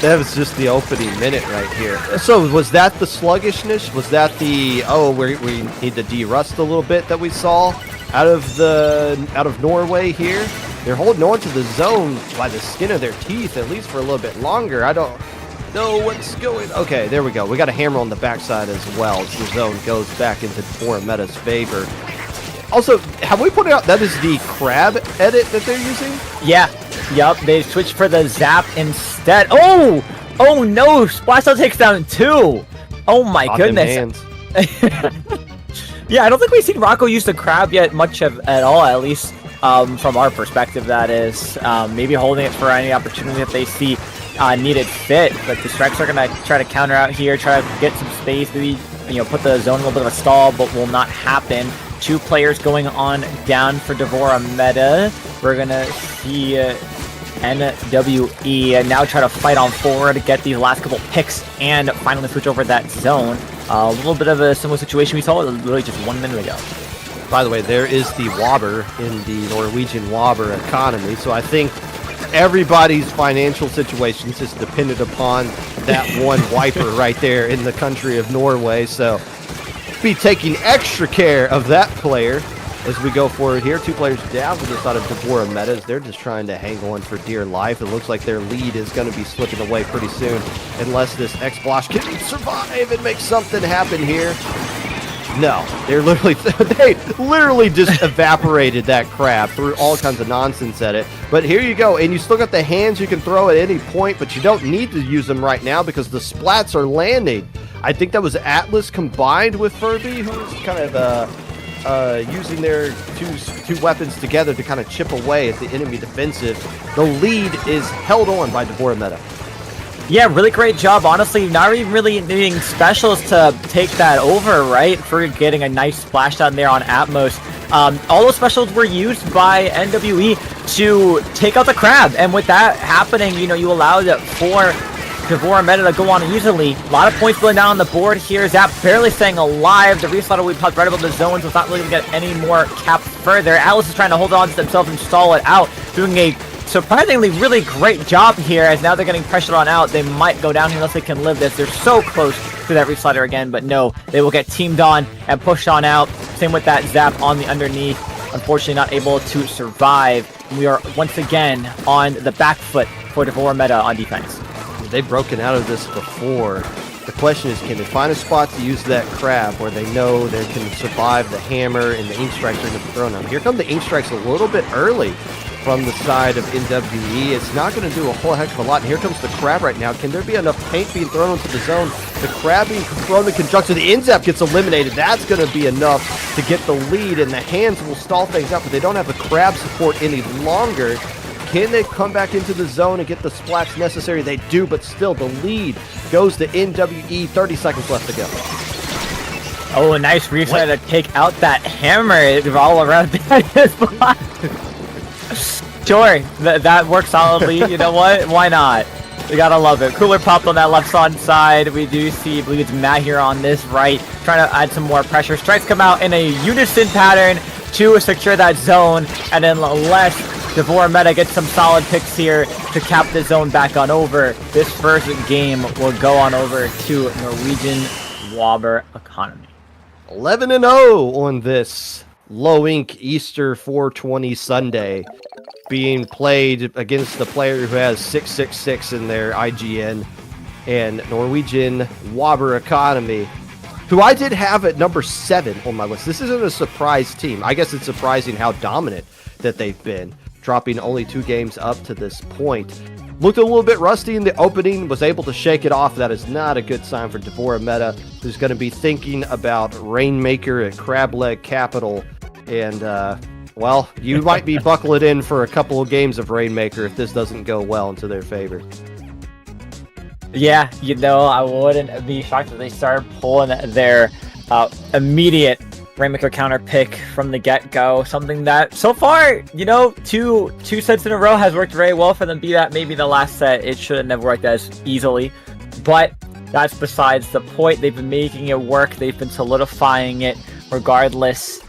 That was just the opening minute right here. So was that the sluggishness? Was that the we need to de-rust a little bit that we saw out of Norway here? They're holding on to the zone by the skin of their teeth, at least for a little bit longer. I don't know what's going. Okay, there we go. We got a hammer on the backside as well as the zone goes back into Devorameta's favor. Also, have we pointed out that is the crab edit that they're using? Yeah. Yup, they switched for the Zap instead. Oh! Oh no! Splashdown takes down 2! Oh my goodness. Yeah, I don't think we've seen Rocco use the crab yet at all, at least from our perspective, that is. Maybe holding it for any opportunity that they see needed fit, but the strikes are going to try to counter out here, try to get some space, maybe put the zone in a little bit of a stall, but will not happen. 2 players going on down for Devorameta. We're going to see NWE now try to fight on forward, get these last couple picks, and finally switch over that zone. A little bit of a similar situation we saw literally just 1 minute ago. By the way, there is the wobber in the Norwegian wobber economy, so I think everybody's financial situations is dependent upon that one wiper right there in the country of Norway, so be taking extra care of that player as we go forward here. 2 players down to the side of Devorameta as they're just trying to hang on for dear life. It looks like their lead is going to be slipping away pretty soon unless this X-Blosh can survive and make something happen here. No, they literally just evaporated that crab, threw all kinds of nonsense at it. But here you go, and you still got the hands you can throw at any point, but you don't need to use them right now because the splats are landing. I think that was Atlas combined with Furby, who's kind of using their two weapons together to kind of chip away at the enemy defensive. The lead is held on by Devorameta. Yeah, really great job. Honestly, not even really needing specials to take that over, right? For getting a nice splash down there on Atmos. All those specials were used by NWE to take out the crab. And with that happening, you know, you allowed for Devorameta to go on easily. A lot of points going down on the board here. Zap barely staying alive. The restarter we popped right above the zones was not really going to get any more cap further. Atlas is trying to hold on to themselves and stall it out, doing a surprisingly really great job here, as now they're getting pressured on out. They might go down here unless they can live this. They're so close to that reslider again, but no, they will get teamed on and pushed on out. Same with that Zap on the underneath. Unfortunately not able to survive. We are once again on the back foot for Devorameta on defense. They've broken out of this before. The question is, can they find a spot to use that crab where they know they can survive the hammer and the ink strikes are going to be thrown on them? Here come the ink strikes a little bit early from the side of NWE. It's not going to do a whole heck of a lot. And here comes the crab right now. Can there be enough paint being thrown into the zone? The crab being thrown in conjunction. The Inzap gets eliminated. That's going to be enough to get the lead, and the hands will stall things up, but they don't have the crab support any longer. Can they come back into the zone and get the splats necessary? They do, but still the lead goes to NWE. 30 seconds left to go. Oh, a nice reset to take out that hammer all around that spot. Sure, that works solidly. You know what? Why not? We gotta love it. Cooler popped on that left side. We do see, I believe it's Matt here on this right, trying to add some more pressure. Strikes come out in a unison pattern to secure that zone, and then Les Devorameta gets some solid picks here to cap the zone back on over. This first game will go on over to Norwegian Wobber Economy. 11-0 on this low ink Easter 420 Sunday, being played against the player who has 666 in their IGN, and Norwegian Wobber Economy, who I did have at number 7 on my list. This isn't a surprise team. I guess it's surprising how dominant that they've been, dropping only 2 games up to this point. Looked a little bit rusty in the opening, was able to shake it off. That is not a good sign for Devorameta, who's going to be thinking about Rainmaker at Crab Leg Capital. And, well, you might be buckling in for a couple of games of Rainmaker if this doesn't go well into their favor. Yeah, you know, I wouldn't be shocked if they start pulling their immediate Rainmaker counter pick from the get-go. Something that, so far, you know, two sets in a row has worked very well for them. Be that maybe the last set, it should have never worked as easily. But that's besides the point. They've been making it work. They've been solidifying it regardless.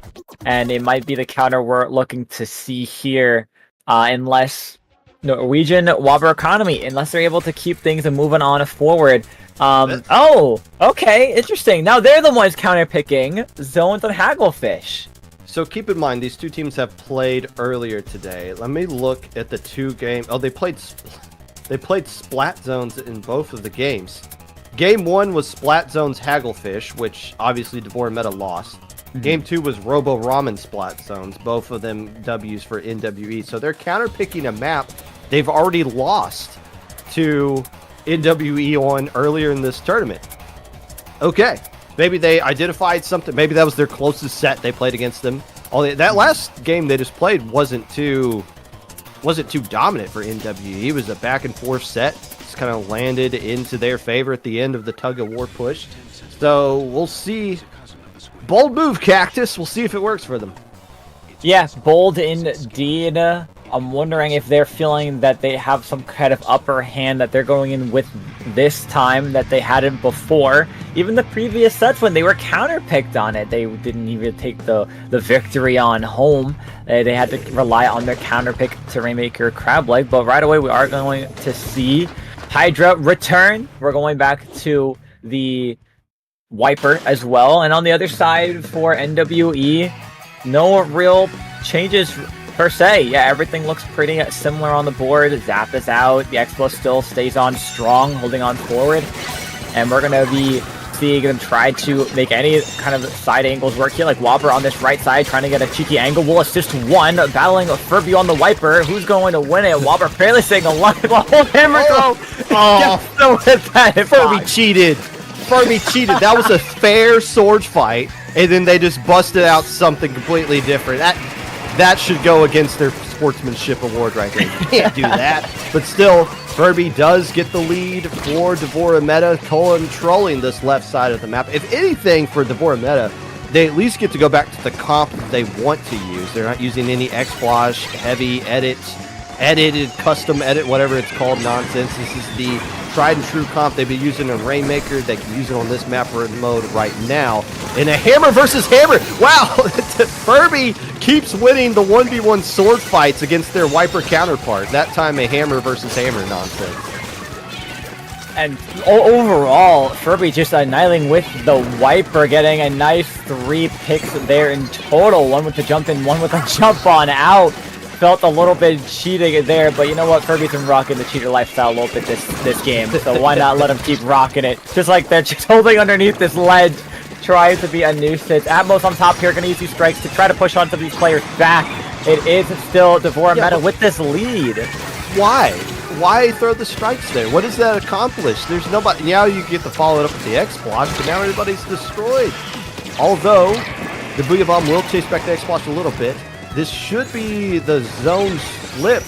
And it might be the counter we're looking to see here, unless Norwegian Wobber Economy, unless they're able to keep things and moving on forward. Oh, okay, interesting. Now they're the ones counter-picking Zones and Hagglefish. So keep in mind, these two teams have played earlier today. Let me look at the 2 games. Oh, they played Splat Zones in both of the games. Game 1 was Splat Zones Hagglefish, which obviously Devorameta lost. Game 2 was Robo Ramen Splat Zones, both of them W's for NWE. So they're counter-picking a map they've already lost to NWE on earlier in this tournament. Okay, maybe they identified something. Maybe that was their closest set they played against them. That last game they just played wasn't too dominant for NWE. It was a back and forth set. Just kind of landed into their favor at the end of the tug of war push. So we'll see. Bold move, Cactus. We'll see if it works for them. Yes, bold indeed. I'm wondering if they're feeling that they have some kind of upper hand, that they're going in with this time that they hadn't before. Even the previous sets when they were counterpicked on it, they didn't even take the victory on home. They had to rely on their counterpick to Rainmaker Crableg, but right away we are going to see Hydra return. We're going back to the Wiper as well, and on the other side for NWE, no real changes per se. Yeah, everything looks pretty similar on the board. Zap is out. The Expo still stays on strong, holding on forward. And we're going to be seeing them try to make any kind of side angles work here. Like Wobber on this right side, trying to get a cheeky angle. Will assist one, battling Furby on the Wiper. Who's going to win it? Wobber barely staying alive. The whole hammer throw. Oh, Furby cheated. Furby cheated. That was a fair sword fight. And then they just busted out something completely different. That should go against their sportsmanship award right there. You can't do that. But still, Furby does get the lead for Devorameta, controlling this left side of the map. If anything, for Devorameta, they at least get to go back to the comp that they want to use. They're not using any X-Flash, heavy edited, custom edit, whatever it's called, nonsense. This is the tried and true comp they've been using in Rainmaker. They can use it on this map mode right now. In a hammer versus hammer. Wow, Furby keeps winning the 1v1 sword fights against their Wiper counterpart. That time a hammer versus hammer nonsense. And overall, Furby just annihilating with the Wiper, getting a nice 3 picks there in total. One with the jump in, one with the jump on out. Felt a little bit cheating there, but you know what? Furby's been rocking the cheater lifestyle a little bit this game, so why not let him keep rocking it? Just like they're just holding underneath this ledge, trying to be a nuisance. Atmos on top here, gonna use these strikes to try to push on some of these players back. It is still Devorameta with this lead. Why? Why throw the strikes there? What does that accomplish? There's nobody. Now you get to follow it up with the X-Flash, but now everybody's destroyed. Although, the Booyah Bomb will chase back the X-Flash a little bit. This should be the zone flipped.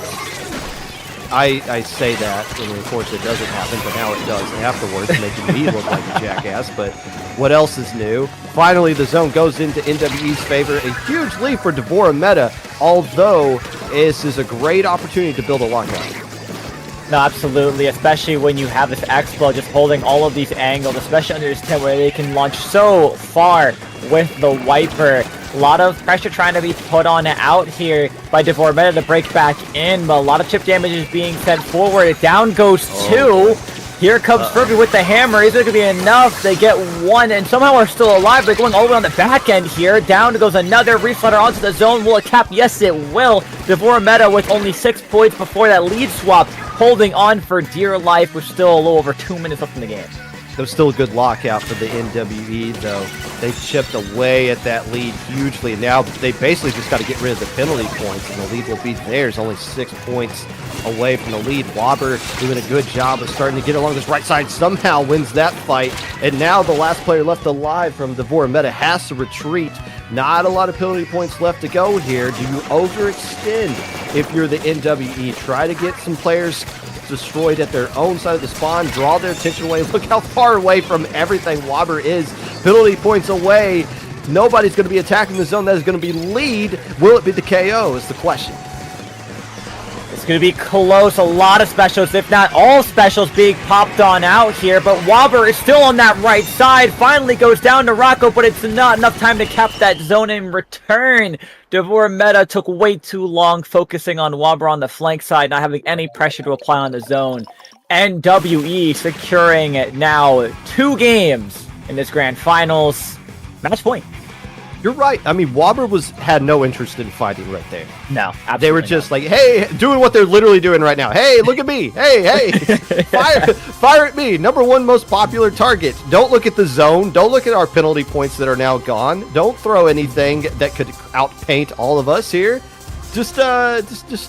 I say that, and of course it doesn't happen, but now it does afterwards, making me look like a jackass. But what else is new? Finally, the zone goes into NWE's favor. A huge lead for Devorameta, although this is a great opportunity to build a lockout. No, absolutely, especially when you have this Expo just holding all of these angles, especially under this tent where they can launch so far with the Wiper. A lot of pressure trying to be put on out here by Devorameta to break back in, but a lot of chip damage is being sent forward. Down goes 2. Here comes Furby with the hammer. Is it going to be enough? They get 1 and somehow are still alive. They're going all the way on the back end here. Down goes another reflutter onto the zone. Will it cap? Yes, it will. Devorameta with only 6 points before that lead swap, holding on for dear life with still a little over 2 minutes left in the game. It was still a good lockout for the NWE, though. They chipped away at that lead hugely. Now they basically just got to get rid of the penalty points, and the lead will be theirs. Only 6 points away from the lead. Wobber doing a good job of starting to get along this right side. Somehow wins that fight. And now the last player left alive from Devorameta has to retreat. Not a lot of penalty points left to go here. Do you overextend if you're the NWE? Try to get some players destroyed at their own side of the spawn, draw their attention away. Look how far away from everything Wobber is. Penalty points away. Nobody's going to be attacking the zone. That is going to be lead. Will it be the KO is the question. It's going to be close. A lot of specials, if not all specials, being popped on out here. But Wobber is still on that right side. Finally goes down to Rocco, but it's not enough time to cap that zone in return. Devorameta took way too long focusing on Wobber on the flank side, not having any pressure to apply on the zone. NWE securing now 2 games in this grand finals. Match point. You're right. I mean, Wobber had no interest in fighting right there. No, absolutely they were just like, hey, doing what they're literally doing right now. Hey, look at me. Hey, fire at me. #1 most popular target. Don't look at the zone. Don't look at our penalty points that are now gone. Don't throw anything that could outpaint all of us here. Just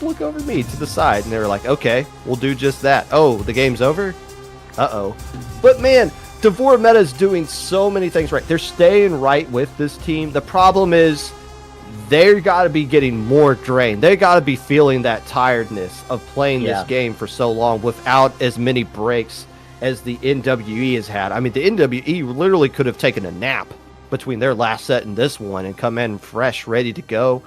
look over me to the side. And they were like, okay, we'll do just that. Oh, the game's over? Uh-oh. But man, Devorameta is doing so many things right. They're staying right with this team. The problem is they got to be getting more drained. They got to be feeling that tiredness of playing this game for so long without as many breaks as the NWE has had. I mean, the NWE literally could have taken a nap between their last set and this one and come in fresh, ready to go.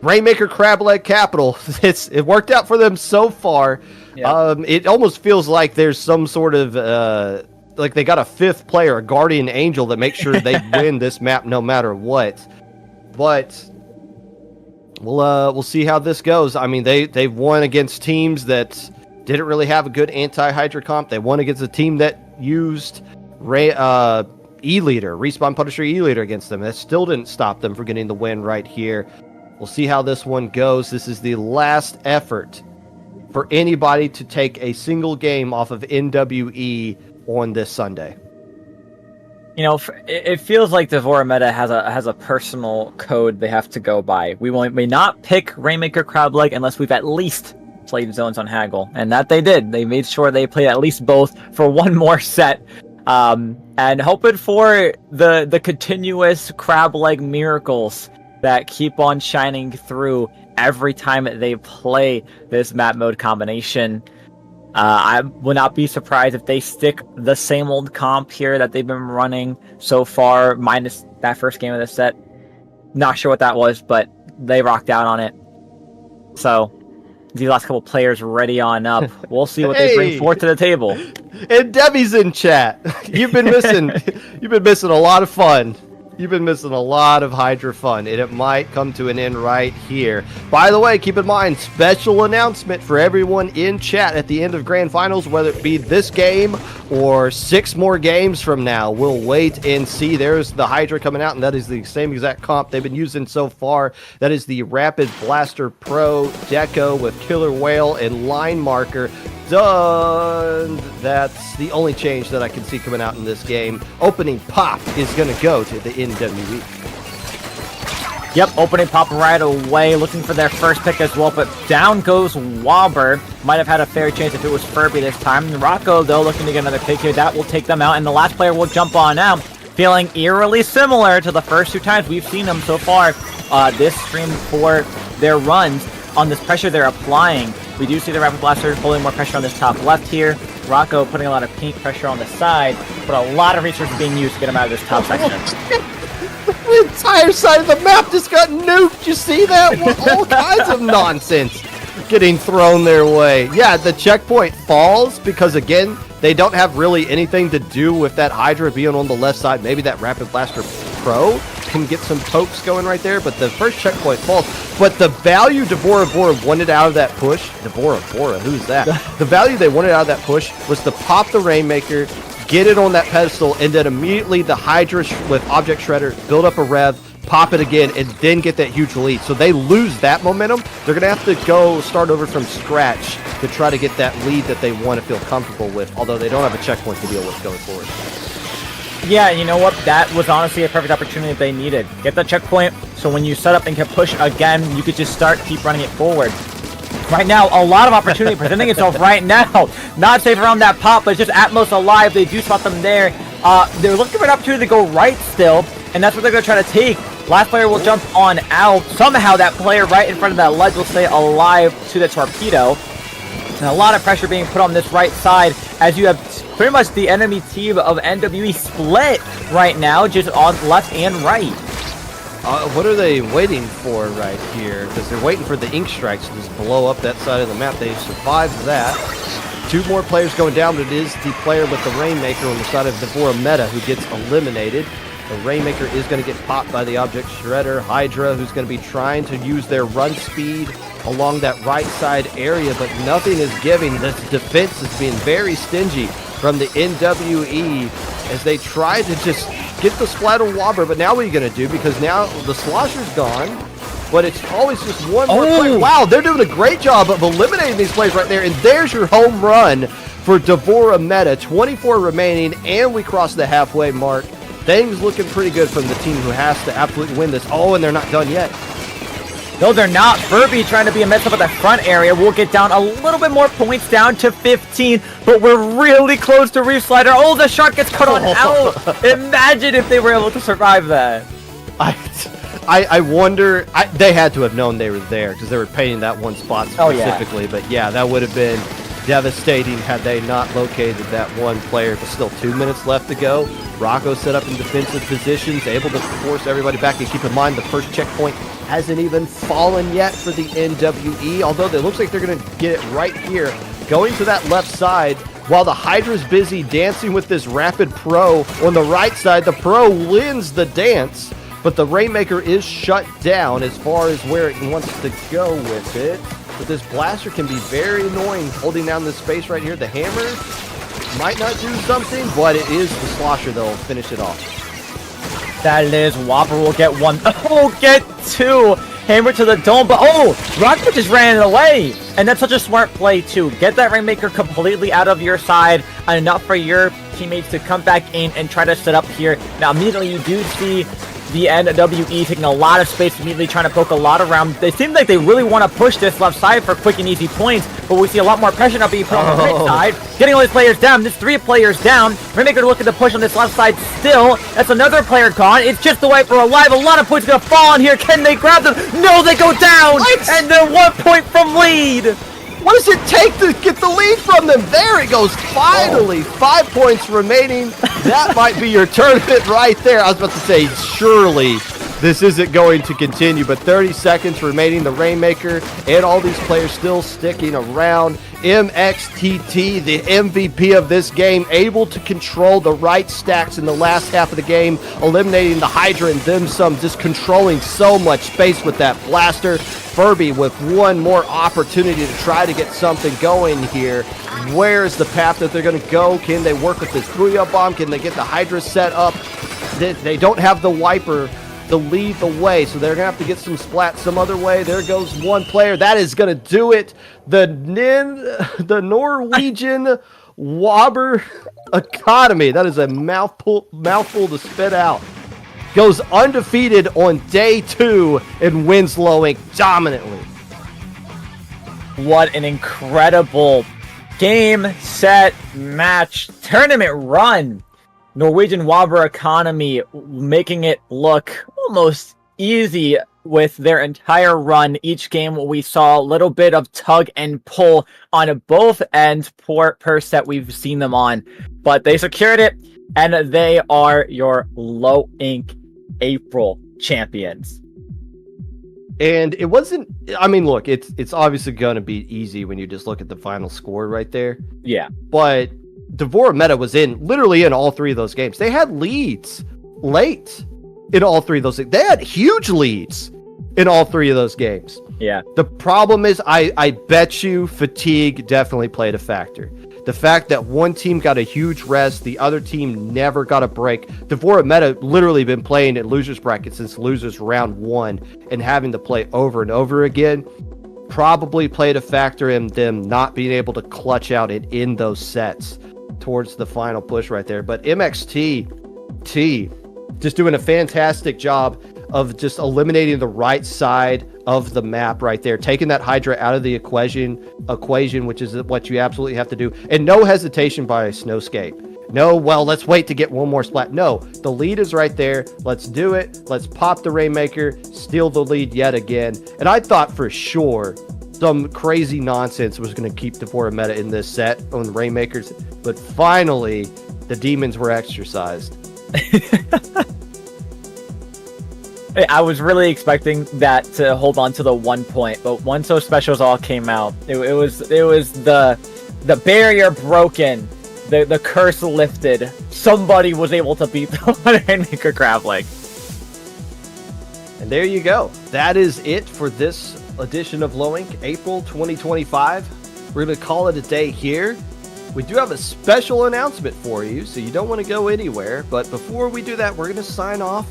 Rainmaker Crab Leg Capital. It worked out for them so far. Yeah. It almost feels like there's some sort of like they got a fifth player, a guardian angel, that makes sure they win this map no matter what. But we'll see how this goes. I mean, they've won against teams that didn't really have a good anti-Hydra comp. They won against a team that used E-Leader, Respawn Punisher E-Leader against them. That still didn't stop them from getting the win right here. We'll see how this one goes. This is the last effort for anybody to take a single game off of NWE on this Sunday. You know, it feels like Devorameta has a personal code they have to go by. We may not pick Rainmaker Crableg unless we've at least played Zones on Haggle, and that they did. They made sure they played at least both for one more set, and hoping for the continuous Crableg miracles that keep on shining through every time they play this map mode combination. I would not be surprised if they stick the same old comp here that they've been running so far, minus that first game of the set. Not sure what that was, but they rocked out on it. So, these last couple players ready on up. We'll see what they bring forth to the table. And Debbie's in chat. You've been missing a lot of fun. You've been missing a lot of Hydra fun, and it might come to an end right here. By the way, keep in mind, special announcement for everyone in chat at the end of Grand Finals, whether it be this game or 6 more games from now. We'll wait and see. There's the Hydra coming out, and that is the same exact comp they've been using so far. That is the Rapid Blaster Pro Deco with Killer Whale and Line Marker. Done. That's the only change that I can see coming out in this game. Opening pop is going to go to the NWE. Yep, opening pop right away, looking for their first pick as well, but down goes Wobber. Might have had a fair chance if it was Furby this time. Rocco, though, looking to get another pick here. That will take them out, and the last player will jump on out, feeling eerily similar to the first 2 times we've seen them so far this stream for their runs on this pressure they're applying. We do see the Rapid Blaster pulling more pressure on this top left here. Rocco putting a lot of pink pressure on the side, but a lot of resources being used to get him out of this top section. The entire side of the map just got nuked. You see that? All kinds of nonsense getting thrown their way. Yeah, the checkpoint falls because, again, they don't have really anything to do with that Hydra being on the left side. Maybe that Rapid Blaster Pro can get some pokes going right there, but the first checkpoint falls. But the value Devorameta wanted out of that push, Devorameta, who's that? The value they wanted out of that push was to pop the Rainmaker, get it on that pedestal, and then immediately the Hydra with Object Shredder, build up a rev, pop it again, and then get that huge lead. So they lose that momentum. They're going to have to go start over from scratch to try to get that lead that they want to feel comfortable with, although they don't have a checkpoint to deal with going forward. Yeah, you know what? That was honestly a perfect opportunity they needed. Get the checkpoint, so when you set up and can push again, you could just keep running it forward. Right now, a lot of opportunity presenting itself right now. Not safe around that pop, but just Atmos alive. They do spot them there. They're looking for an opportunity to go right still, and that's what they're going to try to take. Last player will jump on out. Somehow that player right in front of that ledge will stay alive to the torpedo. And a lot of pressure being put on this right side as you have pretty much the enemy team of NWE split right now, just on left and right. What are they waiting for right here? Because they're waiting for the ink strikes to just blow up that side of the map. They survived that. 2 more players going down, but it is the player with the Rainmaker on the side of Devorameta who gets eliminated. The Rainmaker is going to get popped by the Object Shredder. Hydra, who's going to be trying to use their run speed along that right side area, but nothing is giving. This defense is being very stingy from the NWE as they try to just get the Splatter Wobber, but now what are you going to do? Because now the Slosher's gone, but it's always just one more player. Wow, they're doing a great job of eliminating these players right there, and there's your home run for Devorameta. 24 remaining, and we cross the halfway mark. Things looking pretty good from the team who has to absolutely win this. Oh, and they're not done yet. No, they're not. Furby trying to be a mess up at the front area. We'll get down a little bit more points, down to 15, but we're really close to Reef Slider. Oh, the shark gets cut on out. Imagine if they were able to survive that. I wonder, they had to have known they were there because they were painting that one spot specifically. But yeah, that would have been devastating had they not located that one player. But still 2 minutes left to go. Rocco set up in defensive positions, able to force everybody back. And keep in mind, the first checkpoint hasn't even fallen yet for the NWE, although it looks like they're going to get it right here. Going to that left side, while the Hydra's busy dancing with this Rapid Pro on the right side, the Pro wins the dance, but the Rainmaker is shut down as far as where it wants to go with it. But this blaster can be very annoying, holding down this space right here. The hammer might not do something, but it is the slosher that'll finish it off. That it is. Whopper will get one. Oh, get two. Hammer to the dome, but Rocket just ran away. And that's such a smart play, too. Get that Rainmaker completely out of your side, enough for your teammates to come back in and try to set up here. Now, immediately you do see the NWE taking a lot of space, immediately trying to poke a lot around. They seem like they really want to push this left side for quick and easy points, but we see a lot more pressure now being put on the right side. Getting all these players down. There's 3 players down. Rainmaker looking to push on this left side still. That's another player gone. It's just the Wiper alive. A lot of points going to fall on here. Can they grab them? No, they go down! What? And they're 1 point from lead! What does it take to get the lead from them? There it goes. Finally, 5 points remaining. That might be your tournament right there. I was about to say, surely this isn't going to continue, but 30 seconds remaining. The Rainmaker and all these players still sticking around. MXTT, the MVP of this game, able to control the right stacks in the last half of the game, eliminating the Hydra and them some, just controlling so much space with that blaster. Furby with one more opportunity to try to get something going here. Where's the path that they're going to go? Can they work with this Booyah Bomb? Can they get the Hydra set up? They don't have the Wiper to lead the way, so they're going to have to get some splat some other way. There goes one player. That is going to do it. The Norwegian Wobber Economy. That is a mouthful to spit out. Goes undefeated on day 2 and wins Low Ink dominantly. What an incredible game, set, match, tournament run. Norwegian Wobber Economy making it look almost easy with their entire run. Each game we saw a little bit of tug and pull on both ends per set we've seen them on. But they secured it, and they are your Low Ink April champions. And it wasn't, I mean, look, it's obviously going to be easy when you just look at the final score right there. Yeah. But Devorameta was literally in all 3 of those games. They had leads late in all 3 of those. They had huge leads in all 3 of those games. Yeah. The problem is, I bet you fatigue definitely played a factor. The fact that one team got a huge rest, the other team never got a break. Devorameta literally been playing in losers bracket since losers round 1 and having to play over and over again probably played a factor in them not being able to clutch out and in those sets towards the final push right there. But MXT just doing a fantastic job of just eliminating the right side of the map right there, taking that Hydra out of the equation, which is what you absolutely have to do. And no hesitation by Snowscape. No, well, let's wait to get one more splat. No, the lead is right there. Let's do it. Let's pop the Rainmaker, steal the lead yet again. And I thought for sure some crazy nonsense was going to keep Devorameta in this set on Rainmakers, but finally the demons were exercised. I was really expecting that to hold on to the 1 point, but once those specials all came out, it was the barrier broken, the curse lifted. Somebody was able to beat the Rainmaker Crab Leg. And there you go. That is it for this edition of Low Ink, April 2025. We're going to call it a day here. We do have a special announcement for you, so you don't want to go anywhere. But before we do that, we're going to sign off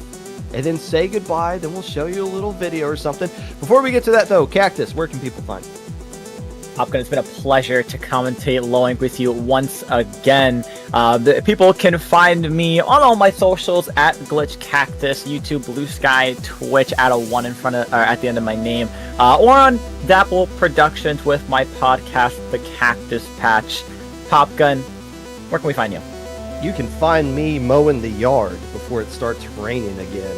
and then say goodbye. Then we'll show you a little video or something. Before we get to that, though, Cactus, where can people find you? Popgun, it's been a pleasure to commentate Low Ink with you once again. People can find me on all my socials at Glitch Cactus, YouTube, Blue Sky, Twitch, add a 1 in front of, or at the end of my name, or on Dapple Productions with my podcast, The Cactus Patch. Popgun, where can we find you? You can find me mowing the yard before it starts raining again,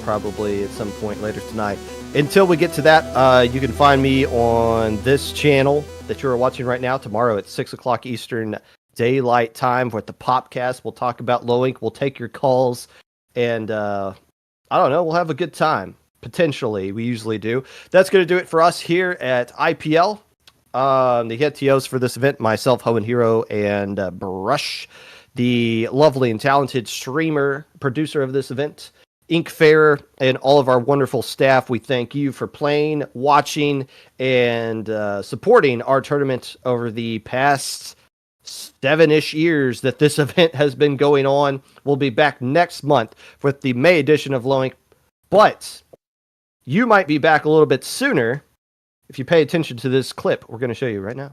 probably at some point later tonight. Until we get to that, you can find me on this channel that you're watching right now tomorrow at 6 o'clock Eastern daylight time with the Popcast. We'll talk about low ink. We'll take your calls, and I don't know. We'll have a good time. Potentially, we usually do. That's going to do it for us here at IPL. The head TOs for this event, myself, Hoenn Hero, and Brush, the lovely and talented streamer, producer of this event, Inkfarer, and all of our wonderful staff. We thank you for playing, watching, and supporting our tournament over the past 7-ish years that this event has been going on. We'll be back next month with the May edition of Low Ink, but you might be back a little bit sooner if you pay attention to this clip we're going to show you right now.